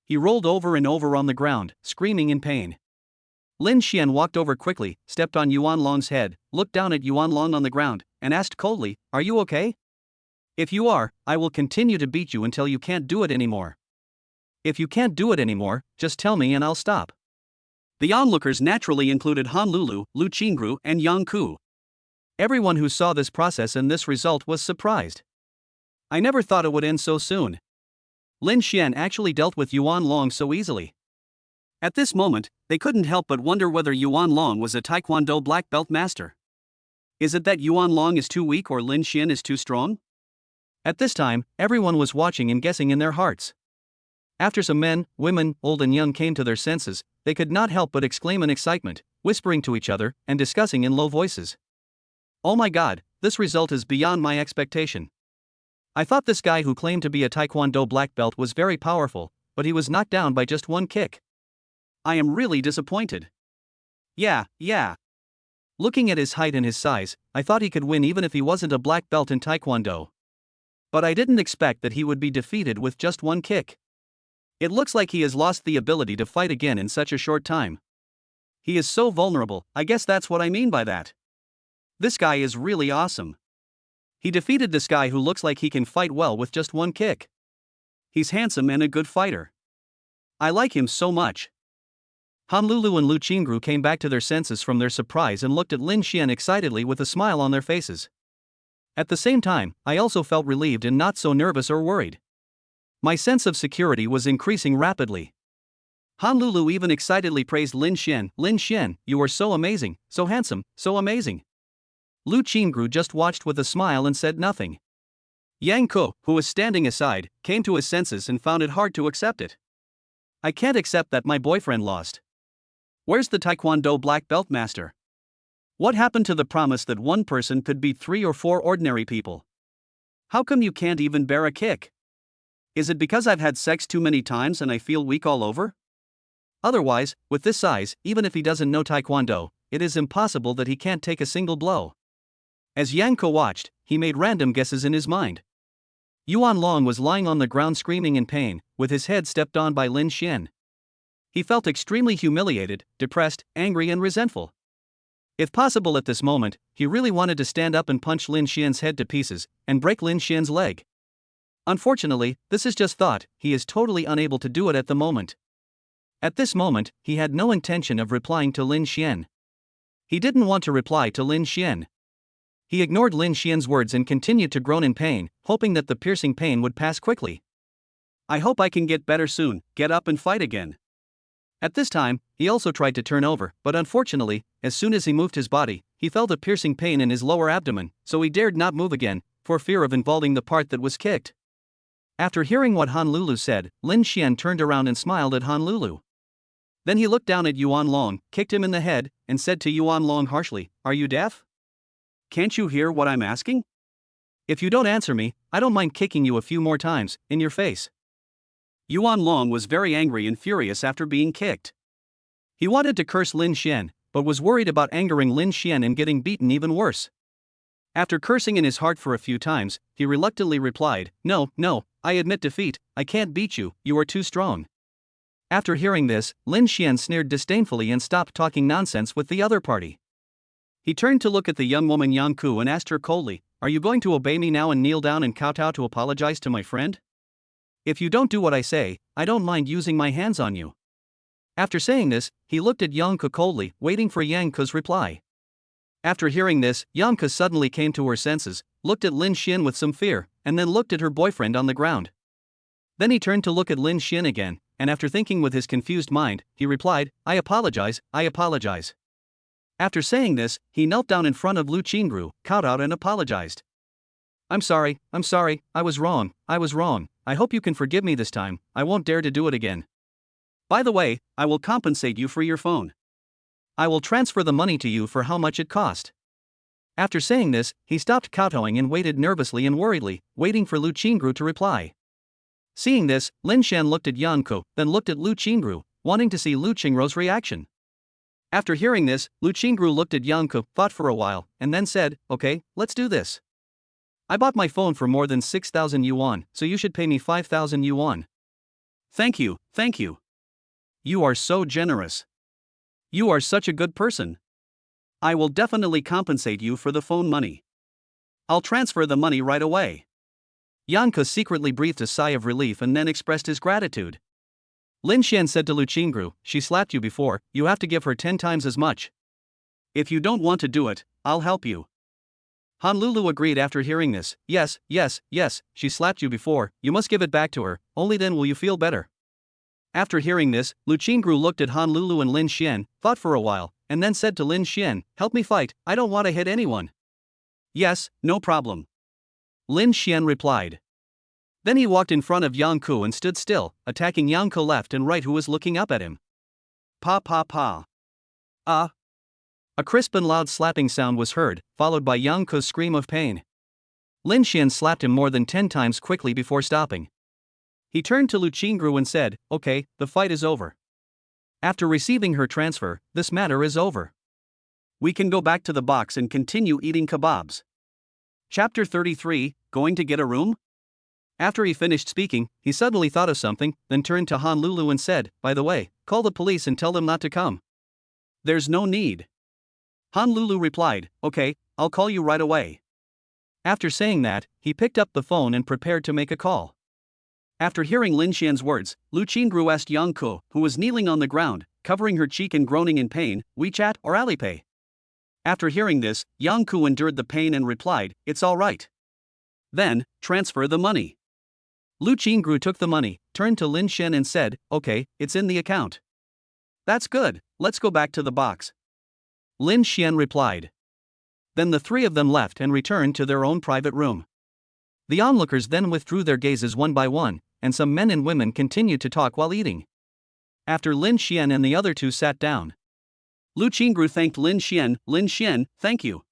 S1: He rolled over and over on the ground, screaming in pain. Lin Xian walked over quickly, stepped on Yuan Long's head, looked down at Yuan Long on the ground, and asked coldly, "Are you okay? If you are, I will continue to beat you until you can't do it anymore. If you can't do it anymore, just tell me and I'll stop." The onlookers naturally included Han Lulu, Lu Qingru, and Yang Ku. Everyone who saw this process and this result was surprised. "I never thought it would end so soon." Lin Xian actually dealt with Yuan Long so easily. At this moment, they couldn't help but wonder whether Yuan Long was a Taekwondo black belt master. Is it that Yuan Long is too weak or Lin Xian is too strong? At this time, everyone was watching and guessing in their hearts. After some men, women, old and young came to their senses, they could not help but exclaim in excitement, whispering to each other and discussing in low voices. Oh my god, this result is beyond my expectation. I thought this guy who claimed to be a Taekwondo black belt was very powerful, but he was knocked down by just one kick. I am really disappointed. Yeah. Looking at his height and his size, I thought he could win even if he wasn't a black belt in Taekwondo. But I didn't expect that he would be defeated with just one kick. It looks like he has lost the ability to fight again in such a short time. He is so vulnerable, I guess that's what I mean by that. This guy is really awesome. He defeated this guy who looks like he can fight well with just one kick. He's handsome and a good fighter. I like him so much. Han Lulu and Lu Qingru came back to their senses from their surprise and looked at Lin Xian excitedly with a smile on their faces. At the same time, I also felt relieved and not so nervous or worried. My sense of security was increasing rapidly. Han Lulu even excitedly praised Lin Xian. Lin Xian, you are so amazing, so handsome, so amazing. Lu Qingru just watched with a smile and said nothing. Yang Ke, who was standing aside, came to his senses and found it hard to accept it. I can't accept that my boyfriend lost. Where's the Taekwondo black belt master? What happened to the promise that one person could beat 3 or 4 ordinary people? How come you can't even bear a kick? Is it because I've had sex too many times and I feel weak all over? Otherwise, with this size, even if he doesn't know Taekwondo, it is impossible that he can't take a single blow. As Yang Ke watched, he made random guesses in his mind. Yuan Long was lying on the ground screaming in pain, with his head stepped on by Lin Xian. He felt extremely humiliated, depressed, angry and resentful. If possible at this moment, he really wanted to stand up and punch Lin Xian's head to pieces, and break Lin Xian's leg. Unfortunately, this is just thought, he is totally unable to do it at the moment. At this moment, he had no intention of replying to Lin Xian. He didn't want to reply to Lin Xian. He ignored Lin Xian's words and continued to groan in pain, hoping that the piercing pain would pass quickly. I hope I can get better soon, get up and fight again. At this time, he also tried to turn over, but unfortunately, as soon as he moved his body, he felt a piercing pain in his lower abdomen, so he dared not move again, for fear of involving the part that was kicked. After hearing what Han Lulu said, Lin Xian turned around and smiled at Han Lulu. Then he looked down at Yuan Long, kicked him in the head, and said to Yuan Long harshly, "Are you deaf? Can't you hear what I'm asking? If you don't answer me, I don't mind kicking you a few more times, in your face." Yuan Long was very angry and furious after being kicked. He wanted to curse Lin Xian, but was worried about angering Lin Xian and getting beaten even worse. After cursing in his heart for a few times, he reluctantly replied, No, I admit defeat, I can't beat you, you are too strong." After hearing this, Lin Xian sneered disdainfully and stopped talking nonsense with the other party. He turned to look at the young woman Yang Ke and asked her coldly, "Are you going to obey me now and kneel down and kowtow to apologize to my friend? If you don't do what I say, I don't mind using my hands on you." After saying this, he looked at Yang Ke coldly, waiting for Yang Ke's reply. After hearing this, Yang Ke suddenly came to her senses, looked at Lin Xian with some fear, and then looked at her boyfriend on the ground. Then he turned to look at Lin Xian again, and after thinking with his confused mind, he replied, I apologize. After saying this, he knelt down in front of Lu Qingru, kowtowed and apologized. I'm sorry, I was wrong. I hope you can forgive me this time, I won't dare to do it again. By the way, I will compensate you for your phone. I will transfer the money to you for how much it cost." After saying this, he stopped kowtowing and waited nervously and worriedly, waiting for Lu Qingru to reply. Seeing this, Lin Xian looked at Yang Ke, then looked at Lu Qingru, wanting to see Lu Qingru's reaction. After hearing this, Lu Qingru looked at Yang Ke, thought for a while, and then said, "Okay, let's do this. I bought my phone for more than 6,000 yuan, so you should pay me 5,000 yuan. Thank you. You are so generous. You are such a good person. I will definitely compensate you for the phone money. I'll transfer the money right away." Yang Ke secretly breathed a sigh of relief and then expressed his gratitude. Lin Xian said to Lu Qingru, "She slapped you before, you have to give her 10 times as much. If you don't want to do it, I'll help you." Honolulu agreed after hearing this. Yes, yes, yes, she slapped you before, you must give it back to her, only then will you feel better. After hearing this, Lu Qingru looked at Honolulu and Lin Xian, thought for a while, and then said to Lin Xian, help me fight, I don't want to hit anyone. Yes, no problem. Lin Xian replied. Then he walked in front of Yang Ku and stood still, attacking Yang Ku left and right who was looking up at him. Pa pa pa. Ah. A crisp and loud slapping sound was heard, followed by Yang Ku's scream of pain. Lin Xian slapped him more than 10 times quickly before stopping. He turned to Lu Qingru and said, okay, the fight is over. After receiving her transfer, this matter is over. We can go back to the box and continue eating kebabs. Chapter 33, Going to get a room? After he finished speaking, he suddenly thought of something, then turned to Honolulu and said, by the way, call the police and tell them not to come. There's no need. Honolulu replied, okay, I'll call you right away. After saying that, he picked up the phone and prepared to make a call. After hearing Lin Xian's words, Lu Qingru asked Yang Ku, who was kneeling on the ground, covering her cheek and groaning in pain, WeChat or Alipay? After hearing this, Yang Ku endured the pain and replied, it's all right. Then, transfer the money. Lu Qingru took the money, turned to Lin Xian and said, okay, it's in the account. That's good, let's go back to the box. Lin Xian replied. Then the three of them left and returned to their own private room. The onlookers then withdrew their gazes one by one, and some men and women continued to talk while eating. After Lin Xian and the other two sat down, Lu Qingru thanked Lin Xian, thank you.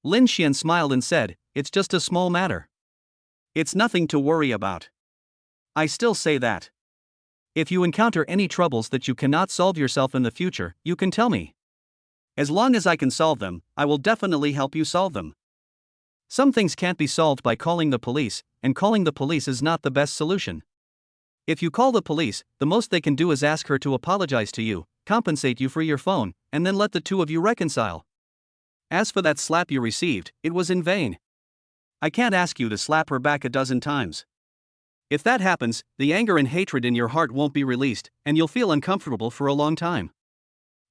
S1: Lin Xian smiled and said, it's just a small matter. It's nothing to worry about. I still say that. If you encounter any troubles that you cannot solve yourself in the future, you can tell me. As long as I can solve them, I will definitely help you solve them. Some things can't be solved by calling the police, and calling the police is not the best solution. If you call the police, the most they can do is ask her to apologize to you, compensate you for your phone, and then let the two of you reconcile. As for that slap you received, it was in vain. I can't ask you to slap her back a dozen times. If that happens, the anger and hatred in your heart won't be released, and you'll feel uncomfortable for a long time.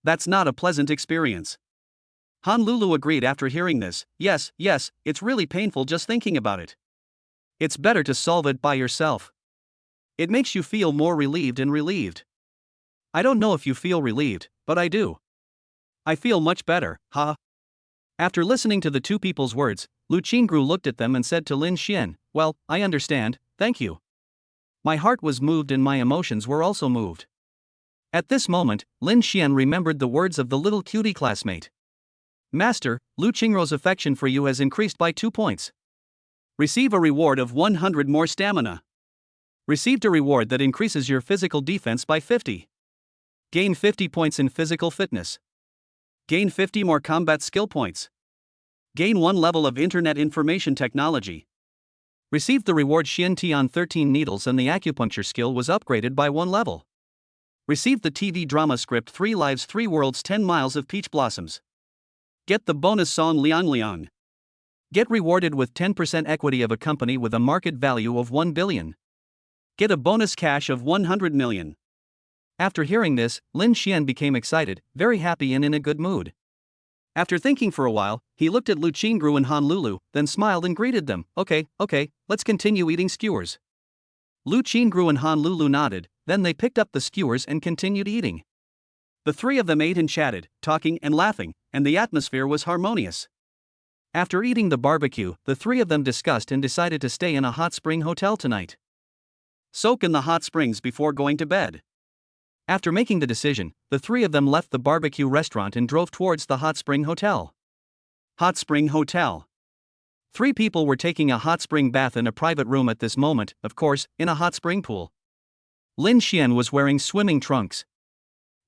S1: That's not a pleasant experience. Honolulu agreed after hearing this. Yes, it's really painful just thinking about it. It's better to solve it by yourself. It makes you feel more relieved and relieved. I don't know if you feel relieved, but I do. I feel much better, huh? After listening to the two people's words, Lu Qingru looked at them and said to Lin Xian, well, I understand, thank you. My heart was moved and my emotions were also moved. At this moment, Lin Xian remembered the words of the little cutie classmate. Master, Lu Qingru's affection for you has increased by 2 points. Receive a reward of 100 more stamina. Received a reward that increases your physical defense by 50. Gain 50 points in physical fitness. Gain 50 more combat skill points. Gain 1 level of internet information technology. Received the reward Xian Tian 13 needles and the acupuncture skill was upgraded by 1 level. Received the TV drama script 3 Lives 3 Worlds 10 Miles of Peach Blossoms. Get the bonus song Liang Liang. Get rewarded with 10% equity of a company with a market value of 1 billion. Get a bonus cash of 100 million. After hearing this, Lin Xian became excited, very happy and in a good mood. After thinking for a while, he looked at Lu Qingru and Honolulu, then smiled and greeted them. Okay, let's continue eating skewers. Lu Qingru and Honolulu nodded, then they picked up the skewers and continued eating. The three of them ate and chatted, talking and laughing, and the atmosphere was harmonious. After eating the barbecue, the three of them discussed and decided to stay in a hot spring hotel tonight. Soak in the hot springs before going to bed. After making the decision, the three of them left the barbecue restaurant and drove towards the hot spring hotel. Hot spring hotel. 3 people were taking a hot spring bath in a private room at this moment, of course, in a hot spring pool. Lin Xian was wearing swimming trunks.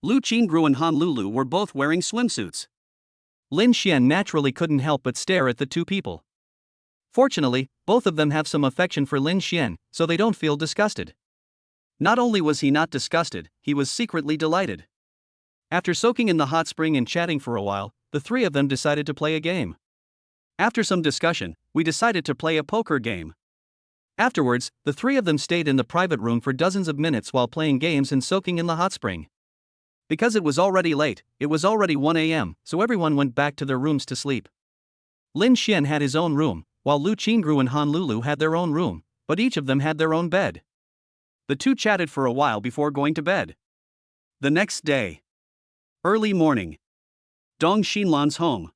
S1: Lu Qingru and Honolulu were both wearing swimsuits. Lin Xian naturally couldn't help but stare at the 2 people. Fortunately, both of them have some affection for Lin Xian, so they don't feel disgusted. Not only was he not disgusted, he was secretly delighted. After soaking in the hot spring and chatting for a while, the 3 of them decided to play a game. After some discussion, we decided to play a poker game. Afterwards, the 3 of them stayed in the private room for dozens of minutes while playing games and soaking in the hot spring. Because it was already late, it was already 1 a.m., so everyone went back to their rooms to sleep. Lin Xian had his own room, while Lu Qingru and Han Lulu had their own room, but each of them had their own bed. The two chatted for a while before going to bed. The next day. Early morning. Dong Xinlan's home.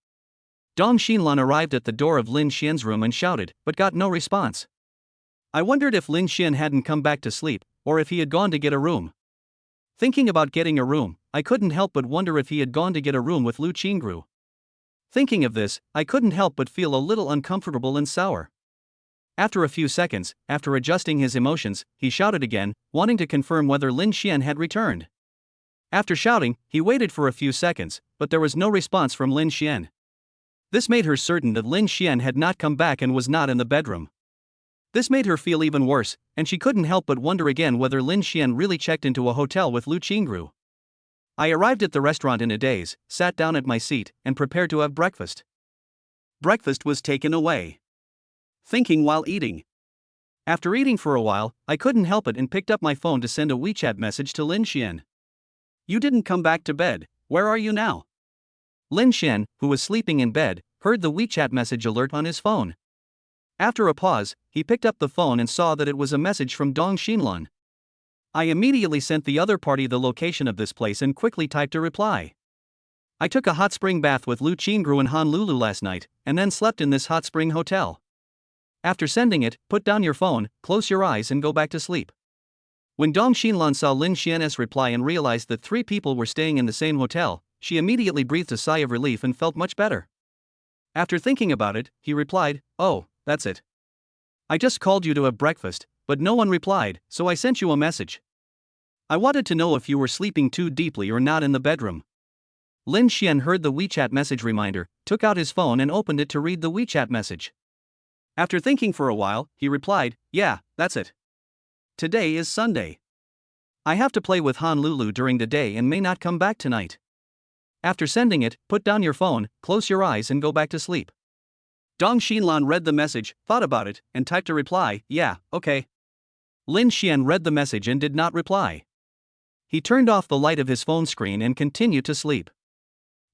S1: Dong Xinlan arrived at the door of Lin Xian's room and shouted, but got no response. I wondered if Lin Xian hadn't come back to sleep, or if he had gone to get a room. Thinking about getting a room, I couldn't help but wonder if he had gone to get a room with Lu Qingru. Thinking of this, I couldn't help but feel a little uncomfortable and sour. After a few seconds, after adjusting his emotions, he shouted again, wanting to confirm whether Lin Xian had returned. After shouting, he waited for a few seconds, but there was no response from Lin Xian. This made her certain that Lin Xian had not come back and was not in the bedroom. This made her feel even worse, and she couldn't help but wonder again whether Lin Xian really checked into a hotel with Lu Qingru. I arrived at the restaurant in a daze, sat down at my seat, and prepared to have breakfast. Breakfast was taken away. Thinking while eating. After eating for a while, I couldn't help it and picked up my phone to send a WeChat message to Lin Xian. You didn't come back to bed, where are you now? Lin Xian, who was sleeping in bed, heard the WeChat message alert on his phone. After a pause, he picked up the phone and saw that it was a message from Dong Xinlan. I immediately sent the other party the location of this place and quickly typed a reply. I took a hot spring bath with Lu Qingru and Han Lulu last night, and then slept in this hot spring hotel. After sending it, put down your phone, close your eyes and go back to sleep. When Dong Xinlan saw Lin Xian's reply and realized that 3 people were staying in the same hotel, she immediately breathed a sigh of relief and felt much better. After thinking about it, he replied, "Oh, that's it. I just called you to have breakfast, but no one replied, so I sent you a message. I wanted to know if you were sleeping too deeply or not in the bedroom." Lin Xian heard the WeChat message reminder, took out his phone and opened it to read the WeChat message. After thinking for a while, he replied, "Yeah, that's it. Today is Sunday. I have to play with Han Lulu during the day and may not come back tonight. After sending it, put down your phone, close your eyes and go back to sleep." Dong Xinlan read the message, thought about it, and typed a reply, "Yeah, okay." Lin Xian read the message and did not reply. He turned off the light of his phone screen and continued to sleep.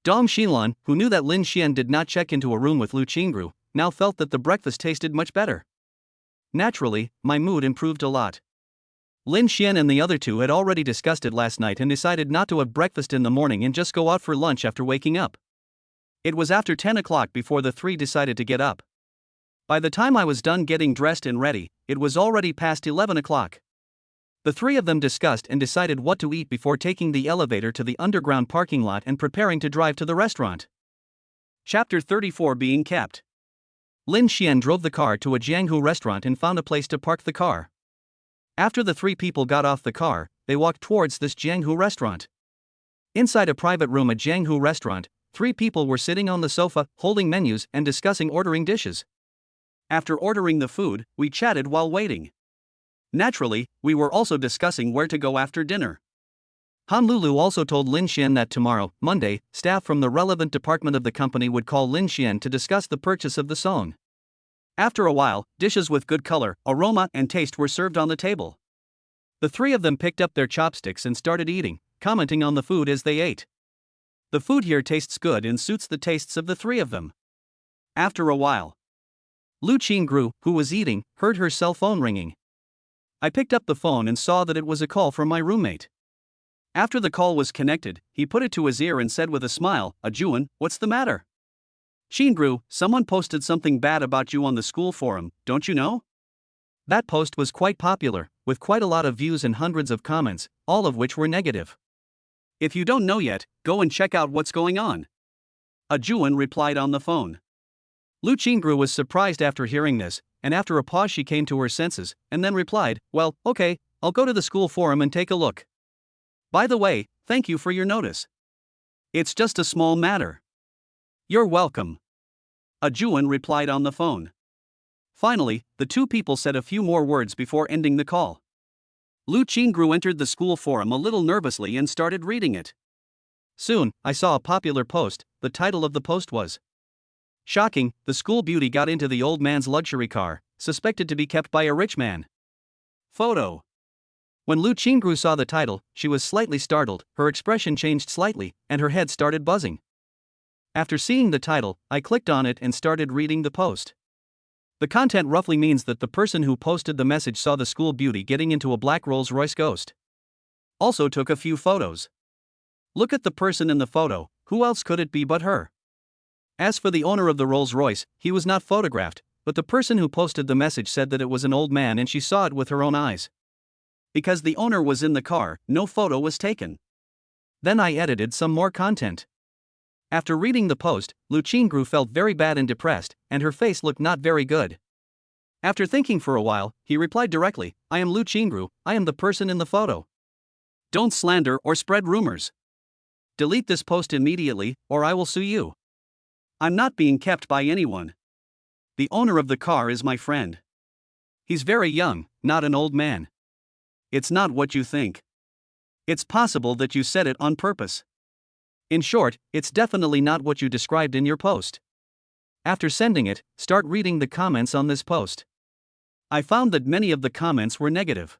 S1: Dong Xinlan, who knew that Lin Xian did not check into a room with Lu Qingru, now felt that the breakfast tasted much better. Naturally, my mood improved a lot. Lin Xian and the other two had already discussed it last night and decided not to have breakfast in the morning and just go out for lunch after waking up. It was after 10 o'clock before the 3 decided to get up. By the time I was done getting dressed and ready, it was already past 11 o'clock. The 3 of them discussed and decided what to eat before taking the elevator to the underground parking lot and preparing to drive to the restaurant. Chapter 34 Being Kept. Lin Xian drove the car to a Jianghu restaurant and found a place to park the car. After the 3 people got off the car, they walked towards this Jianghu restaurant. Inside a private room at Jianghu restaurant, 3 people were sitting on the sofa, holding menus and discussing ordering dishes. After ordering the food, we chatted while waiting. Naturally, we were also discussing where to go after dinner. Han Lulu also told Lin Xian that tomorrow, Monday, staff from the relevant department of the company would call Lin Xian to discuss the purchase of the song. After a while, dishes with good color, aroma, and taste were served on the table. The 3 of them picked up their chopsticks and started eating, commenting on the food as they ate. The food here tastes good and suits the tastes of the 3 of them. After a while, Lu Qingru, who was eating, heard her cell phone ringing. I picked up the phone and saw that it was a call from my roommate. After the call was connected, he put it to his ear and said with a smile, "Juan, what's the matter?" "Qingru, someone posted something bad about you on the school forum, don't you know?" That post was quite popular, with quite a lot of views and hundreds of comments, all of which were negative. "If you don't know yet, go and check out what's going on." Juan replied on the phone. Lu Qingru was surprised after hearing this, and after a pause she came to her senses, and then replied, "Well, okay, I'll go to the school forum and take a look. By the way, thank you for your notice. It's just a small matter." "You're welcome." Juan replied on the phone. Finally, the 2 people said a few more words before ending the call. Lu Qingru entered the school forum a little nervously and started reading it. Soon, I saw a popular post. The title of the post was, "Shocking, the school beauty got into the old man's luxury car, suspected to be kept by a rich man." Photo. When Lu Qingru saw the title, she was slightly startled, her expression changed slightly, and her head started buzzing. After seeing the title, I clicked on it and started reading the post. The content roughly means that the person who posted the message saw the school beauty getting into a black Rolls-Royce Ghost. Also took a few photos. Look at the person in the photo, who else could it be but her? As for the owner of the Rolls-Royce, he was not photographed, but the person who posted the message said that it was an old man and she saw it with her own eyes. Because the owner was in the car, no photo was taken. Then I edited some more content. After reading the post, Lu Qingru felt very bad and depressed, and her face looked not very good. After thinking for a while, he replied directly, I am Lu Qingru, I am the person in the photo. Don't slander or spread rumors. Delete this post immediately, or I will sue you. I'm not being kept by anyone. The owner of the car is my friend. He's very young, not an old man. It's not what you think. It's possible that you said it on purpose. In short, it's definitely not what you described in your post. After sending it, start reading the comments on this post. I found that many of the comments were negative.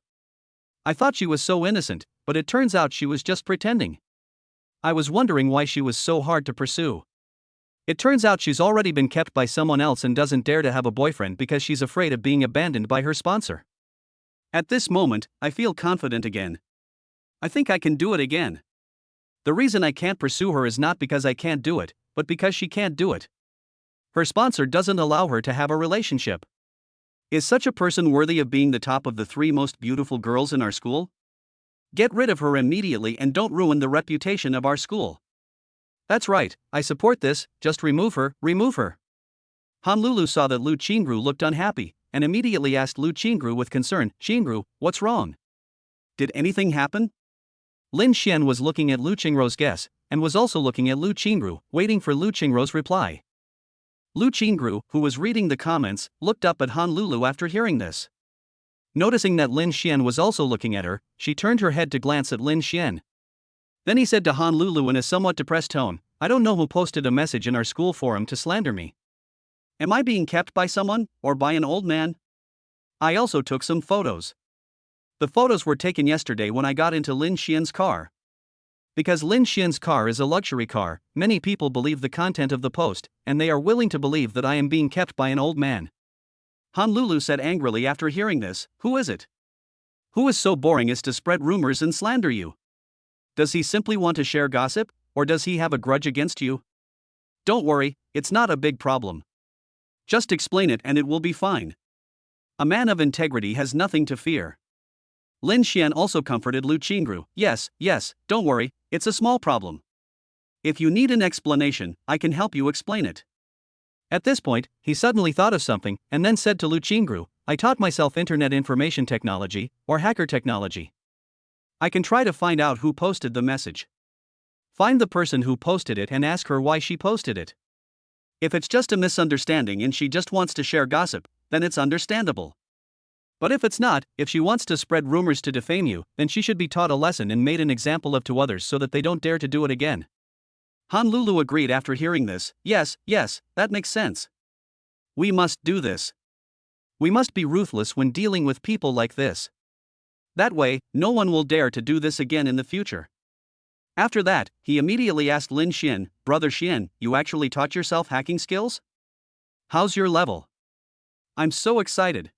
S1: I thought she was so innocent, but it turns out she was just pretending. I was wondering why she was so hard to pursue. It turns out she's already been kept by someone else and doesn't dare to have a boyfriend because she's afraid of being abandoned by her sponsor. At this moment, I feel confident again. I think I can do it again. The reason I can't pursue her is not because I can't do it, but because she can't do it. Her sponsor doesn't allow her to have a relationship. Is such a person worthy of being the top of the 3 most beautiful girls in our school? Get rid of her immediately and don't ruin the reputation of our school. That's right, I support this, just remove her, remove her. Honlulu saw that Lu Qingru looked unhappy, and immediately asked Lu Qingru with concern, Qingru, what's wrong? Did anything happen? Lin Xian was looking at Lu Qingru's guess, and was also looking at Lu Qingru, waiting for Lu Qingru's reply. Lu Qingru, who was reading the comments, looked up at Honlulu after hearing this. Noticing that Lin Xian was also looking at her, she turned her head to glance at Lin Xian. Then he said to Honlulu in a somewhat depressed tone, I don't know who posted a message in our school forum to slander me. Am I being kept by someone, or by an old man? I also took some photos. The photos were taken yesterday when I got into Lin Xian's car. Because Lin Xian's car is a luxury car, many people believe the content of the post, and they are willing to believe that I am being kept by an old man. Honlulu said angrily after hearing this, who is it? Who is so boring as to spread rumors and slander you? Does he simply want to share gossip, or does he have a grudge against you? Don't worry, it's not a big problem. Just explain it and it will be fine. A man of integrity has nothing to fear. Lin Xian also comforted Lu Qingru, yes, don't worry, it's a small problem. If you need an explanation, I can help you explain it. At this point, he suddenly thought of something, and then said to Lu Qingru, I taught myself internet information technology, or hacker technology. I can try to find out who posted the message. Find the person who posted it and ask her why she posted it. If it's just a misunderstanding and she just wants to share gossip, then it's understandable. But if it's not, if she wants to spread rumors to defame you, then she should be taught a lesson and made an example of to others so that they don't dare to do it again. Honlulu agreed after hearing this, yes, that makes sense. We must do this. We must be ruthless when dealing with people like this. That way, no one will dare to do this again in the future. After that, he immediately asked Lin Xian, Brother Xian, you actually taught yourself hacking skills? How's your level? I'm so excited.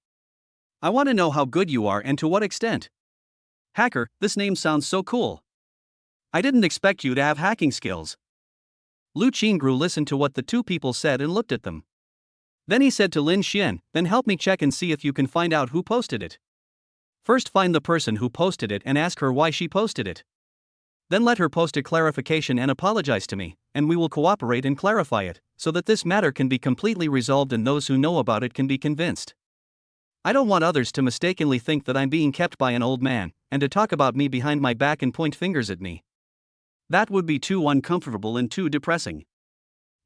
S1: I want to know how good you are and to what extent. Hacker, this name sounds so cool. I didn't expect you to have hacking skills. Lu Qingru listened to what the two people said and looked at them. Then he said to Lin Xian, then help me check and see if you can find out who posted it. First find the person who posted it and ask her why she posted it. Then let her post a clarification and apologize to me, and we will cooperate and clarify it, so that this matter can be completely resolved and those who know about it can be convinced. I don't want others to mistakenly think that I'm being kept by an old man, and to talk about me behind my back and point fingers at me. That would be too uncomfortable and too depressing.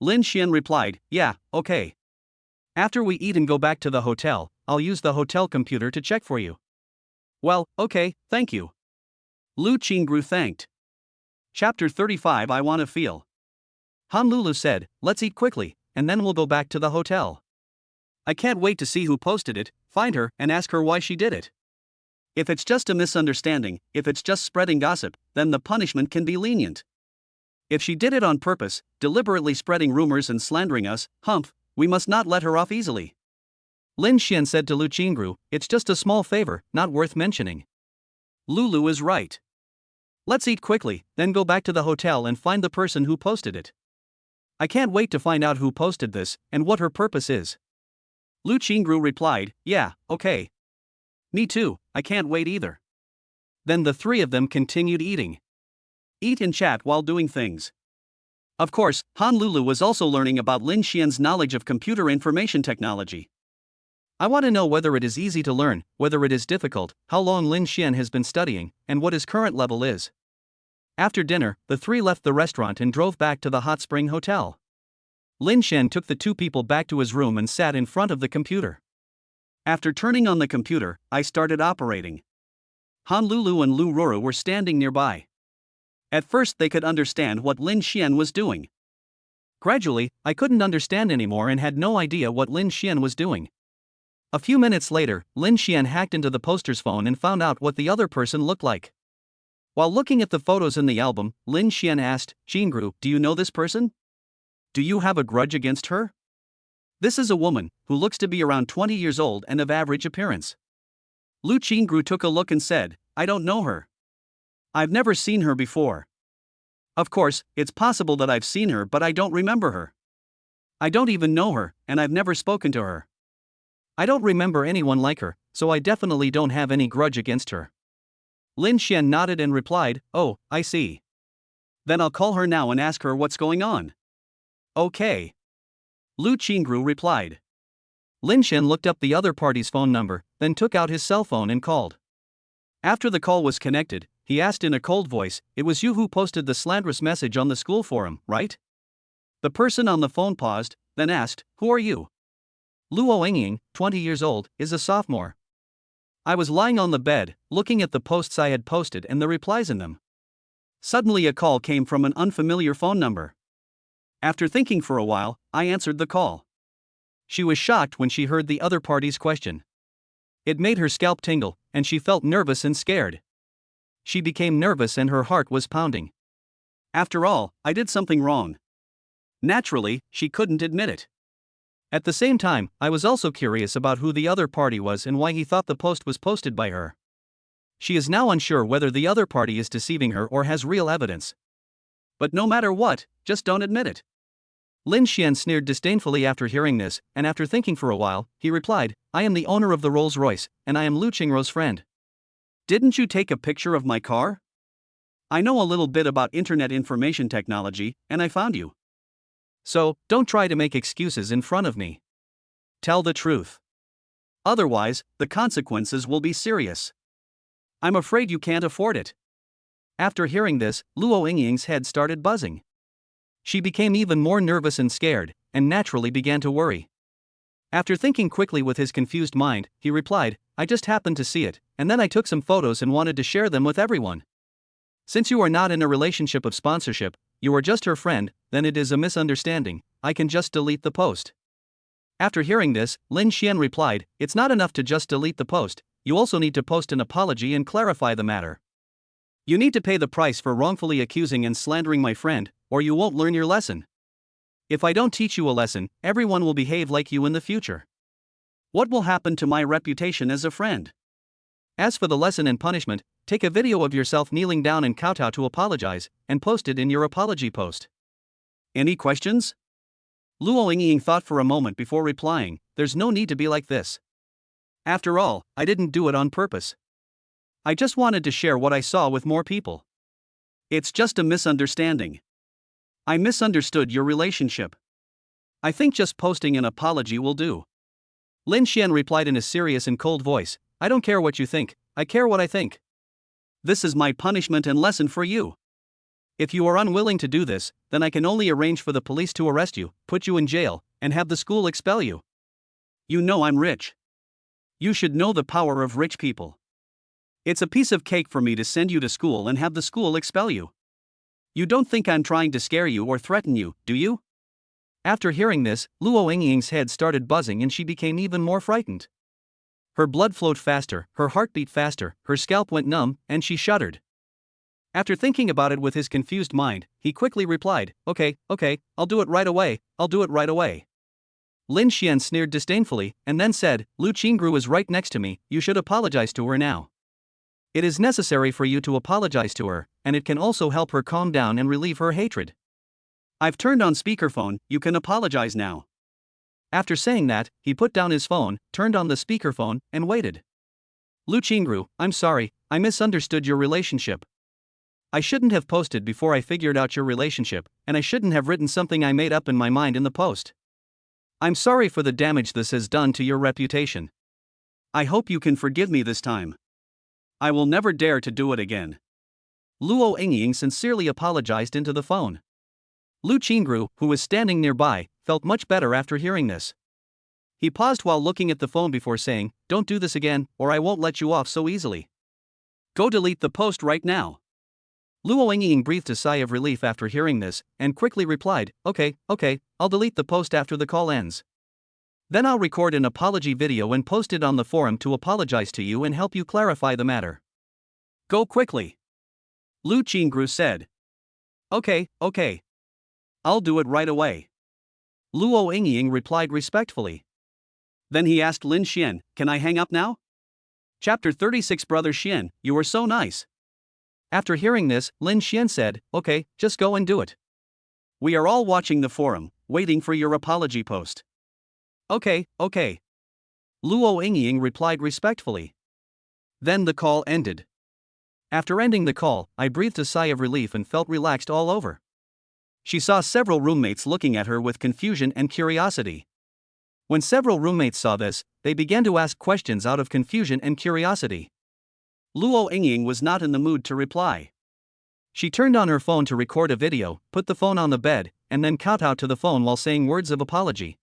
S1: Lin Xian replied, yeah, okay. After we eat and go back to the hotel, I'll use the hotel computer to check for you. Well, okay, thank you. Lu Qingru thanked. Chapter 35 I Want to Feel. Honlulu said, let's eat quickly, and then we'll go back to the hotel. I can't wait to see who posted it, find her, and ask her why she did it. If it's just a misunderstanding, if it's just spreading gossip, then the punishment can be lenient. If she did it on purpose, deliberately spreading rumors and slandering us, humph, we must not let her off easily. Lin Xian said to Lu Qingru, it's just a small favor, not worth mentioning. Lulu is right. Let's eat quickly, then go back to the hotel and find the person who posted it. I can't wait to find out who posted this, and what her purpose is. Lu Qingru replied, yeah, okay. Me too, I can't wait either. Then the three of them continued eating. Eat and chat while doing things. Of course, Han Lulu was also learning about Lin Xian's knowledge of computer information technology. I want to know whether it is easy to learn, whether it is difficult, how long Lin Xian has been studying, and what his current level is. After dinner, the three left the restaurant and drove back to the hot spring hotel. Lin Xian took the two people back to his room and sat in front of the computer. After turning on the computer, I started operating. Han Lulu and Lu Ruru were standing nearby. At first they could understand what Lin Xian was doing. Gradually, I couldn't understand anymore and had no idea what Lin Xian was doing. A few minutes later, Lin Xian hacked into the poster's phone and found out what the other person looked like. While looking at the photos in the album, Lin Xian asked, Qingru, do you know this person? Do you have a grudge against her? This is a woman, who looks to be around 20 years old and of average appearance. Lu Qingru took a look and said, I don't know her. I've never seen her before. Of course, it's possible that I've seen her but I don't remember her. I don't even know her, and I've never spoken to her. I don't remember anyone like her, so I definitely don't have any grudge against her. Lin Xian nodded and replied, oh, I see. Then I'll call her now and ask her what's going on. Okay. Lu Qingru replied. Lin Xian looked up the other party's phone number, then took out his cell phone and called. After the call was connected, he asked in a cold voice, it was you who posted the slanderous message on the school forum, right? The person on the phone paused, then asked, who are you? Luo Yingying, 20 years old, is a sophomore. I was lying on the bed, looking at the posts I had posted and the replies in them. Suddenly a call came from an unfamiliar phone number. After thinking for a while, I answered the call. She was shocked when she heard the other party's question. It made her scalp tingle, and she felt nervous and scared. She became nervous and her heart was pounding. After all, I did something wrong. Naturally, she couldn't admit it. At the same time, I was also curious about who the other party was and why he thought the post was posted by her. She is now unsure whether the other party is deceiving her or has real evidence. But no matter what, just don't admit it. Lin Xian sneered disdainfully after hearing this, and after thinking for a while, he replied, I am the owner of the Rolls-Royce, and I am Lu Qingru's friend. Didn't you take a picture of my car? I know a little bit about internet information technology, and I found you. So, don't try to make excuses in front of me. Tell the truth. Otherwise, the consequences will be serious. I'm afraid you can't afford it. After hearing this, Luo Yingying's head started buzzing. She became even more nervous and scared, and naturally began to worry. After thinking quickly with his confused mind, he replied, I just happened to see it, and then I took some photos and wanted to share them with everyone. Since you are not in a relationship of sponsorship, you are just her friend, then it is a misunderstanding, I can just delete the post. After hearing this, Lin Xian replied, it's not enough to just delete the post, you also need to post an apology and clarify the matter. You need to pay the price for wrongfully accusing and slandering my friend, or you won't learn your lesson. If I don't teach you a lesson, everyone will behave like you in the future. What will happen to my reputation as a friend? As for the lesson and punishment, take a video of yourself kneeling down and kowtow to apologize, and post it in your apology post. Any questions? Luo Yingying thought for a moment before replying, there's no need to be like this. After all, I didn't do it on purpose. I just wanted to share what I saw with more people. It's just a misunderstanding. I misunderstood your relationship. I think just posting an apology will do. Lin Xian replied in a serious and cold voice, I don't care what you think, I care what I think. This is my punishment and lesson for you. If you are unwilling to do this, then I can only arrange for the police to arrest you, put you in jail, and have the school expel you. You know I'm rich. You should know the power of rich people. It's a piece of cake for me to send you to school and have the school expel you. You don't think I'm trying to scare you or threaten you, do you? After hearing this, Luo Yingying's head started buzzing and she became even more frightened. Her blood flowed faster, her heart beat faster, her scalp went numb, and she shuddered. After thinking about it with his confused mind, he quickly replied, okay, I'll do it right away, I'll do it right away. Lin Xian sneered disdainfully, and then said, Lu Qingru is right next to me, you should apologize to her now. It is necessary for you to apologize to her, and it can also help her calm down and relieve her hatred. I've turned on speakerphone, you can apologize now. After saying that, he put down his phone, turned on the speakerphone, and waited. Lu Qingru, I'm sorry, I misunderstood your relationship. I shouldn't have posted before I figured out your relationship, and I shouldn't have written something I made up in my mind in the post. I'm sorry for the damage this has done to your reputation. I hope you can forgive me this time. I will never dare to do it again. Luo Yingying sincerely apologized into the phone. Lu Qingru, who was standing nearby, felt much better after hearing this. He paused while looking at the phone before saying, Don't do this again, or I won't let you off so easily. Go delete the post right now. Luo Yingying breathed a sigh of relief after hearing this, and quickly replied, Okay, I'll delete the post after the call ends. Then I'll record an apology video and post it on the forum to apologize to you and help you clarify the matter. Go quickly. Lu Qingru said. Okay. I'll do it right away. Luo Yingying replied respectfully. Then he asked Lin Xian, Can I hang up now? Chapter 36 Brother Xian, you are so nice. After hearing this, Lin Xian said, Okay, just go and do it. We are all watching the forum, waiting for your apology post. Okay. Luo Yingying replied respectfully. Then the call ended. After ending the call, I breathed a sigh of relief and felt relaxed all over. She saw several roommates looking at her with confusion and curiosity. When several roommates saw this, they began to ask questions out of confusion and curiosity. Luo Yingying was not in the mood to reply. She turned on her phone to record a video, put the phone on the bed, and then kowtowed to the phone while saying words of apology.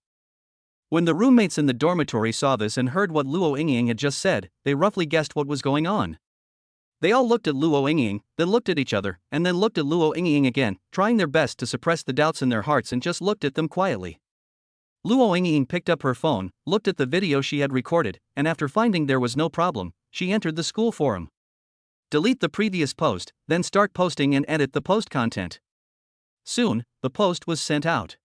S1: When the roommates in the dormitory saw this and heard what Luo Yingying had just said, they roughly guessed what was going on. They all looked at Luo Yingying, then looked at each other, and then looked at Luo Yingying again, trying their best to suppress the doubts in their hearts and just looked at them quietly. Luo Yingying picked up her phone, looked at the video she had recorded, and after finding there was no problem, she entered the school forum. Delete the previous post, then start posting and edit the post content. Soon, the post was sent out.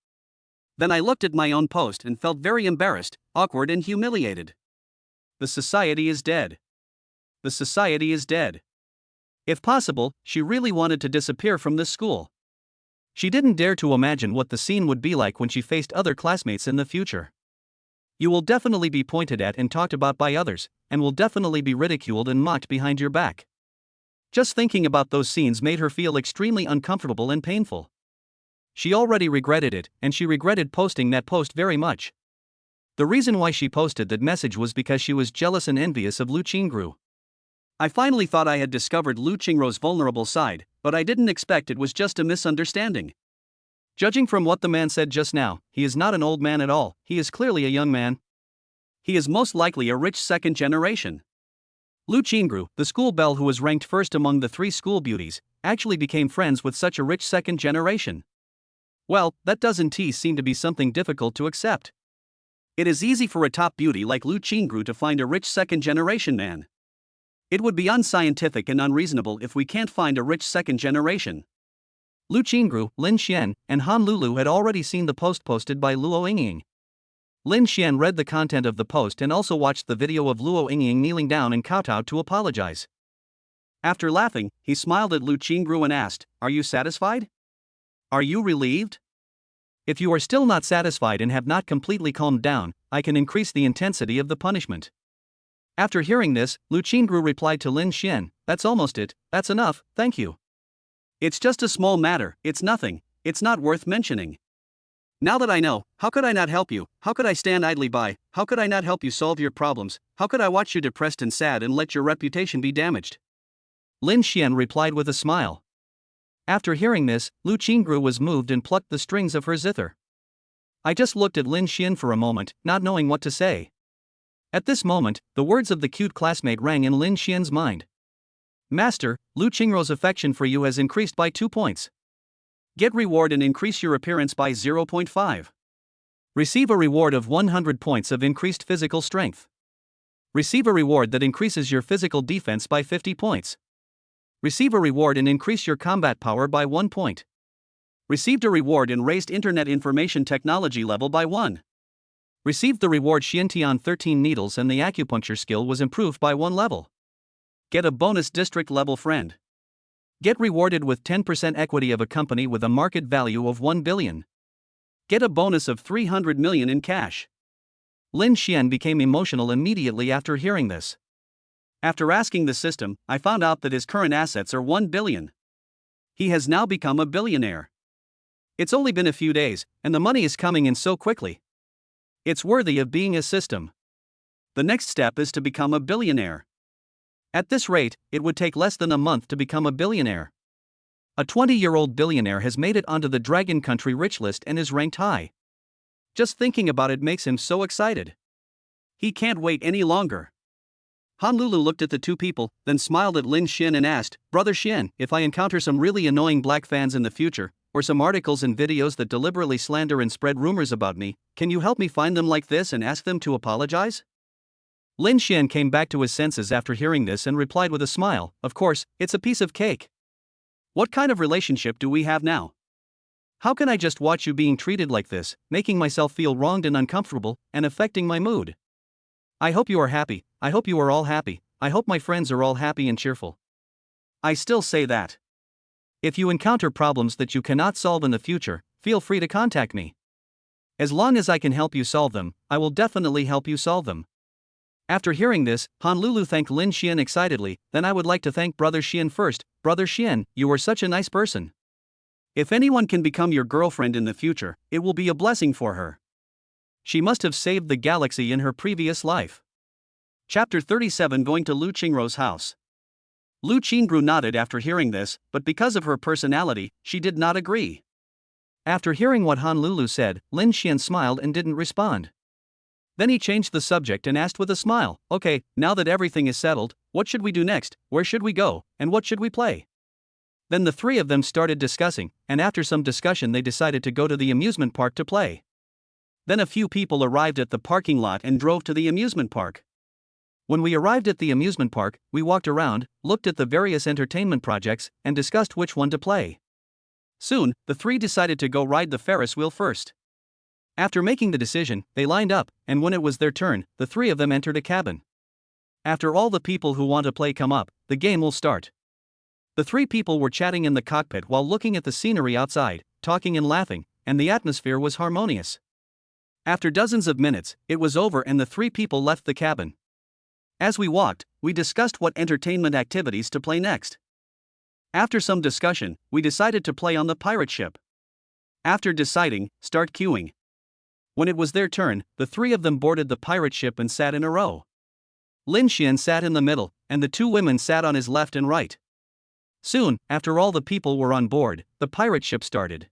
S1: Then I looked at my own post and felt very embarrassed, awkward and humiliated. The society is dead. The society is dead. If possible, she really wanted to disappear from this school. She didn't dare to imagine what the scene would be like when she faced other classmates in the future. You will definitely be pointed at and talked about by others, and will definitely be ridiculed and mocked behind your back. Just thinking about those scenes made her feel extremely uncomfortable and painful. She already regretted it, and she regretted posting that post very much. The reason why she posted that message was because she was jealous and envious of Lu Qingru. I finally thought I had discovered Lu Qingru's vulnerable side, but I didn't expect it was just a misunderstanding. Judging from what the man said just now, he is not an old man at all, he is clearly a young man. He is most likely a rich second generation. Lu Qingru, the school belle who was ranked first among the 3 school beauties, actually became friends with such a rich second generation. Well, that doesn't seem to be something difficult to accept. It is easy for a top beauty like Lu Qingru to find a rich second generation man. It would be unscientific and unreasonable if we can't find a rich second generation. Lu Qingru, Lin Xian, and Han Lulu had already seen the post posted by Luo Yingying. Lin Xian read the content of the post and also watched the video of Luo Yingying kneeling down and kowtowed to apologize. After laughing, he smiled at Lu Qingru and asked, Are you satisfied? Are you relieved? If you are still not satisfied and have not completely calmed down, I can increase the intensity of the punishment. After hearing this, Lu Qingru replied to Lin Xian, That's almost it, that's enough, thank you. It's just a small matter, it's nothing, it's not worth mentioning. Now that I know, how could I not help you, how could I stand idly by, how could I not help you solve your problems, how could I watch you depressed and sad and let your reputation be damaged? Lin Xian replied with a smile. After hearing this, Lu Qingru was moved and plucked the strings of her zither. I just looked at Lin Xian for a moment, not knowing what to say. At this moment, the words of the cute classmate rang in Lin Xian's mind. Master, Lu Qingru's affection for you has increased by 2 points. Get reward and increase your appearance by 0.5. Receive a reward of 100 points of increased physical strength. Receive a reward that increases your physical defense by 50 points. Receive a reward and increase your combat power by 1 point. Received a reward and raised Internet Information Technology level by 1. Received the reward Xiantian 13 needles and the acupuncture skill was improved by 1 level. Get a bonus district level friend. Get rewarded with 10% equity of a company with a market value of 1 billion. Get a bonus of 300 million in cash. Lin Xian became emotional immediately after hearing this. After asking the system, I found out that his current assets are 1 billion. He has now become a billionaire. It's only been a few days, and the money is coming in so quickly. It's worthy of being a system. The next step is to become a billionaire. At this rate, it would take less than a month to become a billionaire. A 20-year-old billionaire has made it onto the Dragon Country rich list and is ranked high. Just thinking about it makes him so excited. He can't wait any longer. Honolulu looked at the two people, then smiled at Lin Xian and asked, "Brother Xian, if I encounter some really annoying black fans in the future, or some articles and videos that deliberately slander and spread rumors about me, can you help me find them like this and ask them to apologize?" Lin Xian came back to his senses after hearing this and replied with a smile, "Of course, it's a piece of cake. What kind of relationship do we have now? How can I just watch you being treated like this, making myself feel wronged and uncomfortable, and affecting my mood? I hope you are happy, I hope you are all happy, I hope my friends are all happy and cheerful. I still say that. If you encounter problems that you cannot solve in the future, feel free to contact me. As long as I can help you solve them, I will definitely help you solve them." After hearing this, Honolulu thanked Lin Xian excitedly. "Then I would like to thank Brother Xian first. Brother Xian, you are such a nice person. If anyone can become your girlfriend in the future, it will be a blessing for her. She must have saved the galaxy in her previous life." Chapter 37 Going to Lu Qingruo's house. Lu Qingru nodded after hearing this, but because of her personality, she did not agree. After hearing what Honolulu said, Lin Xian smiled and didn't respond. Then he changed the subject and asked with a smile, "Okay, now that everything is settled, what should we do next, where should we go, and what should we play?" Then the three of them started discussing, and after some discussion they decided to go to the amusement park to play. Then a few people arrived at the parking lot and drove to the amusement park. When we arrived at the amusement park, we walked around, looked at the various entertainment projects, and discussed which one to play. Soon, the three decided to go ride the Ferris wheel first. After making the decision, they lined up, and when it was their turn, the three of them entered a cabin. After all the people who want to play come up, the game will start. The three people were chatting in the cockpit while looking at the scenery outside, talking and laughing, and the atmosphere was harmonious. After dozens of minutes, it was over and the three people left the cabin. As we walked, we discussed what entertainment activities to play next. After some discussion, we decided to play on the pirate ship. After deciding, start queuing. When it was their turn, the three of them boarded the pirate ship and sat in a row. Lin Xian sat in the middle, and the two women sat on his left and right. Soon, after all the people were on board, the pirate ship started.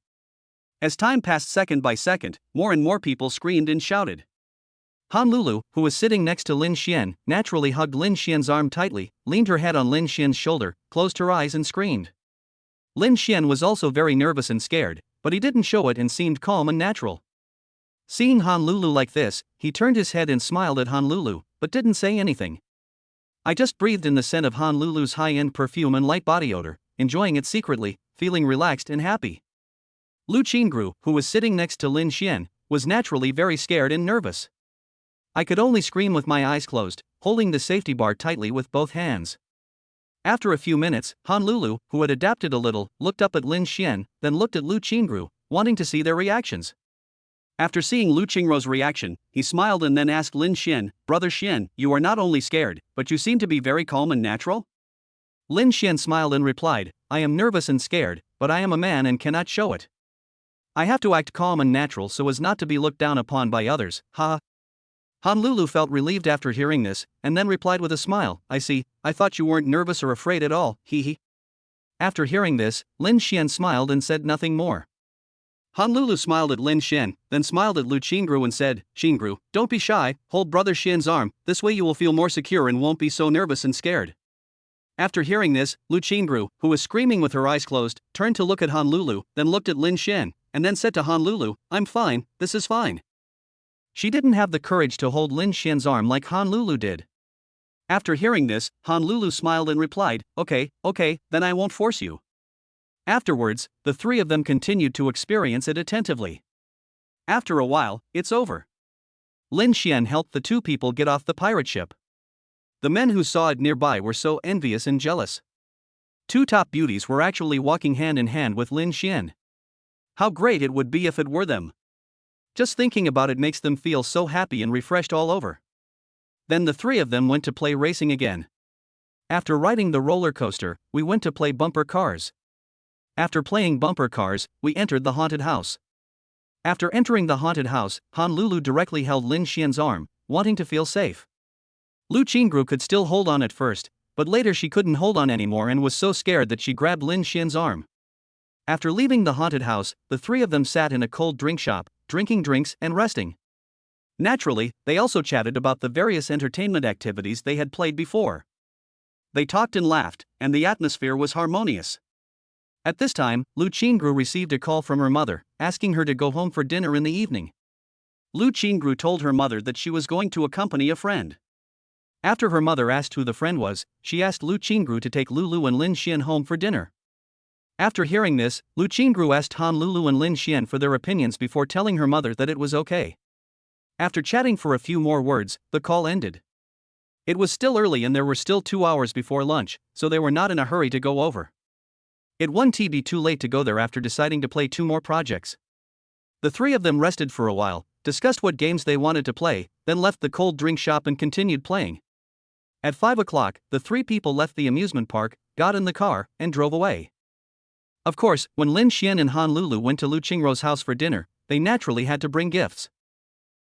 S1: As time passed second by second, more and more people screamed and shouted. Honolulu, who was sitting next to Lin Xian, naturally hugged Lin Xian's arm tightly, leaned her head on Lin Xian's shoulder, closed her eyes and screamed. Lin Xian was also very nervous and scared, but he didn't show it and seemed calm and natural. Seeing Honolulu like this, he turned his head and smiled at Honolulu, but didn't say anything. I just breathed in the scent of Honolulu's high-end perfume and light body odor, enjoying it secretly, feeling relaxed and happy. Lu Qingru, who was sitting next to Lin Xian, was naturally very scared and nervous. I could only scream with my eyes closed, holding the safety bar tightly with both hands. After a few minutes, Honolulu, who had adapted a little, looked up at Lin Xian, then looked at Lu Qingru, wanting to see their reactions. After seeing Lu Qingruo's reaction, he smiled and then asked Lin Xian, "Brother Xian, you are not only scared, but you seem to be very calm and natural?" Lin Xian smiled and replied, "I am nervous and scared, but I am a man and cannot show it. I have to act calm and natural so as not to be looked down upon by others, ha." Honolulu felt relieved after hearing this, and then replied with a smile, "I see, I thought you weren't nervous or afraid at all, hee hee." After hearing this, Lin Xian smiled and said nothing more. Honolulu smiled at Lin Xian, then smiled at Lu Qingru and said, "Qingru, don't be shy, hold Brother Xian's arm, this way you will feel more secure and won't be so nervous and scared." After hearing this, Lu Qingru, who was screaming with her eyes closed, turned to look at Honolulu, then looked at Lin Xian, and then said to Honolulu, "I'm fine, this is fine." She didn't have the courage to hold Lin Xian's arm like Honolulu did. After hearing this, Honolulu smiled and replied, okay, then I won't force you. Afterwards, the three of them continued to experience it attentively. After a while, it's over. Lin Xian helped the two people get off the pirate ship. The men who saw it nearby were so envious and jealous. Two top beauties were actually walking hand in hand with Lin Xian. How great it would be if it were them. Just thinking about it makes them feel so happy and refreshed all over. Then the three of them went to play racing again. After riding the roller coaster, we went to play bumper cars. After playing bumper cars, we entered the haunted house. After entering the haunted house, Honolulu directly held Lin Xian's arm, wanting to feel safe. Lu Qingru could still hold on at first, but later she couldn't hold on anymore and was so scared that she grabbed Lin Xian's arm. After leaving the haunted house, the three of them sat in a cold drink shop, drinking drinks and resting. Naturally, they also chatted about the various entertainment activities they had played before. They talked and laughed, and the atmosphere was harmonious. At this time, Lu Qingru received a call from her mother, asking her to go home for dinner in the evening. Lu Qingru told her mother that she was going to accompany a friend. After her mother asked who the friend was, she asked Lu Qingru to take Lulu and Lin Xian home for dinner. After hearing this, Lu Qingru asked Honolulu and Lin Xian for their opinions before telling her mother that it was okay. After chatting for a few more words, the call ended. It was still early and there were still 2 hours before lunch, so they were not in a hurry to go over. It wouldn't be too late to go there after deciding to play 2 more projects. The three of them rested for a while, discussed what games they wanted to play, then left the cold drink shop and continued playing. At 5 o'clock, the three people left the amusement park, got in the car, and drove away. Of course, when Lin Xian and Honolulu went to Lu Qingru's house for dinner, they naturally had to bring gifts.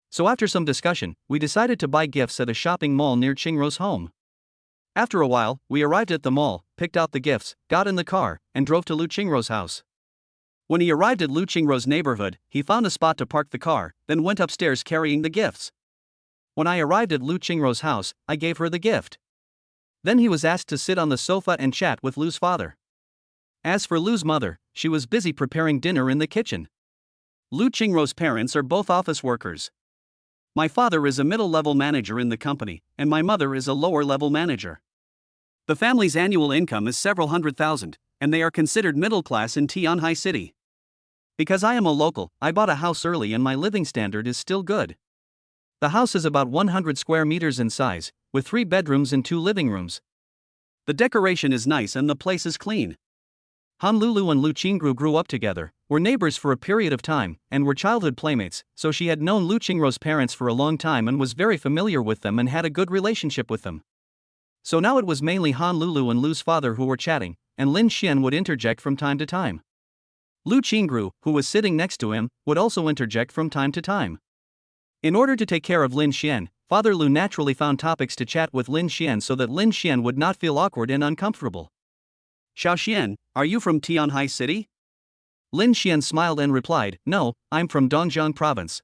S1: So after some discussion, we decided to buy gifts at a shopping mall near Qingru's home. After a while, we arrived at the mall, picked out the gifts, got in the car, and drove to Lu Qingru's house. When he arrived at Lu Qingru's neighborhood, he found a spot to park the car, then went upstairs carrying the gifts. When I arrived at Lu Qingru's house, I gave her the gift. Then he was asked to sit on the sofa and chat with Lu's father. As for Lu's mother, she was busy preparing dinner in the kitchen. Lu Qingru's parents are both office workers. My father is a middle-level manager in the company, and my mother is a lower-level manager. The family's annual income is several $100,000, and they are considered middle-class in Tianhai City. Because I am a local, I bought a house early and my living standard is still good. The house is about 100 square meters in size, with 3 bedrooms and 2 living rooms. The decoration is nice and the place is clean. Honolulu and Lu Qingru grew up together, were neighbors for a period of time, and were childhood playmates, so she had known Lu Qingru's parents for a long time and was very familiar with them and had a good relationship with them. So now it was mainly Honolulu and Lu's father who were chatting, and Lin Xian would interject from time to time. Lu Qingru, who was sitting next to him, would also interject from time to time. In order to take care of Lin Xian, Father Lu naturally found topics to chat with Lin Xian so that Lin Xian would not feel awkward and uncomfortable. Xiao Xian, are you from Tianhai City? Lin Xian smiled and replied, no, I'm from Dongjiang Province.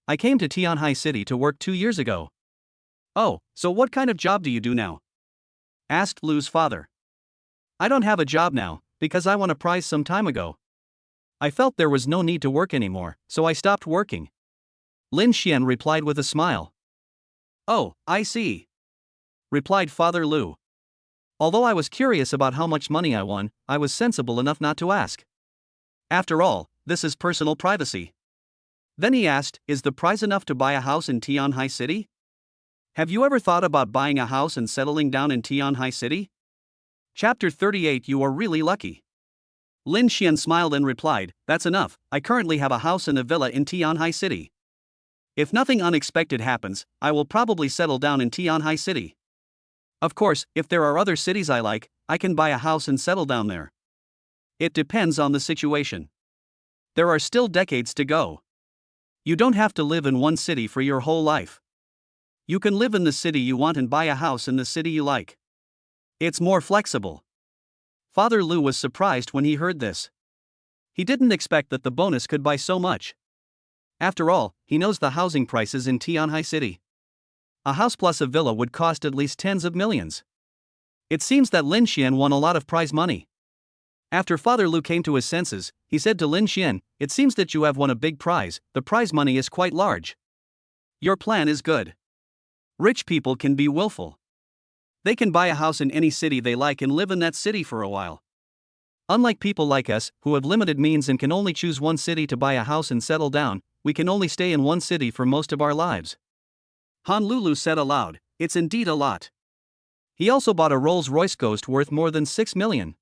S1: I came to Tianhai City to work 2 years ago. Oh, so what kind of job do you do now? Asked Lu's father. I don't have a job now, because I won a prize some time ago. I felt there was no need to work anymore, so I stopped working. Lin Xian replied with a smile. Oh, I see. Replied Father Lu. Although I was curious about how much money I won, I was sensible enough not to ask. After all, this is personal privacy. Then he asked, is the prize enough to buy a house in Tianhai City? Have you ever thought about buying a house and settling down in Tianhai City? Chapter 38. You are really lucky. Lin Xian smiled and replied, that's enough, I currently have a house and a villa in Tianhai City. If nothing unexpected happens, I will probably settle down in Tianhai City. Of course, if there are other cities I like, I can buy a house and settle down there. It depends on the situation. There are still decades to go. You don't have to live in one city for your whole life. You can live in the city you want and buy a house in the city you like. It's more flexible. Father Lu was surprised when he heard this. He didn't expect that the bonus could buy so much. After all, he knows the housing prices in Tianhai City. A house plus a villa would cost at least tens of millions. It seems that Lin Xian won a lot of prize money. After Father Lu came to his senses, he said to Lin Xian, it seems that you have won a big prize, the prize money is quite large. Your plan is good. Rich people can be willful. They can buy a house in any city they like and live in that city for a while. Unlike people like us, who have limited means and can only choose one city to buy a house and settle down, we can only stay in one city for most of our lives. Honolulu said aloud, "It's indeed a lot." He also bought a Rolls-Royce Ghost worth more than $6 million.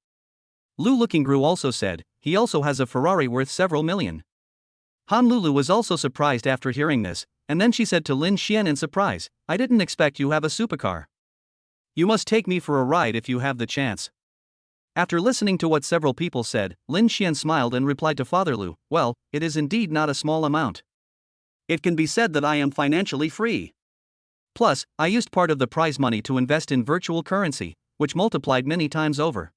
S1: Lou Looking Grew also said, he also has a Ferrari worth several million. Honolulu was also surprised after hearing this, and then she said to Lin Xian in surprise, "I didn't expect you have a supercar. You must take me for a ride if you have the chance." After listening to what several people said, Lin Xian smiled and replied to Father Lu, "Well, it is indeed not a small amount. It can be said that I am financially free. Plus, I used part of the prize money to invest in virtual currency, which multiplied many times over."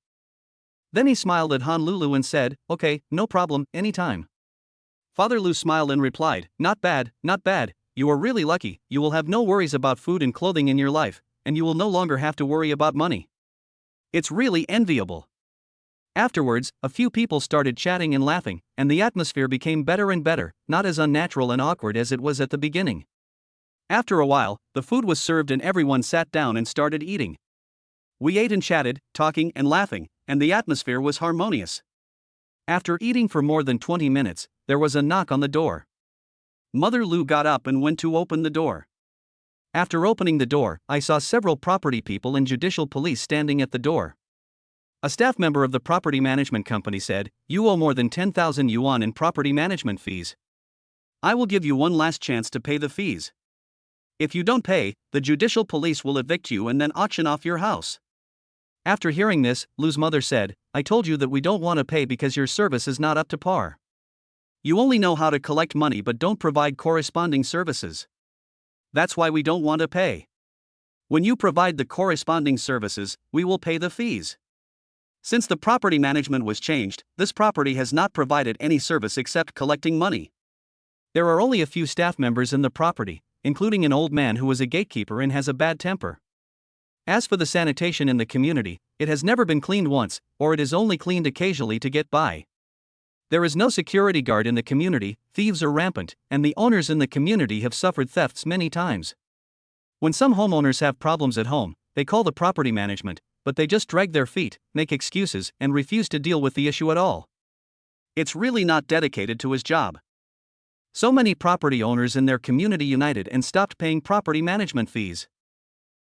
S1: Then he smiled at Honolulu and said, "Okay, no problem, anytime." Father Lu smiled and replied, "Not bad, not bad. You are really lucky. You will have no worries about food and clothing in your life, and you will no longer have to worry about money. It's really enviable." Afterwards, a few people started chatting and laughing, and the atmosphere became better and better, not as unnatural and awkward as it was at the beginning. After a while, the food was served and everyone sat down and started eating. We ate and chatted, talking and laughing, and the atmosphere was harmonious. After eating for more than 20 minutes, there was a knock on the door. Mother Lu got up and went to open the door. After opening the door, I saw several property people and judicial police standing at the door. A staff member of the property management company said, "You owe more than 10,000 yuan in property management fees. I will give you one last chance to pay the fees. If you don't pay, the judicial police will evict you and then auction off your house." After hearing this, Lu's mother said, "I told you that we don't want to pay because your service is not up to par. You only know how to collect money but don't provide corresponding services. That's why we don't want to pay. When you provide the corresponding services, we will pay the fees." Since the property management was changed, this property has not provided any service except collecting money. There are only a few staff members in the property, including an old man who is a gatekeeper and has a bad temper. As for the sanitation in the community, it has never been cleaned once, or it is only cleaned occasionally to get by. There is no security guard in the community, thieves are rampant, and the owners in the community have suffered thefts many times. When some homeowners have problems at home, they call the property management, but they just drag their feet, make excuses, and refuse to deal with the issue at all. It's really not dedicated to his job. So many property owners in their community united and stopped paying property management fees.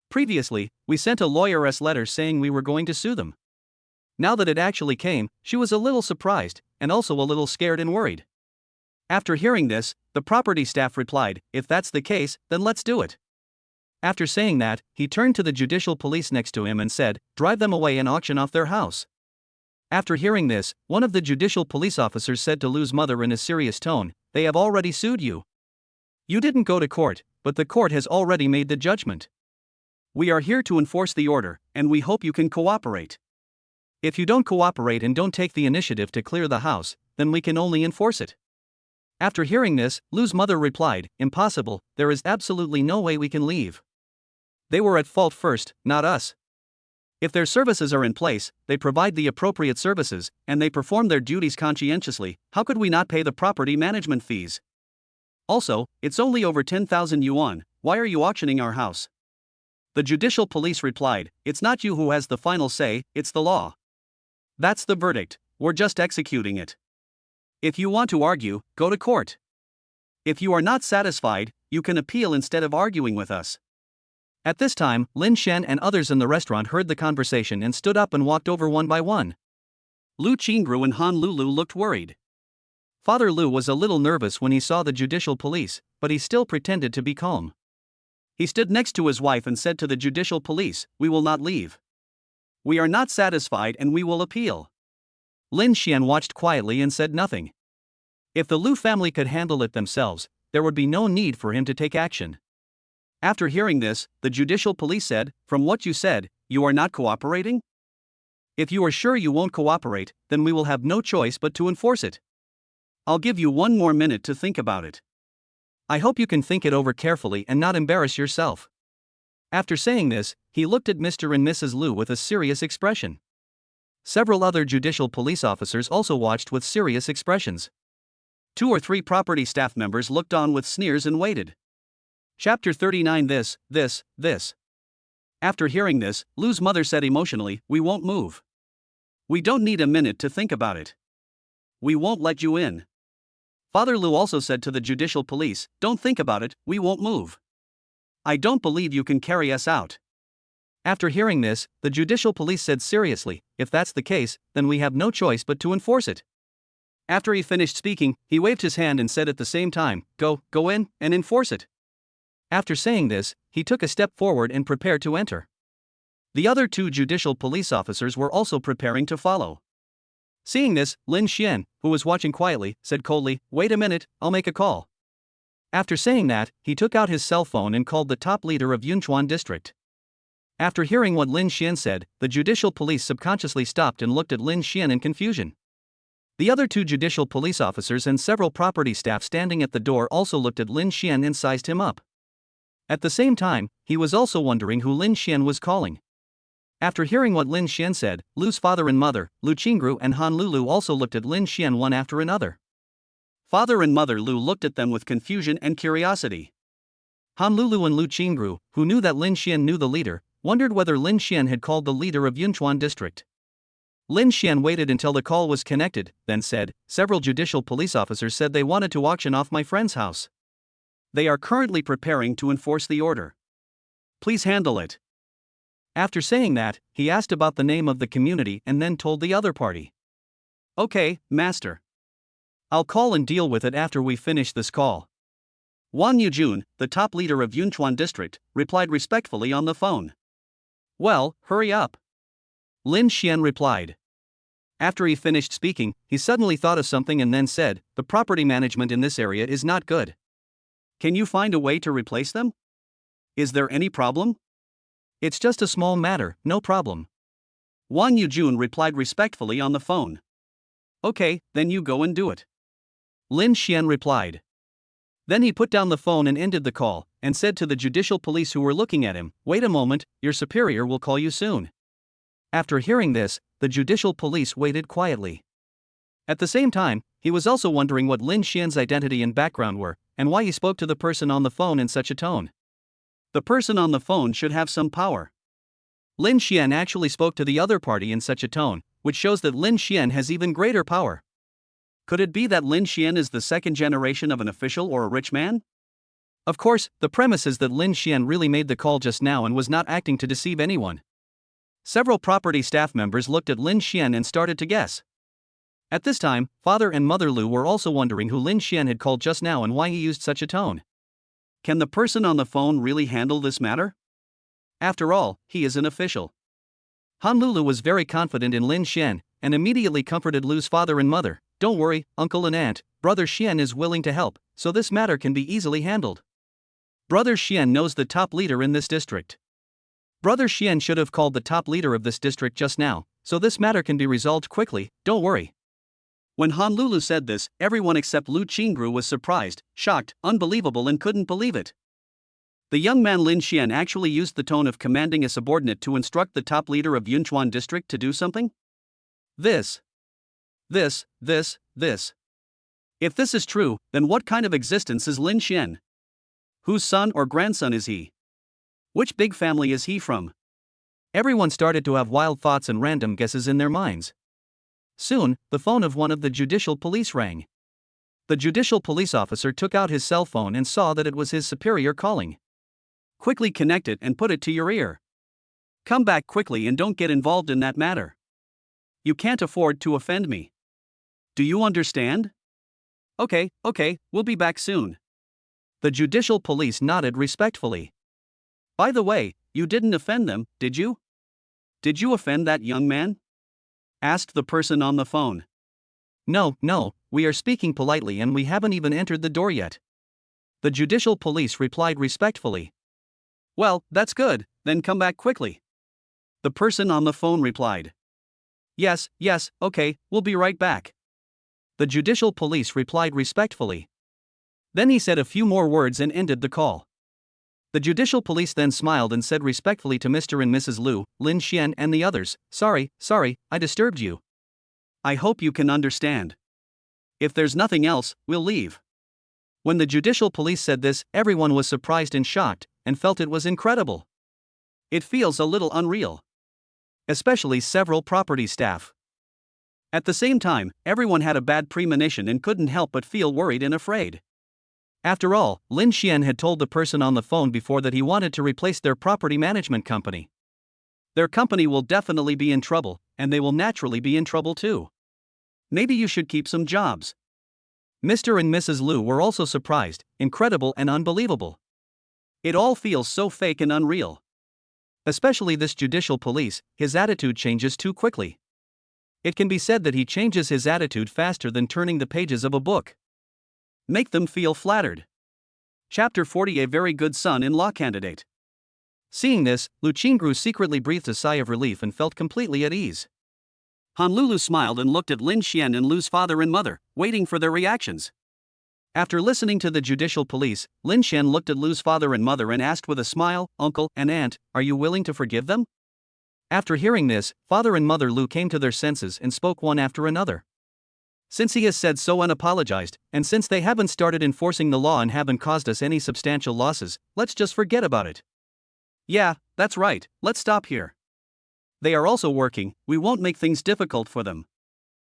S1: Previously, we sent a lawyer's letter saying we were going to sue them. Now that it actually came, she was a little surprised, and also a little scared and worried. After hearing this, the property staff replied, "If that's the case, then let's do it." After saying that, he turned to the judicial police next to him and said, "Drive them away and auction off their house." After hearing this, one of the judicial police officers said to Lu's mother in a serious tone, "They have already sued you. You didn't go to court, but the court has already made the judgment. We are here to enforce the order, and we hope you can cooperate. If you don't cooperate and don't take the initiative to clear the house, then we can only enforce it." After hearing this, Lu's mother replied, "Impossible, there is absolutely no way we can leave. They were at fault first, not us. If their services are in place, they provide the appropriate services, and they perform their duties conscientiously, how could we not pay the property management fees? Also, it's only over 10,000 yuan, why are you auctioning our house?" The judicial police replied, "It's not you who has the final say, it's the law. That's the verdict, we're just executing it. If you want to argue, go to court. If you are not satisfied, you can appeal instead of arguing with us." At this time, Lin Shen and others in the restaurant heard the conversation and stood up and walked over one by one. Lu Qingru and Honolulu looked worried. Father Lu was a little nervous when he saw the judicial police, but he still pretended to be calm. He stood next to his wife and said to the judicial police, "We will not leave. We are not satisfied and we will appeal." Lin Xian watched quietly and said nothing. If the Lu family could handle it themselves, there would be no need for him to take action. After hearing this, the judicial police said, "From what you said, you are not cooperating? If you are sure you won't cooperate, then we will have no choice but to enforce it. I'll give you one more minute to think about it. I hope you can think it over carefully and not embarrass yourself." After saying this, he looked at Mr. and Mrs. Lu with a serious expression. Several other judicial police officers also watched with serious expressions. 2 or 3 property staff members looked on with sneers and waited. Chapter 39. This. After hearing this, Lu's mother said emotionally, "We won't move. We don't need a minute to think about it. We won't let you in." Father Lu also said to the judicial police, "Don't think about it, we won't move. I don't believe you can carry us out." After hearing this, the judicial police said seriously, "If that's the case, then we have no choice but to enforce it." After he finished speaking, he waved his hand and said at the same time, Go in, and enforce it." After saying this, he took a step forward and prepared to enter. The other two judicial police officers were also preparing to follow. Seeing this, Lin Xian, who was watching quietly, said coldly, "Wait a minute, I'll make a call." After saying that, he took out his cell phone and called the top leader of Yunchuan district. After hearing what Lin Xian said, the judicial police subconsciously stopped and looked at Lin Xian in confusion. The other two judicial police officers and several property staff standing at the door also looked at Lin Xian and sized him up. At the same time, he was also wondering who Lin Xian was calling. After hearing what Lin Xian said, Lu's father and mother, Lu Qingru and Han Lulu, also looked at Lin Xian one after another. Father and mother Lu looked at them with confusion and curiosity. Han Lulu and Lu Qingru, who knew that Lin Xian knew the leader, wondered whether Lin Xian had called the leader of Yunchuan district. Lin Xian waited until the call was connected, then said, "Several judicial police officers said they wanted to auction off my friend's house. They are currently preparing to enforce the order. Please handle it." After saying that, he asked about the name of the community and then told the other party. "Okay, master. I'll call and deal with it after we finish this call." Wang Yujun, the top leader of Yunchuan district, replied respectfully on the phone. "Well, hurry up," Lin Xian replied. After he finished speaking, he suddenly thought of something and then said, "The property management in this area is not good. Can you find a way to replace them? Is there any problem?" "It's just a small matter, no problem," Wang Yujun replied respectfully on the phone. "Okay, then you go and do it," Lin Xian replied. Then he put down the phone and ended the call, and said to the judicial police who were looking at him, "Wait a moment, your superior will call you soon." After hearing this, the judicial police waited quietly. At the same time, he was also wondering what Lin Xian's identity and background were, and why he spoke to the person on the phone in such a tone. The person on the phone should have some power. Lin Xian actually spoke to the other party in such a tone, which shows that Lin Xian has even greater power. Could it be that Lin Xian is the second generation of an official or a rich man? Of course, the premise is that Lin Xian really made the call just now and was not acting to deceive anyone. Several property staff members looked at Lin Xian and started to guess. At this time, Father and Mother Lu were also wondering who Lin Xian had called just now and why he used such a tone. Can the person on the phone really handle this matter? After all, he is an official. Han Lulu was very confident in Lin Xian, and immediately comforted Lu's father and mother. "Don't worry, uncle and aunt, brother Xian is willing to help, so this matter can be easily handled. Brother Xian knows the top leader in this district. Brother Xian should have called the top leader of this district just now, so this matter can be resolved quickly, don't worry." When Han Lulu said this, everyone except Lu Qingru was surprised, shocked, unbelievable and couldn't believe it. The young man Lin Xian actually used the tone of commanding a subordinate to instruct the top leader of Yunchuan district to do something? This. If this is true, then what kind of existence is Lin Xian? Whose son or grandson is he? Which big family is he from? Everyone started to have wild thoughts and random guesses in their minds. Soon, the phone of one of the judicial police rang. The judicial police officer took out his cell phone and saw that it was his superior calling. "Quickly connect it and put it to your ear. Come back quickly and don't get involved in that matter. You can't afford to offend me. Do you understand?" Okay, we'll be back soon." The judicial police nodded respectfully. "By the way, you didn't offend them, did you? Did you offend that young man?" asked the person on the phone. No, we are speaking politely and we haven't even entered the door yet," the judicial police replied respectfully. "Well, that's good, then come back quickly," the person on the phone replied. Yes, okay, we'll be right back," the judicial police replied respectfully. Then he said a few more words and ended the call. The judicial police then smiled and said respectfully to Mr. and Mrs. Lu, Lin Xian and the others, Sorry, I disturbed you. I hope you can understand. If there's nothing else, we'll leave." When the judicial police said this, everyone was surprised and shocked, and felt it was incredible. It feels a little unreal. Especially several property staff. At the same time, everyone had a bad premonition and couldn't help but feel worried and afraid. After all, Lin Xian had told the person on the phone before that he wanted to replace their property management company. Their company will definitely be in trouble, and they will naturally be in trouble too. Maybe you should keep some jobs. Mr. and Mrs. Liu were also surprised, incredible and unbelievable. It all feels so fake and unreal. Especially this judicial police, his attitude changes too quickly. It can be said that he changes his attitude faster than turning the pages of a book. Make them feel flattered. Chapter 40. A very good son-in-law candidate. Seeing this, Lu Qingru secretly breathed a sigh of relief and felt completely at ease. Honlulu smiled and looked at Lin Xian and Lu's father and mother, waiting for their reactions. After listening to the judicial police, Lin Xian looked at Lu's father and mother and asked with a smile, "Uncle and aunt, are you willing to forgive them?" After hearing this, father and mother Lu came to their senses and spoke one after another. Since he has said so and apologized, and since they haven't started enforcing the law and haven't caused us any substantial losses, let's just forget about it. Yeah, that's right, let's stop here. They are also working, we won't make things difficult for them.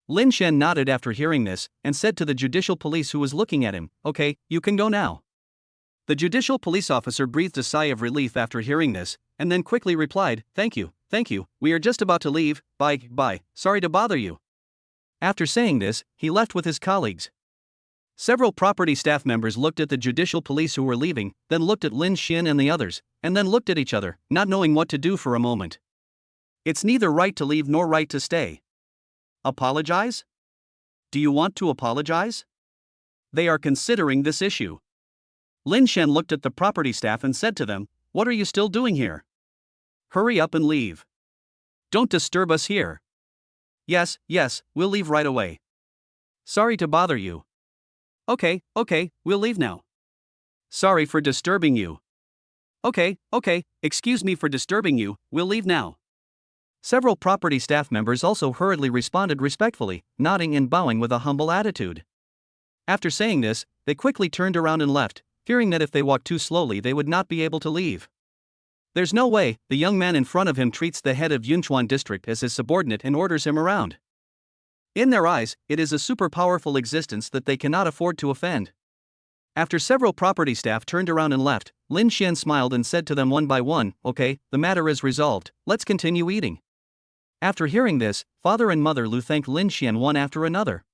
S1: Lin Xian nodded after hearing this, and said to the judicial police who was looking at him, "Okay, you can go now." The judicial police officer breathed a sigh of relief after hearing this, and then quickly replied, thank you, we are just about to leave, bye, sorry to bother you." After saying this, he left with his colleagues. Several property staff members looked at the judicial police who were leaving, then looked at Lin Xian and the others, and then looked at each other, not knowing what to do for a moment. It's neither right to leave nor right to stay. Apologize? Do you want to apologize? They are considering this issue. Lin Xian looked at the property staff and said to them, "What are you still doing here? Hurry up and leave. Don't disturb us here." Yes, we'll leave right away. Sorry to bother you." Okay, we'll leave now. Sorry for disturbing you." Okay, excuse me for disturbing you, we'll leave now. Several property staff members also hurriedly responded respectfully, nodding and bowing with a humble attitude. After saying this, they quickly turned around and left, fearing that if they walked too slowly they would not be able to leave. There's no way, the young man in front of him treats the head of Yunchuan district as his subordinate and orders him around. In their eyes, it is a super powerful existence that they cannot afford to offend. After several property staff turned around and left, Lin Xian smiled and said to them one by one, "Okay, the matter is resolved, let's continue eating." After hearing this, father and mother Lu thanked Lin Xian one after another.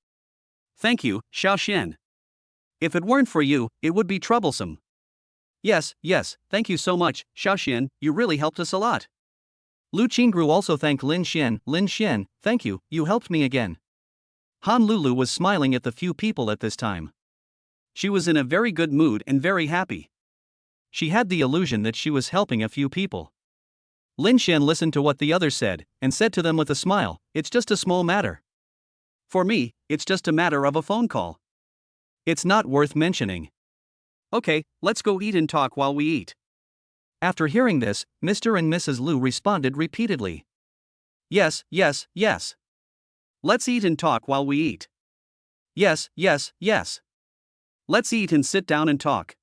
S1: "Thank you, Xiaoxian. If it weren't for you, it would be troublesome." Yes, thank you so much, Xiaoxian, you really helped us a lot." Lu Qingru also thanked Lin Xian, "Thank you, you helped me again." Han Lulu was smiling at the few people at this time. She was in a very good mood and very happy. She had the illusion that she was helping a few people. Lin Xian listened to what the others said, and said to them with a smile, "It's just a small matter. For me, it's just a matter of a phone call. It's not worth mentioning. Okay, let's go eat and talk while we eat." After hearing this, Mr. and Mrs. Liu responded repeatedly. Yes. Let's eat and talk while we eat. Yes. Let's eat and sit down and talk.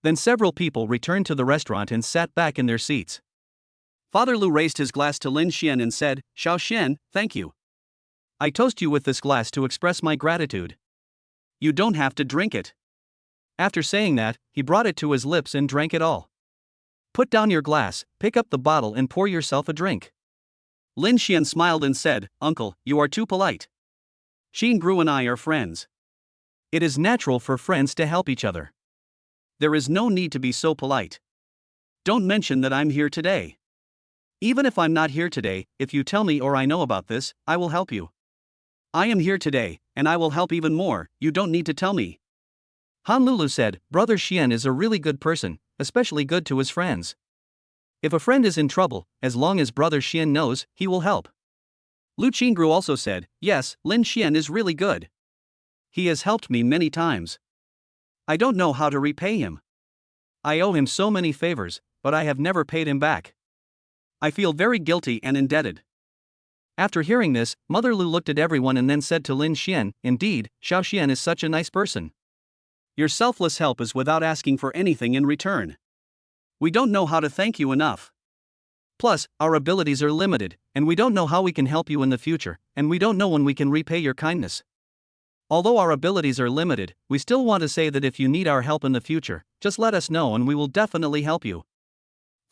S1: Then several people returned to the restaurant and sat back in their seats. Father Lu raised his glass to Lin Xian and said, "Xiaoxian, thank you. I toast you with this glass to express my gratitude. You don't have to drink it." After saying that, he brought it to his lips and drank it all. "Put down your glass, pick up the bottle and pour yourself a drink." Lin Xian smiled and said, "Uncle, you are too polite. Xingru and I are friends. It is natural for friends to help each other. There is no need to be so polite. Don't mention that I'm here today. Even if I'm not here today, if you tell me or I know about this, I will help you. I am here today, and I will help even more, you don't need to tell me." Han Lulu said, "Brother Xian is a really good person, especially good to his friends. If a friend is in trouble, as long as Brother Xian knows, he will help." Lu Qingru also said, "Yes, Lin Xian is really good. He has helped me many times. I don't know how to repay him. I owe him so many favors, but I have never paid him back. I feel very guilty and indebted." After hearing this, Mother Lu looked at everyone and then said to Lin Xian, "Indeed, Xiaoxian is such a nice person. Your selfless help is without asking for anything in return. We don't know how to thank you enough. Plus, our abilities are limited, and we don't know how we can help you in the future, and we don't know when we can repay your kindness. Although our abilities are limited, we still want to say that if you need our help in the future, just let us know and we will definitely help you.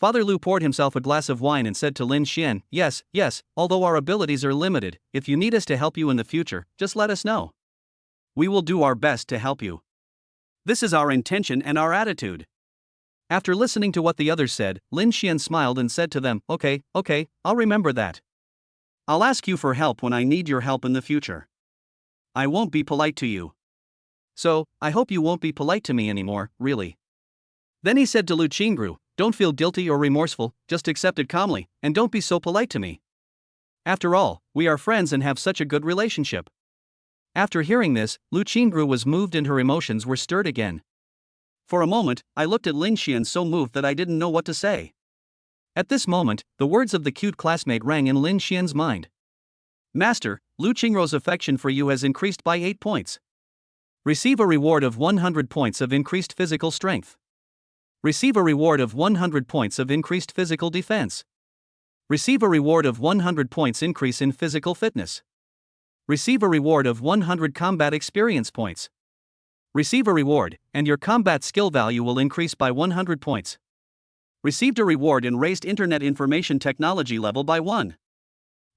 S1: Father Lu poured himself a glass of wine and said to Lin Xian, yes, although our abilities are limited, if you need us to help you in the future, just let us know. We will do our best to help you. This is our intention and our attitude. After listening to what the others said, Lin Xian smiled and said to them, okay, I'll remember that. I'll ask you for help when I need your help in the future. I won't be polite to you. So, I hope you won't be polite to me anymore, really. Then he said to Lu Qingru, don't feel guilty or remorseful, just accept it calmly, and don't be so polite to me. After all, we are friends and have such a good relationship. After hearing this, Lu Qingru was moved and her emotions were stirred again. For a moment, I looked at Lin Xian so moved that I didn't know what to say. At this moment, the words of the cute classmate rang in Lin Xian's mind. Master, Lu Qingru's affection for you has increased by 8 points. Receive a reward of 100 points of increased physical strength. Receive a reward of 100 points of increased physical defense. Receive a reward of 100 points increase in physical fitness. Receive a reward of 100 combat experience points. Receive a reward, and your combat skill value will increase by 100 points. Received a reward and raised Internet Information Technology level by 1.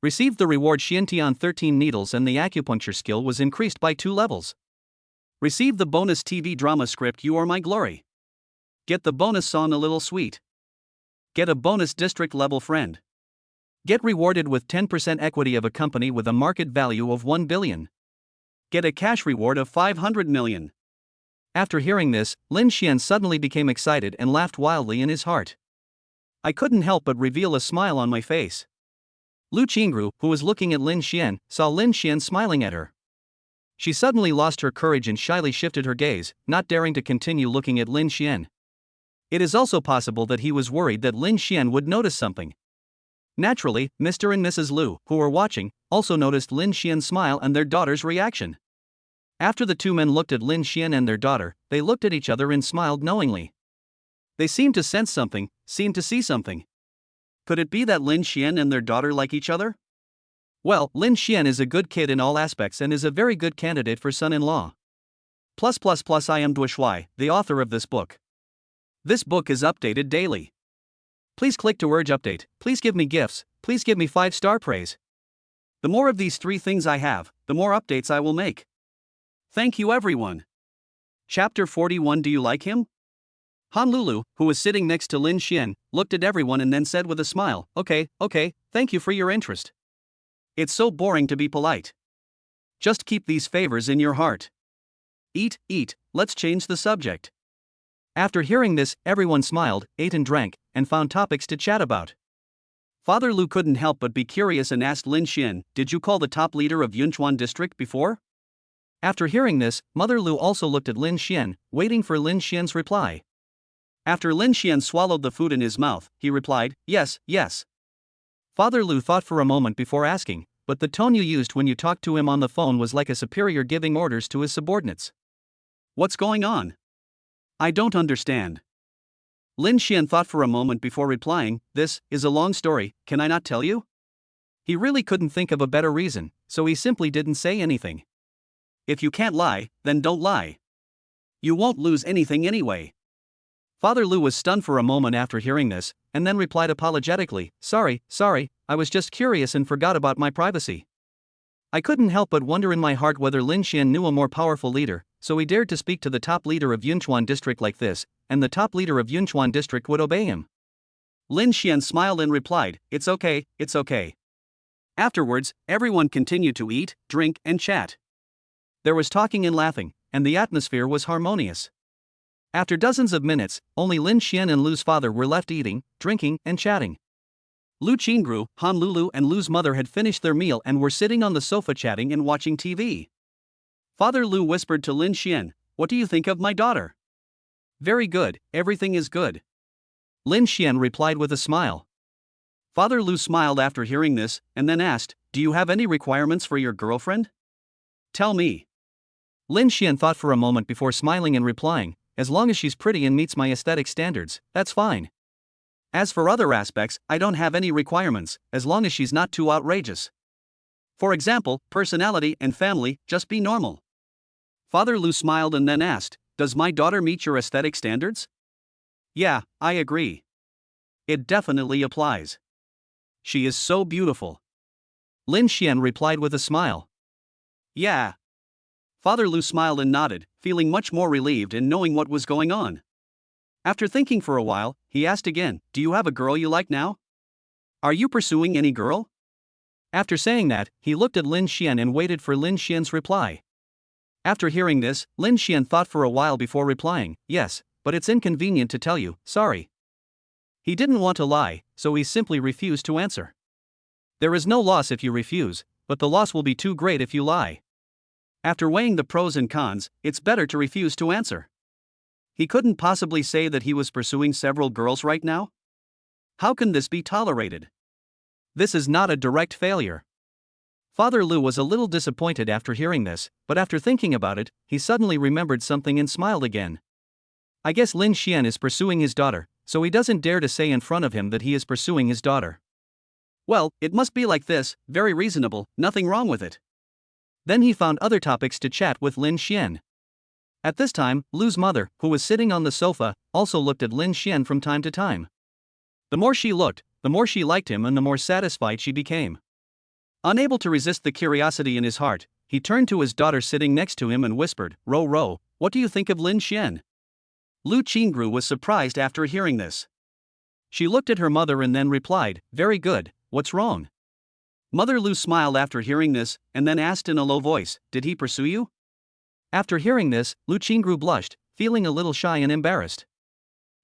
S1: Received the reward Xiantian 13 needles and the acupuncture skill was increased by 2 levels. Received the bonus TV drama script You Are My Glory. Get the bonus song A Little Sweet. Get a bonus district level friend. Get rewarded with 10% equity of a company with a market value of 1 billion. Get a cash reward of 500 million. After hearing this, Lin Xian suddenly became excited and laughed wildly in his heart. I couldn't help but reveal a smile on my face. Lu Qingru, who was looking at Lin Xian, saw Lin Xian smiling at her. She suddenly lost her courage and shyly shifted her gaze, not daring to continue looking at Lin Xian. It is also possible that he was worried that Lin Xian would notice something. Naturally, Mr. and Mrs. Lu, who were watching, also noticed Lin Xian's smile and their daughter's reaction. After the two men looked at Lin Xian and their daughter, they looked at each other and smiled knowingly. They seemed to sense something, seemed to see something. Could it be that Lin Xian and their daughter like each other? Well, Lin Xian is a good kid in all aspects and is a very good candidate for son-in-law. I am Dui Shui, the author of this book. This book is updated daily. Please click to urge update, please give me gifts, please give me 5-star praise. The more of these 3 things I have, the more updates I will make. Thank you everyone. Chapter 41 Do you like him? Han Lulu, who was sitting next to Lin Xian, looked at everyone and then said with a smile, okay, thank you for your interest. It's so boring to be polite. Just keep these favors in your heart. Eat, let's change the subject. After hearing this, everyone smiled, ate and drank, and found topics to chat about. Father Lu couldn't help but be curious and asked Lin Xian, did you call the top leader of Yunchuan district before? After hearing this, Mother Lu also looked at Lin Xian, waiting for Lin Xian's reply. After Lin Xian swallowed the food in his mouth, he replied, yes. Father Lu thought for a moment before asking, but the tone you used when you talked to him on the phone was like a superior giving orders to his subordinates. What's going on? I don't understand. Lin Xian thought for a moment before replying, this is a long story, can I not tell you? He really couldn't think of a better reason, so he simply didn't say anything. If you can't lie, then don't lie. You won't lose anything anyway. Father Lu was stunned for a moment after hearing this, and then replied apologetically, sorry, I was just curious and forgot about my privacy. I couldn't help but wonder in my heart whether Lin Xian knew a more powerful leader, so he dared to speak to the top leader of Yunchuan district like this, and the top leader of Yunchuan district would obey him. Lin Xian smiled and replied, it's okay. Afterwards, everyone continued to eat, drink, and chat. There was talking and laughing, and the atmosphere was harmonious. After dozens of minutes, only Lin Xian and Lu's father were left eating, drinking, and chatting. Lu Qingru, Han Lulu and Lu's mother had finished their meal and were sitting on the sofa chatting and watching TV. Father Lu whispered to Lin Xian, what do you think of my daughter? Very good, everything is good. Lin Xian replied with a smile. Father Lu smiled after hearing this, and then asked, do you have any requirements for your girlfriend? Tell me. Lin Xian thought for a moment before smiling and replying, as long as she's pretty and meets my aesthetic standards, that's fine. As for other aspects, I don't have any requirements, as long as she's not too outrageous. For example, personality and family, just be normal. Father Lou smiled and then asked, "Does my daughter meet your aesthetic standards?" "Yeah, I agree. It definitely applies. She is so beautiful." Lin Xian replied with a smile. "Yeah." Father Lou smiled and nodded, feeling much more relieved and knowing what was going on. After thinking for a while, he asked again, "Do you have a girl you like now? Are you pursuing any girl?" After saying that, he looked at Lin Xian and waited for Lin Xian's reply. After hearing this, Lin Xian thought for a while before replying, "Yes, but it's inconvenient to tell you, sorry." He didn't want to lie, so he simply refused to answer. There is no loss if you refuse, but the loss will be too great if you lie. After weighing the pros and cons, it's better to refuse to answer. He couldn't possibly say that he was pursuing several girls right now? How can this be tolerated? This is not a direct failure. Father Lou was a little disappointed after hearing this, but after thinking about it, he suddenly remembered something and smiled again. I guess Lin Xian is pursuing his daughter, so he doesn't dare to say in front of him that he is pursuing his daughter. Well, it must be like this, very reasonable, nothing wrong with it. Then he found other topics to chat with Lin Xian. At this time, Lu's mother, who was sitting on the sofa, also looked at Lin Xian from time to time. The more she looked, the more she liked him and the more satisfied she became. Unable to resist the curiosity in his heart, he turned to his daughter sitting next to him and whispered, "Ro, what do you think of Lin Xian?" Lu Qingru was surprised after hearing this. She looked at her mother and then replied, "Very good, what's wrong?" Mother Lu smiled after hearing this, and then asked in a low voice, "Did he pursue you?" After hearing this, Lu Qingru blushed, feeling a little shy and embarrassed.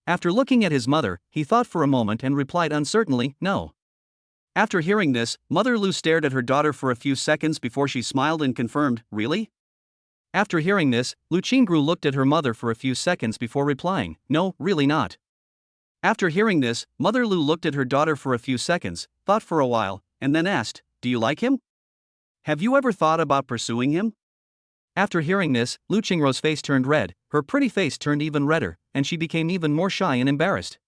S1: After looking at his mother, he thought for a moment and replied uncertainly, "No." After hearing this, Mother Lu stared at her daughter for a few seconds before she smiled and confirmed, "Really?" After hearing this, Lu Qingru looked at her mother for a few seconds before replying, "No, really not." After hearing this, Mother Lu looked at her daughter for a few seconds, thought for a while, and then asked, "Do you like him? Have you ever thought about pursuing him?" After hearing this, Lu Qingru's face turned red, her pretty face turned even redder, and she became even more shy and embarrassed.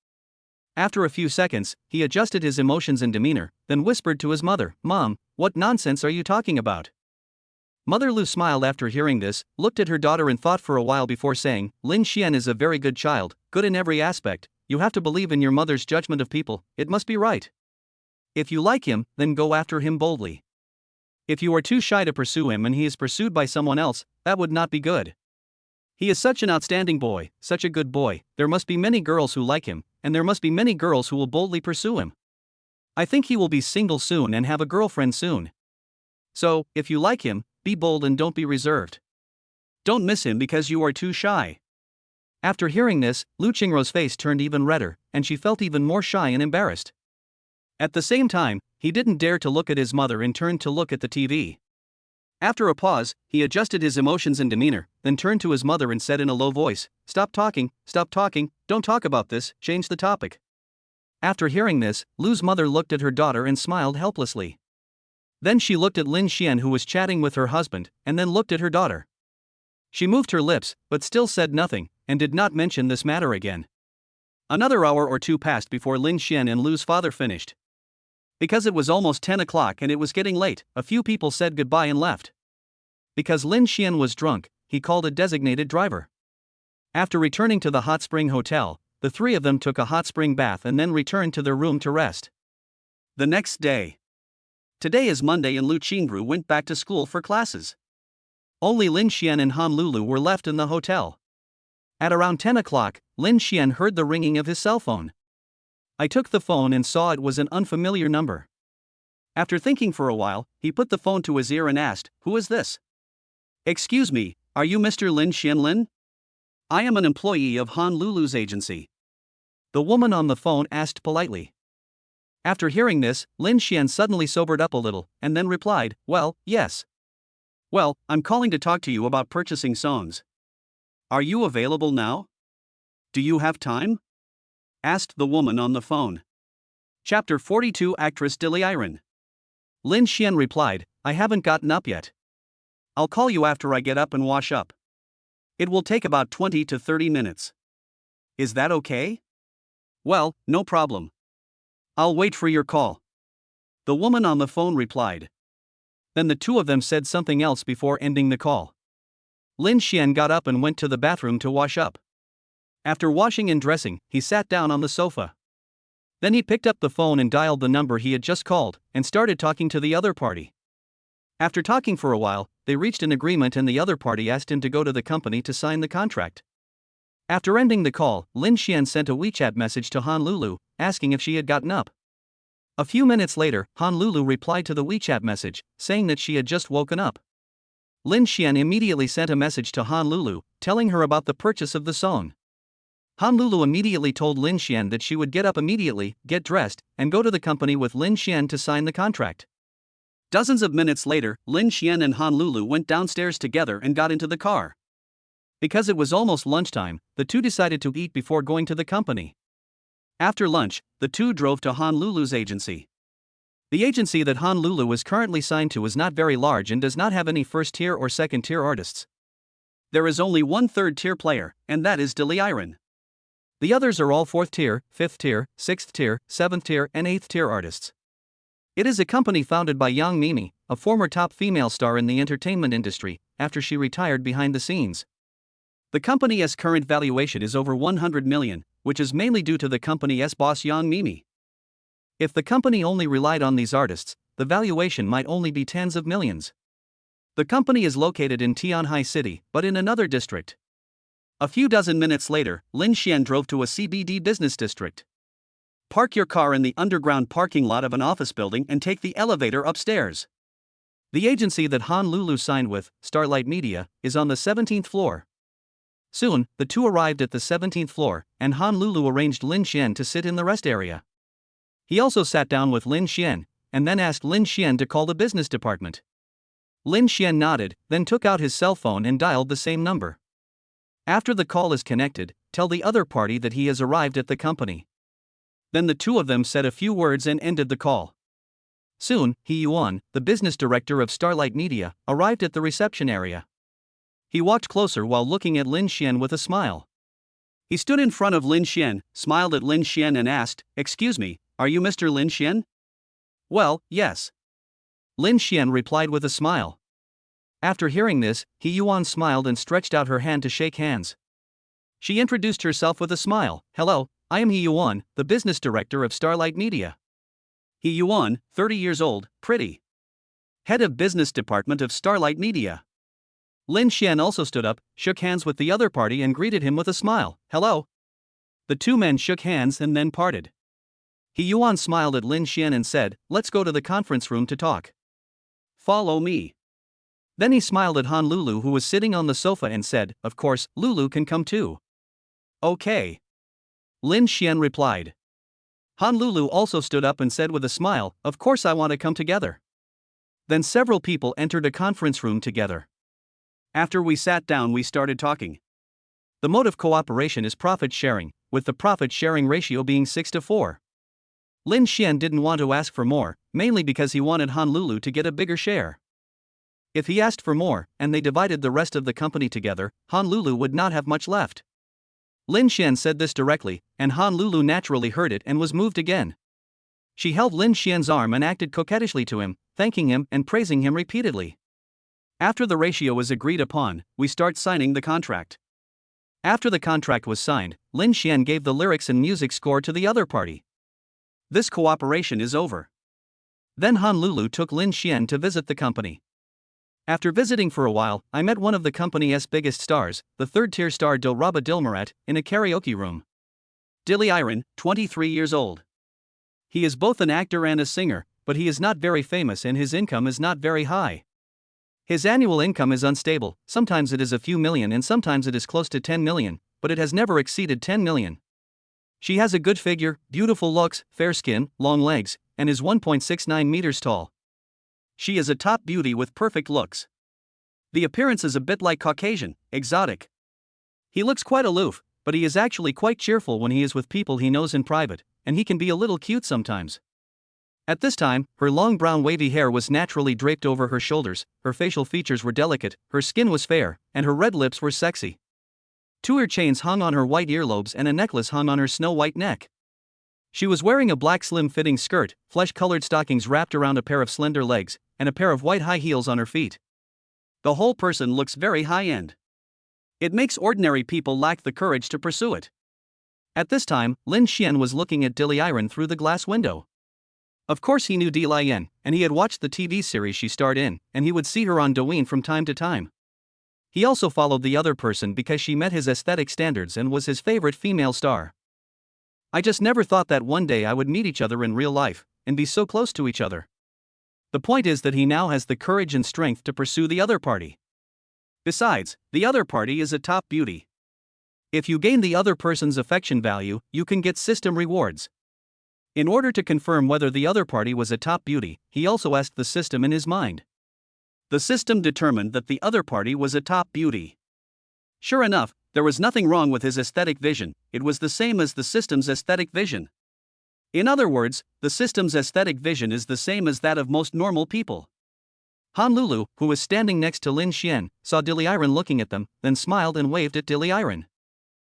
S1: After a few seconds, he adjusted his emotions and demeanor, then whispered to his mother, "Mom, what nonsense are you talking about?" Mother Lu smiled after hearing this, looked at her daughter and thought for a while before saying, "Lin Xian is a very good child, good in every aspect. You have to believe in your mother's judgment of people, it must be right. If you like him, then go after him boldly. If you are too shy to pursue him and he is pursued by someone else, that would not be good. He is such an outstanding boy, such a good boy, there must be many girls who like him, and there must be many girls who will boldly pursue him. I think he will be single soon and have a girlfriend soon. So, if you like him, be bold and don't be reserved. Don't miss him because you are too shy." After hearing this, Lu Qingru's face turned even redder, and she felt even more shy and embarrassed. At the same time, he didn't dare to look at his mother and turned to look at the TV. After a pause, he adjusted his emotions and demeanor, then turned to his mother and said in a low voice, stop talking, don't talk about this, change the topic." After hearing this, Lu's mother looked at her daughter and smiled helplessly. Then she looked at Lin Xian who was chatting with her husband, and then looked at her daughter. She moved her lips, but still said nothing, and did not mention this matter again. Another hour or two passed before Lin Xian and Lu's father finished. Because it was almost 10 o'clock and it was getting late, a few people said goodbye and left. Because Lin Xian was drunk, he called a designated driver. After returning to the hot spring hotel, the three of them took a hot spring bath and then returned to their room to rest. The next day. Today is Monday and Lu Qingru went back to school for classes. Only Lin Xian and Han Lulu were left in the hotel. At around 10 o'clock, Lin Xian heard the ringing of his cell phone. I took the phone and saw it was an unfamiliar number. After thinking for a while, he put the phone to his ear and asked, "Who is this?" "Excuse me, are you Mr. Lin Xianlin? I am an employee of Han Lulu's agency." The woman on the phone asked politely. After hearing this, Lin Xian suddenly sobered up a little, and then replied, "Well, yes. Well, I'm calling to talk to you about purchasing songs. Are you available now? Do you have time?" asked the woman on the phone. Chapter 42 Actress Dilly Iron. Lin Xian replied, "I haven't gotten up yet. I'll call you after I get up and wash up. It will take about 20 to 30 minutes. Is that okay?" Well, no problem. I'll wait for your call. The woman on the phone replied. Then the two of them said something else before ending the call. Lin Xian got up and went to the bathroom to wash up. After washing and dressing, he sat down on the sofa. Then he picked up the phone and dialed the number he had just called, and started talking to the other party. After talking for a while, they reached an agreement and the other party asked him to go to the company to sign the contract. After ending the call, Lin Xian sent a WeChat message to Honolulu, asking if she had gotten up. A few minutes later, Honolulu replied to the WeChat message, saying that she had just woken up. Lin Xian immediately sent a message to Honolulu, telling her about the purchase of the song. Honolulu immediately told Lin Xian that she would get up immediately, get dressed, and go to the company with Lin Xian to sign the contract. Dozens of minutes later, Lin Xian and Honolulu went downstairs together and got into the car. Because it was almost lunchtime, the two decided to eat before going to the company. After lunch, the two drove to Honolulu's agency. The agency that Honolulu is currently signed to is not very large and does not have any first-tier or second-tier artists. There is only one third-tier player, and that is Iron. The others are all 4th tier, 5th tier, 6th tier, 7th tier, and 8th tier artists. It is a company founded by Yang Mimi, a former top female star in the entertainment industry, after she retired behind the scenes. The company's current valuation is over 100 million, which is mainly due to the company's boss Yang Mimi. If the company only relied on these artists, the valuation might only be tens of millions. The company is located in Tianhai City, but in another district. A few dozen minutes later, Lin Xian drove to a CBD business district. Park your car in the underground parking lot of an office building and take the elevator upstairs. The agency that Honolulu signed with, Starlight Media, is on the 17th floor. Soon, the two arrived at the 17th floor, and Honolulu arranged Lin Xian to sit in the rest area. He also sat down with Lin Xian, and then asked Lin Xian to call the business department. Lin Xian nodded, then took out his cell phone and dialed the same number. After the call is connected, tell the other party that he has arrived at the company. Then the two of them said a few words and ended the call. Soon, Yuan, the business director of Starlight Media, arrived at the reception area. He walked closer while looking at Lin Xian with a smile. He stood in front of Lin Xian, smiled at Lin Xian and asked, "Excuse me, are you Mr. Lin Xian?" "Well, yes." Lin Xian replied with a smile. After hearing this, Yuan smiled and stretched out her hand to shake hands. She introduced herself with a smile. "Hello, I am Yuan, the business director of Starlight Media." Yuan, 30 years old, pretty. Head of business department of Starlight Media. Lin Xian also stood up, shook hands with the other party and greeted him with a smile. "Hello." The two men shook hands and then parted. Yuan smiled at Lin Xian and said, "Let's go to the conference room to talk." "Follow me." Then he smiled at Honolulu, who was sitting on the sofa, and said, "Of course, Lulu can come too." "Okay." Lin Xian replied. Honolulu also stood up and said with a smile, "Of course I want to come together." Then several people entered a conference room together. After we sat down, we started talking. The mode of cooperation is profit sharing, with the profit sharing ratio being 6-4. Lin Xian didn't want to ask for more, mainly because he wanted Honolulu to get a bigger share. If he asked for more, and they divided the rest of the company together, Honolulu would not have much left. Lin Xian said this directly, and Honolulu naturally heard it and was moved again. She held Lin Xian's arm and acted coquettishly to him, thanking him and praising him repeatedly. After the ratio was agreed upon, we start signing the contract. After the contract was signed, Lin Xian gave the lyrics and music score to the other party. This cooperation is over. Then Honolulu took Lin Xian to visit the company. After visiting for a while, I met one of the company's biggest stars, the third-tier star Dilraba Dilmurat, in a karaoke room. Iron, 23 years old. He is both an actor and a singer, but he is not very famous and his income is not very high. His annual income is unstable, sometimes it is a few million and sometimes it is close to 10 million, but it has never exceeded 10 million. She has a good figure, beautiful looks, fair skin, long legs, and is 1.69 meters tall. She is a top beauty with perfect looks. The appearance is a bit like Caucasian, exotic. He looks quite aloof, but he is actually quite cheerful when he is with people he knows in private, and he can be a little cute sometimes. At this time, her long brown wavy hair was naturally draped over her shoulders, her facial features were delicate, her skin was fair, and her red lips were sexy. 2 ear chains hung on her white earlobes and a necklace hung on her snow-white neck. She was wearing a black slim-fitting skirt, flesh-colored stockings wrapped around a pair of slender legs, and a pair of white high heels on her feet. The whole person looks very high-end. It makes ordinary people lack the courage to pursue it. At this time, Lin Xian was looking at Diliren through the glass window. Of course he knew Diliren, and he had watched the TV series she starred in, and he would see her on Douyin from time to time. He also followed the other person because she met his aesthetic standards and was his favorite female star. I just never thought that one day I would meet each other in real life, and be so close to each other. The point is that he now has the courage and strength to pursue the other party. Besides, the other party is a top beauty. If you gain the other person's affection value, you can get system rewards. In order to confirm whether the other party was a top beauty, he also asked the system in his mind. The system determined that the other party was a top beauty. Sure enough, there was nothing wrong with his aesthetic vision, it was the same as the system's aesthetic vision. In other words, the system's aesthetic vision is the same as that of most normal people. Han Lulu, who was standing next to Lin Xian, saw Diliren looking at them, then smiled and waved at Diliren.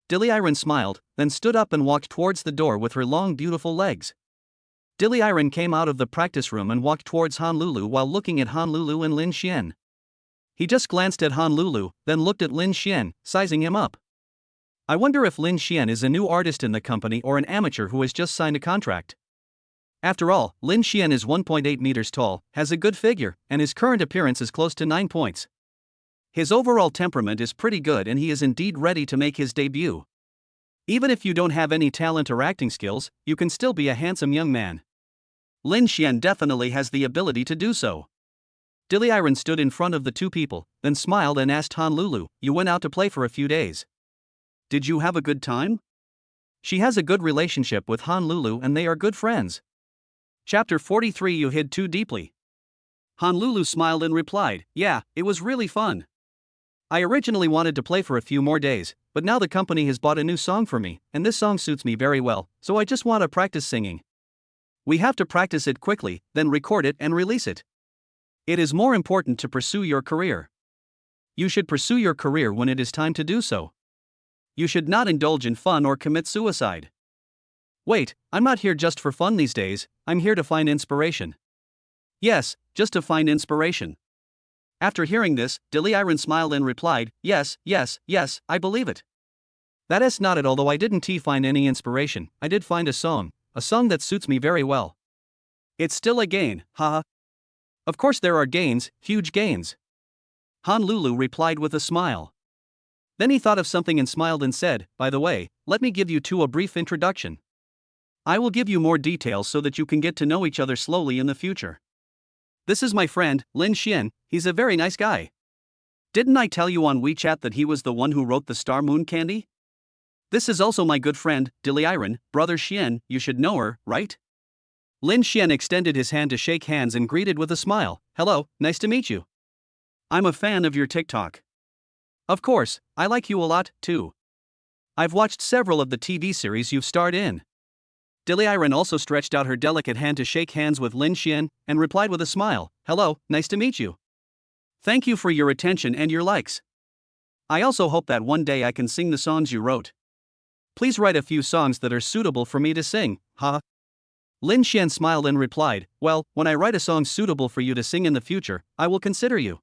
S1: Diliren smiled, then stood up and walked towards the door with her long beautiful legs. Diliren came out of the practice room and walked towards Han Lulu while looking at Han Lulu and Lin Xian. He just glanced at Han Lulu, then looked at Lin Xian, sizing him up. I wonder if Lin Xian is a new artist in the company or an amateur who has just signed a contract. After all, Lin Xian is 1.8 meters tall, has a good figure, and his current appearance is close to 9 points. His overall temperament is pretty good and he is indeed ready to make his debut. Even if you don't have any talent or acting skills, you can still be a handsome young man. Lin Xian definitely has the ability to do so. Diliren stood in front of the two people, then smiled and asked Han Lulu, "You went out to play for a few days. Did you have a good time?" She has a good relationship with Han Lulu and they are good friends. Chapter 43 You hid too deeply. Han Lulu smiled and replied, "Yeah, it was really fun. I originally wanted to play for a few more days, but now the company has bought a new song for me, and this song suits me very well, so I just want to practice singing. We have to practice it quickly, then record it and release it. It is more important to pursue your career. You should pursue your career when it is time to do so. You should not indulge in fun or commit suicide. Wait, I'm not here just for fun these days, I'm here to find inspiration." Yes, just to find inspiration. After hearing this, Diliren smiled and replied, "Yes, I believe it. That is not it, although I didn't find any inspiration, I did find a song that suits me very well. It's still a gain, haha. Of course there are gains, huge gains." Han Lulu replied with a smile. Then he thought of something and smiled and said, "By the way, let me give you two a brief introduction. I will give you more details so that you can get to know each other slowly in the future. This is my friend, Lin Xian, he's a very nice guy. Didn't I tell you on WeChat that he was the one who wrote the Star Moon Candy? This is also my good friend, Diliren, brother Xian, you should know her, right?" Lin Xian extended his hand to shake hands and greeted with a smile, "Hello, nice to meet you. I'm a fan of your TikTok. Of course, I like you a lot, too. I've watched several of the TV series you've starred in." Diliren also stretched out her delicate hand to shake hands with Lin Xian, and replied with a smile, "Hello, nice to meet you. Thank you for your attention and your likes. I also hope that one day I can sing the songs you wrote. Please write a few songs that are suitable for me to sing, ha." Lin Xian smiled and replied, "Well, when I write a song suitable for you to sing in the future, I will consider you."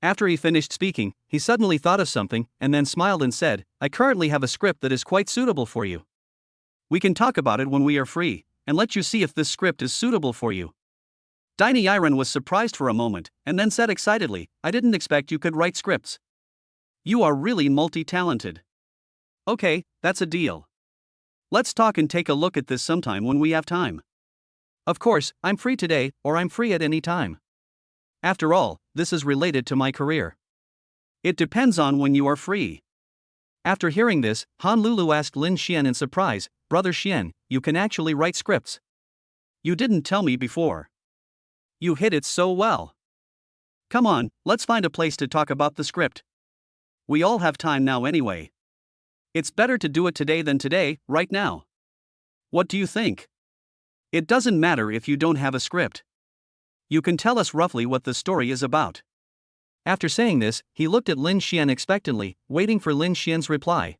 S1: After he finished speaking, he suddenly thought of something, and then smiled and said, "I currently have a script that is quite suitable for you. We can talk about it when we are free, and let you see if this script is suitable for you." Diliren was surprised for a moment, and then said excitedly, "I didn't expect you could write scripts. You are really multi-talented. Okay, that's a deal. Let's talk and take a look at this sometime when we have time. Of course, I'm free today, or I'm free at any time. After all, this is related to my career. It depends on when you are free." After hearing this, Han Lulu asked Lin Xian in surprise, "Brother Xian, you can actually write scripts? You didn't tell me before. You hid it so well. Come on, let's find a place to talk about the script. We all have time now anyway. It's better to do it today than today, right now. What do you think? It doesn't matter if you don't have a script. You can tell us roughly what the story is about." After saying this, he looked at Lin Xian expectantly, waiting for Lin Xian's reply.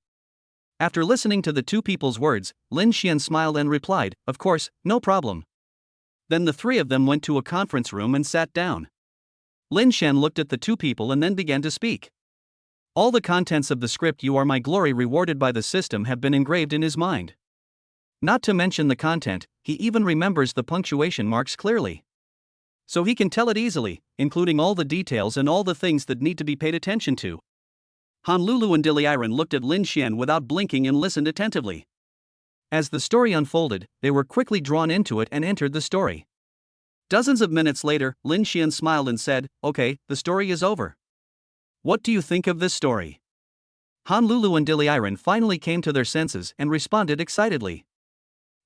S1: After listening to the two people's words, Lin Xian smiled and replied, "Of course, no problem." Then the three of them went to a conference room and sat down. Lin Xian looked at the two people and then began to speak. All the contents of the script "You Are My Glory Rewarded by the System" have been engraved in his mind. Not to mention the content, he even remembers the punctuation marks clearly. So he can tell it easily, including all the details and all the things that need to be paid attention to. Honolulu and Diliran looked at Lin Xian without blinking and listened attentively. As the story unfolded, they were quickly drawn into it and entered the story. Dozens of minutes later, Lin Xian smiled and said, "Okay, the story is over. What do you think of this story?" Honolulu and Diliran finally came to their senses and responded excitedly.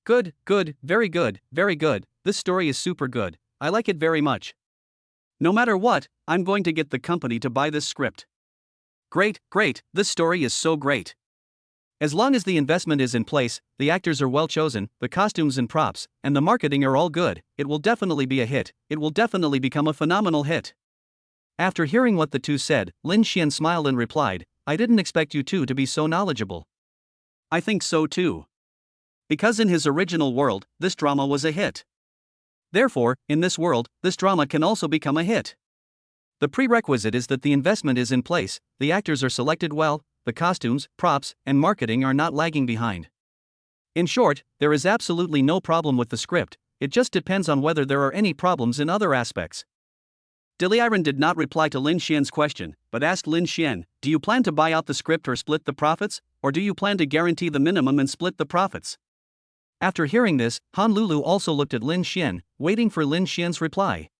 S1: "Good, good, very good, very good, this story is super good, I like it very much. No matter what, I'm going to get the company to buy this script. Great, great, this story is so great. As long as the investment is in place, the actors are well chosen, the costumes and props, and the marketing are all good, it will definitely be a hit, it will definitely become a phenomenal hit." After hearing what the two said, Lin Xian smiled and replied, "I didn't expect you two to be so knowledgeable." "I think so too. Because in his original world, this drama was a hit. Therefore, in this world, this drama can also become a hit. The prerequisite is that the investment is in place, the actors are selected well, the costumes, props, and marketing are not lagging behind. In short, there is absolutely no problem with the script, it just depends on whether there are any problems in other aspects." Diliran did not reply to Lin Xian's question, but asked Lin Xian, "Do you plan to buy out the script or split the profits, or do you plan to guarantee the minimum and split the profits?" After hearing this, Honolulu also looked at Lin Xian, waiting for Lin Xian's reply.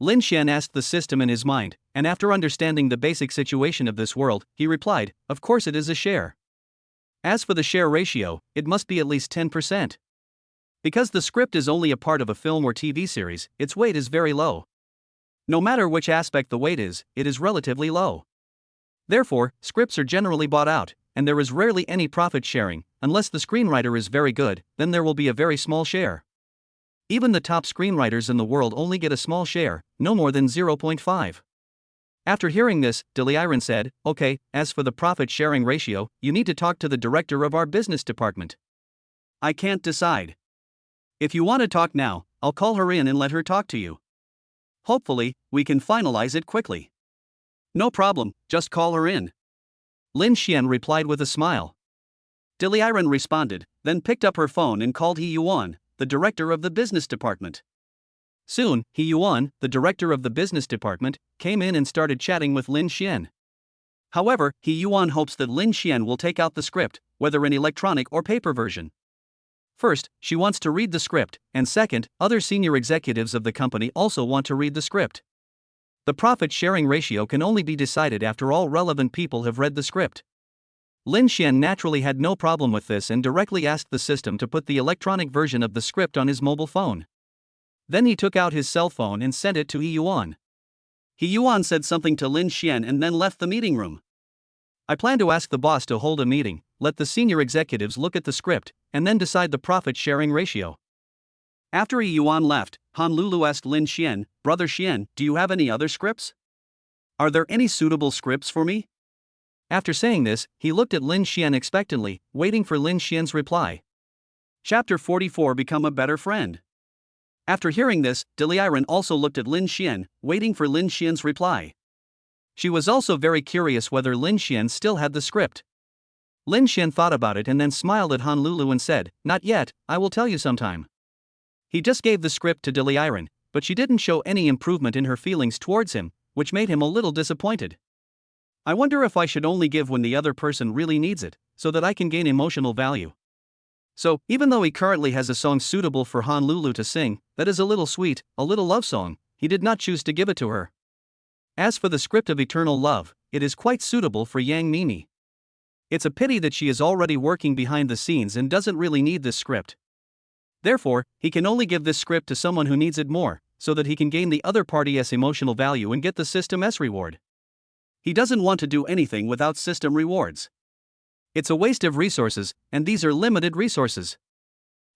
S1: Lin Xian asked the system in his mind, and after understanding the basic situation of this world, he replied, "Of course it is a share. As for the share ratio, it must be at least 10%. Because the script is only a part of a film or TV series, its weight is very low. No matter which aspect the weight is, it is relatively low. Therefore, scripts are generally bought out, and there is rarely any profit sharing, unless the screenwriter is very good, then there will be a very small share. Even the top screenwriters in the world only get a small share, no more than 0.5. After hearing this, Diliran said, "Okay, as for the profit sharing ratio, you need to talk to the director of our business department. I can't decide. If you want to talk now, I'll call her in and let her talk to you. Hopefully, we can finalize it quickly." "No problem, just call her in." Lin Xian replied with a smile. Diliran responded, then picked up her phone and called He Yuan, the director of the business department. Soon, He Yuan, the director of the business department, came in and started chatting with Lin Xian. However, He Yuan hopes that Lin Xian will take out the script, whether in electronic or paper version. First, she wants to read the script, and second, other senior executives of the company also want to read the script. The profit-sharing ratio can only be decided after all relevant people have read the script. Lin Xian naturally had no problem with this and directly asked the system to put the electronic version of the script on his mobile phone. Then he took out his cell phone and sent it to He Yuan. He Yuan said something to Lin Xian and then left the meeting room. "I plan to ask the boss to hold a meeting, let the senior executives look at the script, and then decide the profit-sharing ratio." After He Yuan left, Honolulu asked Lin Xian, "Brother Xian, do you have any other scripts? Are there any suitable scripts for me?" After saying this, he looked at Lin Xian expectantly, waiting for Lin Xian's reply. Chapter 44 Become a Better Friend. After hearing this, Diliran also looked at Lin Xian, waiting for Lin Xian's reply. She was also very curious whether Lin Xian still had the script. Lin Xian thought about it and then smiled at Honolulu and said, "Not yet, I will tell you sometime." He just gave the script to Diliran, but she didn't show any improvement in her feelings towards him, which made him a little disappointed. "I wonder if I should only give when the other person really needs it, so that I can gain emotional value." So, even though he currently has a song suitable for Honolulu to sing, that is a little sweet, a little love song, he did not choose to give it to her. As for the script of Eternal Love, it is quite suitable for Yang Mimi. It's a pity that she is already working behind the scenes and doesn't really need this script. Therefore, he can only give this script to someone who needs it more, so that he can gain the other party's emotional value and get the system's reward. He doesn't want to do anything without system rewards. It's a waste of resources, and these are limited resources.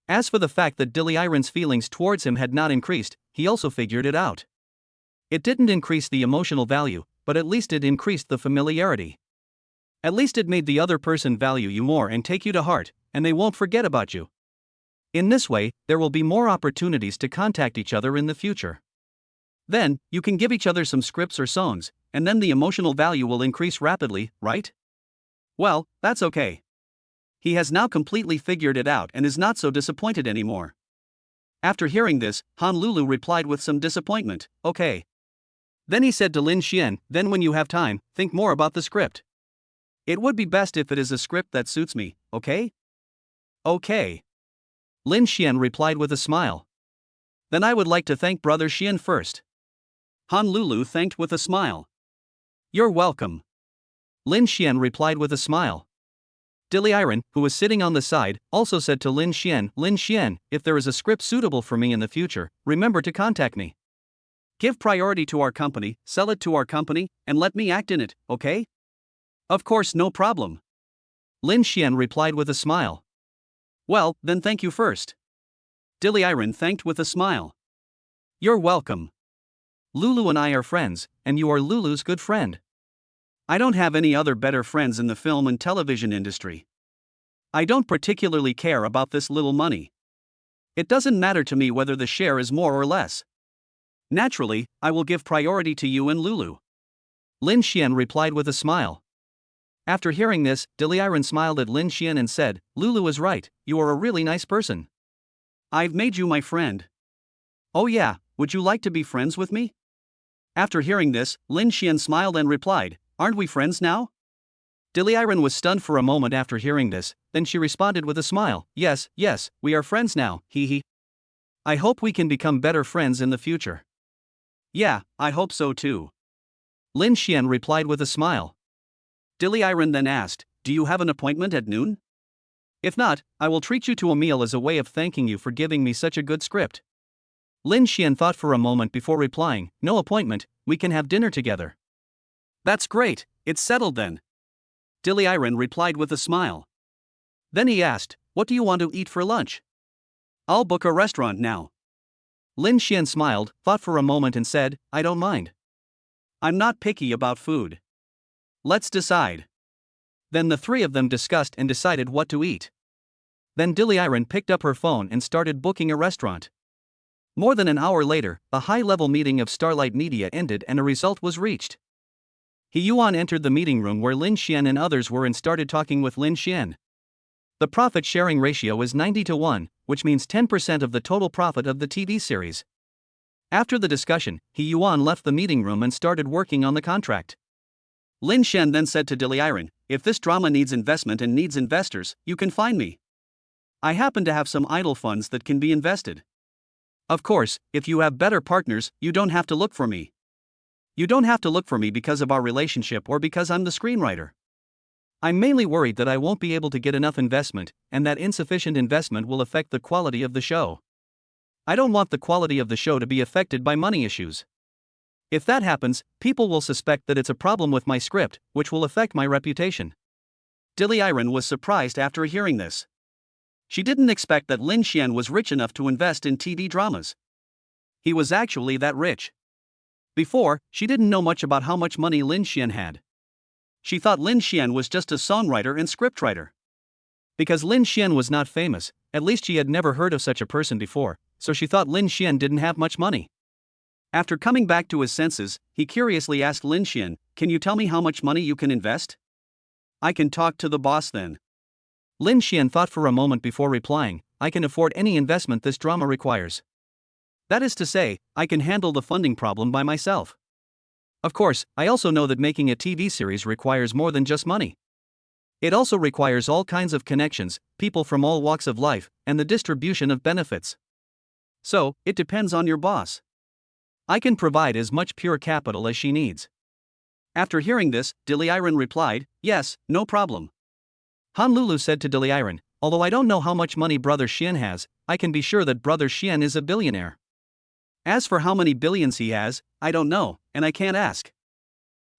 S1: As for the fact that Diliran's feelings towards him had not increased, he also figured it out. It didn't increase the emotional value, but at least it increased the familiarity. At least it made the other person value you more and take you to heart, and they won't forget about you. In this way, there will be more opportunities to contact each other in the future. Then, you can give each other some scripts or songs, and then the emotional value will increase rapidly, right? Well, that's okay. He has now completely figured it out and is not so disappointed anymore. After hearing this, Honolulu replied with some disappointment, okay. Then he said to Lin Xian, then when you have time, think more about the script. It would be best if it is a script that suits me, okay? Okay. Lin Xian replied with a smile. Then I would like to thank Brother Xian first. Honolulu thanked with a smile. You're welcome. Lin Xian replied with a smile. Diliren, who was sitting on the side, also said to Lin Xian, if there is a script suitable for me in the future, remember to contact me. Give priority to our company, sell it to our company, and let me act in it, okay? Of course, no problem. Lin Xian replied with a smile. Well, then thank you first. Diliren thanked with a smile. You're welcome. Lulu and I are friends, and you are Lulu's good friend. I don't have any other better friends in the film and television industry. I don't particularly care about this little money. It doesn't matter to me whether the share is more or less. Naturally, I will give priority to you and Lulu. Lin Xian replied with a smile. After hearing this, Diliren smiled at Lin Xian and said, Lulu is right, you are a really nice person. I've made you my friend. Oh yeah, would you like to be friends with me? After hearing this, Lin Xian smiled and replied, aren't we friends now? Diliren was stunned for a moment after hearing this, then she responded with a smile, yes, we are friends now, hee. I hope we can become better friends in the future. Yeah, I hope so too. Lin Xian replied with a smile. Diliren then asked, do you have an appointment at noon? If not, I will treat you to a meal as a way of thanking you for giving me such a good script. Lin Xian thought for a moment before replying, no appointment, we can have dinner together. That's great, it's settled then. Diliren replied with a smile. Then he asked, what do you want to eat for lunch? I'll book a restaurant now. Lin Xian smiled, thought for a moment and said, I don't mind. I'm not picky about food. Let's decide. Then the three of them discussed and decided what to eat. Then Diliren picked up her phone and started booking a restaurant. More than an hour later, a high-level meeting of Starlight Media ended and a result was reached. He Yuan entered the meeting room where Lin Xian and others were and started talking with Lin Xian. The profit-sharing ratio is 90-1, which means 10% of the total profit of the TV series. After the discussion, He Yuan left the meeting room and started working on the contract. Lin Xian then said to Diliren, if this drama needs investment and needs investors, you can find me. I happen to have some idle funds that can be invested. Of course, if you have better partners, you don't have to look for me. You don't have to look for me because of our relationship or because I'm the screenwriter. I'm mainly worried that I won't be able to get enough investment, and that insufficient investment will affect the quality of the show. I don't want the quality of the show to be affected by money issues. If that happens, people will suspect that it's a problem with my script, which will affect my reputation. Diliren was surprised after hearing this. She didn't expect that Lin Xian was rich enough to invest in TV dramas. He was actually that rich. Before, she didn't know much about how much money Lin Xian had. She thought Lin Xian was just a songwriter and scriptwriter. Because Lin Xian was not famous, at least she had never heard of such a person before, so she thought Lin Xian didn't have much money. After coming back to his senses, he curiously asked Lin Xian, can you tell me how much money you can invest? I can talk to the boss then. Lin Xian thought for a moment before replying, I can afford any investment this drama requires. That is to say, I can handle the funding problem by myself. Of course, I also know that making a TV series requires more than just money. It also requires all kinds of connections, people from all walks of life, and the distribution of benefits. So, it depends on your boss. I can provide as much pure capital as she needs. After hearing this, Diliren replied, yes, no problem. Honolulu said to Diliren, although I don't know how much money Brother Xian has, I can be sure that Brother Xian is a billionaire. As for how many billions he has, I don't know, and I can't ask.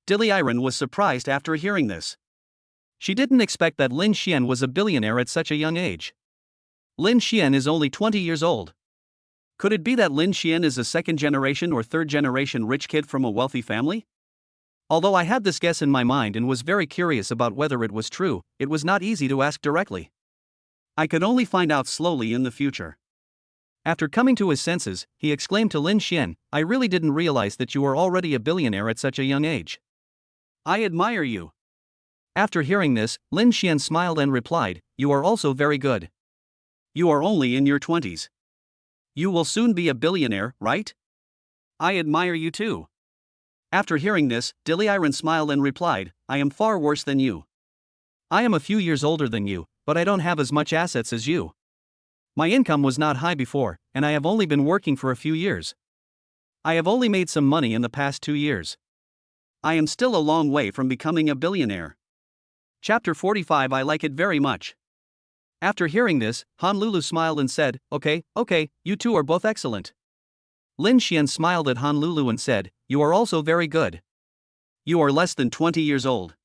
S1: Diliren was surprised after hearing this. She didn't expect that Lin Xian was a billionaire at such a young age. Lin Xian is only 20 years old. Could it be that Lin Xian is a second-generation or third-generation rich kid from a wealthy family? Although I had this guess in my mind and was very curious about whether it was true, it was not easy to ask directly. I could only find out slowly in the future. After coming to his senses, he exclaimed to Lin Xian, "I really didn't realize that you were already a billionaire at such a young age. I admire you." After hearing this, Lin Xian smiled and replied, "You are also very good. You are only in your 20s. You will soon be a billionaire, right? I admire you too." After hearing this, Diliren smiled and replied, "I am far worse than you. I am a few years older than you, but I don't have as much assets as you. My income was not high before, and I have only been working for a few years. I have only made some money in the past 2 years. I am still a long way from becoming a billionaire." Chapter 45. I like it very much. After hearing this, Honolulu smiled and said, Okay, you two are both excellent." Lin Xian smiled at Honolulu and said, "You are also very good. You are less than 20 years old.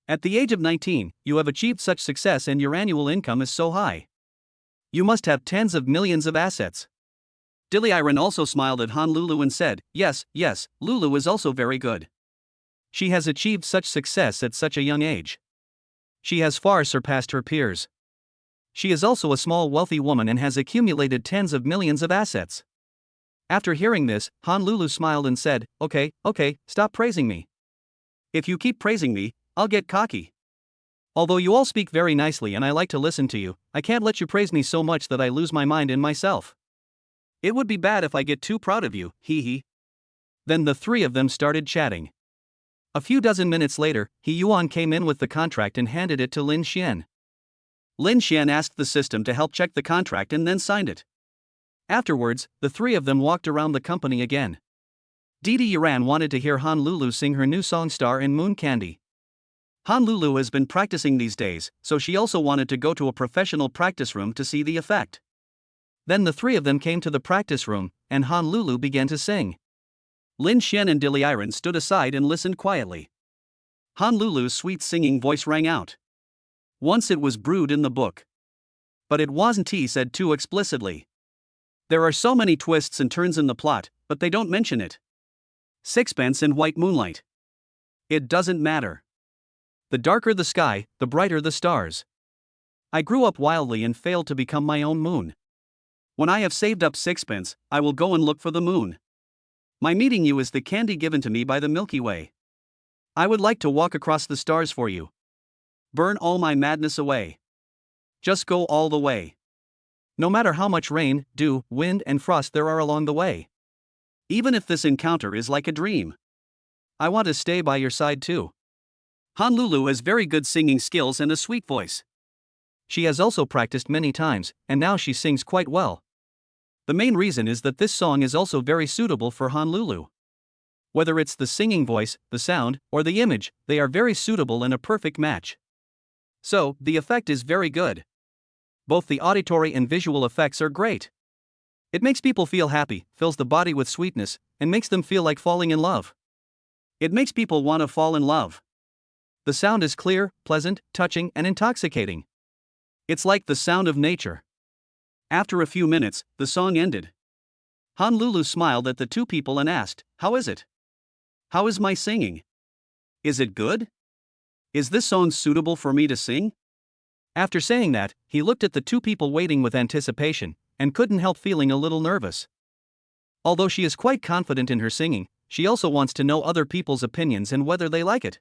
S1: At the age of 19, you have achieved such success and your annual income is so high. You must have tens of millions of assets." Diliren also smiled at Honolulu and said, Yes, Lulu is also very good. She has achieved such success at such a young age. She has far surpassed her peers. She is also a small wealthy woman and has accumulated tens of millions of assets. After hearing this, Honolulu smiled and said, Okay, stop praising me. If you keep praising me, I'll get cocky. Although you all speak very nicely and I like to listen to you, I can't let you praise me so much that I lose my mind in myself. It would be bad if I get too proud of you, hee. Then the three of them started chatting. A few dozen minutes later, Yuan came in with the contract and handed it to Lin Xian. Lin Xian asked the system to help check the contract and then signed it. Afterwards, the three of them walked around the company again. Yuan wanted to hear Honolulu sing her new song Star in Moon Candy. Honolulu has been practicing these days, so she also wanted to go to a professional practice room to see the effect. Then the three of them came to the practice room, and Honolulu began to sing. Lin Xian and Diliren stood aside and listened quietly. Honolulu's sweet singing voice rang out. Once it was brewed in the book. But it wasn't said too explicitly. There are so many twists and turns in the plot, but they don't mention it. Sixpence and white moonlight. It doesn't matter. The darker the sky, the brighter the stars. I grew up wildly and failed to become my own moon. When I have saved up sixpence, I will go and look for the moon. My meeting you is the candy given to me by the Milky Way. I would like to walk across the stars for you. Burn all my madness away. Just go all the way. No matter how much rain, dew, wind, and frost there are along the way. Even if this encounter is like a dream. I want to stay by your side too. Honolulu has very good singing skills and a sweet voice. She has also practiced many times, and now she sings quite well. The main reason is that this song is also very suitable for Honolulu. Whether it's the singing voice, the sound, or the image, they are very suitable and a perfect match. So, the effect is very good. Both the auditory and visual effects are great. It makes people feel happy, fills the body with sweetness, and makes them feel like falling in love. It makes people want to fall in love. The sound is clear, pleasant, touching, and intoxicating. It's like the sound of nature. After a few minutes, the song ended. Honolulu smiled at the two people and asked, How is it? How is my singing? Is it good? Is this song suitable for me to sing? After saying that, he looked at the two people waiting with anticipation, and couldn't help feeling a little nervous. Although she is quite confident in her singing, she also wants to know other people's opinions and whether they like it.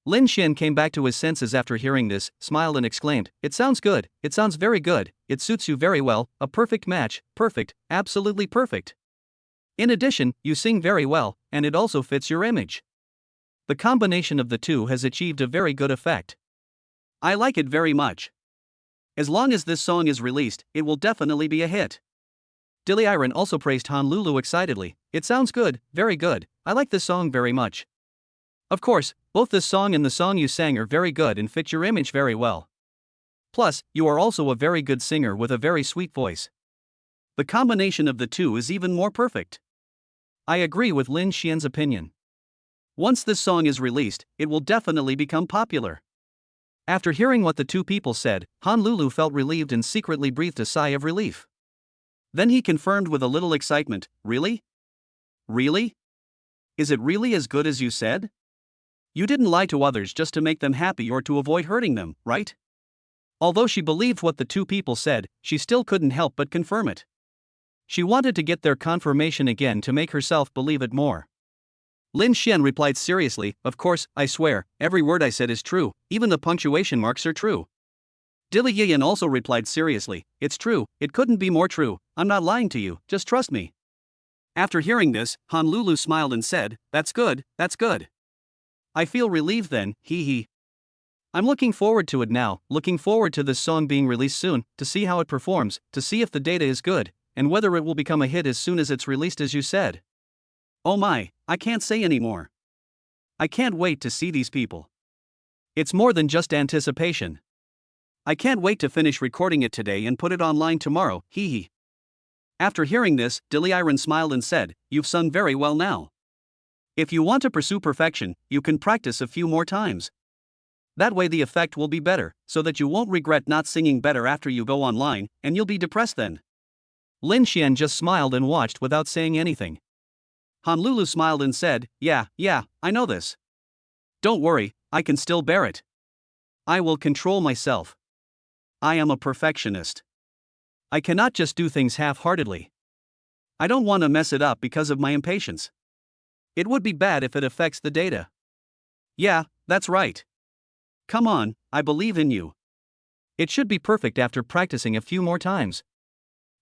S1: Lin Xian came back to his senses after hearing this, smiled and exclaimed, It sounds good, it sounds very good, it suits you very well, a perfect match, perfect, absolutely perfect. In addition, you sing very well, and it also fits your image. The combination of the two has achieved a very good effect. I like it very much. As long as this song is released, it will definitely be a hit. Diliren also praised Honolulu excitedly, It sounds good, very good, I like this song very much. Of course, both this song and the song you sang are very good and fit your image very well. Plus, you are also a very good singer with a very sweet voice. The combination of the two is even more perfect. I agree with Lin Xian's opinion. Once this song is released, it will definitely become popular. After hearing what the two people said, Honolulu felt relieved and secretly breathed a sigh of relief. Then he confirmed with a little excitement, Really? Really? Is it really as good as you said? You didn't lie to others just to make them happy or to avoid hurting them, right? Although she believed what the two people said, she still couldn't help but confirm it. She wanted to get their confirmation again to make herself believe it more. Lin Xian replied seriously, "Of course, I swear, every word I said is true, even the punctuation marks are true." Dilly Yan also replied seriously, "It's true, it couldn't be more true, I'm not lying to you, just trust me." After hearing this, Honolulu smiled and said, "That's good, that's good. I feel relieved then, hee hee. I'm looking forward to it now, looking forward to this song being released soon, to see how it performs, to see if the data is good, and whether it will become a hit as soon as it's released as you said. Oh my, I can't say anymore. I can't wait to see these people. It's more than just anticipation. I can't wait to finish recording it today and put it online tomorrow, hee hee." After hearing this, Diliren smiled and said, "You've sung very well now. If you want to pursue perfection, you can practice a few more times. That way the effect will be better, so that you won't regret not singing better after you go online, and you'll be depressed then." Lin Xian just smiled and watched without saying anything. Honolulu smiled and said, Yeah, I know this. Don't worry, I can still bear it. I will control myself. I am a perfectionist. I cannot just do things half-heartedly. I don't want to mess it up because of my impatience. It would be bad if it affects the data. Yeah, that's right. Come on, I believe in you. It should be perfect after practicing a few more times.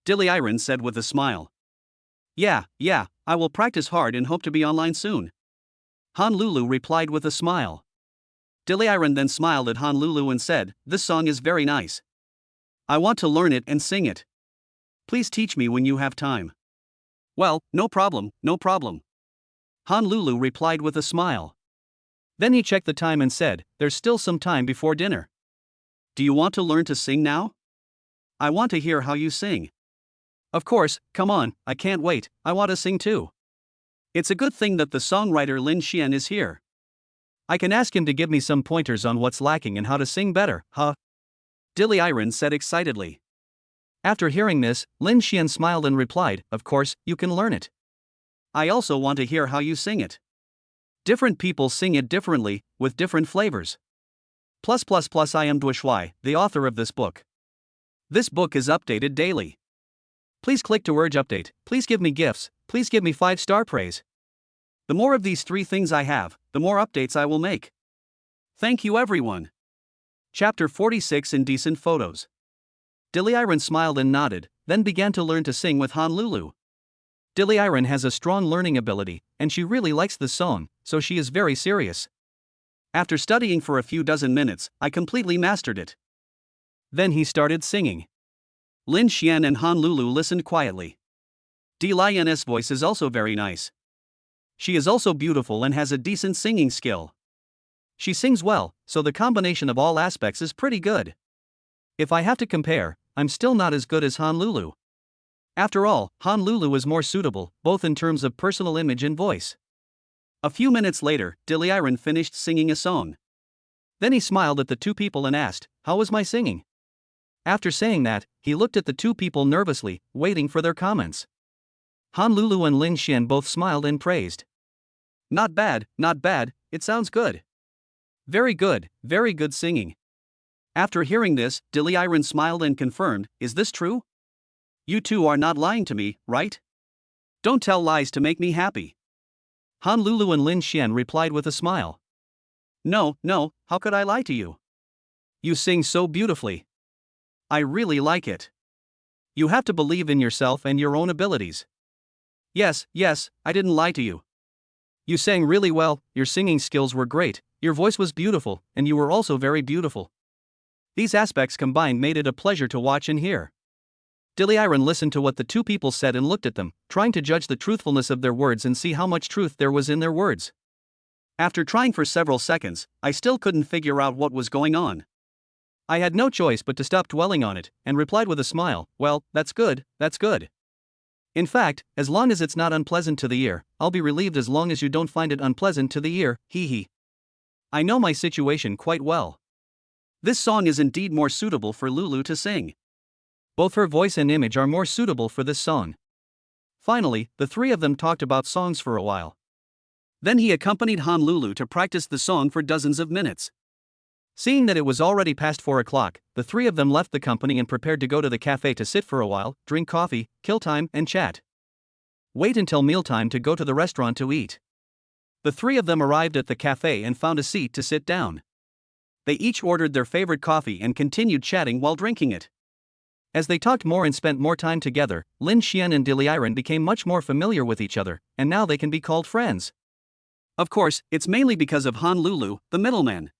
S1: Diliren said with a smile. Yeah, I will practice hard and hope to be online soon. Honolulu replied with a smile. Diliren then smiled at Honolulu and said, "This song is very nice. I want to learn it and sing it. Please teach me when you have time." "Well, no problem. Honolulu replied with a smile. Then he checked the time and said, "There's still some time before dinner. Do you want to learn to sing now? I want to hear how you sing." "Of course, come on, I can't wait, I want to sing too. It's a good thing that the songwriter Lin Xian is here. I can ask him to give me some pointers on what's lacking and how to sing better, huh?" Diliren said excitedly. After hearing this, Lin Xian smiled and replied, "Of course, you can learn it. I also want to hear how you sing it. Different people sing it differently, with different flavors. Plus I am Duishui, the author of this book. This book is updated daily. Please click to urge update, please give me gifts, please give me 5-star praise. The more of these 3 things I have, the more updates I will make. Thank you everyone." Chapter 46 Indecent Photos. Diliren smiled and nodded, then began to learn to sing with Honolulu. Diliren has a strong learning ability, and she really likes the song, so she is very serious. After studying for a few dozen minutes, I completely mastered it. Then he started singing. Lin Xian and Honolulu listened quietly. Diliren's voice is also very nice. She is also beautiful and has a decent singing skill. She sings well, so the combination of all aspects is pretty good. If I have to compare, I'm still not as good as Honolulu. After all, Honolulu is more suitable, both in terms of personal image and voice. A few minutes later, Diliren finished singing a song. Then he smiled at the 2 people and asked, "How was my singing?" After saying that, he looked at the 2 people nervously, waiting for their comments. Honolulu and Lin Xian both smiled and praised. Not bad, it sounds good. Very good singing." After hearing this, Diliren smiled and confirmed, "Is this true? You 2 are not lying to me, right? Don't tell lies to make me happy." Honolulu and Lin Xian replied with a smile. No, how could I lie to you? You sing so beautifully. I really like it. You have to believe in yourself and your own abilities. Yes, I didn't lie to you. You sang really well, your singing skills were great, your voice was beautiful, and you were also very beautiful. These aspects combined made it a pleasure to watch and hear." Diliren listened to what the 2 people said and looked at them, trying to judge the truthfulness of their words and see how much truth there was in their words. After trying for several seconds, I still couldn't figure out what was going on. I had no choice but to stop dwelling on it, and replied with a smile, "Well, that's good. In fact, as long as it's not unpleasant to the ear, I'll be relieved as long as you don't find it unpleasant to the ear, hee hee. I know my situation quite well. This song is indeed more suitable for Lulu to sing. Both her voice and image are more suitable for this song." Finally, the 3 of them talked about songs for a while. Then he accompanied Honolulu to practice the song for dozens of minutes. Seeing that it was already past 4 o'clock, the three of them left the company and prepared to go to the cafe to sit for a while, drink coffee, kill time, and chat. Wait until mealtime to go to the restaurant to eat. The three of them arrived at the cafe and found a seat to sit down. They each ordered their favorite coffee and continued chatting while drinking it. As they talked more and spent more time together, Lin Xian and Diliren became much more familiar with each other, and now they can be called friends. Of course, it's mainly because of Honolulu, the middleman.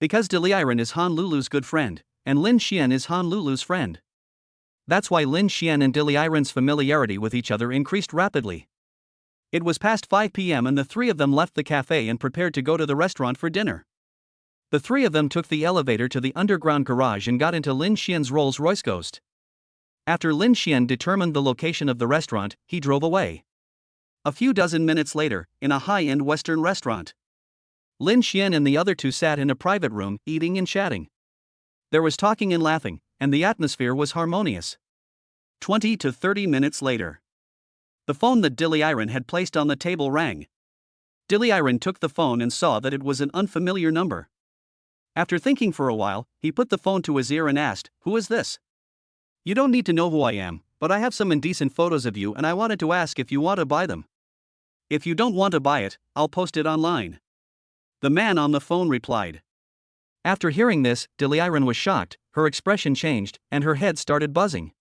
S1: Because Diliren is Honolulu's good friend, and Lin Xian is Honolulu's friend. That's why Lin Xian and Diliren's familiarity with each other increased rapidly. It was past 5 p.m. and the three of them left the cafe and prepared to go to the restaurant for dinner. The three of them took the elevator to the underground garage and got into Lin Xian's Rolls-Royce Ghost. After Lin Xian determined the location of the restaurant, he drove away. A few dozen minutes later, in a high-end Western restaurant, Lin Xian and the other two sat in a private room, eating and chatting. There was talking and laughing, and the atmosphere was harmonious. 20 to 30 minutes later, the phone that Diliren had placed on the table rang. Diliren took the phone and saw that it was an unfamiliar number. After thinking for a while, he put the phone to his ear and asked, "Who is this?" "You don't need to know who I am, but I have some indecent photos of you and I wanted to ask if you want to buy them." "If you don't want to buy it, I'll post it online," the man on the phone replied. After hearing this, Diliren was shocked, her expression changed, and her head started buzzing.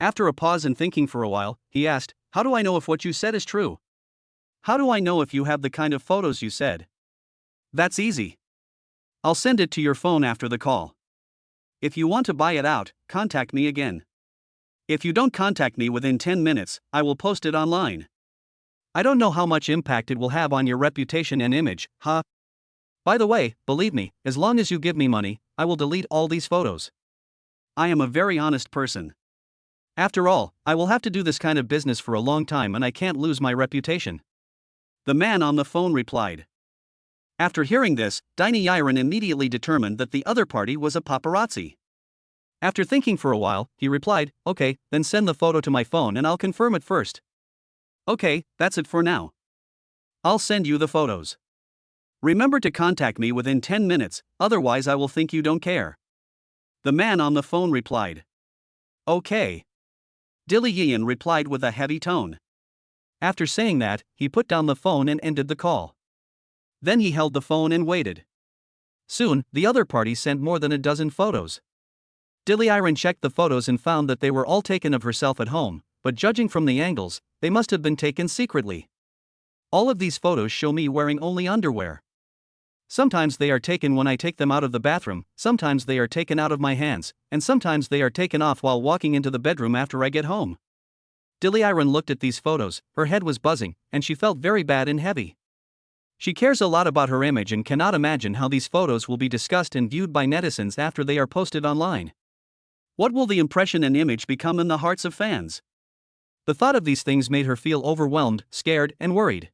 S1: After a pause and thinking for a while, he asked, "How do I know if what you said is true? How do I know if you have the kind of photos you said?" "That's easy. I'll send it to your phone after the call. If you want to buy it out, contact me again. If you don't contact me within 10 minutes, I will post it online. I don't know how much impact it will have on your reputation and image, huh? By the way, believe me, as long as you give me money, I will delete all these photos. I am a very honest person. After all, I will have to do this kind of business for a long time and I can't lose my reputation," the man on the phone replied. After hearing this, Diliren immediately determined that the other party was a paparazzi. After thinking for a while, he replied, "Okay, then send the photo to my phone and I'll confirm it first." "Okay, that's it for now. I'll send you the photos. Remember to contact me within 10 minutes, otherwise I will think you don't care," the man on the phone replied. "Okay," Diliren replied with a heavy tone. After saying that, he put down the phone and ended the call. Then he held the phone and waited. Soon, the other party sent more than a dozen photos. Diliren checked the photos and found that they were all taken of herself at home, but judging from the angles, they must have been taken secretly. "All of these photos show me wearing only underwear. Sometimes they are taken when I take them out of the bathroom, sometimes they are taken out of my hands, and sometimes they are taken off while walking into the bedroom after I get home." Diliren looked at these photos, her head was buzzing, and she felt very bad and heavy. She cares a lot about her image and cannot imagine how these photos will be discussed and viewed by netizens after they are posted online. What will the impression and image become in the hearts of fans? The thought of these things made her feel overwhelmed, scared, and worried.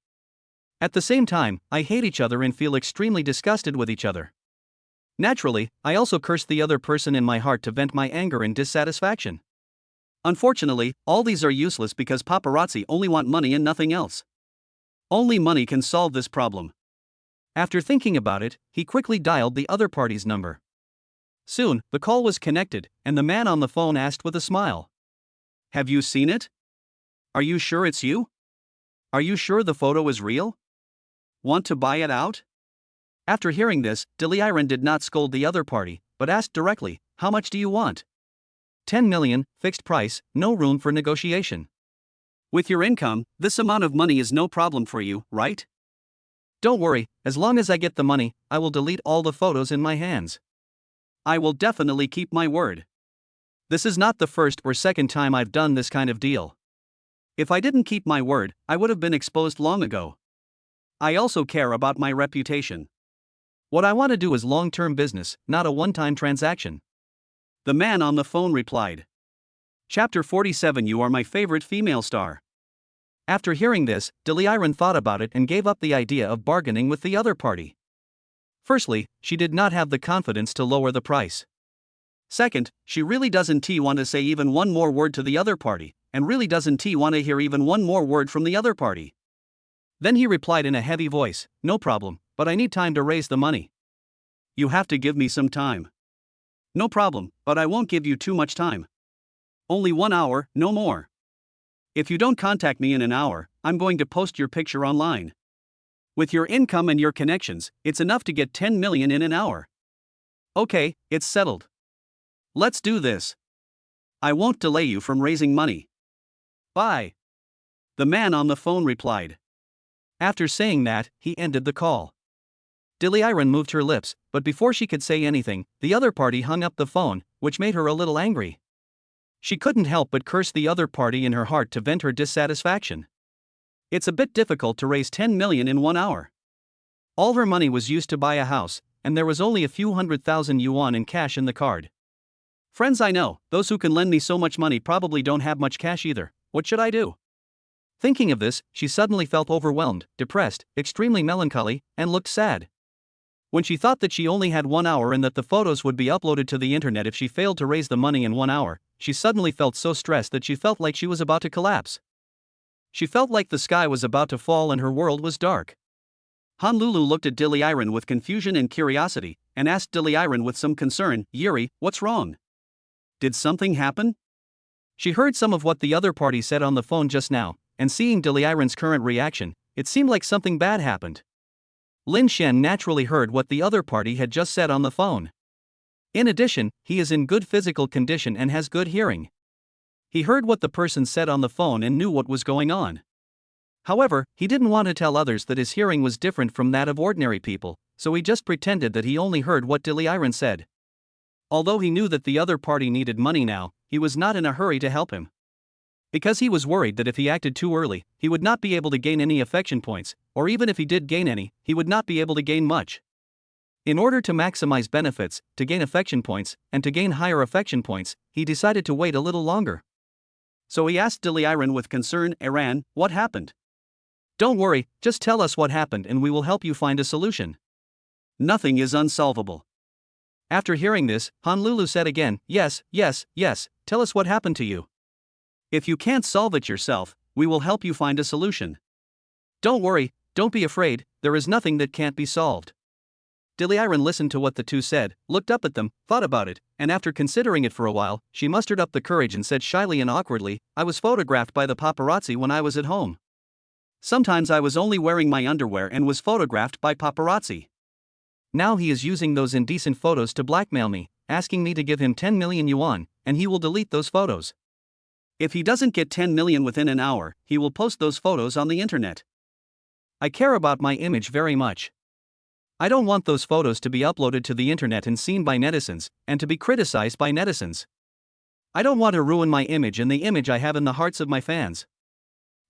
S1: At the same time, I hate each other and feel extremely disgusted with each other. Naturally, I also curse the other person in my heart to vent my anger and dissatisfaction. Unfortunately, all these are useless because paparazzi only want money and nothing else. Only money can solve this problem. After thinking about it, he quickly dialed the other party's number. Soon, the call was connected, and the man on the phone asked with a smile, "Have you seen it? Are you sure it's you? Are you sure the photo is real? Want to buy it out?" After hearing this, Diliren did not scold the other party, but asked directly, "How much do you want?" 10 million, fixed price, no room for negotiation. With your income, this amount of money is no problem for you, right? Don't worry, as long as I get the money, I will delete all the photos in my hands. I will definitely keep my word. This is not the first or second time I've done this kind of deal. If I didn't keep my word, I would have been exposed long ago. I also care about my reputation. What I want to do is long-term business, not a one-time transaction," the man on the phone replied. Chapter 47. You are my favorite female star. After hearing this, Diliren thought about it and gave up the idea of bargaining with the other party. Firstly, she did not have the confidence to lower the price. Second, she really doesn't want to say even one more word to the other party, and really doesn't want to hear even one more word from the other party. Then he replied in a heavy voice, "No problem, but I need time to raise the money." "You have to give me some time." "No problem, but I won't give you too much time. Only 1 hour, no more. If you don't contact me in an hour, I'm going to post your picture online. With your income and your connections, it's enough to get 10 million in an hour." "Okay, it's settled. Let's do this. I won't delay you from raising money. Bye." The man on the phone replied. After saying that, he ended the call. Diliran moved her lips, but before she could say anything, the other party hung up the phone, which made her a little angry. She couldn't help but curse the other party in her heart to vent her dissatisfaction. It's a bit difficult to raise 10 million in 1 hour. All her money was used to buy a house, and there was only a few 100,000 yuan in cash in the card. "Friends I know, those who can lend me so much money probably don't have much cash either. What should I do?" Thinking of this, she suddenly felt overwhelmed, depressed, extremely melancholy, and looked sad. When she thought that she only had 1 hour and that the photos would be uploaded to the internet if she failed to raise the money in 1 hour, she suddenly felt so stressed that she felt like she was about to collapse. She felt like the sky was about to fall and her world was dark. Honolulu looked at Diliran with confusion and curiosity, and asked Diliran with some concern, "Yuri, what's wrong? Did something happen?" She heard some of what the other party said on the phone just now, and seeing Diliran's current reaction, it seemed like something bad happened. Lin Shen naturally heard what the other party had just said on the phone. In addition, he is in good physical condition and has good hearing. He heard what the person said on the phone and knew what was going on. However, he didn't want to tell others that his hearing was different from that of ordinary people, so he just pretended that he only heard what Diliran said. Although he knew that the other party needed money now, he was not in a hurry to help him. Because he was worried that if he acted too early, he would not be able to gain any affection points, or even if he did gain any, he would not be able to gain much. In order to maximize benefits, to gain affection points, and to gain higher affection points, he decided to wait a little longer. So he asked Diliran with concern, "Iran, what happened?" "Don't worry, just tell us what happened and we will help you find a solution. Nothing is unsolvable." After hearing this, Honolulu said again, "Yes, tell us what happened to you. If you can't solve it yourself, we will help you find a solution. Don't worry, don't be afraid, there is nothing that can't be solved." Diliran listened to what the two said, looked up at them, thought about it, and after considering it for a while, she mustered up the courage and said shyly and awkwardly, "I was photographed by the paparazzi when I was at home. Sometimes I was only wearing my underwear and was photographed by paparazzi. Now he is using those indecent photos to blackmail me, asking me to give him 10 million yuan, and he will delete those photos. If he doesn't get 10 million within an hour, he will post those photos on the internet. I care about my image very much. I don't want those photos to be uploaded to the internet and seen by netizens, and to be criticized by netizens. I don't want to ruin my image and the image I have in the hearts of my fans."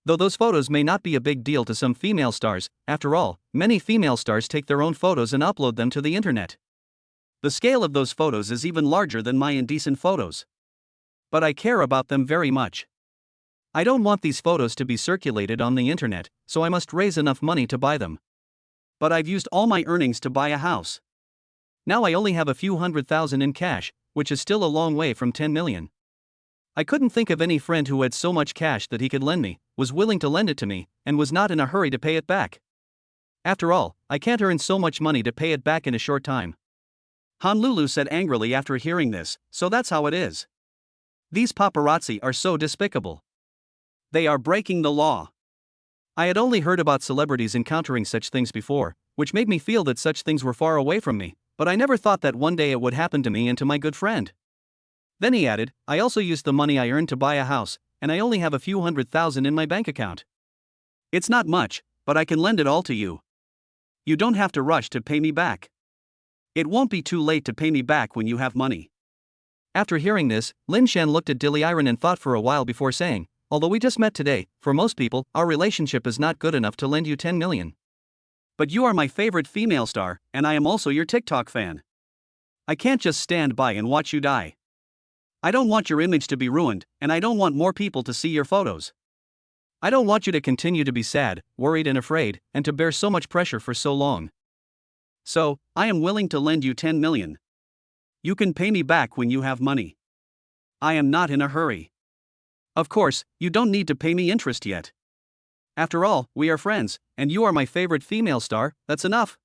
S1: Though those photos may not be a big deal to some female stars, after all, many female stars take their own photos and upload them to the internet. The scale of those photos is even larger than my indecent photos. But I care about them very much. I don't want these photos to be circulated on the internet, so I must raise enough money to buy them. But I've used all my earnings to buy a house. Now I only have a few 100,000 in cash, which is still a long way from 10 million. I couldn't think of any friend who had so much cash that he could lend me, was willing to lend it to me, and was not in a hurry to pay it back. After all, I can't earn so much money to pay it back in a short time." Honolulu said angrily after hearing this, "So that's how it is. These paparazzi are so despicable. They are breaking the law." I had only heard about celebrities encountering such things before, which made me feel that such things were far away from me, but I never thought that one day it would happen to me and to my good friend. Then he added, "I also used the money I earned to buy a house, and I only have a few 100,000 in my bank account. It's not much, but I can lend it all to you. You don't have to rush to pay me back. It won't be too late to pay me back when you have money." After hearing this, Lin Shen looked at Diliran and thought for a while before saying, "Although we just met today, for most people, our relationship is not good enough to lend you 10 million. But you are my favorite female star, and I am also your TikTok fan. I can't just stand by and watch you die. I don't want your image to be ruined, and I don't want more people to see your photos. I don't want you to continue to be sad, worried and afraid, and to bear so much pressure for so long. So, I am willing to lend you 10 million. You can pay me back when you have money. I am not in a hurry. Of course, you don't need to pay me interest yet. After all, we are friends, and you are my favorite female star, that's enough.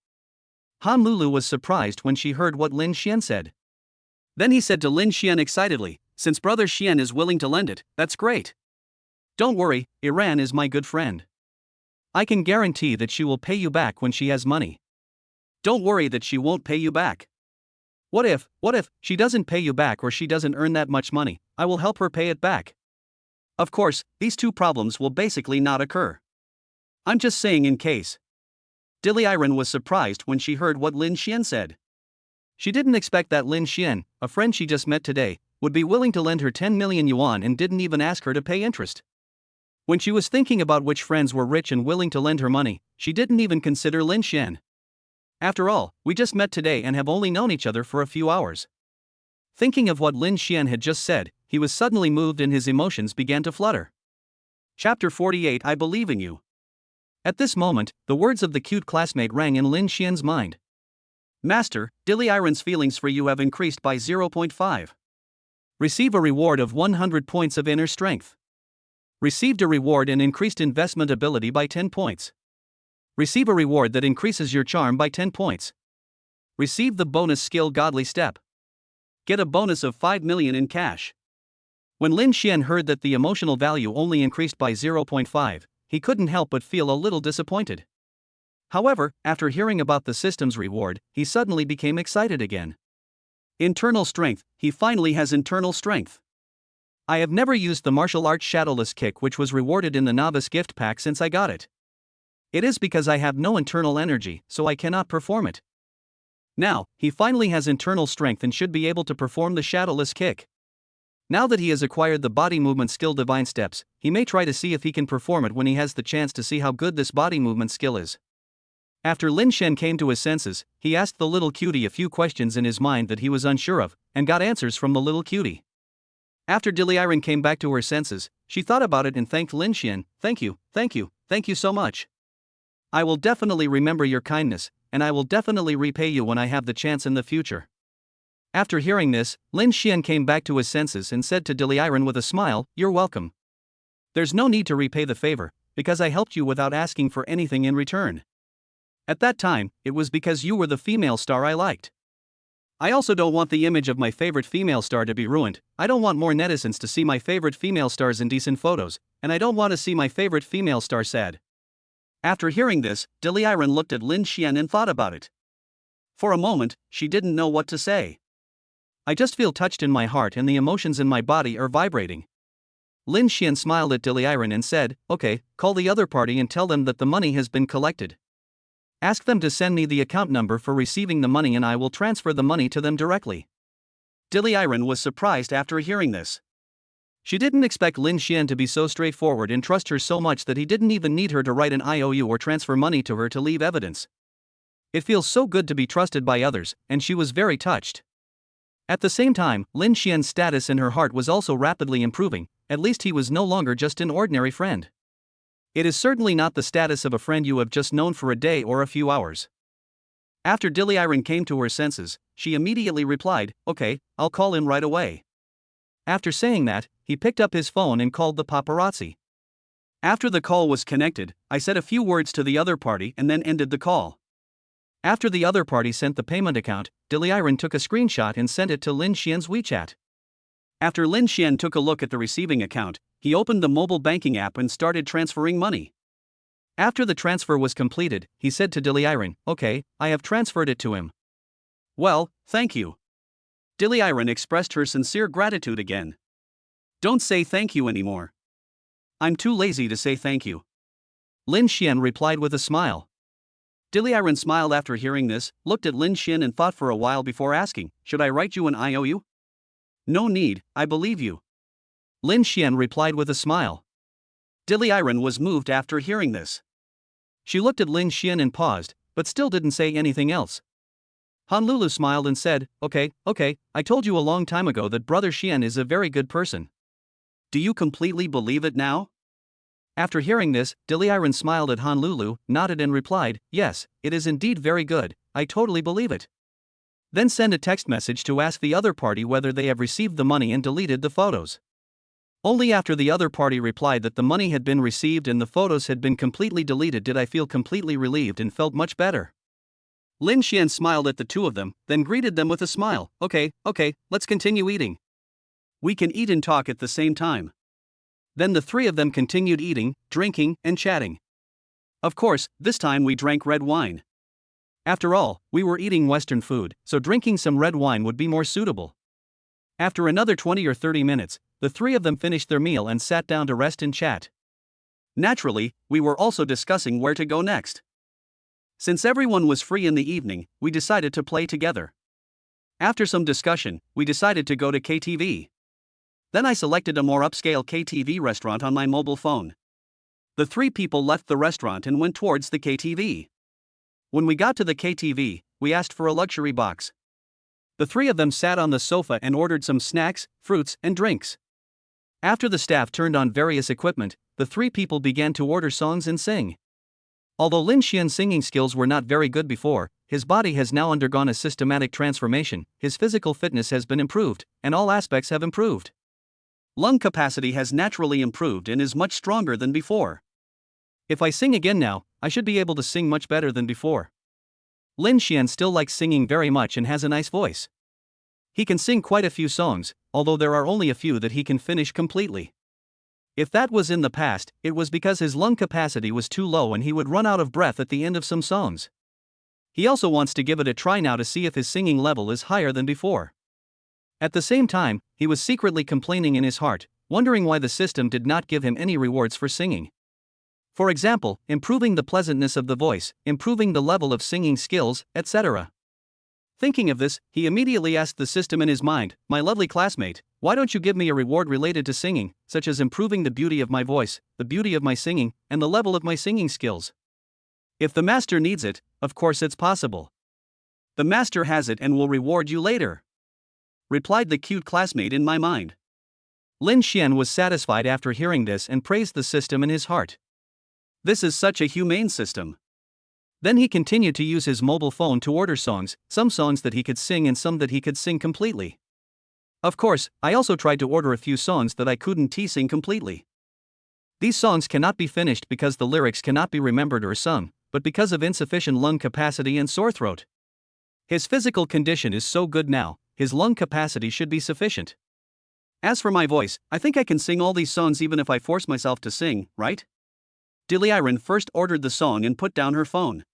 S1: Han Lulu was surprised when she heard what Lin Xian said. Then he said to Lin Xian excitedly, since brother Xian is willing to lend it, that's great. Don't worry, Iran is my good friend. I can guarantee that she will pay you back when she has money. Don't worry that she won't pay you back. What if she doesn't pay you back or she doesn't earn that much money? I will help her pay it back. Of course, these two problems will basically not occur. I'm just saying in case. Dilly Iron was surprised when she heard what Lin Xian said. She didn't expect that Lin Xian, a friend she just met today, would be willing to lend her 10 million yuan and didn't even ask her to pay interest. When she was thinking about which friends were rich and willing to lend her money, she didn't even consider Lin Xian. After all, we just met today and have only known each other for a few hours. Thinking of what Lin Xian had just said, he was suddenly moved and his emotions began to flutter. Chapter 48 I Believe in You. At this moment, the words of the cute classmate rang in Lin Xian's mind. Master, Dilly Iron's feelings for you have increased by 0.5. Receive a reward of 100 points of inner strength. Received a reward and increased investment ability by 10 points. Receive a reward that increases your charm by 10 points. Receive the bonus skill Godly Step. Get a bonus of 5 million in cash. When Lin Xian heard that the emotional value only increased by 0.5, he couldn't help but feel a little disappointed. However, after hearing about the system's reward, he suddenly became excited again. Internal strength, he finally has internal strength. I have never used the martial arts shadowless kick which was rewarded in the novice gift pack since I got it. It is because I have no internal energy, so I cannot perform it. Now, he finally has internal strength and should be able to perform the shadowless kick. Now that he has acquired the body movement skill Divine Steps, he may try to see if he can perform it when he has the chance to see how good this body movement skill is. After Lin Xian came to his senses, he asked the little cutie a few questions in his mind that he was unsure of, and got answers from the little cutie. After Dilly Iron came back to her senses, she thought about it and thanked Lin Xian. Thank you so much. I will definitely remember your kindness, and I will definitely repay you when I have the chance in the future. After hearing this, Lin Xian came back to his senses and said to Dilly Iron with a smile, You're welcome. There's no need to repay the favor, because I helped you without asking for anything in return. At that time, it was because you were the female star I liked. I also don't want the image of my favorite female star to be ruined. I don't want more netizens to see my favorite female stars in decent photos, and I don't want to see my favorite female star sad. After hearing this, Dilly Iron looked at Lin Xian and thought about it. For a moment, she didn't know what to say. I just feel touched in my heart and the emotions in my body are vibrating. Lin Xian smiled at Dilly Iron and said, Okay, call the other party and tell them that the money has been collected. Ask them to send me the account number for receiving the money and I will transfer the money to them directly. Dilly Iron was surprised after hearing this. She didn't expect Lin Xian to be so straightforward and trust her so much that he didn't even need her to write an IOU or transfer money to her to leave evidence. It feels so good to be trusted by others, and she was very touched. At the same time, Lin Xian's status in her heart was also rapidly improving. At least he was no longer just an ordinary friend. It is certainly not the status of a friend you have just known for a day or a few hours. After Dilly Iron came to her senses, she immediately replied, Okay, I'll call him right away. After saying that, he picked up his phone and called the paparazzi. After the call was connected, I said a few words to the other party and then ended the call. After the other party sent the payment account, Dilly Iron took a screenshot and sent it to Lin Xian's WeChat. After Lin Xian took a look at the receiving account, he opened the mobile banking app and started transferring money. After the transfer was completed, he said to Dilly Iron, Okay, I have transferred it to him. Well, thank you. Dilly Iron expressed her sincere gratitude again. Don't say thank you anymore. I'm too lazy to say thank you. Lin Xian replied with a smile. Dilly Iron smiled after hearing this, looked at Lin Xian and thought for a while before asking, Should I write you an IOU? No need, I believe you. Lin Xian replied with a smile. Dilly Iron was moved after hearing this. She looked at Lin Xian and paused, but still didn't say anything else. Honolulu smiled and said, Okay, I told you a long time ago that Brother Xian is a very good person. Do you completely believe it now? After hearing this, Dilly Iron smiled at Honolulu, nodded and replied, Yes, it is indeed very good, I totally believe it. Then send a text message to ask the other party whether they have received the money and deleted the photos. Only after the other party replied that the money had been received and the photos had been completely deleted did I feel completely relieved and felt much better. Lin Xian smiled at the two of them, then greeted them with a smile. Okay, let's continue eating. We can eat and talk at the same time. Then the three of them continued eating, drinking, and chatting. Of course, this time we drank red wine. After all, we were eating Western food, so drinking some red wine would be more suitable. After another 20 or 30 minutes, the three of them finished their meal and sat down to rest and chat. Naturally, we were also discussing where to go next. Since everyone was free in the evening, we decided to play together. After some discussion, we decided to go to KTV. Then I selected a more upscale KTV restaurant on my mobile phone. The three people left the restaurant and went towards the KTV. When we got to the KTV, we asked for a luxury box. The three of them sat on the sofa and ordered some snacks, fruits, and drinks. After the staff turned on various equipment, the three people began to order songs and sing. Although Lin Xian's singing skills were not very good before, his body has now undergone a systematic transformation, his physical fitness has been improved, and all aspects have improved. Lung capacity has naturally improved and is much stronger than before. If I sing again now, I should be able to sing much better than before. Lin Xian still likes singing very much and has a nice voice. He can sing quite a few songs, although there are only a few that he can finish completely. If that was in the past, it was because his lung capacity was too low and he would run out of breath at the end of some songs. He also wants to give it a try now to see if his singing level is higher than before. At the same time, he was secretly complaining in his heart, wondering why the system did not give him any rewards for singing. For example, improving the pleasantness of the voice, improving the level of singing skills, etc. Thinking of this, he immediately asked the system in his mind, "My lovely classmate, why don't you give me a reward related to singing, such as improving the beauty of my voice, the beauty of my singing, and the level of my singing skills?" If the master needs it, of course it's possible. The master has it and will reward you later, replied the cute classmate in my mind. Lin Xian was satisfied after hearing this and praised the system in his heart. This is such a humane system. Then he continued to use his mobile phone to order songs, some songs that he could sing and some that he could sing completely. Of course, I also tried to order a few songs that I couldn't sing completely. These songs cannot be finished because the lyrics cannot be remembered or sung, but because of insufficient lung capacity and sore throat. His physical condition is so good now, his lung capacity should be sufficient. As for my voice, I think I can sing all these songs even if I force myself to sing, right? Diliren first ordered the song and put down her phone.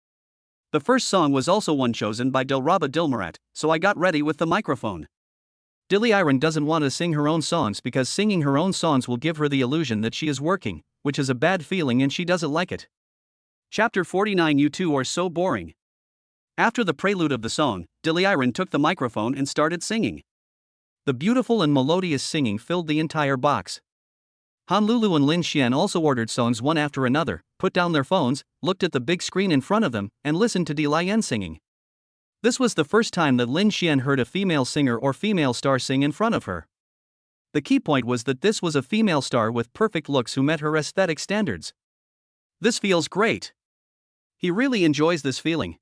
S1: The first song was also one chosen by Dilraba Dilmurat, so I got ready with the microphone. Diliren doesn't want to sing her own songs because singing her own songs will give her the illusion that she is working, which is a bad feeling and she doesn't like it. Chapter 49. You two are so boring. After the prelude of the song, Diliren took the microphone and started singing. The beautiful and melodious singing filled the entire box. Honlulu and Lin Xian also ordered songs one after another, put down their phones, looked at the big screen in front of them, and listened to Diliren singing. This was the first time that Lin Xian heard a female singer or female star sing in front of her. The key point was that this was a female star with perfect looks who met her aesthetic standards. This feels great. He really enjoys this feeling.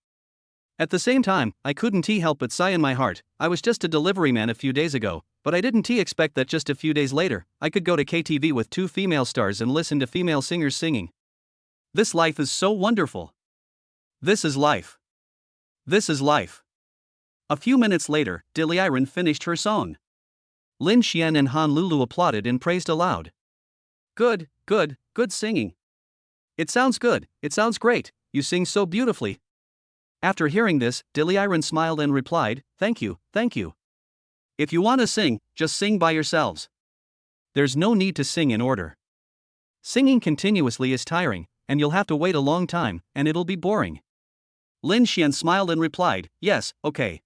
S1: At the same time, I couldn't help but sigh in my heart. I was just a delivery man a few days ago, but I didn't expect that just a few days later, I could go to KTV with two female stars and listen to female singers singing. This life is so wonderful. This is life. This is life. A few minutes later, Diliren finished her song. Lin Xian and Honlulu applauded and praised aloud. Good singing. It sounds good, it sounds great, you sing so beautifully. After hearing this, Diliren smiled and replied, Thank you. If you want to sing, just sing by yourselves. There's no need to sing in order. Singing continuously is tiring, and you'll have to wait a long time, and it'll be boring. Lin Xian smiled and replied, Yes, okay.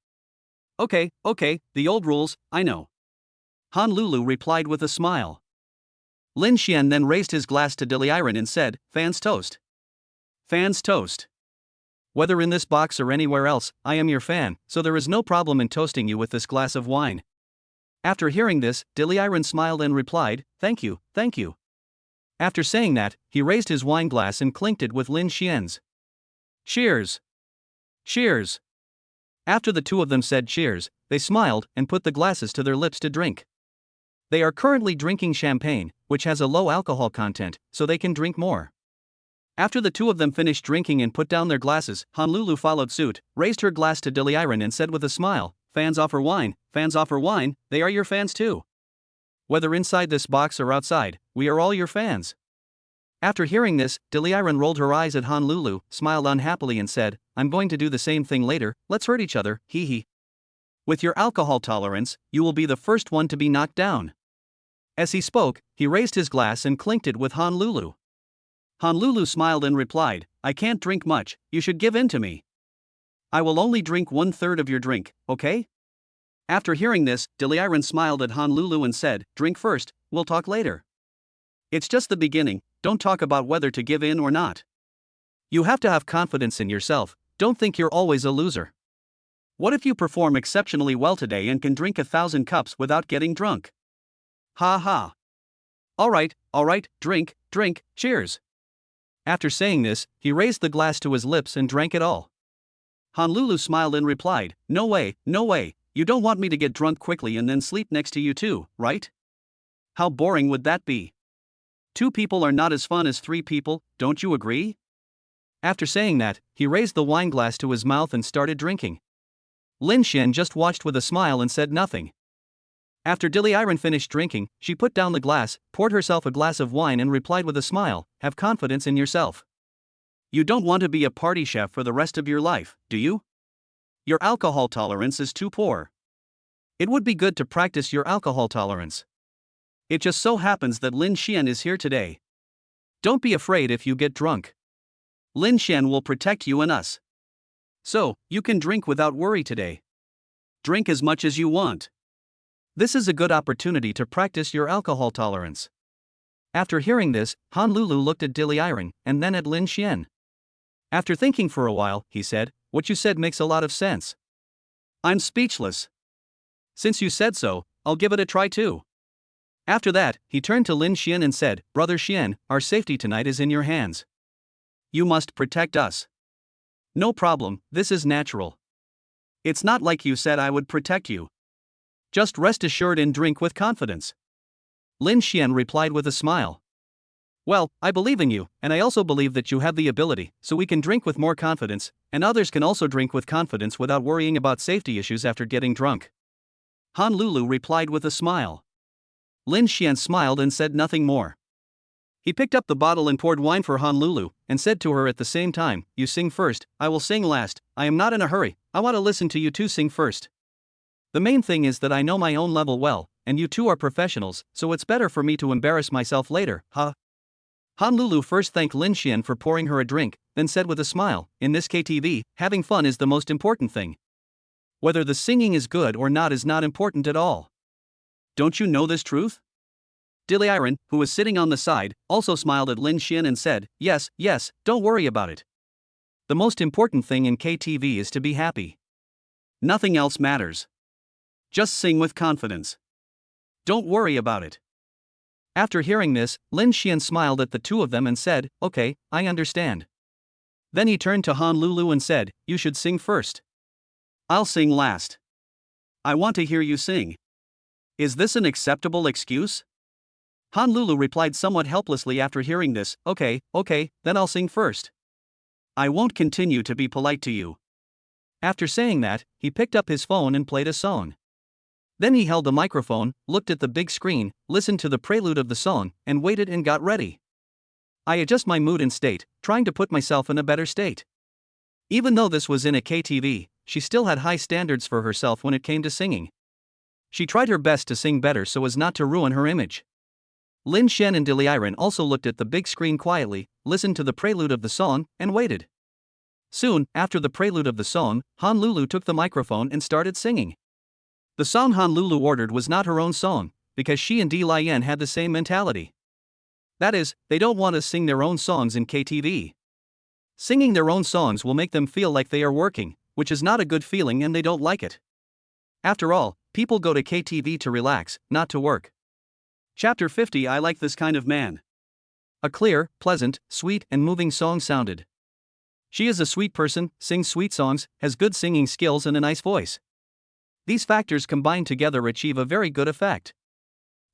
S1: Okay, the old rules, I know. Honlulu replied with a smile. Lin Xian then raised his glass to Diliren and said, Fans toast. Fans toast. Whether in this box or anywhere else, I am your fan, so there is no problem in toasting you with this glass of wine. After hearing this, Diliren smiled and replied, Thank you. After saying that, he raised his wine glass and clinked it with Lin Xian's. Cheers! Cheers! After the two of them said cheers, they smiled and put the glasses to their lips to drink. They are currently drinking champagne, which has a low alcohol content, so they can drink more. After the two of them finished drinking and put down their glasses, Honolulu followed suit, raised her glass to Diliran and said with a smile, "Fans offer wine, they are your fans too. Whether inside this box or outside, we are all your fans." After hearing this, Diliran rolled her eyes at Honolulu, smiled unhappily and said, "I'm going to do the same thing later, let's hurt each other, hee hee. With your alcohol tolerance, you will be the first one to be knocked down." As he spoke, he raised his glass and clinked it with Honolulu. Honolulu smiled and replied, "I can't drink much, you should give in to me. I will only drink 1/3 of your drink, okay?" After hearing this, Diliran smiled at Honolulu and said, "Drink first, we'll talk later. It's just the beginning, don't talk about whether to give in or not. You have to have confidence in yourself, don't think you're always a loser. What if you perform exceptionally well today and can drink 1,000 cups without getting drunk? Ha ha. Alright, drink, cheers." After saying this, he raised the glass to his lips and drank it all. Honolulu smiled and replied, no way, you don't want me to get drunk quickly and then sleep next to you too, right? How boring would that be? 2 people are not as fun as 3 people, don't you agree?" After saying that, he raised the wine glass to his mouth and started drinking. Lin Xian just watched with a smile and said nothing. After Diliran finished drinking, she put down the glass, poured herself a glass of wine and replied with a smile, "Have confidence in yourself. You don't want to be a party chef for the rest of your life, do you? Your alcohol tolerance is too poor. It would be good to practice your alcohol tolerance. It just so happens that Lin Xian is here today. Don't be afraid if you get drunk. Lin Xian will protect you and us. So, you can drink without worry today. Drink as much as you want. This is a good opportunity to practice your alcohol tolerance." After hearing this, Honolulu looked at Diliran and then at Lin Xian. After thinking for a while, he said, "What you said makes a lot of sense. I'm speechless. Since you said so, I'll give it a try too." After that, he turned to Lin Xian and said, "Brother Xian, our safety tonight is in your hands. You must protect us." "No problem, this is natural. It's not like you said I would protect you. Just rest assured and drink with confidence." Lin Xian replied with a smile. "Well, I believe in you, and I also believe that you have the ability, so we can drink with more confidence, and others can also drink with confidence without worrying about safety issues after getting drunk." Honolulu replied with a smile. Lin Xian smiled and said nothing more. He picked up the bottle and poured wine for Honolulu, and said to her at the same time, "You sing first, I will sing last. I am not in a hurry, I want to listen to you two sing first. The main thing is that I know my own level well, and you two are professionals, so it's better for me to embarrass myself later, huh?" Honolulu first thanked Lin Xian for pouring her a drink, then said with a smile, "In this KTV, having fun is the most important thing. Whether the singing is good or not is not important at all. Don't you know this truth?" Diliran, who was sitting on the side, also smiled at Lin Xian and said, yes, don't worry about it. The most important thing in KTV is to be happy. Nothing else matters. Just sing with confidence. Don't worry about it." After hearing this, Lin Xian smiled at the two of them and said, "Okay, I understand." Then he turned to Honolulu and said, "You should sing first. I'll sing last. I want to hear you sing. Is this an acceptable excuse?" Honolulu replied somewhat helplessly after hearing this, Okay, then I'll sing first. I won't continue to be polite to you." After saying that, he picked up his phone and played a song. Then he held the microphone, looked at the big screen, listened to the prelude of the song, and waited and got ready. I adjust my mood and state, trying to put myself in a better state. Even though this was in a KTV, she still had high standards for herself when it came to singing. She tried her best to sing better so as not to ruin her image. Lin Xian and Diliran also looked at the big screen quietly, listened to the prelude of the song, and waited. Soon, after the prelude of the song, Honolulu took the microphone and started singing. The song Honolulu ordered was not her own song, because she and Dilian had the same mentality. That is, they don't want to sing their own songs in KTV. Singing their own songs will make them feel like they are working, which is not a good feeling and they don't like it. After all, people go to KTV to relax, not to work. Chapter 50 I like this kind of man. A clear, pleasant, sweet, and moving song sounded. She is a sweet person, sings sweet songs, has good singing skills and a nice voice. These factors combined together achieve a very good effect.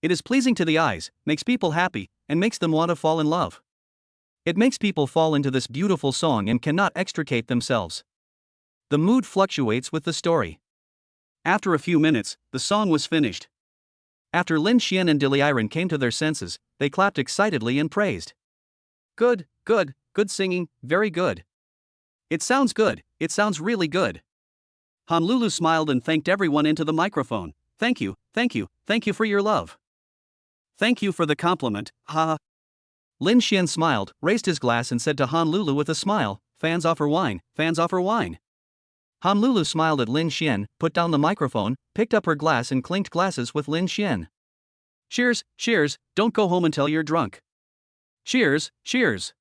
S1: It is pleasing to the eyes, makes people happy, and makes them want to fall in love. It makes people fall into this beautiful song and cannot extricate themselves. The mood fluctuates with the story. After a few minutes, the song was finished. After Lin Xian and Diliren came to their senses, they clapped excitedly and praised. Good, good, good singing, very good. It sounds good, it sounds really good. Honolulu smiled and thanked everyone into the microphone. Thank you, thank you, thank you for your love. Thank you for the compliment, ha. Lin Xian smiled, raised his glass and said to Honolulu with a smile, fans offer wine, fans offer wine. Honolulu smiled at Lin Xian, put down the microphone, picked up her glass and clinked glasses with Lin Xian. Cheers, cheers, don't go home until you're drunk. Cheers, cheers.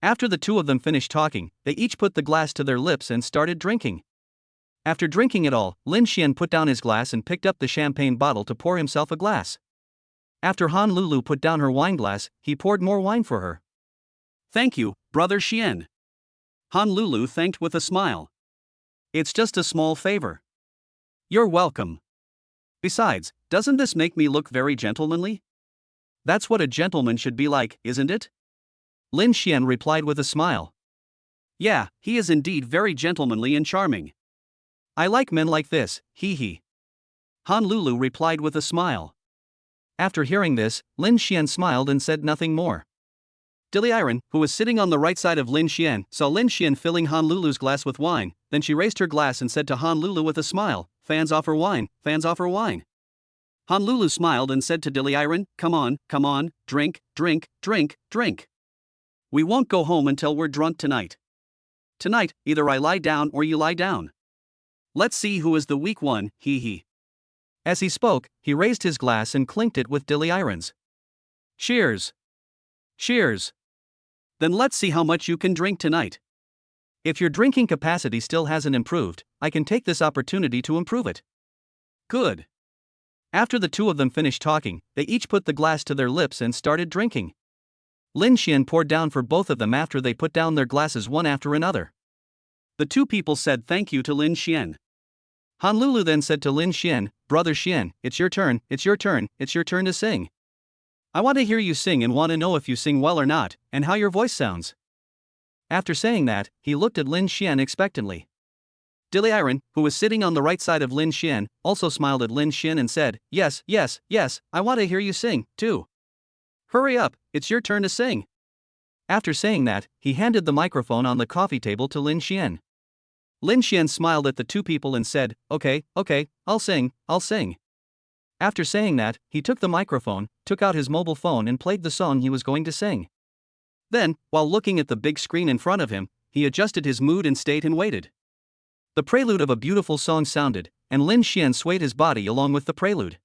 S1: After the two of them finished talking, they each put the glass to their lips and started drinking. After drinking it all, Lin Xian put down his glass and picked up the champagne bottle to pour himself a glass. After Honolulu put down her wine glass, he poured more wine for her. Thank you, Brother Xian. Honolulu thanked with a smile. It's just a small favor. You're welcome. Besides, doesn't this make me look very gentlemanly? That's what a gentleman should be like, isn't it? Lin Xian replied with a smile. Yeah, he is indeed very gentlemanly and charming. I like men like this, hee hee. Honolulu replied with a smile. After hearing this, Lin Xian smiled and said nothing more. Diliren, who was sitting on the right side of Lin Xian, saw Lin Xian filling Honolulu's glass with wine, then she raised her glass and said to Honolulu with a smile, fans offer wine, fans offer wine. Honolulu smiled and said to Diliren, come on, drink, drink, drink, drink. We won't go home until we're drunk tonight. Tonight, either I lie down or you lie down. Let's see who is the weak one, hee hee. As he spoke, he raised his glass and clinked it with Diliren's. Cheers. Cheers. Then let's see how much you can drink tonight. If your drinking capacity still hasn't improved, I can take this opportunity to improve it. Good. After the two of them finished talking, they each put the glass to their lips and started drinking. Lin Xian poured down for both of them after they put down their glasses one after another. The two people said thank you to Lin Xian. Honolulu then said to Lin Xian, Brother Xian, it's your turn, it's your turn, it's your turn to sing. I want to hear you sing and want to know if you sing well or not, and how your voice sounds. After saying that, he looked at Lin Xian expectantly. Diliren, who was sitting on the right side of Lin Xian, also smiled at Lin Xian and said, yes, yes, yes, I want to hear you sing, too. Hurry up, it's your turn to sing. After saying that, he handed the microphone on the coffee table to Lin Xian. Lin Xian smiled at the two people and said, okay, I'll sing. After saying that, he took the microphone, took out his mobile phone and played the song he was going to sing. Then, while looking at the big screen in front of him, he adjusted his mood and stayed and waited. The prelude of a beautiful song sounded, and Lin Xian swayed his body along with the prelude.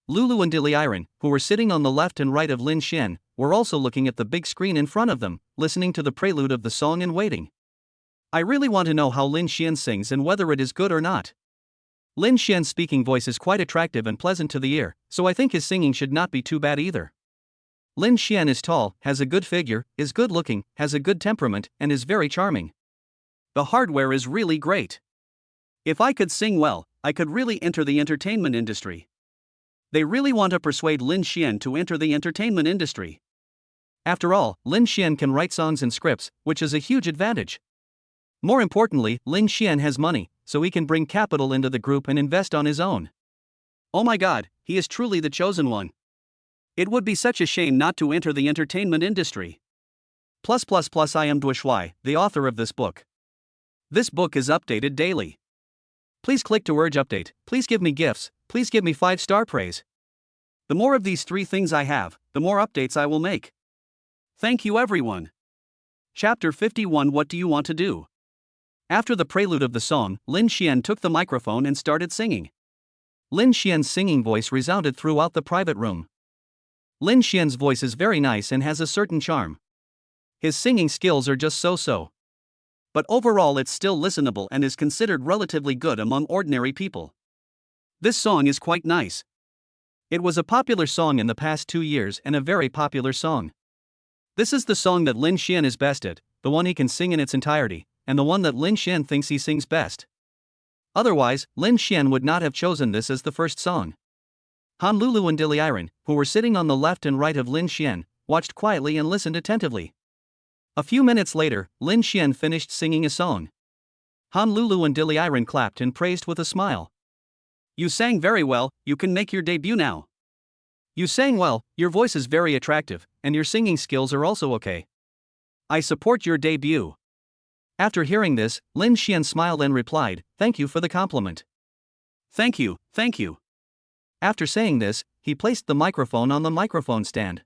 S1: Lulu and Diliren, who were sitting on the left and right of Lin Xian, were also looking at the big screen in front of them, listening to the prelude of the song and waiting. I really want to know how Lin Xian sings and whether it is good or not. Lin Xian's speaking voice is quite attractive and pleasant to the ear, so I think his singing should not be too bad either. Lin Xian is tall, has a good figure, is good looking, has a good temperament, and is very charming. The hardware is really great. If I could sing well, I could really enter the entertainment industry. They really want to persuade Lin Xian to enter the entertainment industry. After all, Lin Xian can write songs and scripts, which is a huge advantage. More importantly, Lin Xian has money, so he can bring capital into the group and invest on his own. Oh my god, he is truly the chosen one. It would be such a shame not to enter the entertainment industry. I am Duishui, the author of this book. This book is updated daily. Please click to urge update, please give me gifts, please give me 5-star praise. The more of these 3 things I have, the more updates I will make. Thank you everyone. Chapter 51 What do you want to do? After the prelude of the song, Lin Xian took the microphone and started singing. Lin Xian's singing voice resounded throughout the private room. Lin Xian's voice is very nice and has a certain charm. His singing skills are just so-so. But overall it's still listenable and is considered relatively good among ordinary people. This song is quite nice. It was a popular song in the past 2 years and a very popular song. This is the song that Lin Xian is best at, the one he can sing in its entirety, and the one that Lin Xian thinks he sings best. Otherwise, Lin Xian would not have chosen this as the first song. Han Lulu and Diliren, who were sitting on the left and right of Lin Xian, watched quietly and listened attentively. A few minutes later, Lin Xian finished singing a song. Han Lulu and Diliren clapped and praised with a smile. "You sang very well, you can make your debut now. You sang well, your voice is very attractive, and your singing skills are also okay. I support your debut." After hearing this, Lin Xian smiled and replied, "Thank you for the compliment." Thank you, thank you." After saying this, he placed the microphone on the microphone stand.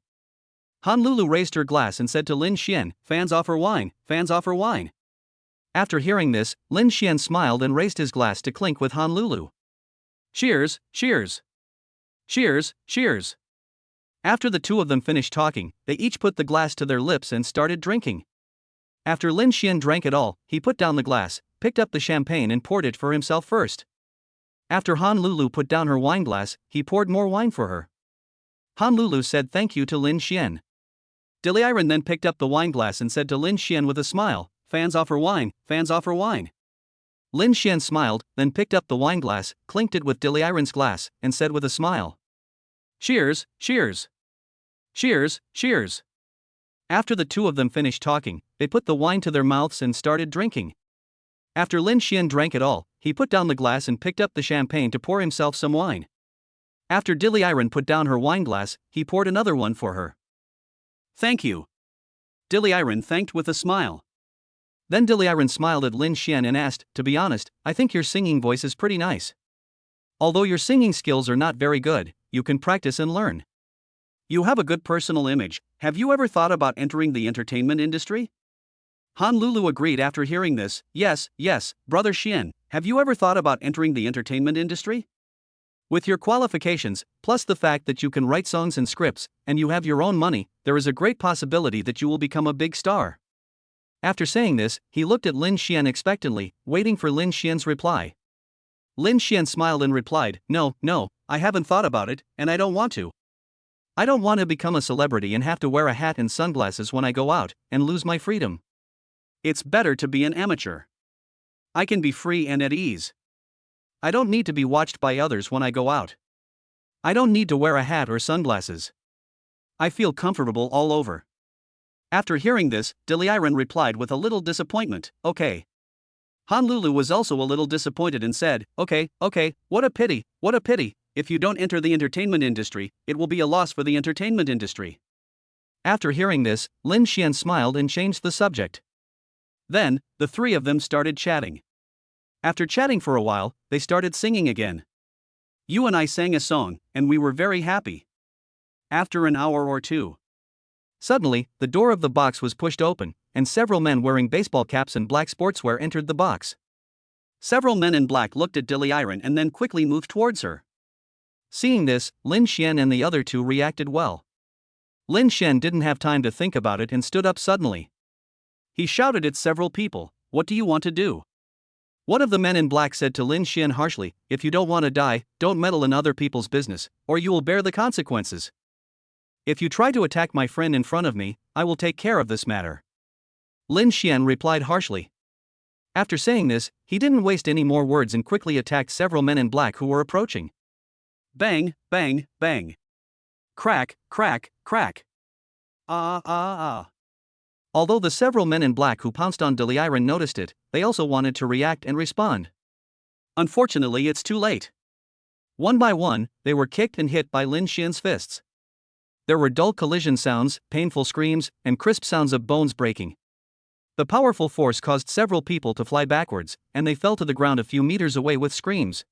S1: Han Lulu raised her glass and said to Lin Xian, "Fans offer wine, fans offer wine." After hearing this, Lin Xian smiled and raised his glass to clink with Han Lulu. "Cheers, cheers. Cheers, cheers." After the two of them finished talking, they each put the glass to their lips and started drinking. After Lin Xian drank it all, he put down the glass, picked up the champagne and poured it for himself first. After Han Lulu put down her wine glass, he poured more wine for her. Han Lulu said thank you to Lin Xian. Diliren then picked up the wine glass and said to Lin Xian with a smile, "Fans offer wine, fans offer wine." Lin Xian smiled, then picked up the wine glass, clinked it with Diliren's glass, and said with a smile, "Cheers, cheers. Cheers, cheers." After the two of them finished talking, they put the wine to their mouths and started drinking. After Lin Xian drank it all, he put down the glass and picked up the champagne to pour himself some wine. After Diliren put down her wine glass, he poured another one for her. "Thank you." Diliren thanked with a smile. Then Diliren smiled at Lin Xian and asked, "To be honest, I think your singing voice is pretty nice. Although your singing skills are not very good, you can practice and learn. You have a good personal image. Have you ever thought about entering the entertainment industry?" Han Lulu agreed after hearing this. Yes, brother Xian, have you ever thought about entering the entertainment industry? With your qualifications, plus the fact that you can write songs and scripts, and you have your own money, there is a great possibility that you will become a big star." After saying this, he looked at Lin Xian expectantly, waiting for Lin Xian's reply. Lin Xian smiled and replied, No, I haven't thought about it, and I don't want to. I don't want to become a celebrity and have to wear a hat and sunglasses when I go out, and lose my freedom. It's better to be an amateur. I can be free and at ease. I don't need to be watched by others when I go out. I don't need to wear a hat or sunglasses. I feel comfortable all over." After hearing this, Diliren replied with a little disappointment, "Okay." Han Lulu was also a little disappointed and said, Okay, what a pity. If you don't enter the entertainment industry, it will be a loss for the entertainment industry." After hearing this, Lin Xian smiled and changed the subject. Then, the three of them started chatting. After chatting for a while, they started singing again. "You and I sang a song, and we were very happy." After an hour or two, suddenly, the door of the box was pushed open, and several men wearing baseball caps and black sportswear entered the box. Several men in black looked at Diliren and then quickly moved towards her. Seeing this, Lin Xian and the other two reacted well. Lin Xian didn't have time to think about it and stood up suddenly. He shouted at several people, "What do you want to do?" One of the men in black said to Lin Xian harshly, "If you don't want to die, don't meddle in other people's business, or you will bear the consequences. If you try to attack my friend in front of me, I will take care of this matter." Lin Xian replied harshly. After saying this, he didn't waste any more words and quickly attacked several men in black who were approaching. Bang, bang, bang. Crack, crack, crack. Ah. Although the several men in black who pounced on Diliren noticed it, they also wanted to react and respond. Unfortunately, it's too late. One by one, they were kicked and hit by Lin Xian's fists. There were dull collision sounds, painful screams, and crisp sounds of bones breaking. The powerful force caused several people to fly backwards, and they fell to the ground a few meters away with screams.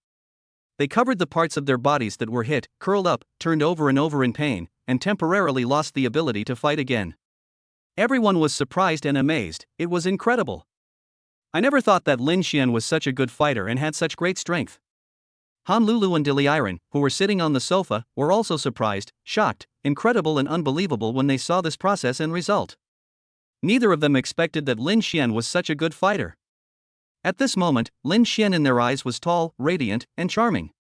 S1: They covered the parts of their bodies that were hit, curled up, turned over and over in pain, and temporarily lost the ability to fight again. Everyone was surprised and amazed. It was incredible. I never thought that Lin Xian was such a good fighter and had such great strength. Han Lulu and Diliren, who were sitting on the sofa, were also surprised, shocked, incredible and unbelievable when they saw this process and result. Neither of them expected that Lin Xian was such a good fighter. At this moment, Lin Xian in their eyes was tall, radiant, and charming.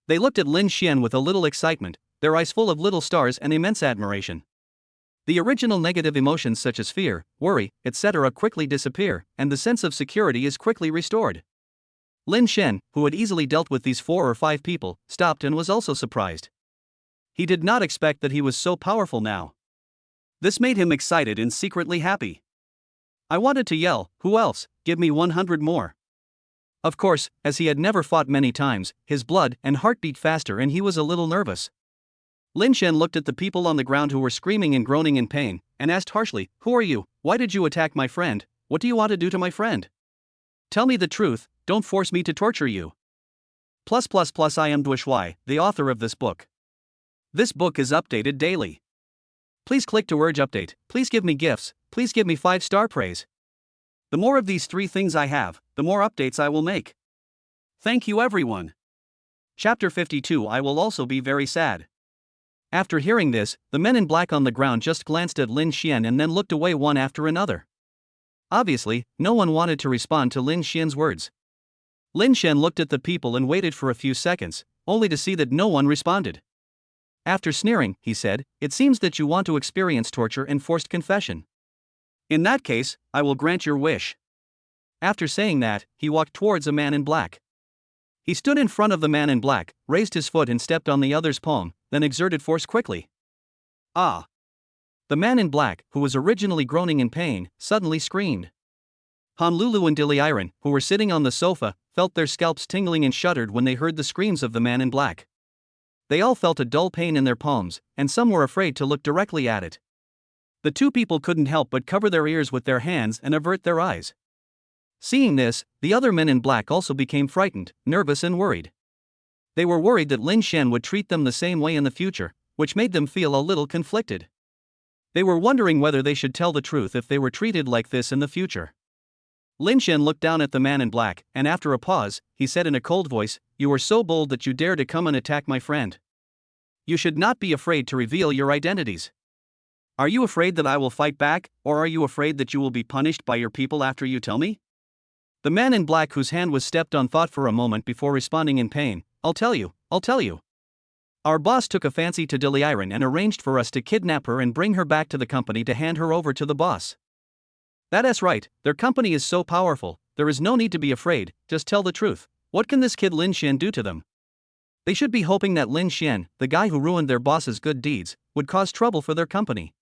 S1: They looked at Lin Xian with a little excitement, their eyes full of little stars and immense admiration. The original negative emotions such as fear, worry, etc. quickly disappear, and the sense of security is quickly restored. Lin Xian, who had easily dealt with these 4 or 5 people, stopped and was also surprised. He did not expect that he was so powerful now. This made him excited and secretly happy. I wanted to yell, "Who else? Give me 100 more." Of course, as he had never fought many times, his blood and heart beat faster and he was a little nervous. Lin Shen looked at the people on the ground who were screaming and groaning in pain, and asked harshly, "Who are you? Why did you attack my friend? What do you want to do to my friend? Tell me the truth, don't force me to torture you." I am Duishui, the author of this book. This book is updated daily. Please click to urge update, please give me gifts, please give me 5-star praise. The more of these 3 things I have, the more updates I will make. Thank you everyone. Chapter 52. I will also be very sad. After hearing this, the men in black on the ground just glanced at Lin Xian and then looked away one after another. Obviously, no one wanted to respond to Lin Xian's words. Lin Xian looked at the people and waited for a few seconds, only to see that no one responded. After sneering, he said, "It seems that you want to experience torture and forced confession. In that case, I will grant your wish." After saying that, he walked towards a man in black. He stood in front of the man in black, raised his foot and stepped on the other's palm, then exerted force quickly. Ah! The man in black, who was originally groaning in pain, suddenly screamed. Honlulu and Diliiran, who were sitting on the sofa, felt their scalps tingling and shuddered when they heard the screams of the man in black. They all felt a dull pain in their palms, and some were afraid to look directly at it. The 2 people couldn't help but cover their ears with their hands and avert their eyes. Seeing this, the other men in black also became frightened, nervous and worried. They were worried that Lin Xian would treat them the same way in the future, which made them feel a little conflicted. They were wondering whether they should tell the truth if they were treated like this in the future. Lin Xian looked down at the man in black, and after a pause, he said in a cold voice, "You are so bold that you dare to come and attack my friend. You should not be afraid to reveal your identities. Are you afraid that I will fight back, or are you afraid that you will be punished by your people after you tell me?" The man in black, whose hand was stepped on, thought for a moment before responding in pain, I'll tell you. Our boss took a fancy to Diliiran and arranged for us to kidnap her and bring her back to the company to hand her over to the boss. That's right, their company is so powerful, there is no need to be afraid, just tell the truth. What can this kid Lin Xian do to them? They should be hoping that Lin Xian, the guy who ruined their boss's good deeds, would cause trouble for their company.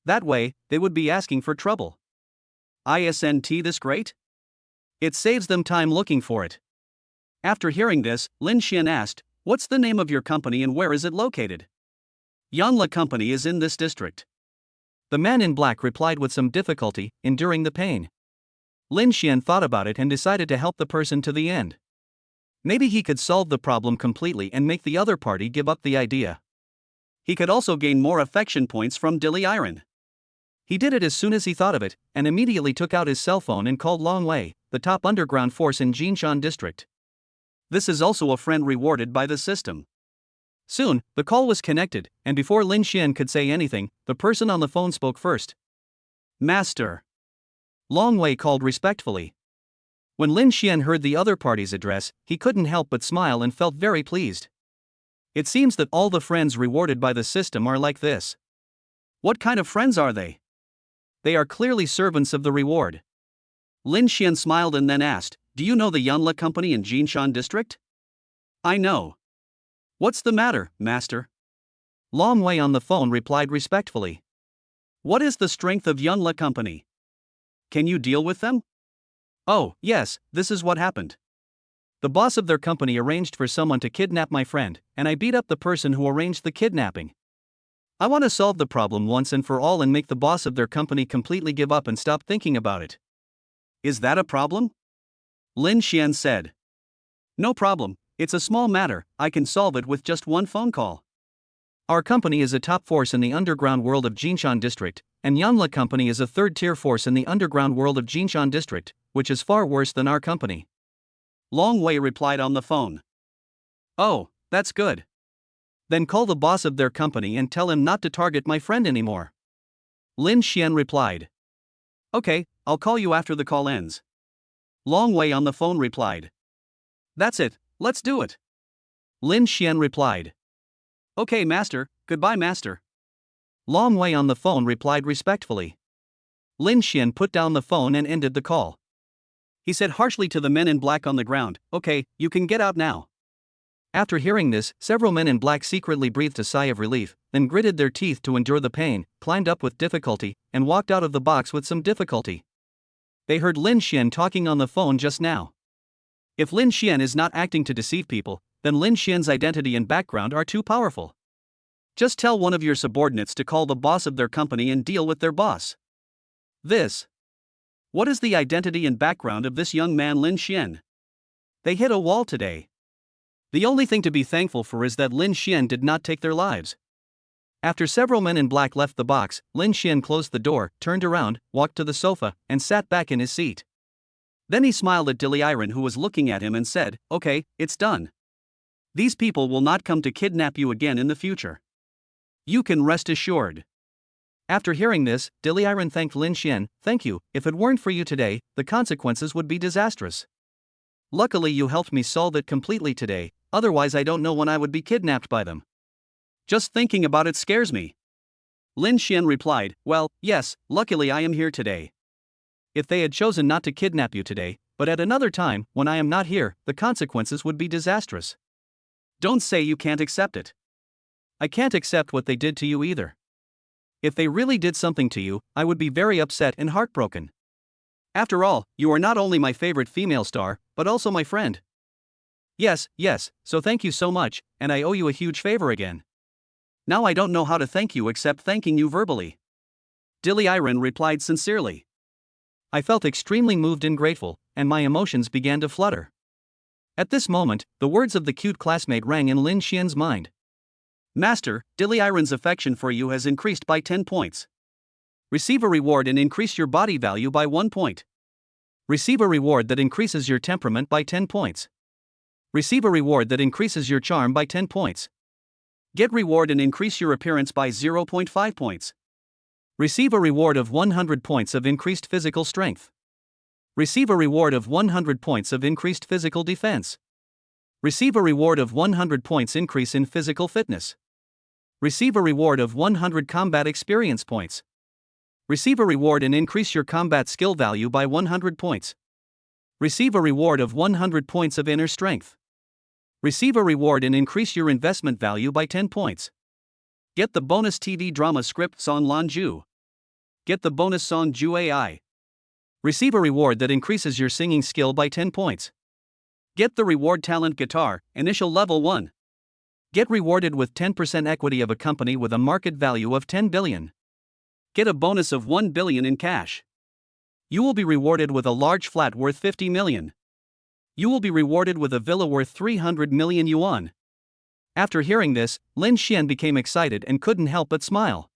S1: That way, they would be asking for trouble. Isn't this great? It saves them time looking for it. After hearing this, Lin Xian asked, "What's the name of your company and where is it located?" "Yanla Company is in this district." The man in black replied with some difficulty, enduring the pain. Lin Xian thought about it and decided to help the person to the end. Maybe he could solve the problem completely and make the other party give up the idea. He could also gain more affection points from Diliiran. He did it as soon as he thought of it, and immediately took out his cell phone and called Long Wei, the top underground force in Jinshan district. This is also a friend rewarded by the system. Soon, the call was connected, and before Lin Xian could say anything, the person on the phone spoke first. "Master." Long Wei called respectfully. When Lin Xian heard the other party's address, he couldn't help but smile and felt very pleased. It seems that all the friends rewarded by the system are like this. What kind of friends are they? They are clearly servants of the reward. Lin Xian smiled and then asked, "Do you know the Yanla Company in Jinshan district?" "I know." "What's the matter, master?" Long Wei on the phone replied respectfully. "What is the strength of Yanla Company? Can you deal with them?" "Oh, yes, this is what happened. The boss of their company arranged for someone to kidnap my friend, and I beat up the person who arranged the kidnapping. I want to solve the problem once and for all and make the boss of their company completely give up and stop thinking about it." "Is that a problem?" Lin Xian said. "No problem, it's a small matter, I can solve it with just one phone call. Our company is a top force in the underground world of Jinshan district, and Yanla Company is a third-tier force in the underground world of Jinshan district, which is far worse than our company." Long Wei replied on the phone. "Oh, that's good. Then call the boss of their company and tell him not to target my friend anymore." Lin Xian replied. "Okay, I'll call you after the call ends." Long Wei on the phone replied. "That's it, let's do it." Lin Xian replied. "Okay, master, goodbye, master." Long Wei on the phone replied respectfully. Lin Xian put down the phone and ended the call. He said harshly to the men in black on the ground, "Okay, you can get out now." After hearing this, several men in black secretly breathed a sigh of relief, then gritted their teeth to endure the pain, climbed up with difficulty, and walked out of the box with some difficulty. They heard Lin Xian talking on the phone just now. If Lin Xian is not acting to deceive people, then Lin Xian's identity and background are too powerful. Just tell one of your subordinates to call the boss of their company and deal with their boss. What is the identity and background of this young man Lin Xian? They hit a wall today. The only thing to be thankful for is that Lin Xian did not take their lives. After several men in black left the box, Lin Xian closed the door, turned around, walked to the sofa, and sat back in his seat. Then he smiled at Diliren, who was looking at him, and said, "Okay, it's done. These people will not come to kidnap you again in the future. You can rest assured." After hearing this, Diliren thanked Lin Xian. "Thank you, if it weren't for you today, the consequences would be disastrous. Luckily you helped me solve it completely today, otherwise I don't know when I would be kidnapped by them. Just thinking about it scares me." Lin Xian replied, "Well, yes, luckily I am here today. If they had chosen not to kidnap you today, but at another time, when I am not here, the consequences would be disastrous. Don't say you can't accept it. I can't accept what they did to you either. If they really did something to you, I would be very upset and heartbroken. After all, you are not only my favorite female star, but also my friend. Yes, so thank you so much, and I owe you a huge favor again. Now I don't know how to thank you except thanking you verbally." Diliren replied sincerely. "I felt extremely moved and grateful, and my emotions began to flutter." At this moment, the words of the cute classmate rang in Lin Xian's mind. "Master, Diliren's affection for you has increased by 10 points. Receive a reward and increase your body value by 1 point. Receive a reward that increases your temperament by 10 points. Receive a reward that increases your charm by 10 points. Get reward and increase your appearance by 0.5 points. Receive a reward of 100 points of increased physical strength. Receive a reward of 100 points of increased physical defense. Receive a reward of 100 points increase in physical fitness. Receive a reward of 100 combat experience points. Receive a reward and increase your combat skill value by 100 points. Receive a reward of 100 points of inner strength. Receive a reward and increase your investment value by 10 points. Get the bonus TV drama script Son Lanju. Get the bonus Song Ju AI. Receive a reward that increases your singing skill by 10 points. Get the reward talent guitar, initial level 1. Get rewarded with 10% equity of a company with a market value of 10 billion. Get a bonus of 1 billion in cash. You will be rewarded with a large flat worth 50 million. You will be rewarded with a villa worth 300 million yuan. After hearing this, Lin Xian became excited and couldn't help but smile.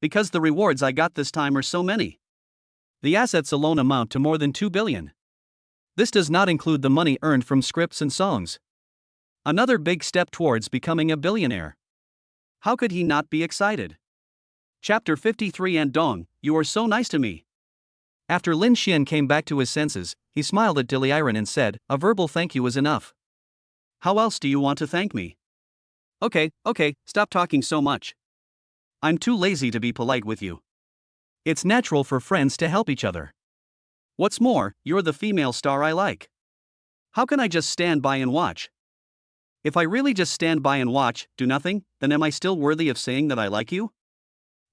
S1: Because the rewards I got this time are so many. The assets alone amount to more than 2 billion. This does not include the money earned from scripts and songs. Another big step towards becoming a billionaire. How could he not be excited? Chapter 53 And Dong, you are so nice to me. After Lin Xian came back to his senses, he smiled at Diliren and said, "A verbal thank you is enough. How else do you want to thank me?" Okay, stop talking so much. I'm too lazy to be polite with you. It's natural for friends to help each other. What's more, you're the female star I like. How can I just stand by and watch? If I really just stand by and watch, do nothing, then am I still worthy of saying that I like you?"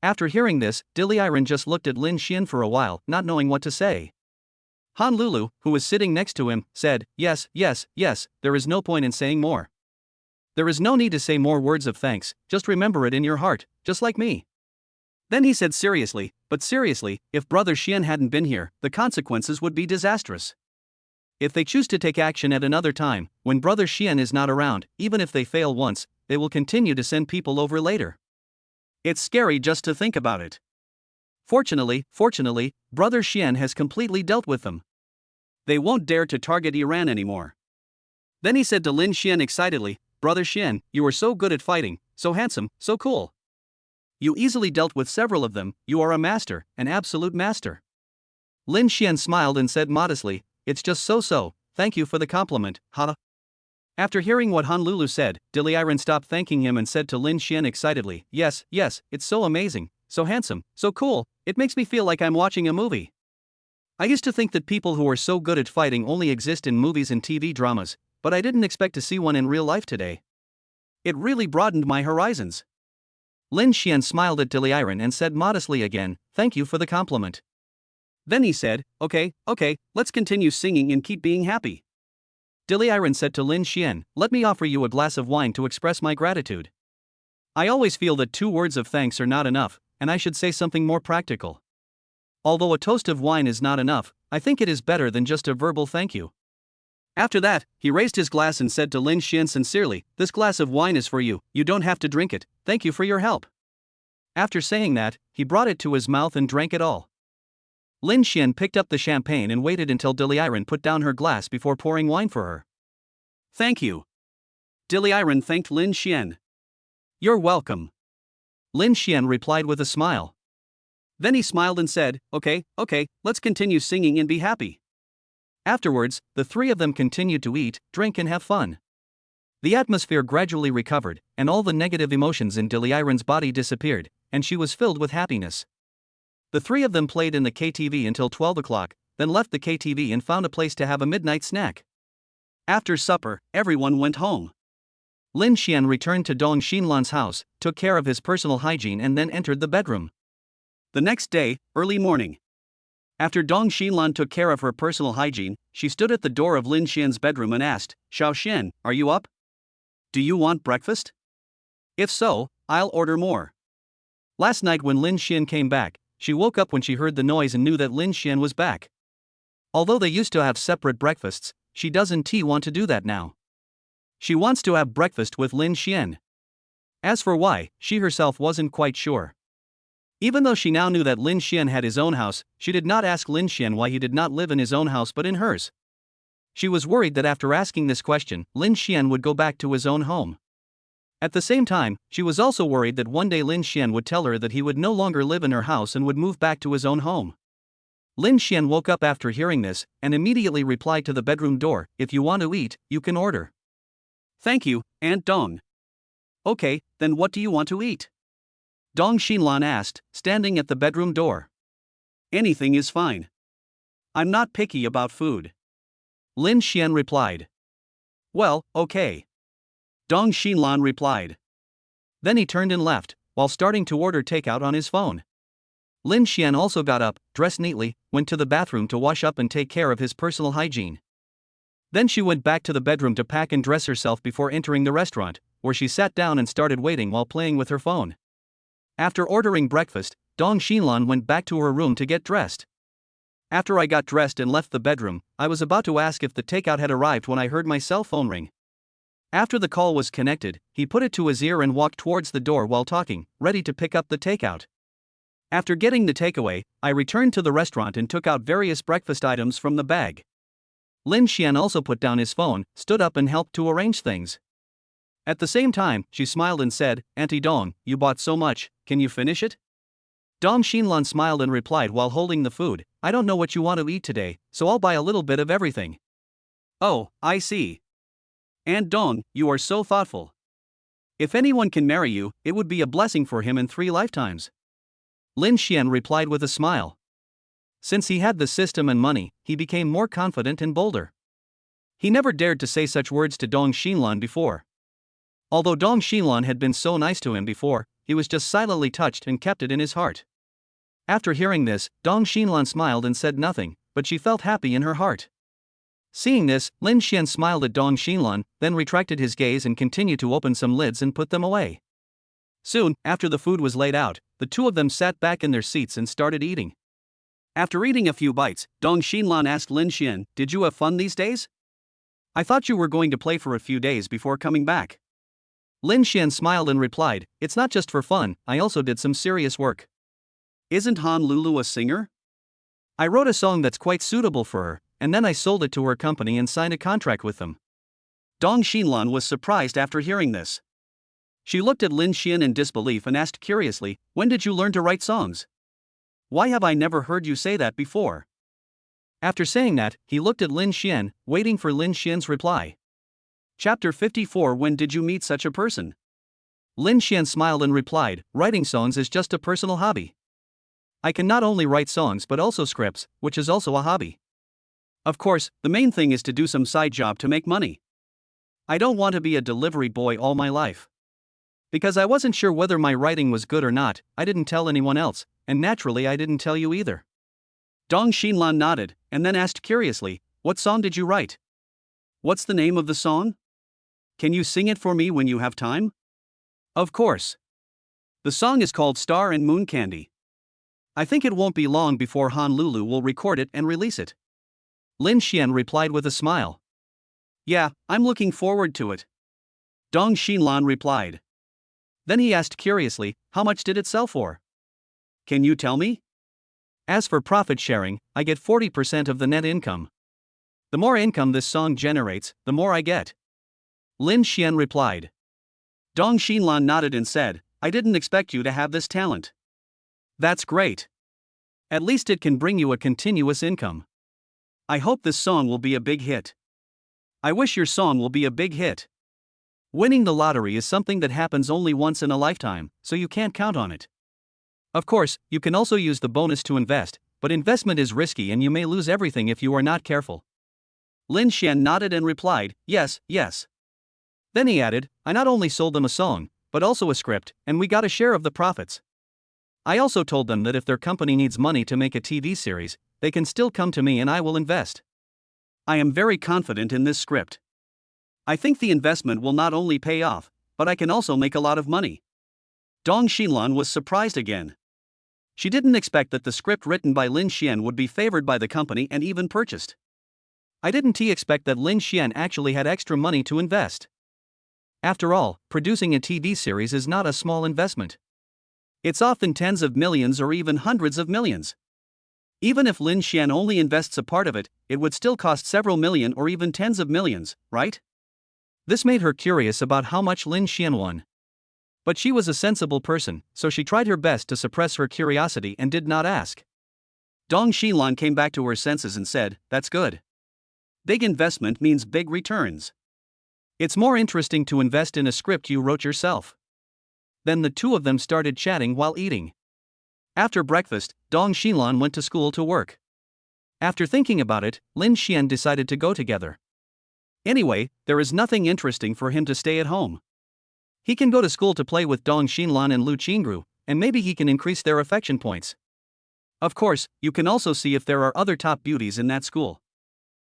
S1: After hearing this, Diliren just looked at Lin Xian for a while, not knowing what to say. Honlulu, who was sitting next to him, said, Yes, there is no point in saying more. There is no need to say more words of thanks, just remember it in your heart, just like me. Then he said seriously, but seriously, if Brother Xian hadn't been here, the consequences would be disastrous. If they choose to take action at another time, when Brother Xian is not around, even if they fail once, they will continue to send people over later. It's scary just to think about it. Fortunately, Brother Xian has completely dealt with them. They won't dare to target Iran anymore. Then he said to Lin Xian excitedly, Brother Xian, you are so good at fighting, so handsome, so cool. You easily dealt with several of them, you are a master, an absolute master. Lin Xian smiled and said modestly, It's just so, thank you for the compliment, ha. After hearing what Honlulu said, Diliren stopped thanking him and said to Lin Xian excitedly, Yes, it's so amazing, so handsome, so cool, it makes me feel like I'm watching a movie. I used to think that people who are so good at fighting only exist in movies and TV dramas, but I didn't expect to see one in real life today. It really broadened my horizons. Lin Xian smiled at Diliren and said modestly again, "Thank you for the compliment." Then he said, okay, let's continue singing and keep being happy. Diliren said to Lin Xian, "Let me offer you a glass of wine to express my gratitude. I always feel that 2 words of thanks are not enough, and I should say something more practical. Although a toast of wine is not enough, I think it is better than just a verbal thank you." After that, he raised his glass and said to Lin Xian sincerely, "This glass of wine is for you, you don't have to drink it, thank you for your help." After saying that, he brought it to his mouth and drank it all. Lin Xian picked up the champagne and waited until Diliren put down her glass before pouring wine for her. "Thank you." Diliren thanked Lin Xian. "You're welcome." Lin Xian replied with a smile. Then he smiled and said, okay, let's continue singing and be happy." Afterwards, the 3 of them continued to eat, drink and have fun. The atmosphere gradually recovered, and all the negative emotions in Diliren's body disappeared, and she was filled with happiness. The 3 of them played in the KTV until 12 o'clock, then left the KTV and found a place to have a midnight snack. After supper, everyone went home. Lin Xian returned to Dong Xinlan's house, took care of his personal hygiene and then entered the bedroom. The next day, early morning. After Dong Xinlan took care of her personal hygiene, she stood at the door of Lin Xian's bedroom and asked, "Xiao Xian, are you up? Do you want breakfast? If so, I'll order more." Last night when Lin Xian came back, she woke up when she heard the noise and knew that Lin Xian was back. Although they used to have separate breakfasts, she doesn't want to do that now. She wants to have breakfast with Lin Xian. As for why, she herself wasn't quite sure. Even though she now knew that Lin Xian had his own house, she did not ask Lin Xian why he did not live in his own house but in hers. She was worried that after asking this question, Lin Xian would go back to his own home. At the same time, she was also worried that one day Lin Xian would tell her that he would no longer live in her house and would move back to his own home. Lin Xian woke up after hearing this, and immediately replied to the bedroom door, "If you want to eat, you can order." "Thank you, Aunt Dong." "Okay, then what do you want to eat?" Dong Xinlan asked, standing at the bedroom door. "Anything is fine. I'm not picky about food." Lin Xian replied. "Well, okay." Dong Xinlan replied. Then he turned and left, while starting to order takeout on his phone. Lin Xian also got up, dressed neatly, went to the bathroom to wash up and take care of his personal hygiene. Then she went back to the bedroom to pack and dress herself before entering the restaurant, where she sat down and started waiting while playing with her phone. After ordering breakfast, Dong Xinlan went back to her room to get dressed. "After I got dressed and left the bedroom, I was about to ask if the takeout had arrived when I heard my cell phone ring. After the call was connected, he put it to his ear and walked towards the door while talking, ready to pick up the takeout. After getting the takeaway, I returned to the restaurant and took out various breakfast items from the bag." Lin Xian also put down his phone, stood up and helped to arrange things. At the same time, she smiled and said, "Auntie Dong, you bought so much, can you finish it?" Dong Xinlan smiled and replied while holding the food, "I don't know what you want to eat today, so I'll buy a little bit of everything." "Oh, I see. Aunt Dong, you are so thoughtful. If anyone can marry you, it would be a blessing for him in 3 lifetimes." Lin Xian replied with a smile. Since he had the system and money, he became more confident and bolder. He never dared to say such words to Dong Xinlan before. Although Dong Xinlan had been so nice to him before, he was just silently touched and kept it in his heart. After hearing this, Dong Xinlan smiled and said nothing, but she felt happy in her heart. Seeing this, Lin Xian smiled at Dong Xinlan, then retracted his gaze and continued to open some lids and put them away. Soon, after the food was laid out, the 2 of them sat back in their seats and started eating. After eating a few bites, Dong Xinlan asked Lin Xian, "Did you have fun these days? I thought you were going to play for a few days before coming back." Lin Xian smiled and replied, "It's not just for fun, I also did some serious work." "Isn't Han Lulu a singer? I wrote a song that's quite suitable for her, and then I sold it to her company and signed a contract with them." Dong Xinlan was surprised after hearing this. She looked at Lin Xian in disbelief and asked curiously, "When did you learn to write songs? Why have I never heard you say that before?" After saying that, he looked at Lin Xian, waiting for Lin Xian's reply. Chapter 54. When did you meet such a person? Lin Xian smiled and replied, "Writing songs is just a personal hobby. I can not only write songs but also scripts, which is also a hobby. Of course, the main thing is to do some side job to make money. I don't want to be a delivery boy all my life. Because I wasn't sure whether my writing was good or not, I didn't tell anyone else, and naturally I didn't tell you either. Dong Xinlan nodded, and then asked curiously, what song did you write? What's the name of the song? Can you sing it for me when you have time? Of course. The song is called Star and Moon Candy. I think it won't be long before Honolulu will record it and release it. Lin Xian replied with a smile. Yeah, I'm looking forward to it. Dong Xinlan replied. Then he asked curiously, how much did it sell for? Can you tell me? As for profit sharing, I get 40% of the net income. The more income this song generates, the more I get. Lin Xian replied. Dong Xinlan nodded and said, I didn't expect you to have this talent. That's great. At least it can bring you a continuous income. I hope this song will be a big hit. I wish your song will be a big hit. Winning the lottery is something that happens only once in a lifetime, so you can't count on it. Of course, you can also use the bonus to invest, but investment is risky and you may lose everything if you are not careful. Lin Xian nodded and replied, yes, yes. Then he added, I not only sold them a song, but also a script, and we got a share of the profits. I also told them that if their company needs money to make a TV series, they can still come to me and I will invest. I am very confident in this script. I think the investment will not only pay off, but I can also make a lot of money. Dong Xinlan was surprised again. She didn't expect that the script written by Lin Xian would be favored by the company and even purchased. I didn't expect that Lin Xian actually had extra money to invest. After all, producing a TV series is not a small investment. It's often tens of millions or even hundreds of millions. Even if Lin Xian only invests a part of it, it would still cost several million or even tens of millions, right? This made her curious about how much Lin Xian won. But she was a sensible person, so she tried her best to suppress her curiosity and did not ask. Dong Xinlan came back to her senses and said, that's good. Big investment means big returns. It's more interesting to invest in a script you wrote yourself. Then the two of them started chatting while eating. After breakfast, Dong Xinlan went to school to work. After thinking about it, Lin Xian decided to go together. Anyway, there is nothing interesting for him to stay at home. He can go to school to play with Dong Xinlan and Lu Qingru, and maybe he can increase their affection points. Of course, you can also see if there are other top beauties in that school.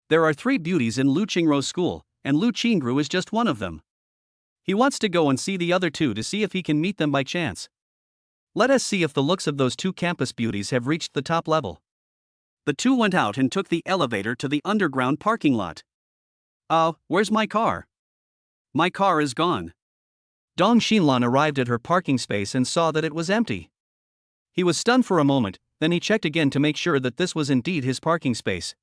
S1: There are 3 beauties in Lu Qingru's school, and Lu Qingru is just one of them. He wants to go and see the other 2 to see if he can meet them by chance. Let us see if the looks of those 2 campus beauties have reached the top level. The 2 went out and took the elevator to the underground parking lot. Where's my car? My car is gone. Dong Xinlan arrived at her parking space and saw that it was empty. He was stunned for a moment, then he checked again to make sure that this was indeed his parking space.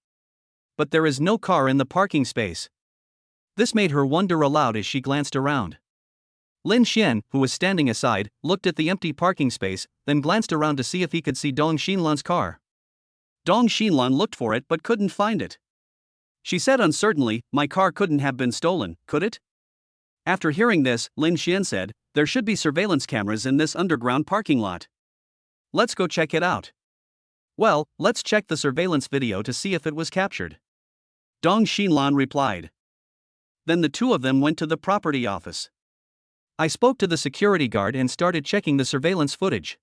S1: But there is no car in the parking space. This made her wonder aloud as she glanced around. Lin Xian, who was standing aside, looked at the empty parking space, then glanced around to see if he could see Dong Xinlan's car. Dong Xinlan looked for it but couldn't find it. She said uncertainly, my car couldn't have been stolen, could it? After hearing this, Lin Xian said, there should be surveillance cameras in this underground parking lot. Let's go check it out. Well, let's check the surveillance video to see if it was captured. Dong Xinlan replied. Then the 2 of them went to the property office. I spoke to the security guard and started checking the surveillance footage.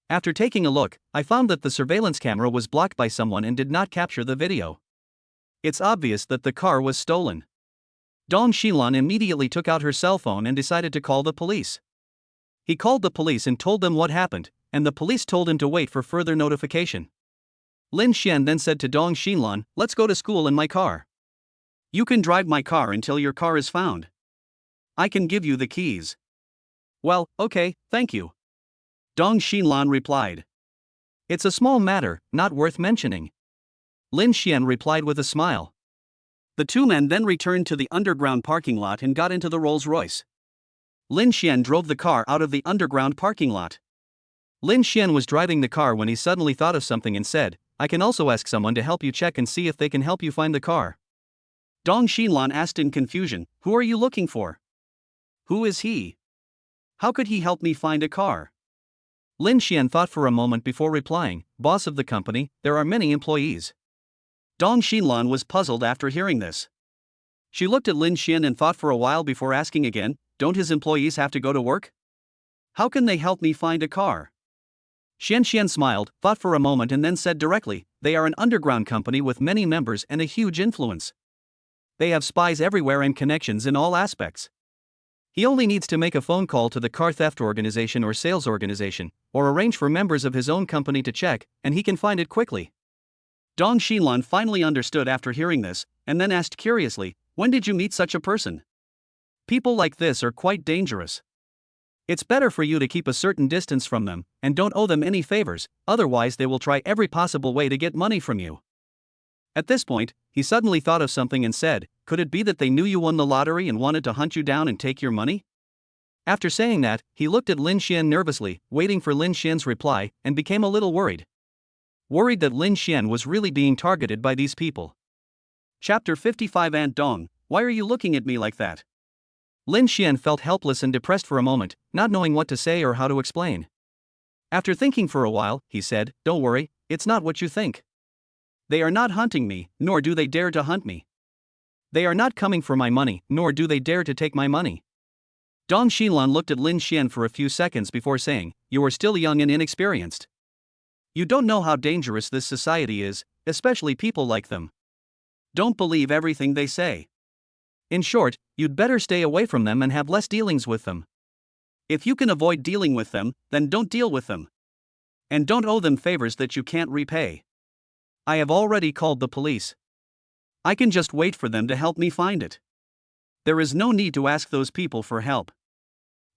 S1: After taking a look, I found that the surveillance camera was blocked by someone and did not capture the video. It's obvious that the car was stolen. Dong Xinlan immediately took out her cell phone and decided to call the police. He called the police and told them what happened, and the police told him to wait for further notification. Lin Xian then said to Dong Xinlan, let's go to school in my car. You can drive my car until your car is found. I can give you the keys. Well, okay, thank you. Dong Xinlan replied. It's a small matter, not worth mentioning. Lin Xian replied with a smile. The 2 men then returned to the underground parking lot and got into the Rolls-Royce. Lin Xian drove the car out of the underground parking lot. Lin Xian was driving the car when he suddenly thought of something and said, I can also ask someone to help you check and see if they can help you find the car. Dong Xinlan asked in confusion, who are you looking for? Who is he? How could he help me find a car? Lin Xian thought for a moment before replying, boss of the company, there are many employees. Dong Xinlan was puzzled after hearing this. She looked at Lin Xian and thought for a while before asking again, don't his employees have to go to work? How can they help me find a car? Xian Xian smiled, thought for a moment and then said directly, they are an underground company with many members and a huge influence. They have spies everywhere and connections in all aspects. He only needs to make a phone call to the car theft organization or sales organization, or arrange for members of his own company to check, and he can find it quickly. Dong Xinlan finally understood after hearing this, and then asked curiously, when did you meet such a person? People like this are quite dangerous. It's better for you to keep a certain distance from them, and don't owe them any favors, otherwise they will try every possible way to get money from you. At this point, he suddenly thought of something and said, could it be that they knew you won the lottery and wanted to hunt you down and take your money? After saying that, he looked at Lin Xian nervously, waiting for Lin Xian's reply, and became a little worried. Worried that Lin Xian was really being targeted by these people. Chapter 55 Aunt Dong, why are you looking at me like that? Lin Xian felt helpless and depressed for a moment, not knowing what to say or how to explain. After thinking for a while, he said, don't worry, it's not what you think. They are not hunting me, nor do they dare to hunt me. They are not coming for my money, nor do they dare to take my money. Dong Xinlan looked at Lin Xian for a few seconds before saying, you are still young and inexperienced. You don't know how dangerous this society is, especially people like them. Don't believe everything they say. In short, you'd better stay away from them and have less dealings with them. If you can avoid dealing with them, then don't deal with them. And don't owe them favors that you can't repay. I have already called the police. I can just wait for them to help me find it. There is no need to ask those people for help.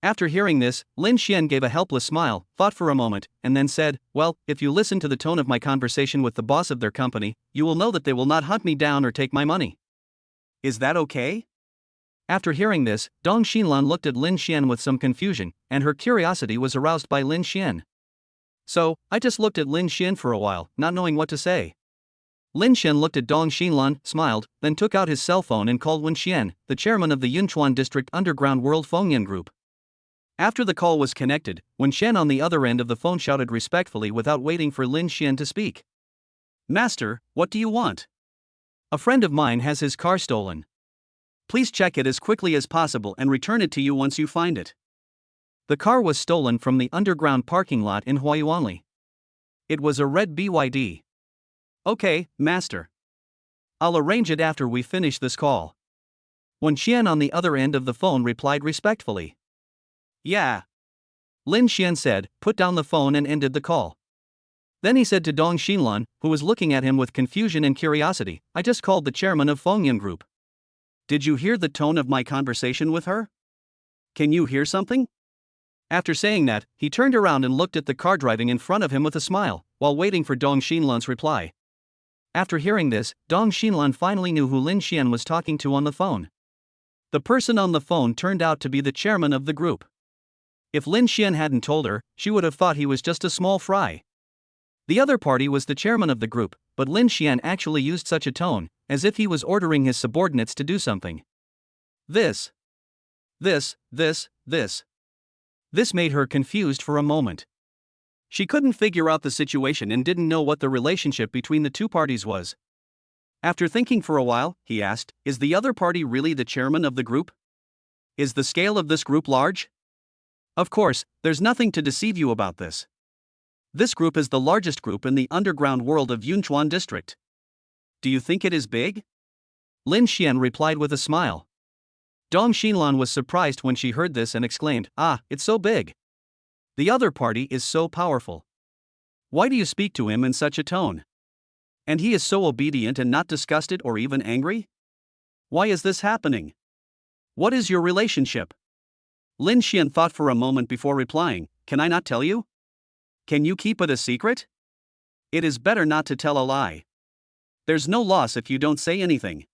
S1: After hearing this, Lin Xian gave a helpless smile, thought for a moment, and then said, well, if you listen to the tone of my conversation with the boss of their company, you will know that they will not hunt me down or take my money. Is that okay? After hearing this, Dong Xinlan looked at Lin Xian with some confusion, and her curiosity was aroused by Lin Xian. So, I just looked at Lin Xian for a while, not knowing what to say. Lin Xian looked at Dong Xinlan, smiled, then took out his cell phone and called Wen Xian, the chairman of the Yunchuan District Underground World Fengyan Group. After the call was connected, Wen Xian on the other end of the phone shouted respectfully without waiting for Lin Xian to speak. Master, what do you want? A friend of mine has his car stolen. Please check it as quickly as possible and return it to you once you find it. The car was stolen from the underground parking lot in Huayuanli. It was a red BYD. Okay, master. I'll arrange it after we finish this call. Wen Xian on the other end of the phone replied respectfully. Yeah. Lin Xian said, put down the phone and ended the call. Then he said to Dong Xinlan, who was looking at him with confusion and curiosity, I just called the chairman of Fengyan Group. Did you hear the tone of my conversation with her? Can you hear something? After saying that, he turned around and looked at the car driving in front of him with a smile, while waiting for Dong Xinlan's reply. After hearing this, Dong Xinlan finally knew who Lin Xian was talking to on the phone. The person on the phone turned out to be the chairman of the group. If Lin Xian hadn't told her, she would have thought he was just a small fry. The other party was the chairman of the group, but Lin Xian actually used such a tone, as if he was ordering his subordinates to do something. This made her confused for a moment. She couldn't figure out the situation and didn't know what the relationship between the two parties was. After thinking for a while, he asked, is the other party really the chairman of the group? Is the scale of this group large? Of course, there's nothing to deceive you about this. This group is the largest group in the underground world of Yunchuan District. Do you think it is big? Lin Xian replied with a smile. Dong Xinlan was surprised when she heard this and exclaimed, it's so big. The other party is so powerful. Why do you speak to him in such a tone? And he is so obedient and not disgusted or even angry? Why is this happening? What is your relationship? Lin Xian thought for a moment before replying, can I not tell you? Can you keep it a secret? It is better not to tell a lie. There's no loss if you don't say anything.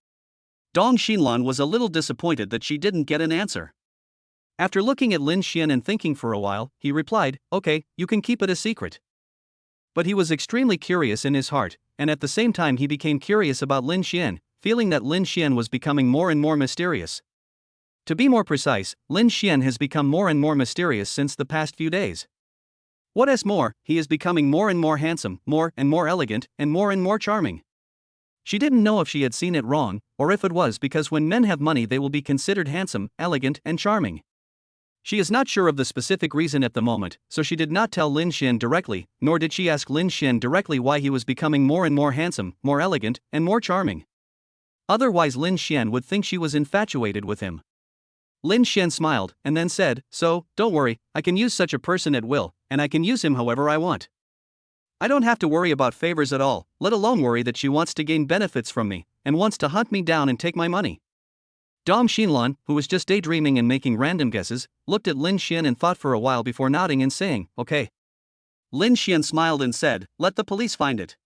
S1: Dong Xinlan was a little disappointed that she didn't get an answer. After looking at Lin Xian and thinking for a while, he replied, okay, you can keep it a secret. But he was extremely curious in his heart, and at the same time he became curious about Lin Xian, feeling that Lin Xian was becoming more and more mysterious. To be more precise, Lin Xian has become more and more mysterious since the past few days. What is more, he is becoming more and more handsome, more and more elegant, and more charming. She didn't know if she had seen it wrong, or if it was because when men have money they will be considered handsome, elegant, and charming. She is not sure of the specific reason at the moment, so she did not tell Lin Xian directly, nor did she ask Lin Xian directly why he was becoming more and more handsome, more elegant, and more charming. Otherwise Lin Xian would think she was infatuated with him. Lin Xian smiled, and then said, "So, don't worry, I can use such a person at will, and I can use him however I want. I don't have to worry about favors at all, let alone worry that she wants to gain benefits from me, and wants to hunt me down and take my money." Dong Xinlan, who was just daydreaming and making random guesses, looked at Lin Xian and thought for a while before nodding and saying, "Okay." Lin Xian smiled and said, "Let the police find it.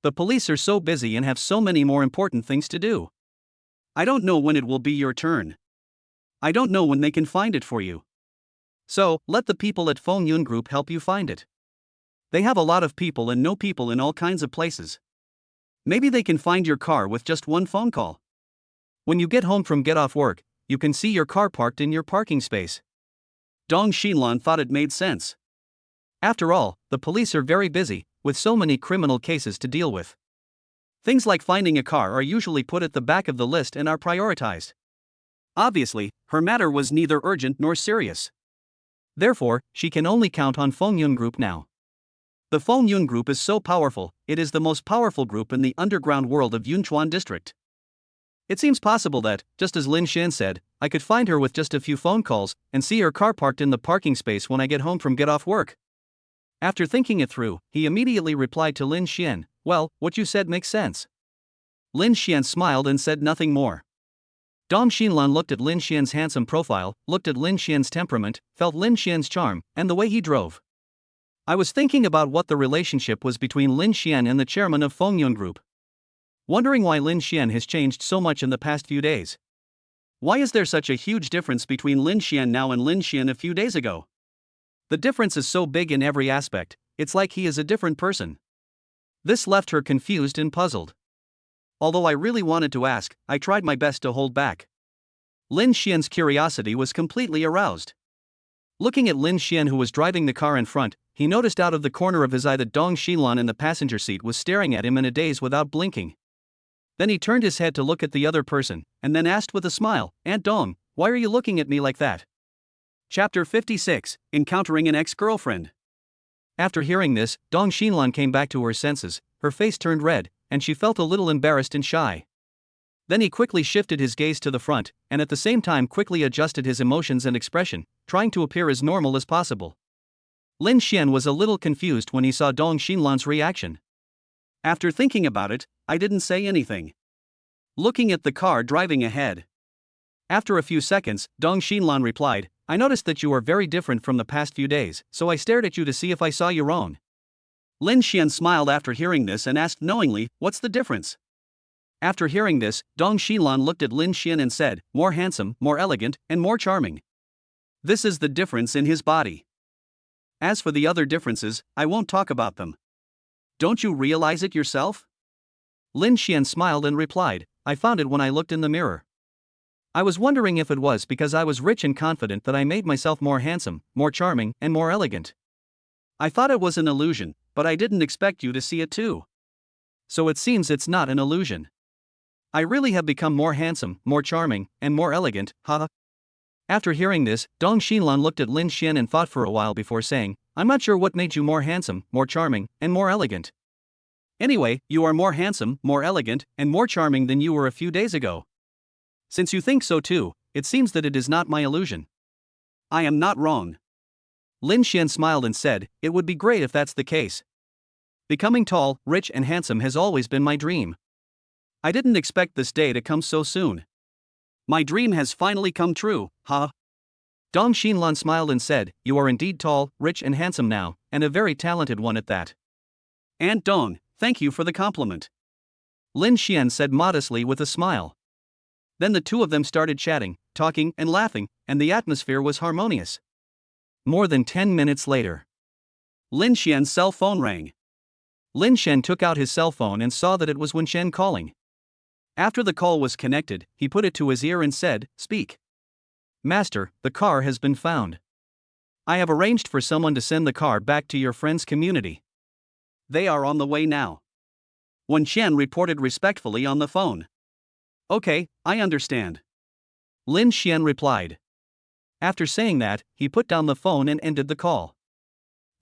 S1: The police are so busy and have so many more important things to do. I don't know when it will be your turn. I don't know when they can find it for you. So, let the people at Feng Yun Group help you find it. They have a lot of people and know people in all kinds of places. Maybe they can find your car with just one phone call. When you get home from get off work, you can see your car parked in your parking space." Dong Xinlan thought it made sense. After all, the police are very busy, with so many criminal cases to deal with. Things like finding a car are usually put at the back of the list and are prioritized. Obviously, her matter was neither urgent nor serious. Therefore, she can only count on Feng Yun Group now. The Feng Yun Group is so powerful, it is the most powerful group in the underground world of Yunchuan District. It seems possible that, just as Lin Xian said, I could find her with just a few phone calls and see her car parked in the parking space when I get home from get off work. After thinking it through, he immediately replied to Lin Xian, "Well, what you said makes sense." Lin Xian smiled and said nothing more. Dong Xinlan looked at Lin Xian's handsome profile, looked at Lin Xian's temperament, felt Lin Xian's charm, and the way he drove. I was thinking about what the relationship was between Lin Xian and the chairman of Feng Yun Group. Wondering why Lin Xian has changed so much in the past few days. Why is there such a huge difference between Lin Xian now and Lin Xian a few days ago? The difference is so big in every aspect, it's like he is a different person. This left her confused and puzzled. Although I really wanted to ask, I tried my best to hold back. Lin Xian's curiosity was completely aroused. Looking at Lin Xian, who was driving the car in front, he noticed out of the corner of his eye that Dong Xinlan in the passenger seat was staring at him in a daze without blinking. Then he turned his head to look at the other person, and then asked with a smile, "Aunt Dong, why are you looking at me like that?" Chapter 56, Encountering an Ex-Girlfriend. After hearing this, Dong Xinlan came back to her senses, her face turned red, and she felt a little embarrassed and shy. Then he quickly shifted his gaze to the front, and at the same time quickly adjusted his emotions and expression, trying to appear as normal as possible. Lin Xian was a little confused when he saw Dong Xinlan's reaction. After thinking about it, I didn't say anything. Looking at the car driving ahead. After a few seconds, Dong Xinlan replied, "I noticed that you are very different from the past few days, so I stared at you to see if I saw you wrong." Lin Xian smiled after hearing this and asked knowingly, "What's the difference?" After hearing this, Dong Xinlan looked at Lin Xian and said, "More handsome, more elegant, and more charming. This is the difference in his body. As for the other differences, I won't talk about them. Don't you realize it yourself?" Lin Xian smiled and replied, "I found it when I looked in the mirror. I was wondering if it was because I was rich and confident that I made myself more handsome, more charming, and more elegant. I thought it was an illusion, but I didn't expect you to see it too. So it seems it's not an illusion. I really have become more handsome, more charming, and more elegant, haha." After hearing this, Dong Xinlan looked at Lin Xian and thought for a while before saying, "I'm not sure what made you more handsome, more charming, and more elegant. Anyway, you are more handsome, more elegant, and more charming than you were a few days ago. Since you think so too, it seems that it is not my illusion. I am not wrong." Lin Xian smiled and said, "It would be great if that's the case. Becoming tall, rich, and handsome has always been my dream. I didn't expect this day to come so soon. My dream has finally come true, huh?" Dong Xinlan smiled and said, "You are indeed tall, rich, and handsome now, and a very talented one at that." "Aunt Dong, thank you for the compliment," Lin Xian said modestly with a smile. Then the two of them started chatting, talking, and laughing, and the atmosphere was harmonious. More than 10 minutes later, Lin Xian's cell phone rang. Lin Xian took out his cell phone and saw that it was Wen Shen calling. After the call was connected, he put it to his ear and said, "Speak." "Master, the car has been found. I have arranged for someone to send the car back to your friend's community. They are on the way now." Wen Xian reported respectfully on the phone. Okay, I understand. Lin Xian replied. After saying that, he put down the phone and ended the call.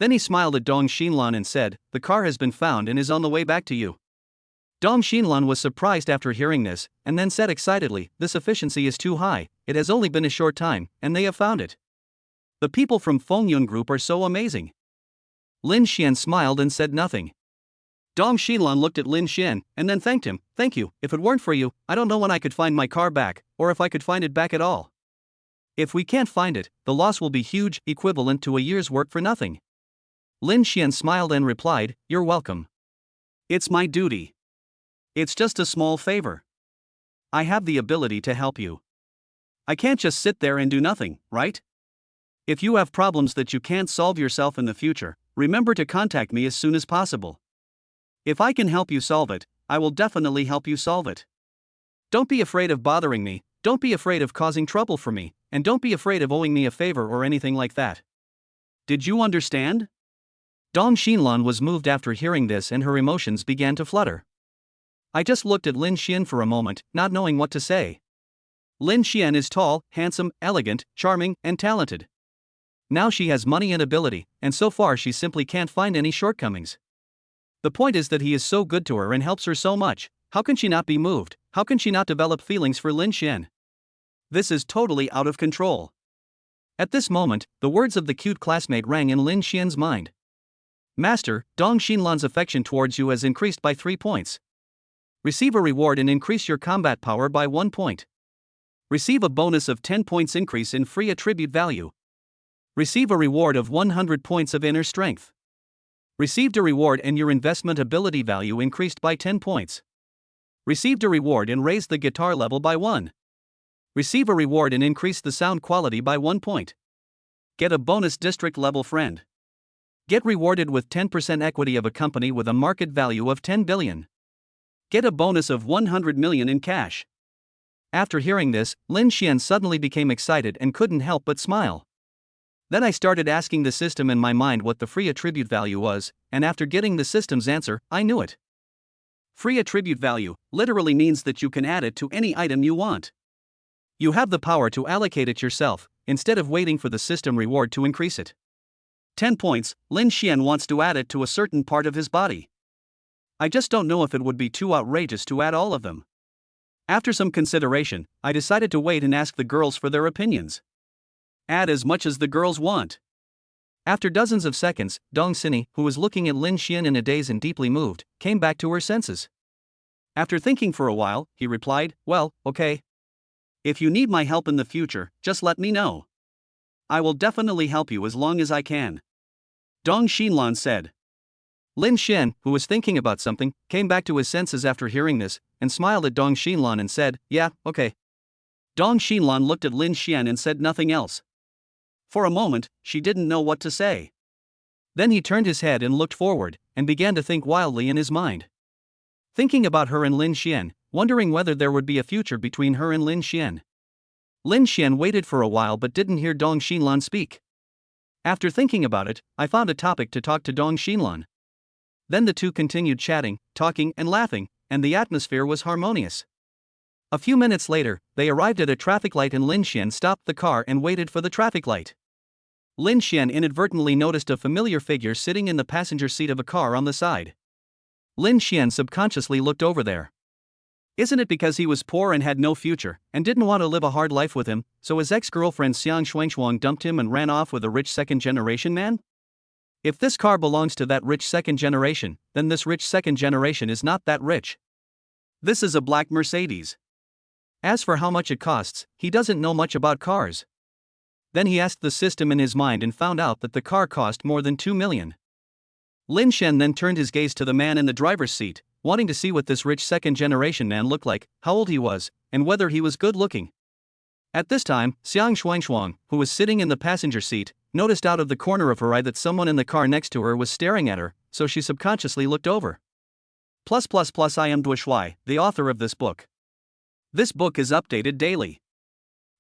S1: Then he smiled at Dong Xinlan and said, "The car has been found and is on the way back to you." Dong Xinlan was surprised after hearing this, and then said excitedly, "This efficiency is too high, it has only been a short time, and they have found it. The people from Fengyun Group are so amazing." Lin Xian smiled and said nothing. Dong Xinlan looked at Lin Xian, and then thanked him. "Thank you, if it weren't for you, I don't know when I could find my car back, or if I could find it back at all. If we can't find it, the loss will be huge, equivalent to a year's work for nothing." Lin Xian smiled and replied, "You're welcome. It's my duty. It's just a small favor. I have the ability to help you. I can't just sit there and do nothing, right? If you have problems that you can't solve yourself in the future, remember to contact me as soon as possible. If I can help you solve it, I will definitely help you solve it. Don't be afraid of bothering me, don't be afraid of causing trouble for me, and don't be afraid of owing me a favor or anything like that. Did you understand?" Dong Xinlan was moved after hearing this and her emotions began to flutter. I just looked at Lin Xian for a moment, not knowing what to say. Lin Xian is tall, handsome, elegant, charming, and talented. Now she has money and ability, and so far she simply can't find any shortcomings. The point is that he is so good to her and helps her so much. How can she not be moved? How can she not develop feelings for Lin Xian? This is totally out of control. At this moment, the words of the cute classmate rang in Lin Xian's mind. "Master, Dong Xinlan's affection towards you has increased by 3 points. Receive a reward and increase your combat power by 1 point. Receive a bonus of 10 points increase in free attribute value. Receive a reward of 100 points of inner strength. Received a reward and your investment ability value increased by 10 points. Received a reward and raised the guitar level by 1. Receive a reward and increase the sound quality by 1 point. Get a bonus district level friend. Get rewarded with 10% equity of a company with a market value of 10 billion. Get a bonus of 100 million in cash." After hearing this, Lin Xian suddenly became excited and couldn't help but smile. Then I started asking the system in my mind what the free attribute value was, and after getting the system's answer, I knew it. Free attribute value literally means that you can add it to any item you want. You have the power to allocate it yourself, instead of waiting for the system reward to increase it. 10 points, Lin Xian wants to add it to a certain part of his body. I just don't know if it would be too outrageous to add all of them. After some consideration, I decided to wait and ask the girls for their opinions. Add as much as the girls want. After dozens of seconds, Dong Xini, who was looking at Lin Xian in a daze and deeply moved, came back to her senses. After thinking for a while, he replied, "Well, okay. If you need my help in the future, just let me know. I will definitely help you as long as I can," Dong Xinlan said. Lin Xian, who was thinking about something, came back to his senses after hearing this, and smiled at Dong Xinlan and said, "Yeah, okay." Dong Xinlan looked at Lin Xian and said nothing else. For a moment, she didn't know what to say. Then he turned his head and looked forward, and began to think wildly in his mind. Thinking about her and Lin Xian, wondering whether there would be a future between her and Lin Xian. Lin Xian waited for a while but didn't hear Dong Xinlan speak. After thinking about it, I found a topic to talk to Dong Xinlan. Then the two continued chatting, talking and laughing, and the atmosphere was harmonious. A few minutes later, they arrived at a traffic light and Lin Xian stopped the car and waited for the traffic light. Lin Xian inadvertently noticed a familiar figure sitting in the passenger seat of a car on the side. Lin Xian subconsciously looked over there. Isn't it because he was poor and had no future, and didn't want to live a hard life with him, so his ex-girlfriend Xiang Shuangshuang dumped him and ran off with a rich second-generation man? If this car belongs to that rich second generation, then this rich second generation is not that rich. This is a black Mercedes. As for how much it costs, he doesn't know much about cars. Then he asked the system in his mind and found out that the car cost more than 2 million. Lin Xian then turned his gaze to the man in the driver's seat, wanting to see what this rich second generation man looked like, how old he was, and whether he was good looking. At this time, Xiang Shuangshuang, who was sitting in the passenger seat, noticed out of the corner of her eye that someone in the car next to her was staring at her, so she subconsciously looked over. I am Dui Shui, the author of this book. This book is updated daily.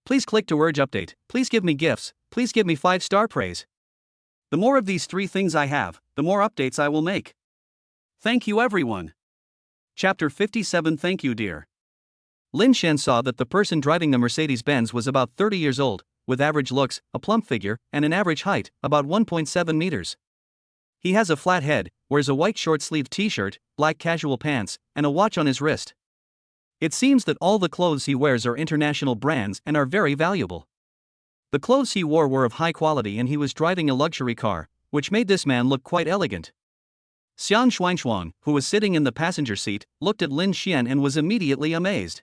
S1: Please click to urge update, please give me gifts, please give me 5-star praise. The more of these 3 things I have, the more updates I will make. Thank you everyone. Chapter 57. Thank you, dear. Lin Xian saw that the person driving the Mercedes-Benz was about 30 years old, with average looks, a plump figure, and an average height, about 1.7 meters. He has a flat head, wears a white short-sleeved t-shirt, black casual pants, and a watch on his wrist. It seems that all the clothes he wears are international brands and are very valuable. The clothes he wore were of high quality and he was driving a luxury car, which made this man look quite elegant. Xiang Shuangshuang, who was sitting in the passenger seat, looked at Lin Xian and was immediately amazed.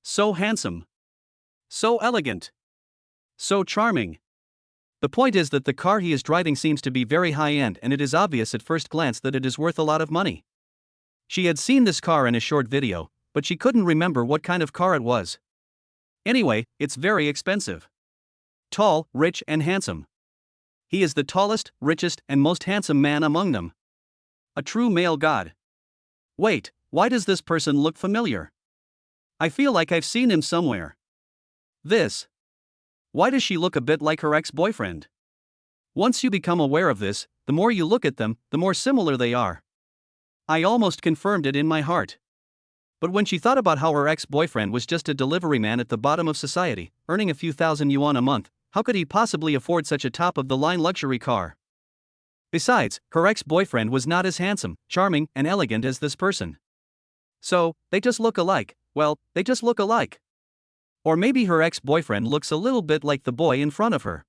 S1: So handsome. So elegant. So charming. The point is that the car he is driving seems to be very high-end and it is obvious at first glance that it is worth a lot of money. She had seen this car in a short video, but she couldn't remember what kind of car it was. Anyway, it's very expensive. Tall, rich and handsome. He is the tallest, richest and most handsome man among them. A true male god. Wait, why does this person look familiar? I feel like I've seen him somewhere. This. Why does she look a bit like her ex-boyfriend? Once you become aware of this, the more you look at them, the more similar they are. I almost confirmed it in my heart. But when she thought about how her ex-boyfriend was just a delivery man at the bottom of society, earning a few thousand yuan a month, how could he possibly afford such a top-of-the-line luxury car? Besides, her ex-boyfriend was not as handsome, charming, and elegant as this person. So, they just look alike. Well, they just look alike. Or maybe her ex-boyfriend looks a little bit like the boy in front of her.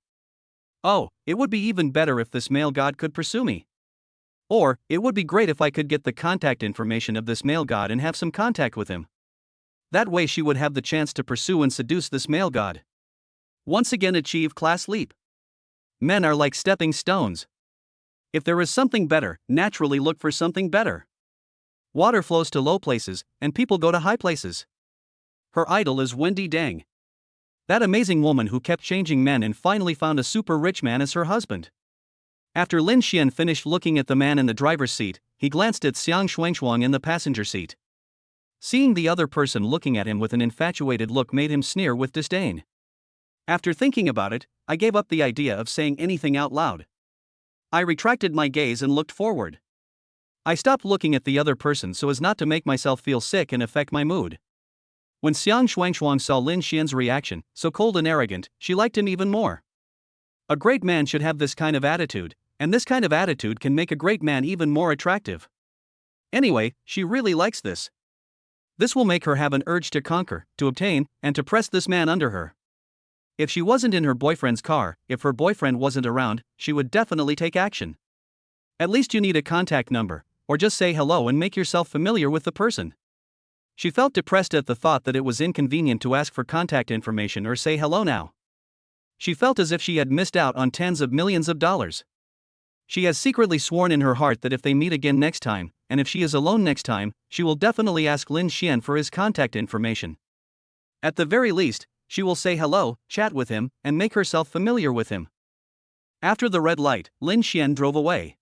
S1: Oh, it would be even better if this male god could pursue me. Or, it would be great if I could get the contact information of this male god and have some contact with him. That way she would have the chance to pursue and seduce this male god. Once again achieve class leap. Men are like stepping stones. If there is something better, naturally look for something better. Water flows to low places, and people go to high places. Her idol is Wendy Deng. That amazing woman who kept changing men and finally found a super rich man as her husband. After Lin Xian finished looking at the man in the driver's seat, he glanced at Xiang Shuangshuang in the passenger seat. Seeing the other person looking at him with an infatuated look made him sneer with disdain. After thinking about it, I gave up the idea of saying anything out loud. I retracted my gaze and looked forward. I stopped looking at the other person so as not to make myself feel sick and affect my mood. When Xiang Shuangshuang saw Lin Xian's reaction, so cold and arrogant, she liked him even more. A great man should have this kind of attitude, and this kind of attitude can make a great man even more attractive. Anyway, she really likes this. This will make her have an urge to conquer, to obtain, and to press this man under her. If she wasn't in her boyfriend's car, if her boyfriend wasn't around, she would definitely take action. At least you need a contact number, or just say hello and make yourself familiar with the person. She felt depressed at the thought that it was inconvenient to ask for contact information or say hello now. She felt as if she had missed out on tens of millions of dollars. She has secretly sworn in her heart that if they meet again next time, and if she is alone next time, she will definitely ask Lin Xian for his contact information. At the very least, she will say hello, chat with him, and make herself familiar with him. After the red light, Lin Xian drove away.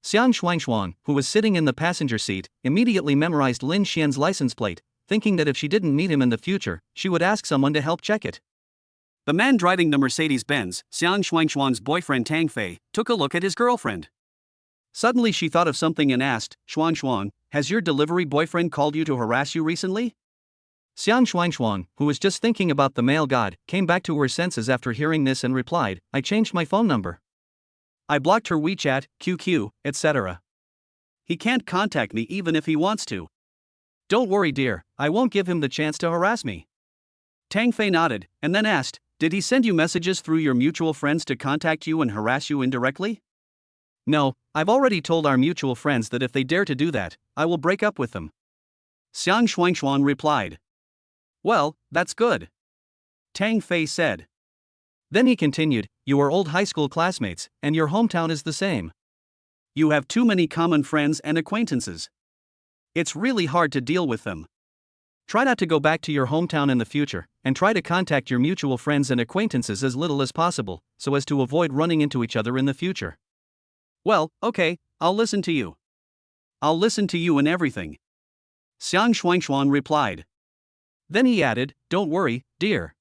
S1: Xiang Shuangshuang, who was sitting in the passenger seat, immediately memorized Lin Xian's license plate, thinking that if she didn't meet him in the future, she would ask someone to help check it. The man driving the Mercedes-Benz, Xiang Shuangshuang's boyfriend Tang Fei, took a look at his girlfriend. Suddenly she thought of something and asked, Shuangshuang, has your delivery boyfriend called you to harass you recently? Xiang Shuangshuang, who was just thinking about the male god, came back to her senses after hearing this and replied, I changed my phone number. I blocked her WeChat, QQ, etc. He can't contact me even if he wants to. Don't worry, dear, I won't give him the chance to harass me. Tang Fei nodded, and then asked, did he send you messages through your mutual friends to contact you and harass you indirectly? No, I've already told our mutual friends that if they dare to do that, I will break up with them. Xiang Shuangshuang replied. Well, that's good. Tang Fei said. Then he continued, you are old high school classmates, and your hometown is the same. You have too many common friends and acquaintances. It's really hard to deal with them. Try not to go back to your hometown in the future, and try to contact your mutual friends and acquaintances as little as possible, so as to avoid running into each other in the future. Well, okay, I'll listen to you. I'll listen to you in everything. Xiang Shuangshuang replied. Then he added, don't worry, dear.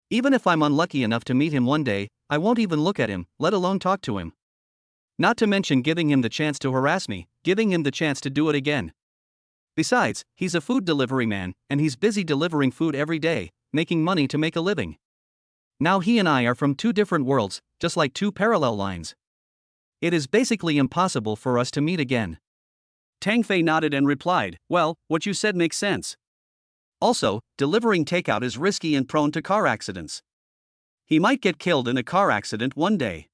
S1: Even if I'm unlucky enough to meet him one day, I won't even look at him, let alone talk to him. Not to mention giving him the chance to harass me, giving him the chance to do it again. Besides, he's a food delivery man, and he's busy delivering food every day, making money to make a living. Now he and I are from two different worlds, just like two parallel lines. It is basically impossible for us to meet again. Tang Fei nodded and replied, well, what you said makes sense. Also, delivering takeout is risky and prone to car accidents. He might get killed in a car accident one day.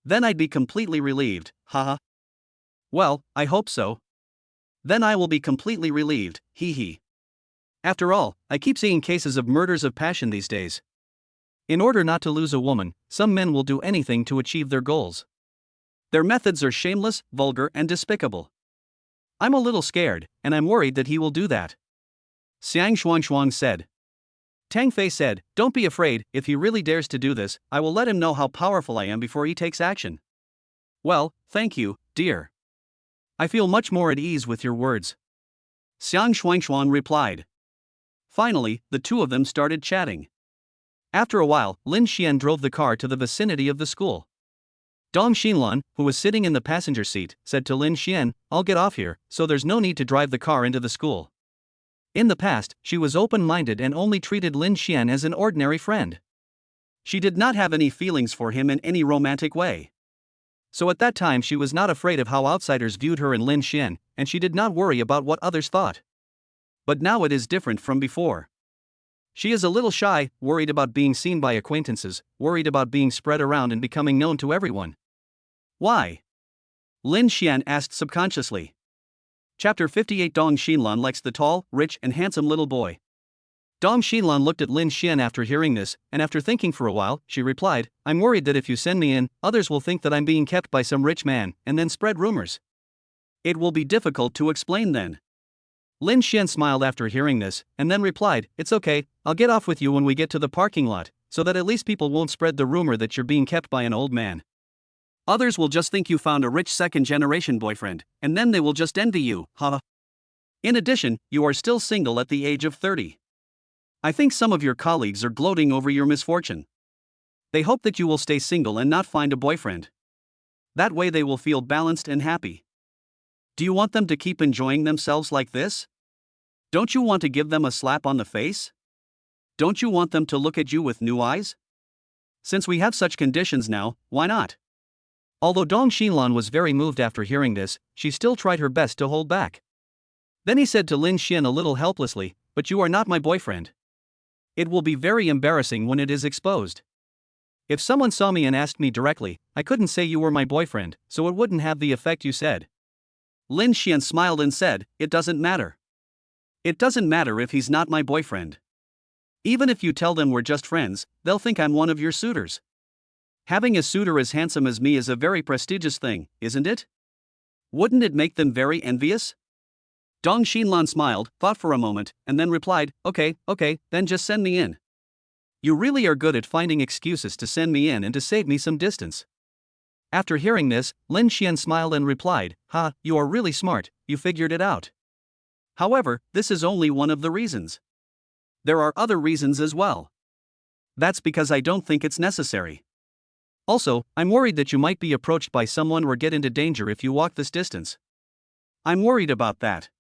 S1: Then I'd be completely relieved, haha. Well, I hope so. Then I will be completely relieved, hee hee. After all, I keep seeing cases of murders of passion these days. In order not to lose a woman, some men will do anything to achieve their goals. Their methods are shameless, vulgar, and despicable. I'm a little scared, and I'm worried that he will do that. Xiang Xuanshuang said. Tang Fei said, don't be afraid, if he really dares to do this, I will let him know how powerful I am before he takes action. Well, thank you, dear. I feel much more at ease with your words. Xiang Xuanshuang replied. Finally, the two of them started chatting. After a while, Lin Xian drove the car to the vicinity of the school. Dong Xinlan, who was sitting in the passenger seat, said to Lin Xian, I'll get off here, so there's no need to drive the car into the school. In the past, she was open-minded and only treated Lin Xian as an ordinary friend. She did not have any feelings for him in any romantic way. So at that time she was not afraid of how outsiders viewed her and Lin Xian, and she did not worry about what others thought. But now it is different from before. She is a little shy, worried about being seen by acquaintances, worried about being spread around and becoming known to everyone. Why? Lin Xian asked subconsciously. Chapter 58 Dong Xinlan likes the tall, rich, and handsome little boy. Dong Xinlan looked at Lin Xian after hearing this, and after thinking for a while, she replied, I'm worried that if you send me in, others will think that I'm being kept by some rich man, and then spread rumors. It will be difficult to explain then. Lin Xian smiled after hearing this, and then replied, it's okay, I'll get off with you when we get to the parking lot, so that at least people won't spread the rumor that you're being kept by an old man. Others will just think you found a rich second-generation boyfriend, and then they will just envy you, haha. In addition, you are still single at the age of 30. I think some of your colleagues are gloating over your misfortune. They hope that you will stay single and not find a boyfriend. That way they will feel balanced and happy. Do you want them to keep enjoying themselves like this? Don't you want to give them a slap on the face? Don't you want them to look at you with new eyes? Since we have such conditions now, why not? Although Dong Xinlan was very moved after hearing this, she still tried her best to hold back. Then he said to Lin Xian a little helplessly, but you are not my boyfriend. It will be very embarrassing when it is exposed. If someone saw me and asked me directly, I couldn't say you were my boyfriend, so it wouldn't have the effect you said. Lin Xian smiled and said, it doesn't matter. It doesn't matter if he's not my boyfriend. Even if you tell them we're just friends, they'll think I'm one of your suitors. Having a suitor as handsome as me is a very prestigious thing, isn't it? Wouldn't it make them very envious? Dong Xinlan smiled, thought for a moment, and then replied, okay, then just send me in. You really are good at finding excuses to send me in and to save me some distance. After hearing this, Lin Xian smiled and replied, you are really smart, you figured it out. However, this is only one of the reasons. There are other reasons as well. That's because I don't think it's necessary. Also, I'm worried that you might be approached by someone or get into danger if you walk this distance. I'm worried about that.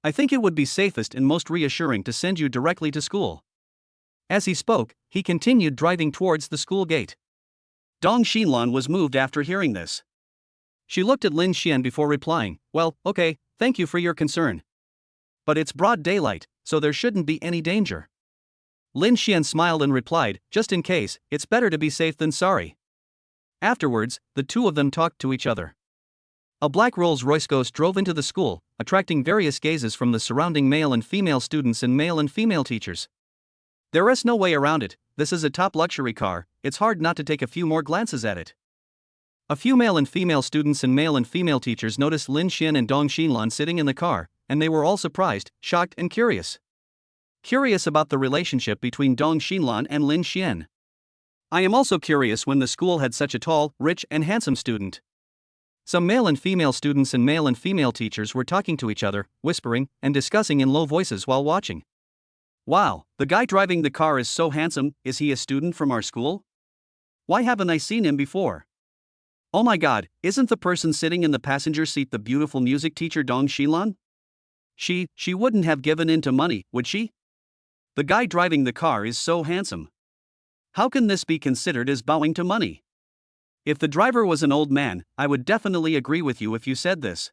S1: I think it would be safest and most reassuring to send you directly to school. As he spoke, he continued driving towards the school gate. Dong Xinlan was moved after hearing this. She looked at Lin Xian before replying, well, okay, thank you for your concern. But it's broad daylight, so there shouldn't be any danger. Lin Xian smiled and replied, just in case, it's better to be safe than sorry. Afterwards, the two of them talked to each other. A black Rolls-Royce Ghost drove into the school, attracting various gazes from the surrounding male and female students and male and female teachers. There is no way around it, this is a top luxury car, it's hard not to take a few more glances at it. A few male and female students and male and female teachers noticed Lin Xian and Dong Xinlan sitting in the car, and they were all surprised, shocked and curious. Curious about the relationship between Dong Xinlan and Lin Xian. I am also curious when the school had such a tall, rich and handsome student. Some male and female students and male and female teachers were talking to each other, whispering, and discussing in low voices while watching. Wow, the guy driving the car is so handsome, is he a student from our school? Why haven't I seen him before? Oh my god, isn't the person sitting in the passenger seat the beautiful music teacher Dong Xinlan? She wouldn't have given in to money, would she? The guy driving the car is so handsome. How can this be considered as bowing to money? If the driver was an old man, I would definitely agree with you if you said this.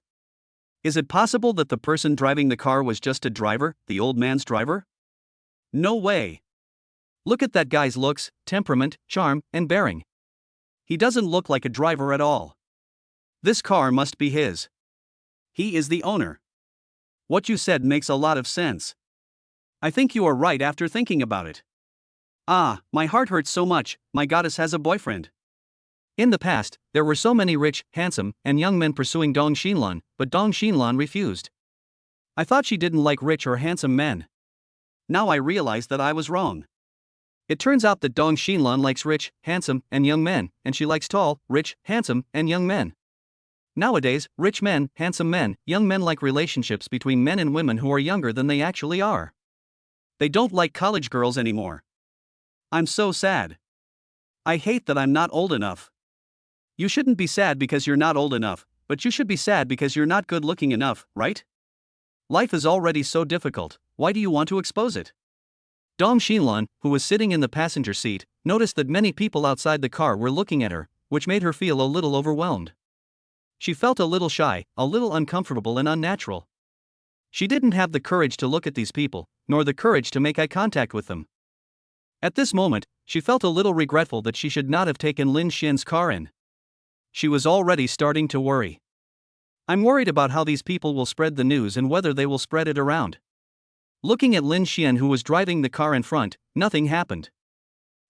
S1: Is it possible that the person driving the car was just a driver, the old man's driver? No way. Look at that guy's looks, temperament, charm, and bearing. He doesn't look like a driver at all. This car must be his. He is the owner. What you said makes a lot of sense. I think you are right after thinking about it. Ah, my heart hurts so much, my goddess has a boyfriend. In the past, there were so many rich, handsome, and young men pursuing Dong Xinlan, but Dong Xinlan refused. I thought she didn't like rich or handsome men. Now I realize that I was wrong. It turns out that Dong Xinlan likes rich, handsome, and young men, and she likes tall, rich, handsome, and young men. Nowadays, rich men, handsome men, young men like relationships between men and women who are younger than they actually are. They don't like college girls anymore. I'm so sad. I hate that I'm not old enough. You shouldn't be sad because you're not old enough, but you should be sad because you're not good looking enough, right? Life is already so difficult, why do you want to expose it? Dong Xinlan, who was sitting in the passenger seat, noticed that many people outside the car were looking at her, which made her feel a little overwhelmed. She felt a little shy, a little uncomfortable and unnatural. She didn't have the courage to look at these people, nor the courage to make eye contact with them. At this moment, she felt a little regretful that she should not have taken Lin Xian's car in. She was already starting to worry. I'm worried about how these people will spread the news and whether they will spread it around. Looking at Lin Xian, who was driving the car in front, nothing happened.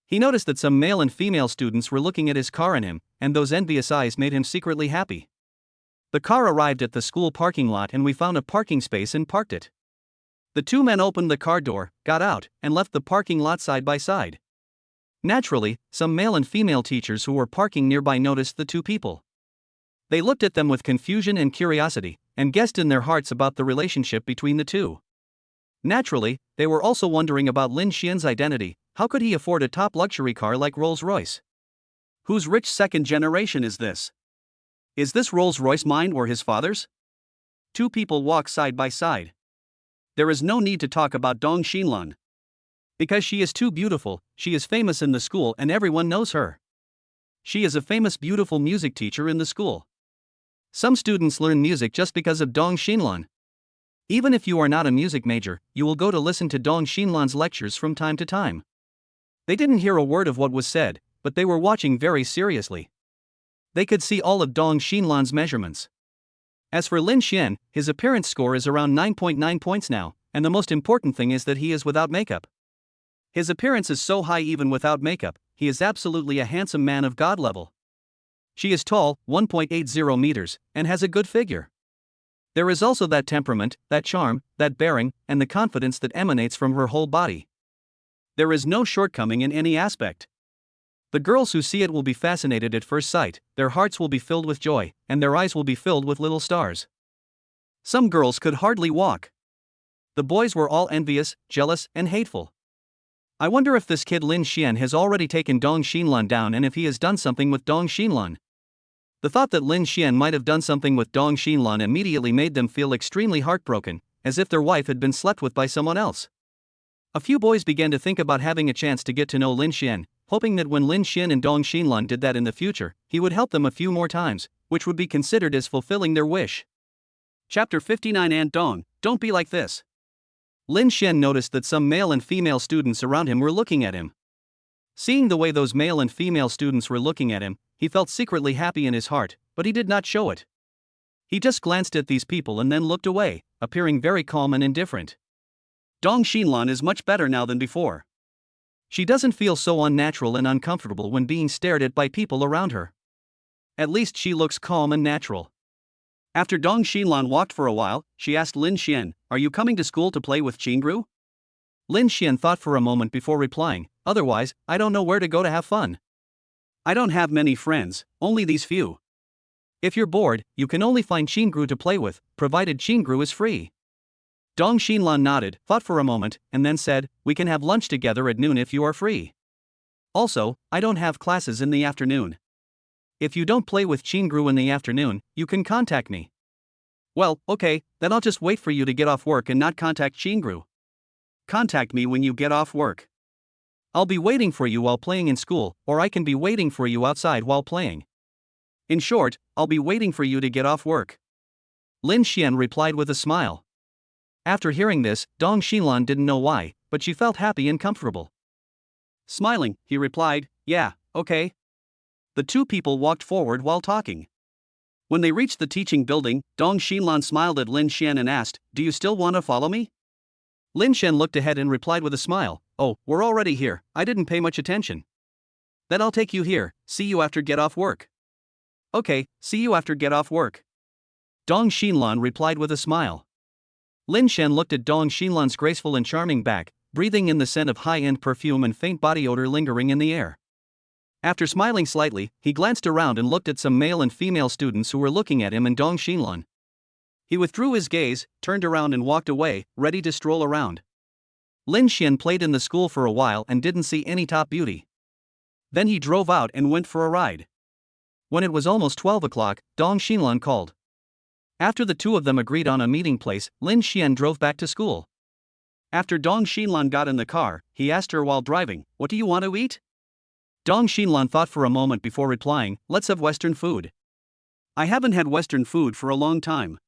S1: He noticed that some male and female students were looking at his car and him, and those envious eyes made him secretly happy. The car arrived at the school parking lot and we found a parking space and parked it. The two men opened the car door, got out, and left the parking lot side by side. Naturally, some male and female teachers who were parking nearby noticed the two people. They looked at them with confusion and curiosity, and guessed in their hearts about the relationship between the two. Naturally, they were also wondering about Lin Xian's identity. How could he afford a top luxury car like Rolls-Royce? Whose rich second generation is this? Is this Rolls-Royce mine or his father's? Two people walk side by side. There is no need to talk about Dong Xinlan. Because she is too beautiful, she is famous in the school and everyone knows her. She is a famous beautiful music teacher in the school. Some students learn music just because of Dong Xinlan. Even if you are not a music major, you will go to listen to Dong Xinlan's lectures from time to time. They didn't hear a word of what was said, but they were watching very seriously. They could see all of Dong Xinlan's measurements. As for Lin Xian, his appearance score is around 9.9 points now, and the most important thing is that he is without makeup. His appearance is so high even without makeup, he is absolutely a handsome man of God level. She is tall, 1.80 meters, and has a good figure. There is also that temperament, that charm, that bearing, and the confidence that emanates from her whole body. There is no shortcoming in any aspect. The girls who see it will be fascinated at first sight, their hearts will be filled with joy, and their eyes will be filled with little stars. Some girls could hardly walk. The boys were all envious, jealous, and hateful. I wonder if this kid Lin Xian has already taken Dong Xinlan down and if he has done something with Dong Xinlan. The thought that Lin Xian might have done something with Dong Xinlan immediately made them feel extremely heartbroken, as if their wife had been slept with by someone else. A few boys began to think about having a chance to get to know Lin Xian, hoping that when Lin Xian and Dong Xinlan did that in the future, he would help them a few more times, which would be considered as fulfilling their wish. Chapter 59. And Dong, don't be like this. Lin Xian noticed that some male and female students around him were looking at him. Seeing the way those male and female students were looking at him, he felt secretly happy in his heart, but he did not show it. He just glanced at these people and then looked away, appearing very calm and indifferent. Dong Xinlan is much better now than before. She doesn't feel so unnatural and uncomfortable when being stared at by people around her. At least she looks calm and natural. After Dong Xinlan walked for a while, she asked Lin Xian, "Are you coming to school to play with Qingru?" Lin Xian thought for a moment before replying, "Otherwise, I don't know where to go to have fun. I don't have many friends, only these few. If you're bored, you can only find Qingru to play with, provided Qingru is free." Dong Xinlan nodded, thought for a moment, and then said, "We can have lunch together at noon if you are free. Also, I don't have classes in the afternoon. If you don't play with Qingru in the afternoon, you can contact me." Well, okay, then I'll just wait for you to get off work and not contact Xingru. Contact me when you get off work. I'll be waiting for you while playing in school, or I can be waiting for you outside while playing. In short, I'll be waiting for you to get off work. Lin Xian replied with a smile. After hearing this, Dong Xinlan didn't know why, but she felt happy and comfortable. Smiling, he replied, "Yeah, okay." The two people walked forward while talking. When they reached the teaching building, Dong Xinlan smiled at Lin Xian and asked, "Do you still want to follow me?" Lin Xian looked ahead and replied with a smile, "Oh, we're already here, I didn't pay much attention." "Then I'll take you here, see you after get off work." "Okay, see you after get off work." Dong Xinlan replied with a smile. Lin Xian looked at Dong Xinlan's graceful and charming back, breathing in the scent of high-end perfume and faint body odor lingering in the air. After smiling slightly, he glanced around and looked at some male and female students who were looking at him and Dong Xinlan. He withdrew his gaze, turned around and walked away, ready to stroll around. Lin Xian played in the school for a while and didn't see any top beauty. Then he drove out and went for a ride. When it was almost 12 o'clock, Dong Xinlan called. After the two of them agreed on a meeting place, Lin Xian drove back to school. After Dong Xinlan got in the car, he asked her while driving, "What do you want to eat?" Dong Xinlan thought for a moment before replying, "Let's have Western food. I haven't had Western food for a long time."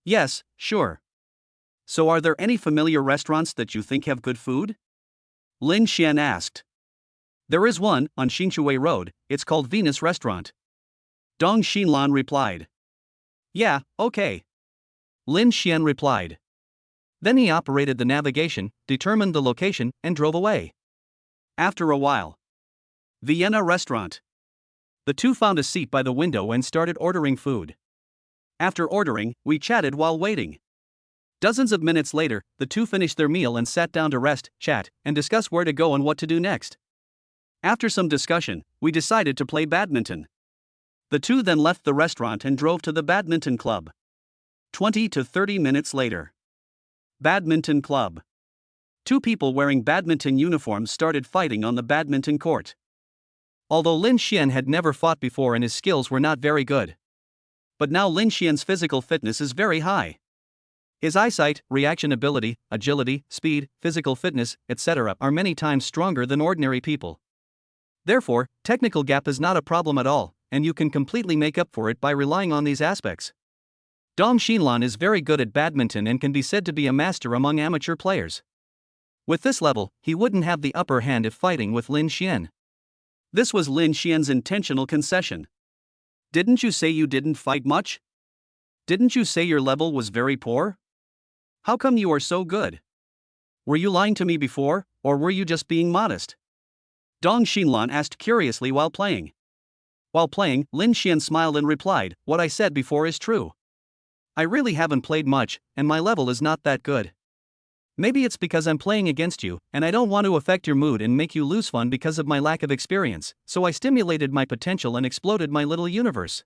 S1: "Yes, sure. So are there any familiar restaurants that you think have good food?" Lin Xian asked. "There is one, on Xinshui Road, it's called Venus Restaurant." Dong Xinlan replied. "Yeah, okay." Lin Xian replied. Then he operated the navigation, determined the location, and drove away. After a while. Vienna Restaurant. The two found a seat by the window and started ordering food. After ordering, we chatted while waiting. Dozens of minutes later, the two finished their meal and sat down to rest, chat, and discuss where to go and what to do next. After some discussion, we decided to play badminton. The two then left the restaurant and drove to the badminton club. 20 to 30 minutes later. Badminton club. Two people wearing badminton uniforms started fighting on the badminton court. Although Lin Xian had never fought before and his skills were not very good. But now Lin Xian's physical fitness is very high. His eyesight, reaction ability, agility, speed, physical fitness, etc. are many times stronger than ordinary people. Therefore, technical gap is not a problem at all, and you can completely make up for it by relying on these aspects. Dong Xinlan is very good at badminton and can be said to be a master among amateur players. With this level, he wouldn't have the upper hand if fighting with Lin Xian. This was Lin Xian's intentional concession. "Didn't you say you didn't fight much? Didn't you say your level was very poor? How come you are so good? Were you lying to me before, or were you just being modest?" Dong Xinlan asked curiously while playing. While playing, Lin Xian smiled and replied, "What I said before is true. I really haven't played much, and my level is not that good. Maybe it's because I'm playing against you, and I don't want to affect your mood and make you lose fun because of my lack of experience, so I stimulated my potential and exploded my little universe."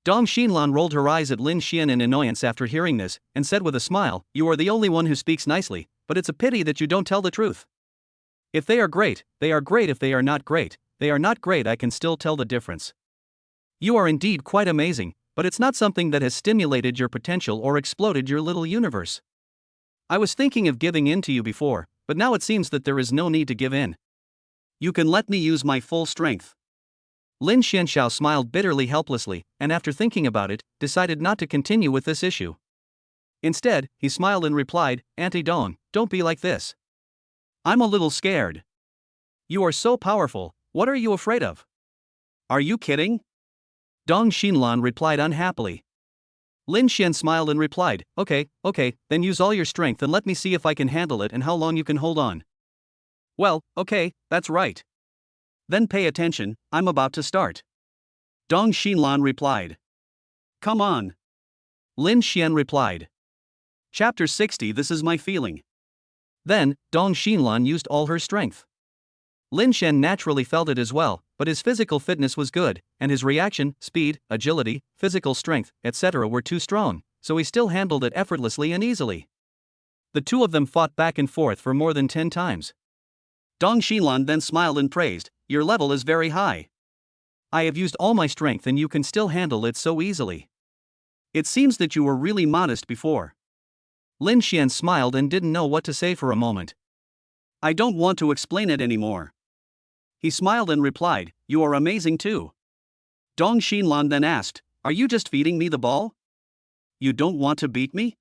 S1: Dong Xinlan rolled her eyes at Lin Xian in annoyance after hearing this, and said with a smile, "You are the only one who speaks nicely, but it's a pity that you don't tell the truth. If they are great, they are great. If they are not great, they are not great. I can still tell the difference. You are indeed quite amazing, but it's not something that has stimulated your potential or exploded your little universe. I was thinking of giving in to you before, but now it seems that there is no need to give in. You can let me use my full strength." Lin Xianxiao smiled bitterly helplessly, and after thinking about it, decided not to continue with this issue. Instead, he smiled and replied, "Auntie Dong, don't be like this. I'm a little scared. You are so powerful, what are you afraid of? Are you kidding?" Dong Xinlan replied unhappily. Lin Xian smiled and replied, okay, then use all your strength and let me see if I can handle it and how long you can hold on." "Well, okay, that's right. Then pay attention, I'm about to start." Dong Xinlan replied. "Come on." Lin Xian replied. Chapter 60. This is my feeling. Then, Dong Xinlan used all her strength. Lin Xian naturally felt it as well, but his physical fitness was good, and his reaction, speed, agility, physical strength, etc. were too strong, so he still handled it effortlessly and easily. The two of them fought back and forth for more than 10 times. Dong Xinlan then smiled and praised, "Your level is very high. I have used all my strength and you can still handle it so easily. It seems that you were really modest before. Lin Xian smiled and didn't know what to say for a moment. I don't want to explain it anymore. He smiled and replied, you are amazing too. Dong Xinlan then asked, are you just feeding me the ball? You don't want to beat me?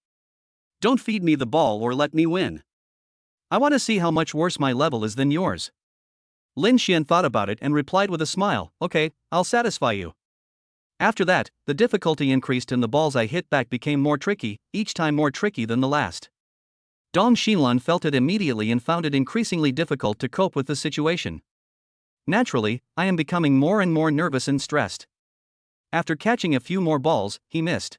S1: Don't feed me the ball or let me win. I want to see how much worse my level is than yours. Lin Xian thought about it and replied with a smile, okay, I'll satisfy you. After that, the difficulty increased and the balls I hit back became more tricky, each time more tricky than the last. Dong Xinlan felt it immediately and found it increasingly difficult to cope with the situation. Naturally, I am becoming more and more nervous and stressed. After catching a few more balls, he missed.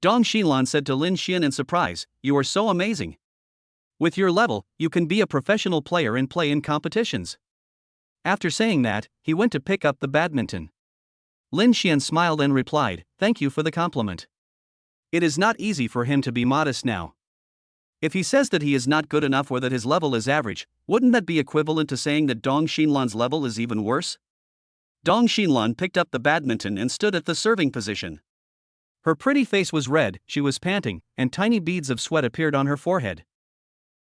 S1: Dong Xinlan said to Lin Xian in surprise, you are so amazing. With your level, you can be a professional player and play in competitions. After saying that, he went to pick up the badminton. Lin Xian smiled and replied, thank you for the compliment. It is not easy for him to be modest now. If he says that he is not good enough or that his level is average, wouldn't that be equivalent to saying that Dong Xinlan's level is even worse? Dong Xinlan picked up the badminton and stood at the serving position. Her pretty face was red, she was panting, and tiny beads of sweat appeared on her forehead.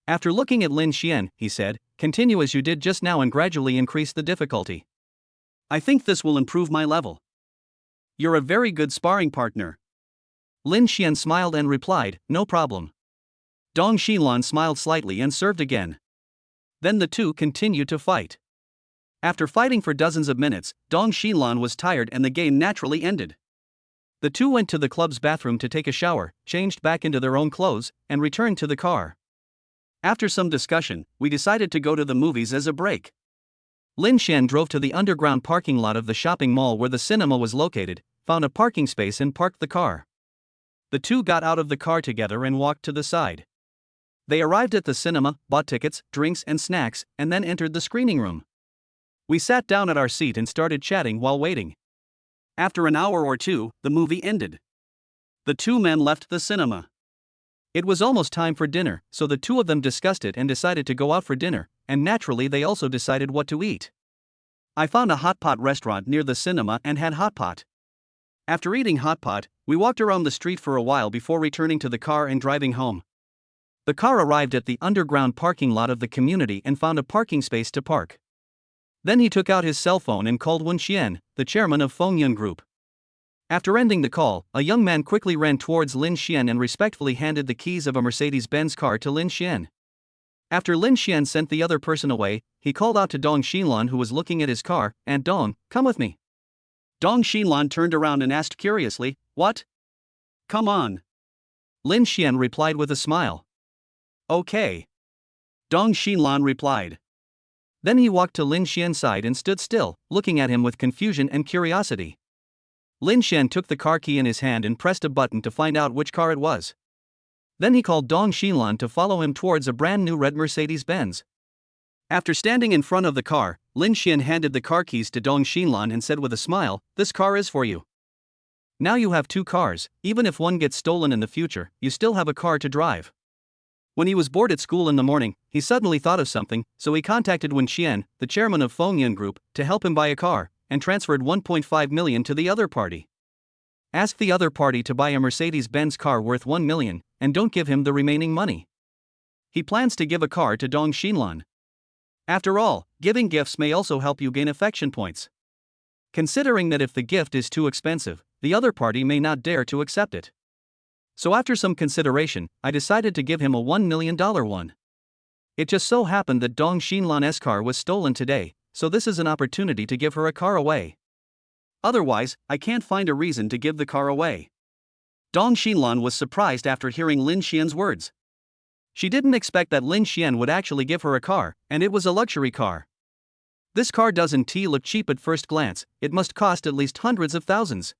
S1: After looking at Lin Xian, he said, continue as you did just now and gradually increase the difficulty. I think this will improve my level. You're a very good sparring partner. Lin Xian smiled and replied, no problem. Dong Xinlan smiled slightly and served again. Then the two continued to fight. After fighting for dozens of minutes, Dong Xinlan was tired and the game naturally ended. The two went to the club's bathroom to take a shower, changed back into their own clothes, and returned to the car. After some discussion, we decided to go to the movies as a break. Lin Xian drove to the underground parking lot of the shopping mall where the cinema was located, found a parking space and parked the car. The two got out of the car together and walked to the side. They arrived at the cinema, bought tickets, drinks and snacks, and then entered the screening room. We sat down at our seat and started chatting while waiting. After an hour or two, the movie ended. The two men left the cinema. It was almost time for dinner, so the two of them discussed it and decided to go out for dinner, and naturally they also decided what to eat. I found a hot pot restaurant near the cinema and had hot pot. After eating hot pot, we walked around the street for a while before returning to the car and driving home. The car arrived at the underground parking lot of the community and found a parking space to park. Then he took out his cell phone and called Wen Xian, the chairman of Fengyun Group. After ending the call, a young man quickly ran towards Lin Xian and respectfully handed the keys of a Mercedes-Benz car to Lin Xian. After Lin Xian sent the other person away, he called out to Dong Xinlan who was looking at his car, "Aunt Dong, come with me." Dong Xinlan turned around and asked curiously, "What? Come on." Lin Xian replied with a smile. "Okay." Dong Xinlan replied. Then he walked to Lin Xian's side and stood still, looking at him with confusion and curiosity. Lin Xian took the car key in his hand and pressed a button to find out which car it was. Then he called Dong Xinlan to follow him towards a brand new red Mercedes-Benz. After standing in front of the car, Lin Xian handed the car keys to Dong Xinlan and said with a smile, "This car is for you. Now you have two cars, even if one gets stolen in the future, you still have a car to drive." When he was bored at school in the morning, he suddenly thought of something, so he contacted Wen Xian, the chairman of Fengyun Group, to help him buy a car, and transferred 1.5 million to the other party. Ask the other party to buy a Mercedes-Benz car worth 1 million, and don't give him the remaining money. He plans to give a car to Dong Xinlan. After all, giving gifts may also help you gain affection points. Considering that if the gift is too expensive, the other party may not dare to accept it. So after some consideration, I decided to give him a $1 million one. It just so happened that Dong Xinlan's car was stolen today, so this is an opportunity to give her a car away. Otherwise, I can't find a reason to give the car away. Dong Xinlan was surprised after hearing Lin Xian's words. She didn't expect that Lin Xian would actually give her a car, and it was a luxury car. This car doesn't look cheap at first glance, it must cost at least hundreds of thousands.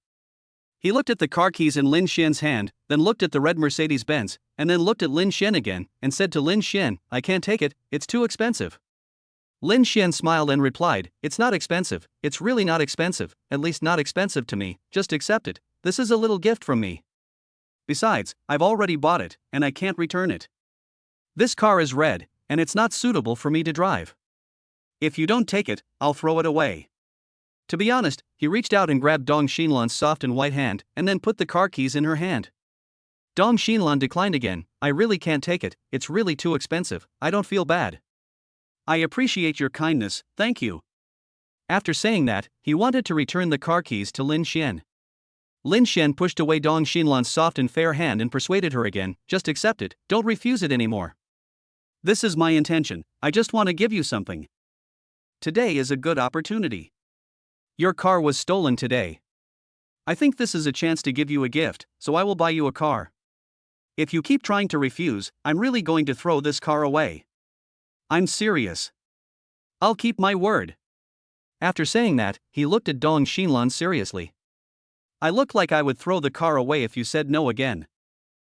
S1: He looked at the car keys in Lin Xian's hand, then looked at the red Mercedes-Benz, and then looked at Lin Xian again, and said to Lin Xian, "I can't take it, it's too expensive." Lin Xian smiled and replied, "It's not expensive, it's really not expensive, at least not expensive to me, just accept it, this is a little gift from me. Besides, I've already bought it, and I can't return it. This car is red, and it's not suitable for me to drive. If you don't take it, I'll throw it away." To be honest, he reached out and grabbed Dong Xinlan's soft and white hand, and then put the car keys in her hand. Dong Xinlan declined again. I really can't take it, it's really too expensive, I don't feel bad. I appreciate your kindness, thank you. After saying that, he wanted to return the car keys to Lin Xian. Lin Xian pushed away Dong Xinlan's soft and fair hand and persuaded her again, just accept it, don't refuse it anymore. This is my intention, I just want to give you something. Today is a good opportunity. Your car was stolen today. I think this is a chance to give you a gift, so I will buy you a car. If you keep trying to refuse, I'm really going to throw this car away. I'm serious. I'll keep my word. After saying that, he looked at Dong Xinlan seriously. I look like I would throw the car away if you said no again.